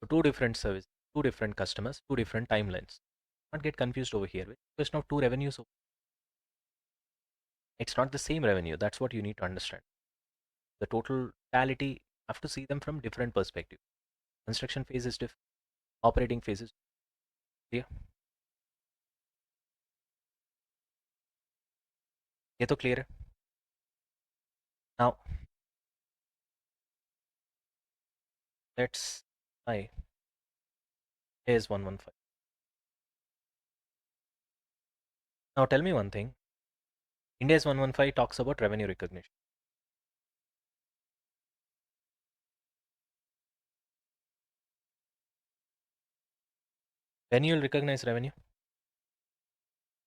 So two different services, two different customers, two different timelines. Not get confused over here. Question of two revenues. It's not the same revenue. That's what you need to understand. The totality, have to see them from different perspectives. Construction phase is different. Operating phases. Clear? ये तो clear है. Now, let's try. Here's 115. Now tell me one thing. Ind AS 115 talks about revenue recognition. When you'll recognize revenue?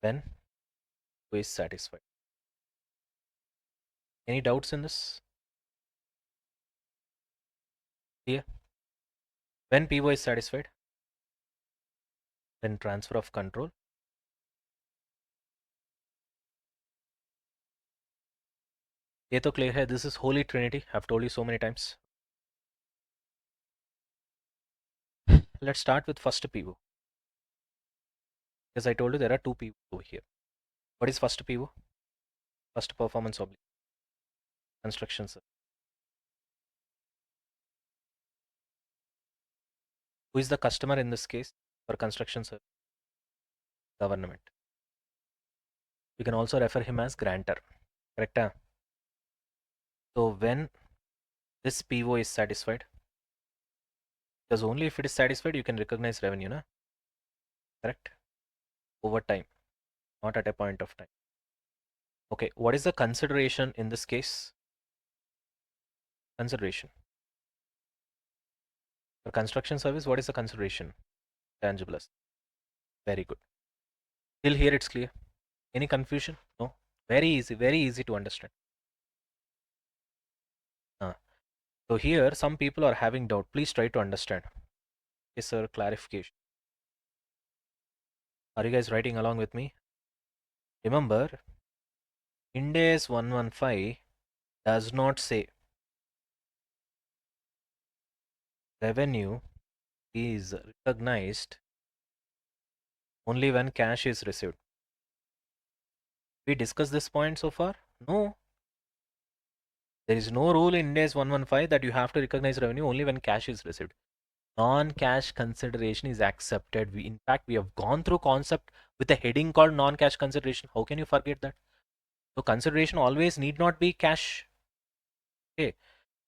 When who is satisfied. Any doubts in this? Clear? When PO is satisfied? When transfer of control. ये तो clear है. This is Holy Trinity. I've told you so many times. Let's start with first PO. Because I told you there are two PO over here. What is first PO? First performance obligation. Construction service. Who is the customer in this case for construction service? Government. You can also refer him as grantor. Correct? So when this PO is satisfied, because only if it is satisfied you can recognize revenue, na? Correct? Over time, not at a point of time. Okay, what is the consideration in this case? Consideration. For construction service, what is the consideration? Tangible asset. Very good. Till here it's clear. Any confusion? No. Very easy to understand. So here some people are having doubt. Please try to understand. Yes, sir. Clarification. Are you guys writing along with me? Remember, Ind AS 115 does not say revenue is recognized only when cash is received. We discussed this point so far? No. There is no rule in Ind AS 115 that you have to recognize revenue only when cash is received. Non-cash consideration is accepted. In fact, we have gone through concept with a heading called non-cash consideration. How can you forget that? So consideration always need not be cash. Okay.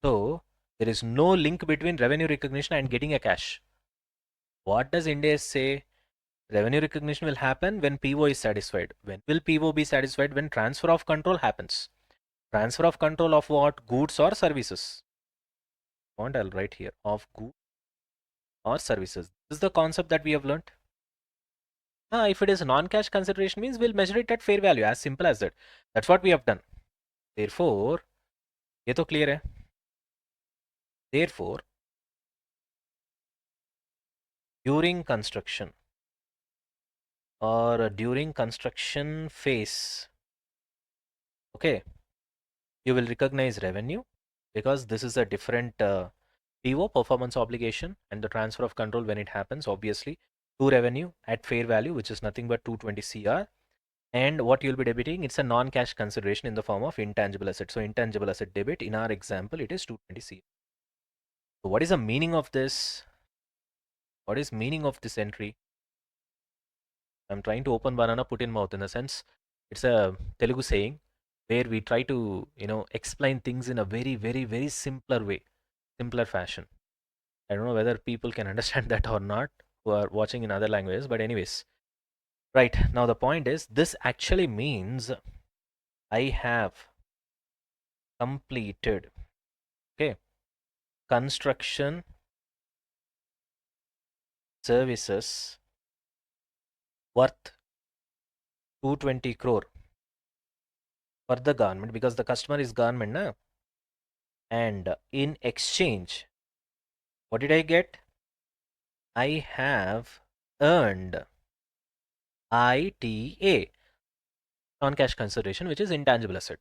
So there is no link between revenue recognition and getting a cash. What does Ind AS say? Revenue recognition will happen when PO is satisfied. When will PO be satisfied? When transfer of control happens. Transfer of control of what? Goods or services. I'll write here of goods or services. This is the concept that we have learned. If it is non-cash consideration means we'll measure it at fair value. As simple as that. That's what we have done. Therefore, ये तो clear है. Therefore, during construction or during construction phase, okay, you will recognize revenue because this is a different PO, performance obligation, and the transfer of control when it happens, obviously, to revenue at fair value, which is nothing but 220 CR. And what you'll be debiting, it's a non-cash consideration in the form of intangible asset. So intangible asset debit, in our example, it is 220 CR. So what is the meaning of this? What is meaning of this entry? I'm trying to open banana, put in mouth, in the sense, it's a Telugu saying where we try to, explain things in a very, very, very simpler way, simpler fashion. I don't know whether people can understand that or not who are watching in other languages, but anyways. Right, now the point is, this actually means I have completed, okay, construction services worth 220 crore for the government, because the customer is government, na? And in exchange, what did I get? I have earned ITA, non-cash consideration, which is intangible asset.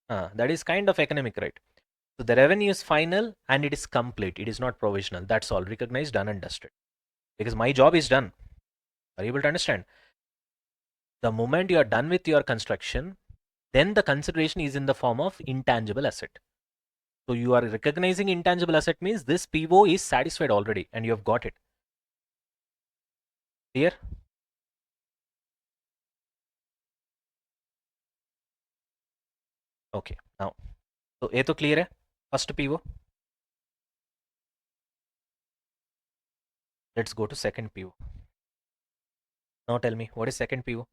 That is kind of economic, right? So the revenue is final and it is complete. It is not provisional. That's all. Recognized, done and dusted. Because my job is done. Are you able to understand? The moment you are done with your construction, then the consideration is in the form of intangible asset. So you are recognizing intangible asset means this PO is satisfied already and you have got it. Clear? Okay. Now, so ये तो clear है? First PO. Let's go to second PO. Now tell me, what is second PO?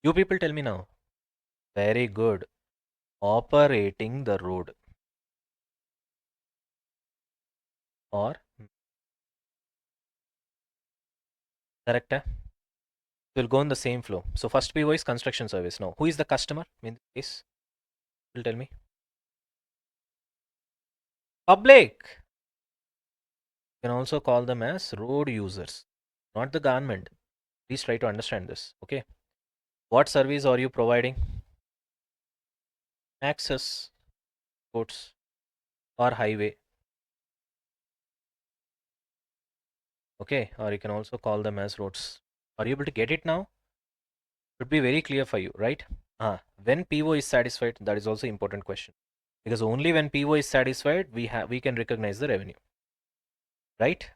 You people tell me now. Very good. Operating the road. Or correct? We'll go in the same flow. So first PO is construction service. Now, who is the customer in this case? Will tell me. Public. You can also call them as road users, not the government. Please try to understand this. Okay. What service are you providing? Access roads or highway. Okay. Or you can also call them as roads. Are you able to get it now? Should be very clear for you, right? When PO is satisfied, that is also important question. Because only when PO is satisfied, we can recognize the revenue. Right?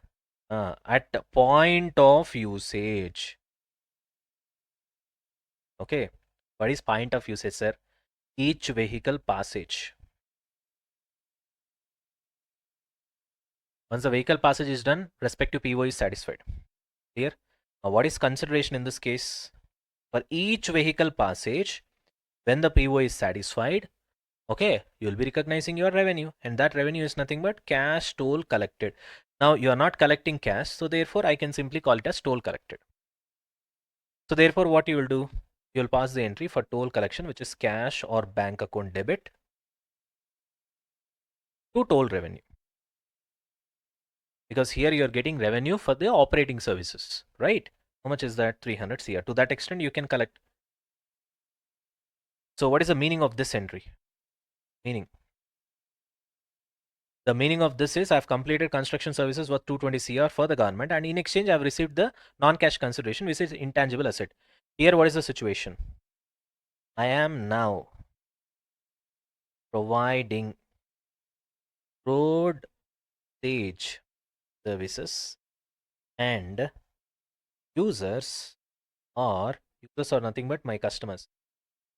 At the point of usage. Okay. What is point of usage, sir? Each vehicle passage. Once the vehicle passage is done, respective PO is satisfied. Clear? What is consideration in this case? For each vehicle passage, when the PO is satisfied, okay, you will be recognizing your revenue, and that revenue is nothing but cash toll collected. Now you are not collecting cash, so therefore I can simply call it as toll collected. So therefore what you will do, you will pass the entry for toll collection, which is cash or bank account debit to toll revenue, because here you are getting revenue for the operating services, right? How much is that? 300 CR. To that extent you can collect. So what is the meaning of this entry? The meaning of this is I've completed construction services worth 220 CR for the government, and in exchange I've received the non-cash consideration, which is intangible asset. Here what is the situation? I am now providing road stage services, and users users are nothing but my customers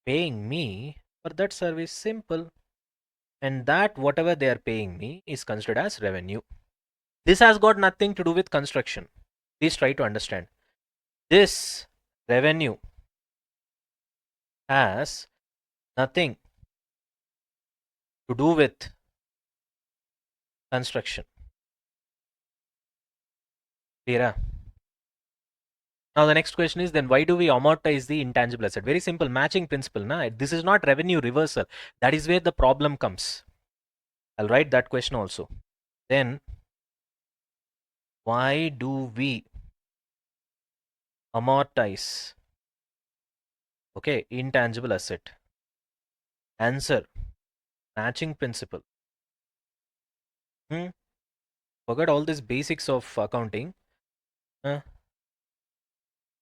paying me for that service. Simple. And that whatever they are paying me is considered as revenue. This has got nothing to do with construction. Please try to understand. This revenue has nothing to do with construction. Clear? Now the next question is, then why do we amortize the intangible asset? Very simple, matching principle. Na? This is not revenue reversal. That is where the problem comes. I'll write that question also. Then why do we amortize, okay, intangible asset? Answer, matching principle. Forget all these basics of accounting.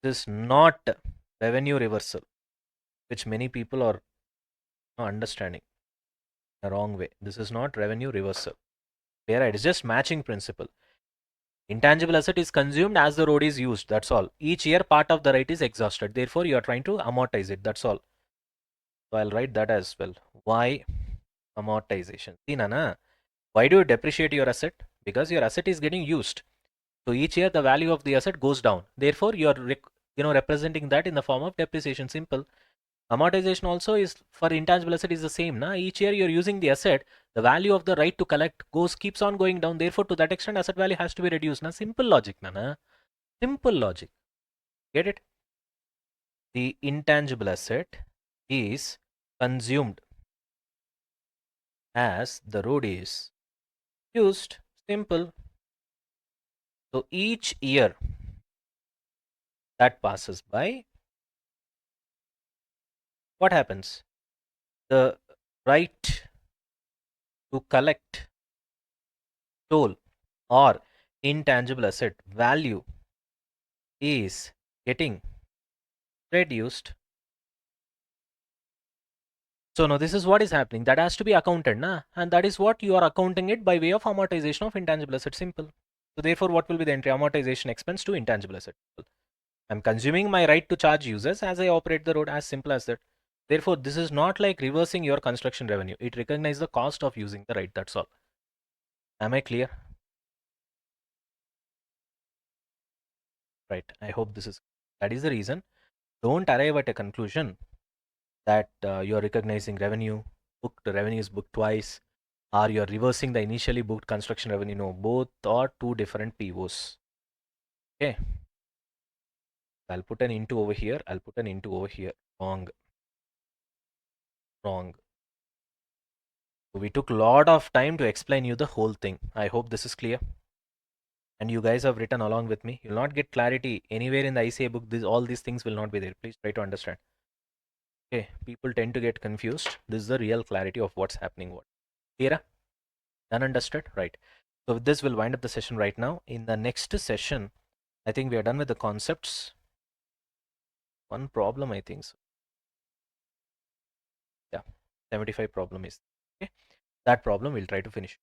This is not revenue reversal, which many people are understanding the wrong way. This is not revenue reversal. Clear, right? It's just matching principle. Intangible asset is consumed as the road is used. That's all. Each year, part of the right is exhausted. Therefore, you are trying to amortize it. That's all. So I'll write that as well. Why amortization? See, Nana, why do you depreciate your asset? Because your asset is getting used. So each year, the value of the asset goes down. Therefore, you are representing that in the form of depreciation. Simple. Amortization also is for intangible asset is the same. Na? Each year you're using the asset, the value of the right to collect keeps on going down. Therefore, to that extent, asset value has to be reduced. Na? Simple logic, na? Simple logic. Get it? The intangible asset is consumed as the road is used. Simple. So each year that passes by, what happens? The right to collect toll or intangible asset value is getting reduced. So now this is what is happening. That has to be accounted, na? And that is what you are accounting it by way of amortization of intangible asset. Simple. So therefore, what will be the entry? Amortization expense to intangible asset. I'm consuming my right to charge users as I operate the road. As simple as that. Therefore, this is not like reversing your construction revenue. It recognizes the cost of using the right. That's all. Am I clear? Right. I hope this is. That is the reason. Don't arrive at a conclusion that you're recognizing revenue. Booked revenue is booked twice, or you're reversing the initially booked construction revenue. No, both are two different POs. Okay. I'll put an into over here. I'll put an into over here. Wrong. Wrong. So we took a lot of time to explain you the whole thing. I hope this is clear. And you guys have written along with me. You'll not get clarity anywhere in the ICA book. All these things will not be there. Please try to understand. Okay. People tend to get confused. This is the real clarity of what's happening. What? Clear? Done, understood? Right. So with this, we'll wind up the session right now. In the next session, I think we are done with the concepts. One problem, I think so. Yeah, 75 problem is, okay. That problem we'll try to finish.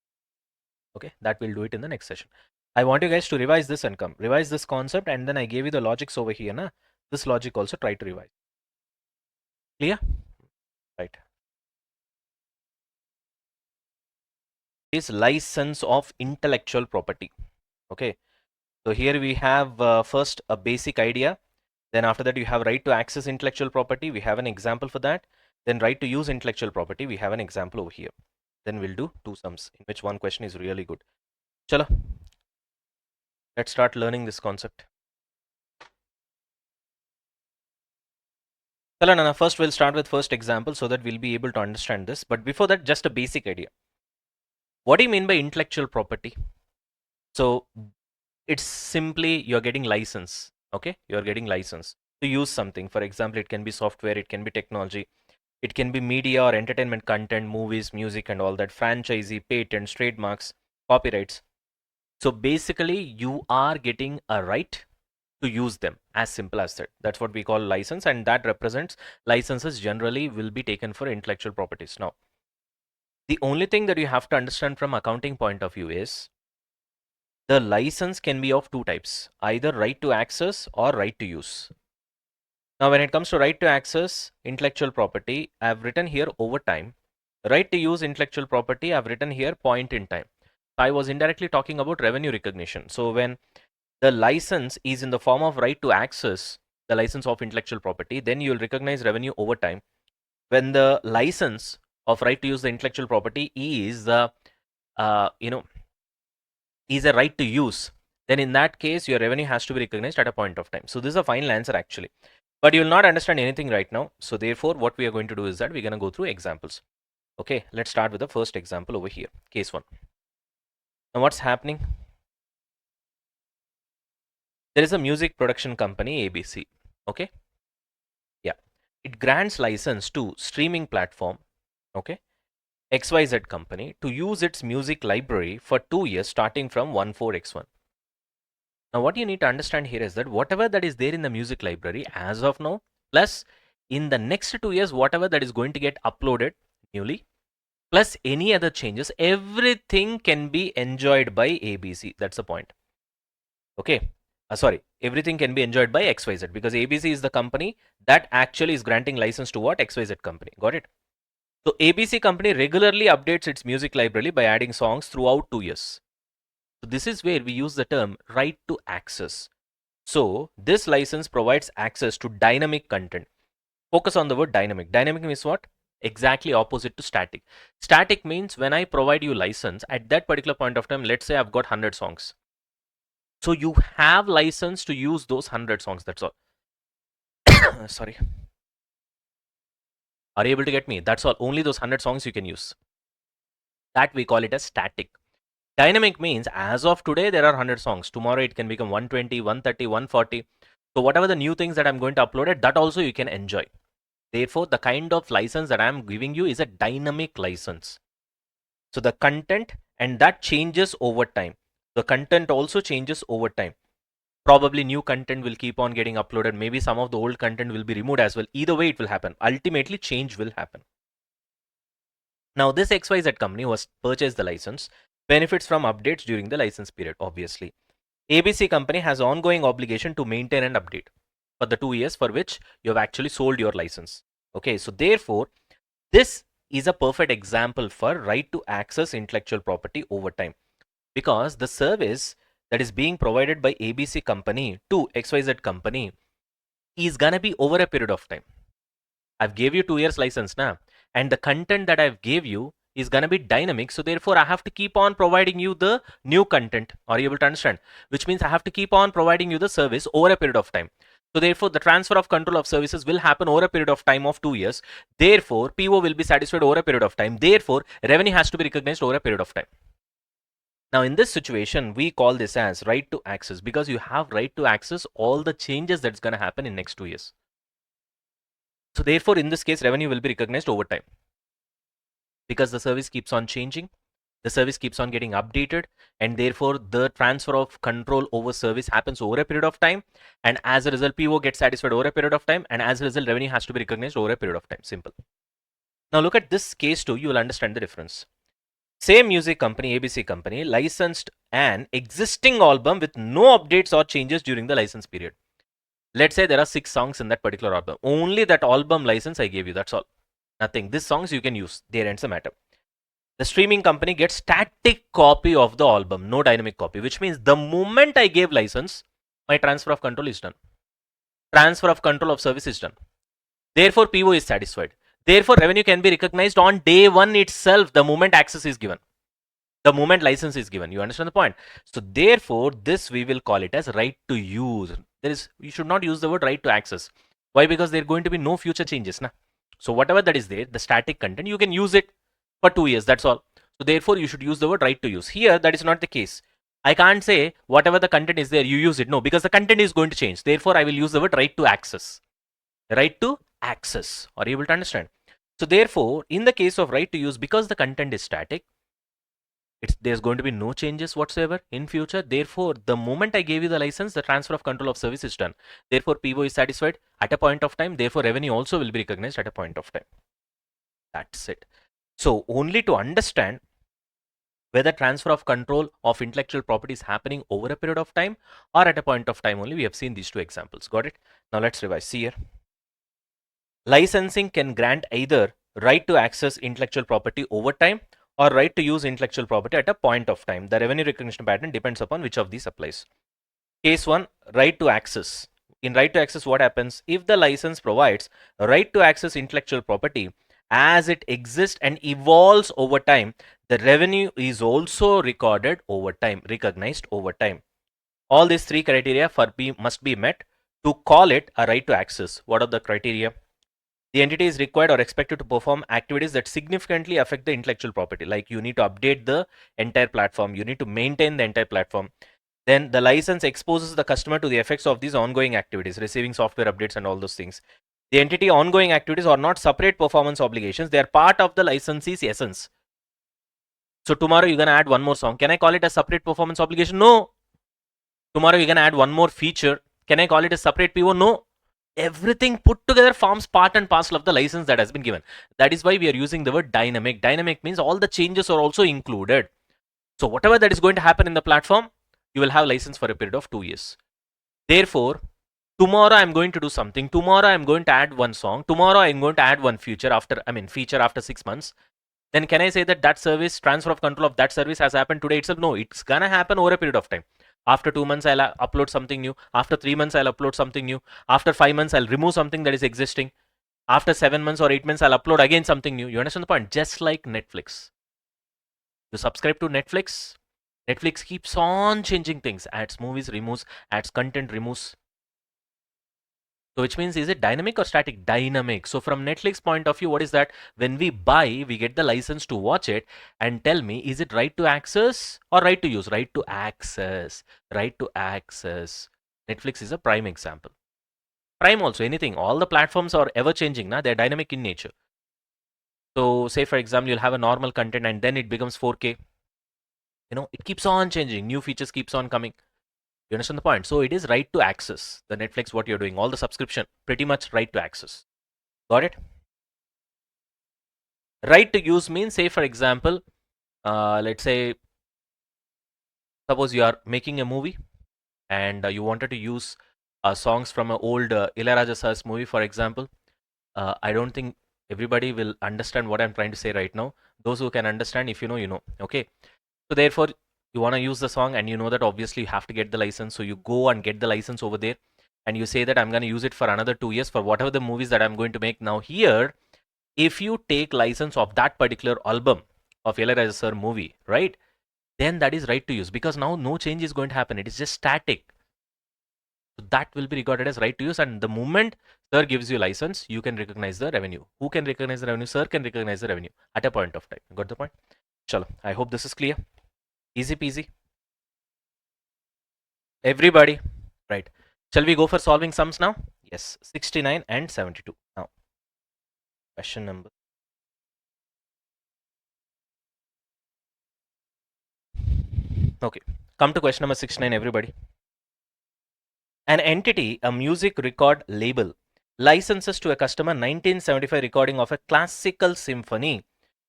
Okay, that we'll do it in the next session. I want you guys to revise this and come. Revise this concept, and then I gave you the logics over here. Na? This logic also try to revise. Clear? Right. Is license of intellectual property. Okay. So here we have first a basic idea. Then after that, you have right to access intellectual property. We have an example for that. Then right to use intellectual property. We have an example over here. Then we'll do two sums, in which one question is really good. Chalo. Let's start learning this concept. Chalo, Nana, first we'll start with first example so that we'll be able to understand this. But before that, just a basic idea. What do you mean by intellectual property? So it's simply you're getting license. Okay, you're getting license to use something. For example, it can be software, it can be technology, it can be media or entertainment content, movies, music, and all that. Franchisee, patents, trademarks, copyrights. So basically, you are getting a right to use them. As simple as that. That's what we call license, and that represents licenses generally will be taken for intellectual properties. Now, the only thing that you have to understand from accounting point of view is the license can be of two types, either right to access or right to use. Now, when it comes to right to access intellectual property, I have written here over time. Right to use intellectual property, I have written here point in time. I was indirectly talking about revenue recognition. So when the license is in the form of right to access, the license of intellectual property, then you will recognize revenue over time. When the license of right to use the intellectual property is the you know is a right to use, then in that case your revenue has to be recognized at a point of time. So this is a final answer actually, but you will not understand anything right now. So therefore what we are going to do is that we're going to go through examples. Okay, let's start with the first example over here, case 1. Now what's happening? There is a music production company ABC. Okay, yeah, it grants license to streaming platform, okay, XYZ company to use its music library for 2 years starting from 1/4/X1. Now what you need to understand here is that whatever that is there in the music library as of now, plus in the next 2 years whatever that is going to get uploaded newly, plus any other changes, everything can be enjoyed by ABC. That's the point. Okay, sorry, everything can be enjoyed by XYZ because ABC is the company that actually is granting license to what? XYZ company. Got it? So ABC company regularly updates its music library by adding songs throughout 2 years. So this is where we use the term right to access. So this license provides access to dynamic content. Focus on the word dynamic. Dynamic means what? Exactly opposite to static. Static means when I provide you license at that particular point of time, let's say I've got 100 songs. So you have license to use those 100 songs. That's all. Sorry. Are you able to get me? That's all. Only those 100 songs you can use. That we call it as static. Dynamic means as of today, there are 100 songs. Tomorrow it can become 120, 130, 140. So whatever the new things that I'm going to upload it, that also you can enjoy. Therefore, the kind of license that I'm giving you is a dynamic license. So the content, and that changes over time. The content also changes over time. Probably new content will keep on getting uploaded. Maybe some of the old content will be removed as well. Either way, it will happen. Ultimately, change will happen. Now, this XYZ company was purchased the license, benefits from updates during the license period, obviously. ABC company has ongoing obligation to maintain and update for the 2 years for which you have actually sold your license. Okay, so therefore, this is a perfect example for right to access intellectual property over time, because the service that is being provided by ABC company to XYZ company is gonna be over a period of time. I've gave you 2 years license now, and the content that I've gave you is gonna be dynamic. So therefore, I have to keep on providing you the new content. Are you able to understand? Which means I have to keep on providing you the service over a period of time. So therefore, the transfer of control of services will happen over a period of time of 2 years. Therefore, PO will be satisfied over a period of time. Therefore, revenue has to be recognized over a period of time. Now, in this situation, we call this as right to access because you have right to access all the changes that's going to happen in next 2 years. So therefore, in this case, revenue will be recognized over time because the service keeps on changing, the service keeps on getting updated, and therefore the transfer of control over service happens over a period of time, and as a result, PO gets satisfied over a period of time, and as a result, revenue has to be recognized over a period of time. Simple. Now look at this case too, you will understand the difference. Same music company, ABC company, licensed an existing album with no updates or changes during the license period. Let's say there are 6 songs in that particular album. Only that album license I gave you, that's all. Nothing. These songs you can use. There ends the matter. The streaming company gets static copy of the album, no dynamic copy, which means the moment I gave license, my transfer of control is done. Transfer of control of service is done. Therefore, PO is satisfied. Therefore, revenue can be recognized on day 1 itself, the moment access is given. The moment license is given. You understand the point? So therefore, this we will call it as right to use. You should not use the word right to access. Why? Because there are going to be no future changes. Na? So whatever that is there, the static content, you can use it for 2 years. That's all. So therefore, you should use the word right to use. Here, that is not the case. I can't say whatever the content is there, you use it. No, because the content is going to change. Therefore, I will use the word right to access. Right to access. Are you able to understand? So therefore, in the case of right to use, because the content is static, There's going to be no changes whatsoever in future. Therefore, the moment I gave you the license, the transfer of control of service is done. Therefore, PO is satisfied at a point of time. Therefore, revenue also will be recognized at a point of time. That's it. So only to understand whether transfer of control of intellectual property is happening over a period of time or at a point of time only, we have seen these two examples. Got it? Now let's revise. See here. Licensing can grant either right to access intellectual property over time or right to use intellectual property at a point of time. The revenue recognition pattern depends upon which of these applies. Case 1, right to access. In right to access, what happens? If the license provides a right to access intellectual property as it exists and evolves over time, the revenue is also recorded over time, recognized over time. All these three criteria must be met to call it a right to access. What are the criteria? The entity is required or expected to perform activities that significantly affect the intellectual property. Like you need to update the entire platform, you need to maintain the entire platform. Then the license exposes the customer to the effects of these ongoing activities, receiving software updates and all those things. The entity ongoing activities are not separate performance obligations, they are part of the licensee's essence. So tomorrow you're going to add one more song. Can I call it a separate performance obligation? No. Tomorrow you're going to add one more feature. Can I call it a separate PO? No. Everything put together forms part and parcel of the license that has been given. That is why we are using the word dynamic. Dynamic means all the changes are also included. So whatever that is going to happen in the platform, you will have license for a period of 2 years. Therefore, tomorrow I'm going to do something. Tomorrow I'm going to add one song. Tomorrow I'm going to add one feature after 6 months. Then can I say that that service, transfer of control of that service has happened today itself? No, it's gonna happen over a period of time. After 2 months, I'll upload something new. After 3 months, I'll upload something new. After 5 months, I'll remove something that is existing. After 7 months or 8 months, I'll upload again something new. You understand the point? Just like Netflix. You subscribe to Netflix. Netflix keeps on changing things. Adds movies, removes, adds content, removes. So which means, is it dynamic or static? Dynamic. So from Netflix point of view, what is that? When we buy, we get the license to watch it, and tell me, is it right to access or right to use? Right to access. Right to access. Netflix is a prime example. Prime also, anything. All the platforms are ever changing. They're dynamic in nature. So say for example, you'll have a normal content and then it becomes 4K. It keeps on changing. New features keeps on coming. You understand the point? So it is right to access. The Netflix, what you're doing, all the subscription, pretty much right to access. Got it? Right to use means, say for example, let's say, suppose you are making a movie and you wanted to use songs from an old Ilayaraja Sir's movie, for example. I don't think everybody will understand what I'm trying to say right now. Those who can understand, if you know, you know. Okay. So therefore, you want to use the song and you know that obviously you have to get the license. So you go and get the license over there and you say that I'm going to use it for another 2 years for whatever the movies that I'm going to make. Now here, if you take license of that particular album of Ilayaraja Sir movie, right? Then that is right to use, because now no change is going to happen. It is just static. So that will be regarded as right to use, and the moment Sir gives you license, you can recognize the revenue. Who can recognize the revenue? Sir can recognize the revenue at a point of time. Got the point? Chalo. I hope this is clear. Easy peasy. Everybody. Right. Shall we go for solving sums now? Yes. 69 and 72. Now, question number. Okay. Come to question number 69, everybody. An entity, a music record label, licenses to a customer 1975 recording of a classical symphony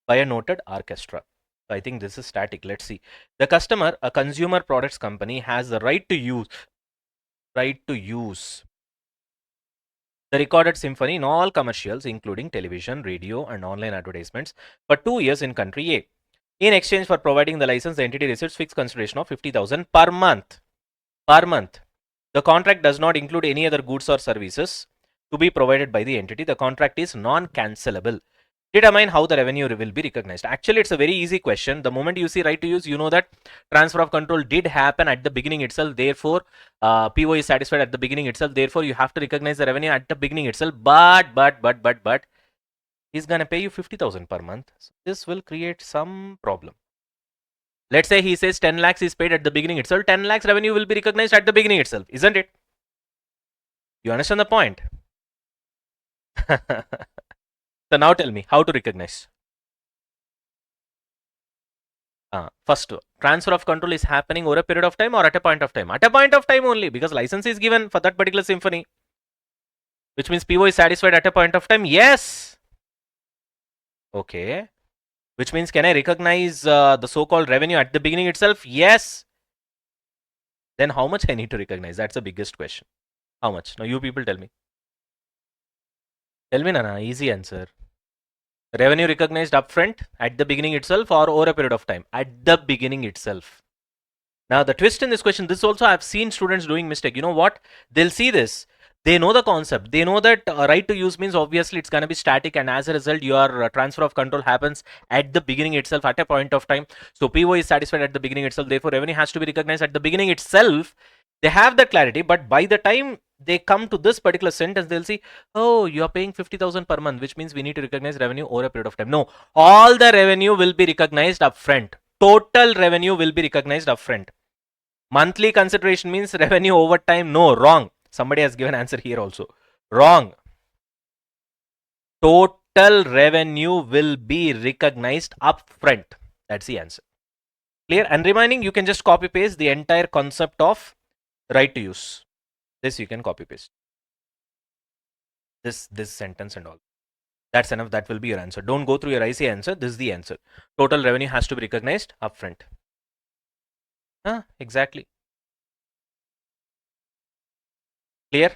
by a noted orchestra. So I think this is static. Let's see. The customer, a consumer products company, has the right to use the recorded symphony in all commercials, including television, radio, and online advertisements, for 2 years in country A. In exchange for providing the license, the entity receives fixed consideration of 50,000 per month. Per month. The contract does not include any other goods or services to be provided by the entity. The contract is non-cancelable. Determine how the revenue will be recognized. Actually, it's a very easy question. The moment you see right to use, you know that transfer of control did happen at the beginning itself. Therefore, PO is satisfied at the beginning itself. Therefore, you have to recognize the revenue at the beginning itself. But, he's gonna pay you 50,000 per month. So this will create some problem. Let's say he says 10 lakhs is paid at the beginning itself. 10 lakhs revenue will be recognized at the beginning itself, isn't it? You understand the point? So now tell me how to recognize. First, transfer of control is happening over a period of time or at a point of time? At a point of time only, because license is given for that particular symphony, which means PO is satisfied at a point of time. Yes. Okay. Which means, can I recognize the so-called revenue at the beginning itself? Yes. Then how much I need to recognize? That's the biggest question. How much? Now you people tell me. Tell me, Nana. Easy answer. Revenue recognized upfront at the beginning itself or over a period of time? At the beginning itself. Now the twist in this question, this also I've seen students doing mistake. You know what? They'll see this. They know the concept. They know that right to use means obviously it's going to be static, and as a result your transfer of control happens at the beginning itself at a point of time. So PO is satisfied at the beginning itself. Therefore revenue has to be recognized at the beginning itself. They have that clarity, but by the time they come to this particular sentence, they'll see, oh, you are paying 50,000 per month, which means we need to recognize revenue over a period of time. No, all the revenue will be recognized upfront. Total revenue will be recognized upfront. Monthly consideration means revenue over time. No, wrong. Somebody has given answer here also. Wrong. Total revenue will be recognized upfront. That's the answer. Clear? And remaining, you can just copy paste the entire concept of right to use. This you can copy paste. This sentence and all. That's enough. That will be your answer. Don't go through your IC answer. This is the answer. Total revenue has to be recognized upfront. Exactly. Clear?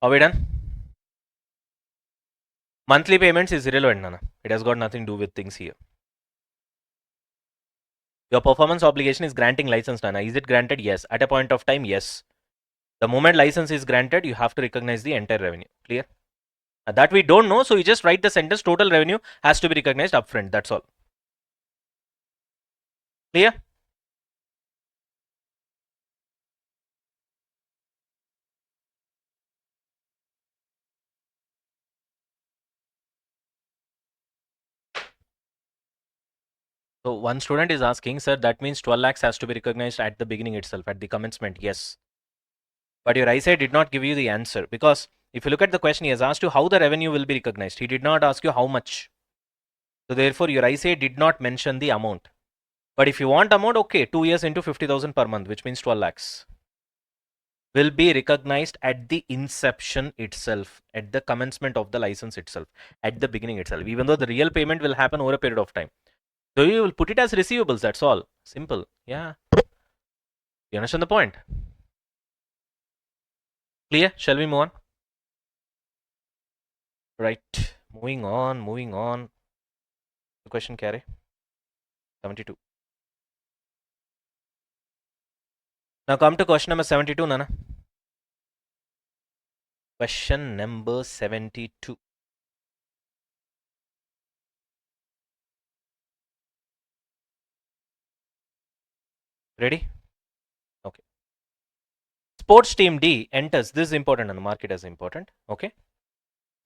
Are we done? Monthly payments is irrelevant, Nana. It has got nothing to do with things here. Your performance obligation is granting license, Nana. Is it granted? Yes. At a point of time, yes. The moment license is granted, you have to recognize the entire revenue. Clear? That we don't know, so you just write the sentence, total revenue has to be recognized upfront. That's all. Clear? So one student is asking, sir, that means 12 lakhs has to be recognized at the beginning itself, at the commencement. Yes. But your eyesight did not give you the answer, because if you look at the question, he has asked you how the revenue will be recognized. He did not ask you how much. So therefore, your eyesight did not mention the amount. But if you want amount, okay, 2 years into 50,000 per month, which means 12 lakhs. Will be recognized at the inception itself, at the commencement of the license itself, at the beginning itself, even though the real payment will happen over a period of time. So you will put it as receivables, that's all. Simple. Yeah. You understand the point? Clear? Shall we move on? Right. Moving on, moving on. The question carry. 72. Now come to question number 72, Nana. Question number 72. Ready? Okay. Sports team D enters, this is important and mark it as important. Okay.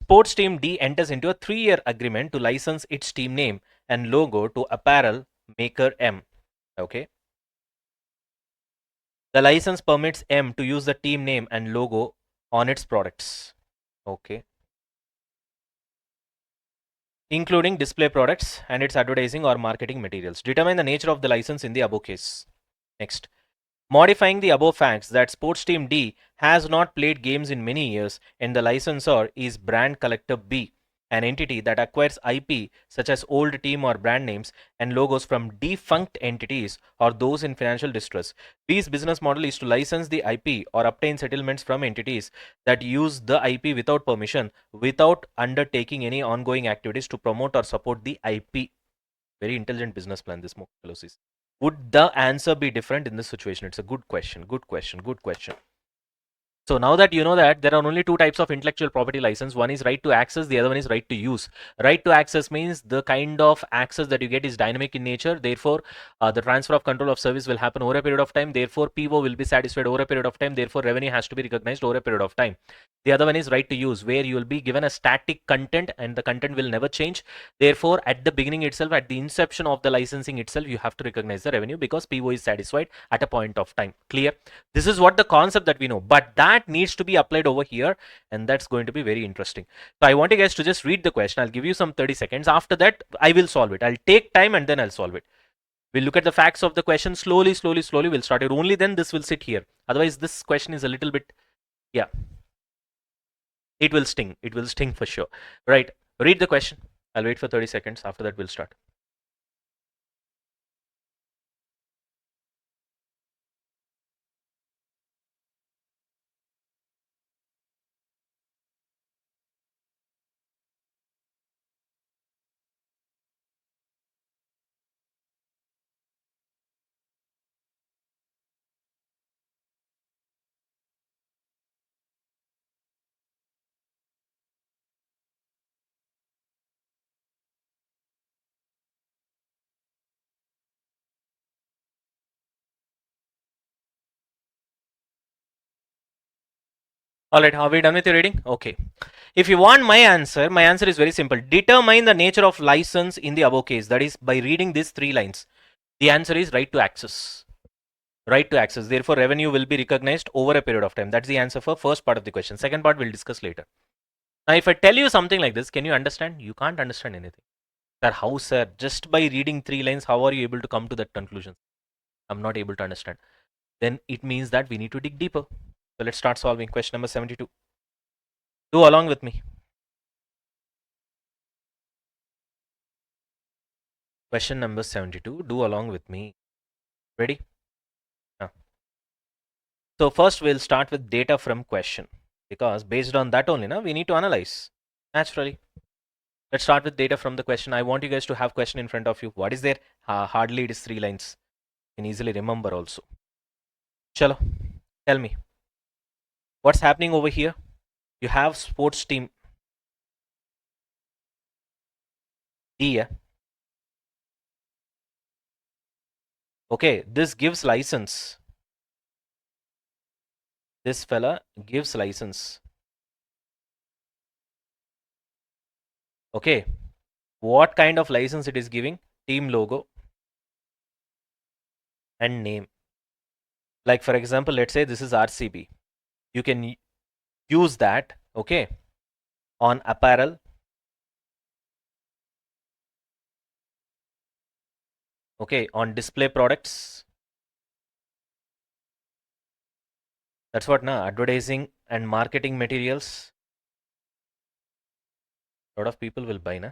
Sports team D enters into a 3-year agreement to license its team name and logo to apparel maker M. Okay. The license permits M to use the team name and logo on its products. Okay. Including display products and its advertising or marketing materials. Determine the nature of the license in the above case. Next. Modifying the above facts that Sports Team D has not played games in many years and the licensor is Brand Collector B, an entity that acquires IP such as old team or brand names and logos from defunct entities or those in financial distress. B's business model is to license the IP or obtain settlements from entities that use the IP without permission, without undertaking any ongoing activities to promote or support the IP. Very intelligent business plan, this fellow says. Would the answer be different in this situation? It's a good question, good question, good question. So now that you know that, there are only two types of intellectual property license. One is right to access, the other one is right to use. Right to access means the kind of access that you get is dynamic in nature. Therefore, the transfer of control of service will happen over a period of time. Therefore, PO will be satisfied over a period of time. Therefore, revenue has to be recognized over a period of time. The other one is right to use, where you will be given a static content and the content will never change. Therefore, at the beginning itself, at the inception of the licensing itself, you have to recognize the revenue because PO is satisfied at a point of time. Clear? This is what the concept that we know, but that needs to be applied over here, and that's going to be very interesting. So I want you guys to just read the question. I'll give you some 30 seconds. After that, I will solve it. I'll take time and then I'll solve it. We'll look at the facts of the question slowly, slowly, slowly. We'll start it. Only then this will sit here. Otherwise, this question is a little bit, yeah, it will sting. It will sting for sure. Right. Read the question. I'll wait for 30 seconds. After that, we'll start. All right, are we done with your reading? Okay. If you want my answer is very simple. Determine the nature of license in the above case. That is by reading these three lines. The answer is right to access. Right to access. Therefore, revenue will be recognized over a period of time. That's the answer for first part of the question. Second part we'll discuss later. Now, if I tell you something like this, can you understand? You can't understand anything. Sir, how, sir? Just by reading three lines, how are you able to come to that conclusion? I'm not able to understand. Then it means that we need to dig deeper. So let's start solving question number 72. Do along with me. Question number 72. Do along with me. Ready? So first we'll start with data from question, because based on that only, we need to analyze naturally. Let's start with data from the question. I want you guys to have question in front of you. What is there? Hardly it is 3 lines. You can easily remember also. Chalo, tell me. What's happening over here? You have sports team D. Yeah? Okay, this gives license. This fella gives license. Okay, what kind of license it is giving? Team logo and name. Like for example, let's say this is RCB. You can use that, okay, on apparel, okay, on display products. That's what now advertising and marketing materials. A lot of people will buy, na.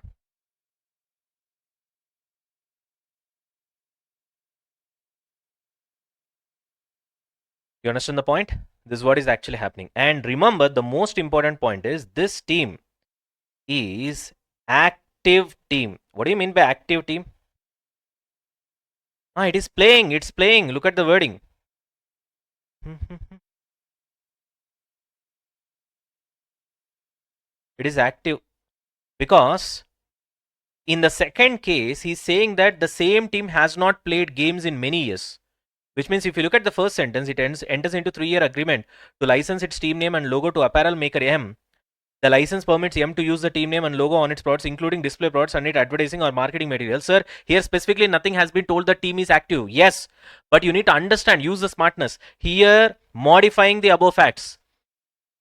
You understand the point? This is what is actually happening. And remember, the most important point is this team is active team. What do you mean by active team? It is playing. It's playing. Look at the wording. It is active because in the second case, he's saying that the same team has not played games in many years. Which means if you look at the first sentence, it enters into 3-year agreement to license its team name and logo to apparel maker M. The license permits M to use the team name and logo on its products, including display products and its advertising or marketing materials. Sir, here specifically nothing has been told the team is active. Yes, but you need to understand, use the smartness. Here, modifying the above facts.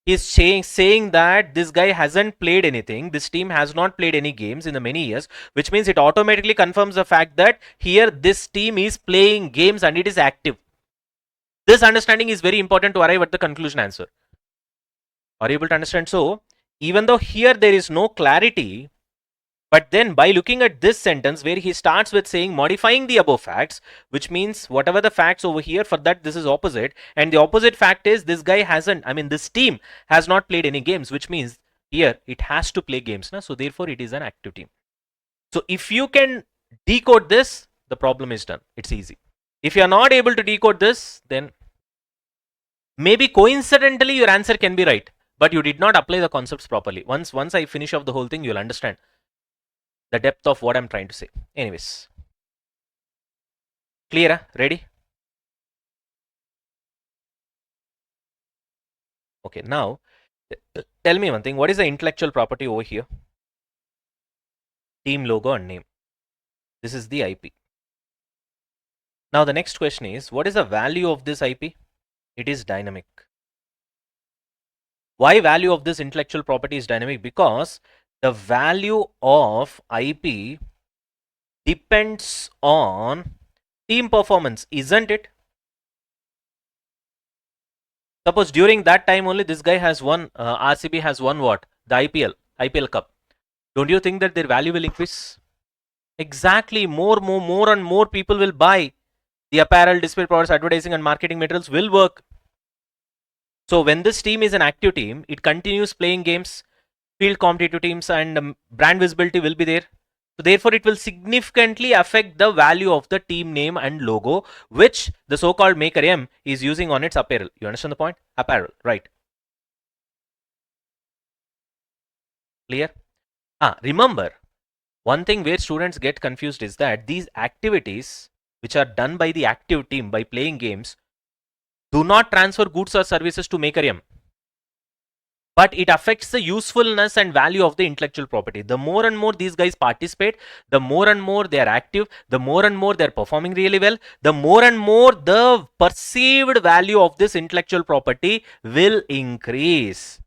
He's saying that this guy hasn't played anything. This team has not played any games in the many years, which means it automatically confirms the fact that here this team is playing games and it is active. This understanding is very important to arrive at the conclusion answer. Are you able to understand? So, even though here there is no clarity, but then by looking at this sentence where he starts with saying modifying the above facts, which means whatever the facts over here, for that this is opposite. And the opposite fact is this guy hasn't, this team has not played any games, which means here it has to play games. So therefore it is an active team. So if you can decode this, the problem is done. It's easy. If you are not able to decode this, then Maybe coincidentally your answer can be right, but you did not apply the concepts properly. Once I finish off the whole thing, you'll understand the depth of what I'm trying to say. Anyways, clear? Huh? Ready? Okay, now tell me one thing. What is the intellectual property over here? Team logo and name. This is the IP. Now the next question is, what is the value of this IP? It is dynamic. Why value of this intellectual property is dynamic? Because the value of IP depends on team performance, isn't it? Suppose during that time only this guy has won, RCB has won what? The IPL Cup. Don't you think that their value will increase? Exactly. More and more people will buy. The apparel, display products, advertising and marketing materials will work. So when this team is an active team, it continues playing games, field competitive teams and brand visibility will be there. So therefore, it will significantly affect the value of the team name and logo, which the so-called Maker M is using on its apparel. You understand the point? Apparel, right? Clear? Remember, one thing where students get confused is that these activities, which are done by the active team by playing games, do not transfer goods or services to Maker M. But it affects the usefulness and value of the intellectual property. The more and more these guys participate, the more and more they are active, the more and more they're performing really well, the more and more the perceived value of this intellectual property will increase.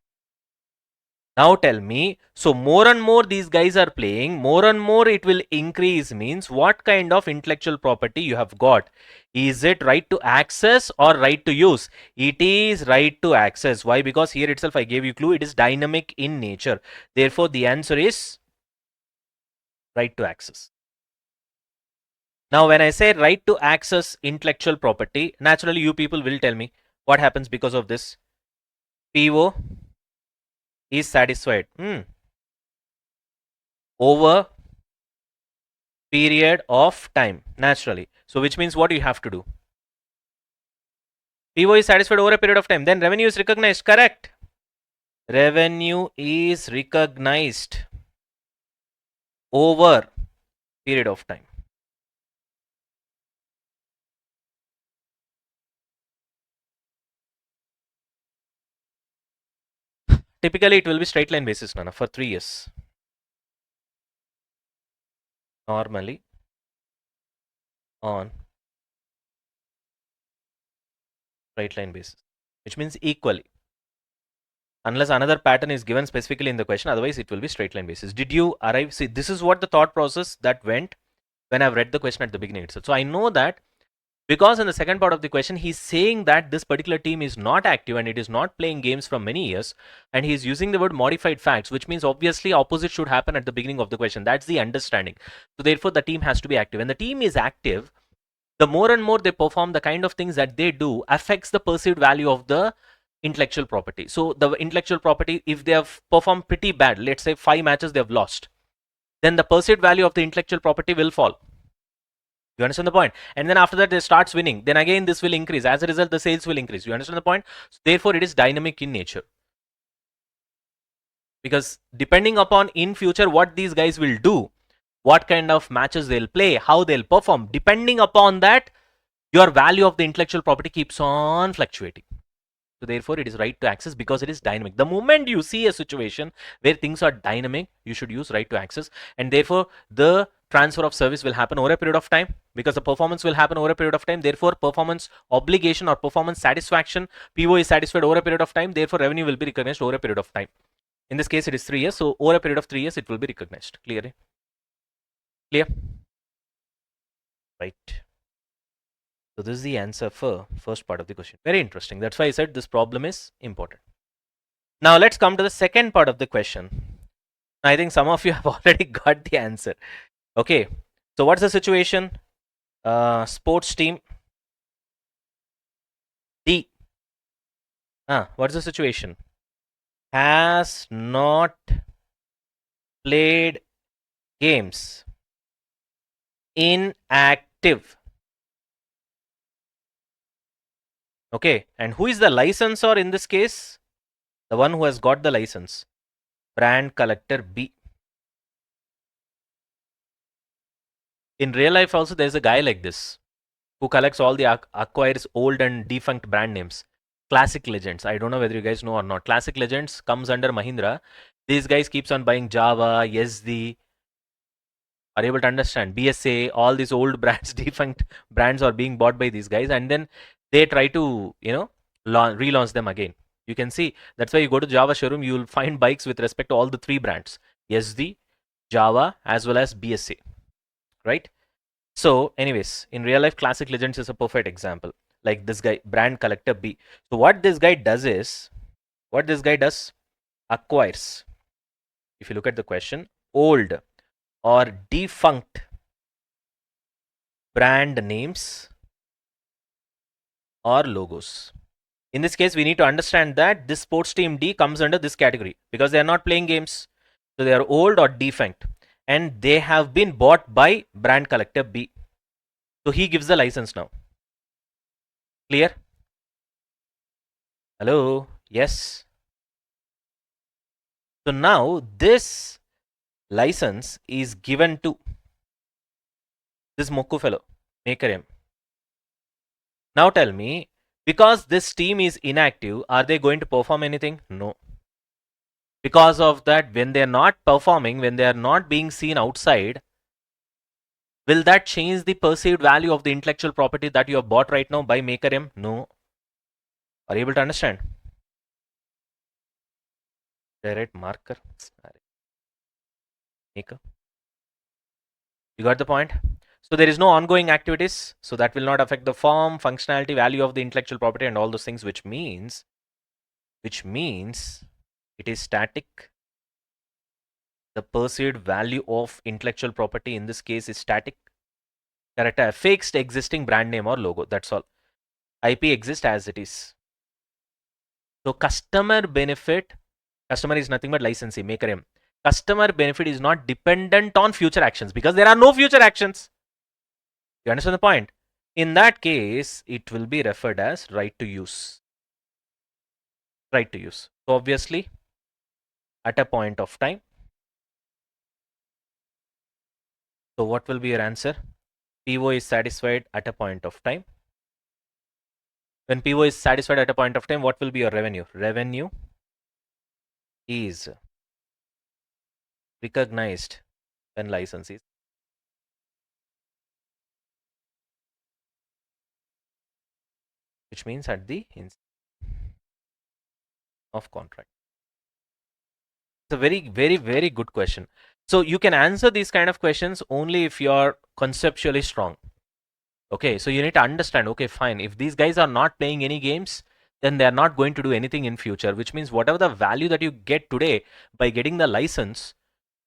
Now tell me, so more and more these guys are playing, more and more it will increase means what kind of intellectual property you have got? Is it right to access or right to use? It is right to access. Why? Because here itself I gave you clue, it is dynamic in nature. Therefore, the answer is right to access. Now, when I say right to access intellectual property, naturally you people will tell me what happens because of this. PO is satisfied. Over period of time, naturally. So which means what you have to do? PO is satisfied over a period of time. Then revenue is recognized. Correct. Revenue is recognized over period of time. Typically, it will be straight line basis, Nana, for 3 years. Normally on straight line basis, which means equally. Unless another pattern is given specifically in the question, otherwise it will be straight line basis. Did you arrive? See, this is what the thought process that went when I've read the question at the beginning itself. So I know that because in the second part of the question, he's saying that this particular team is not active and it is not playing games from many years, and he's using the word modified facts, which means obviously opposite should happen at the beginning of the question. That's the understanding. So therefore, the team has to be active. When the team is active, the more and more they perform, the kind of things that they do affects the perceived value of the intellectual property. So the intellectual property, if they have performed pretty bad, let's say 5 matches they have lost, then the perceived value of the intellectual property will fall. You understand the point? And then after that they starts winning, then again this will increase. As a result, the sales will increase. You understand the point? So therefore, it is dynamic in nature. Because depending upon in future what these guys will do, what kind of matches they'll play, how they'll perform, depending upon that, your value of the intellectual property keeps on fluctuating. So therefore, it is right to access because it is dynamic. The moment you see a situation where things are dynamic, you should use right to access. And therefore, the transfer of service will happen over a period of time because the performance will happen over a period of time. Therefore, performance obligation or performance satisfaction, PO is satisfied over a period of time. Therefore, revenue will be recognized over a period of time. In this case, it is 3 years. So over a period of 3 years, it will be recognized. Clear? Clear? Right. So this is the answer for first part of the question. Very interesting. That's why I said this problem is important. Now let's come to the second part of the question. I think some of you have already got the answer. Okay. So what's the situation? Sports team D. What's the situation? Has not played games. Inactive. Okay, and who is the licensor in this case? The one who has got the license. Brand collector B. In real life also, there's a guy like this who collects all the acquires old and defunct brand names. Classic Legends. I don't know whether you guys know or not. Classic Legends comes under Mahindra. These guys keeps on buying Java, SD. Are able to understand BSA? All these old brands, defunct brands are being bought by these guys, and then they try to relaunch them again. You can see that's why you go to Java showroom, you will find bikes with respect to all the three brands: SD, Java, as well as BSA. Right? So, anyways, in real life, Classic Legends is a perfect example. Like this guy, brand collector B. So, what this guy does, acquires. If you look at the question, old or defunct brand names or logos. In this case, we need to understand that this sports team D comes under this category because they are not playing games. So, they are old or defunct and they have been bought by brand collector B. So, he gives the license now. Clear? Hello? Yes. So now this license is given to this Moku fellow, Maker M. Now tell me, because this team is inactive, are they going to perform anything? No. Because of that, when they are not performing, when they are not being seen outside, will that change the perceived value of the intellectual property that you have bought right now by Maker M? No. Are you able to understand? Direct marker. Maker. You got the point? So there is no ongoing activities. So that will not affect the form, functionality, value of the intellectual property and all those things, which means it is static. The perceived value of intellectual property in this case is static. Character, fixed existing brand name or logo. That's all. IP exists as it is. So customer benefit, customer is nothing but licensee, Maker M. Customer benefit is not dependent on future actions because there are no future actions. You understand the point? In that case, it will be referred as right to use. Right to use. So obviously, at a point of time. So what will be your answer? PO is satisfied at a point of time. When PO is satisfied at a point of time, what will be your revenue? Revenue is recognized when license is. Which means at the instant of contract. It's a very, very, very good question. So you can answer these kind of questions only if you're conceptually strong. Okay, so you need to understand, okay, fine. If these guys are not playing any games, then they are not going to do anything in future, which means whatever the value that you get today by getting the license,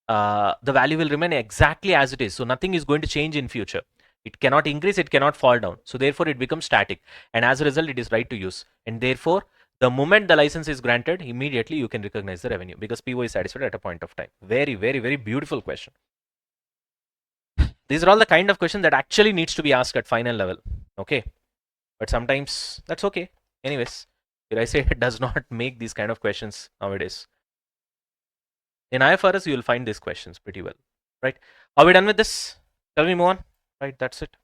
the value will remain exactly as it is. So nothing is going to change in future. It cannot increase, it cannot fall down. So therefore it becomes static. And as a result, it is right to use. And therefore, the moment the license is granted, immediately you can recognize the revenue because PO is satisfied at a point of time. Very, very, very beautiful question. These are all the kind of questions that actually needs to be asked at final level. Okay. But sometimes that's okay. Anyways, did I say it does not make these kind of questions nowadays? In IFRS, you will find these questions pretty well. Right? Are we done with this? Shall we move on? Right, that's it.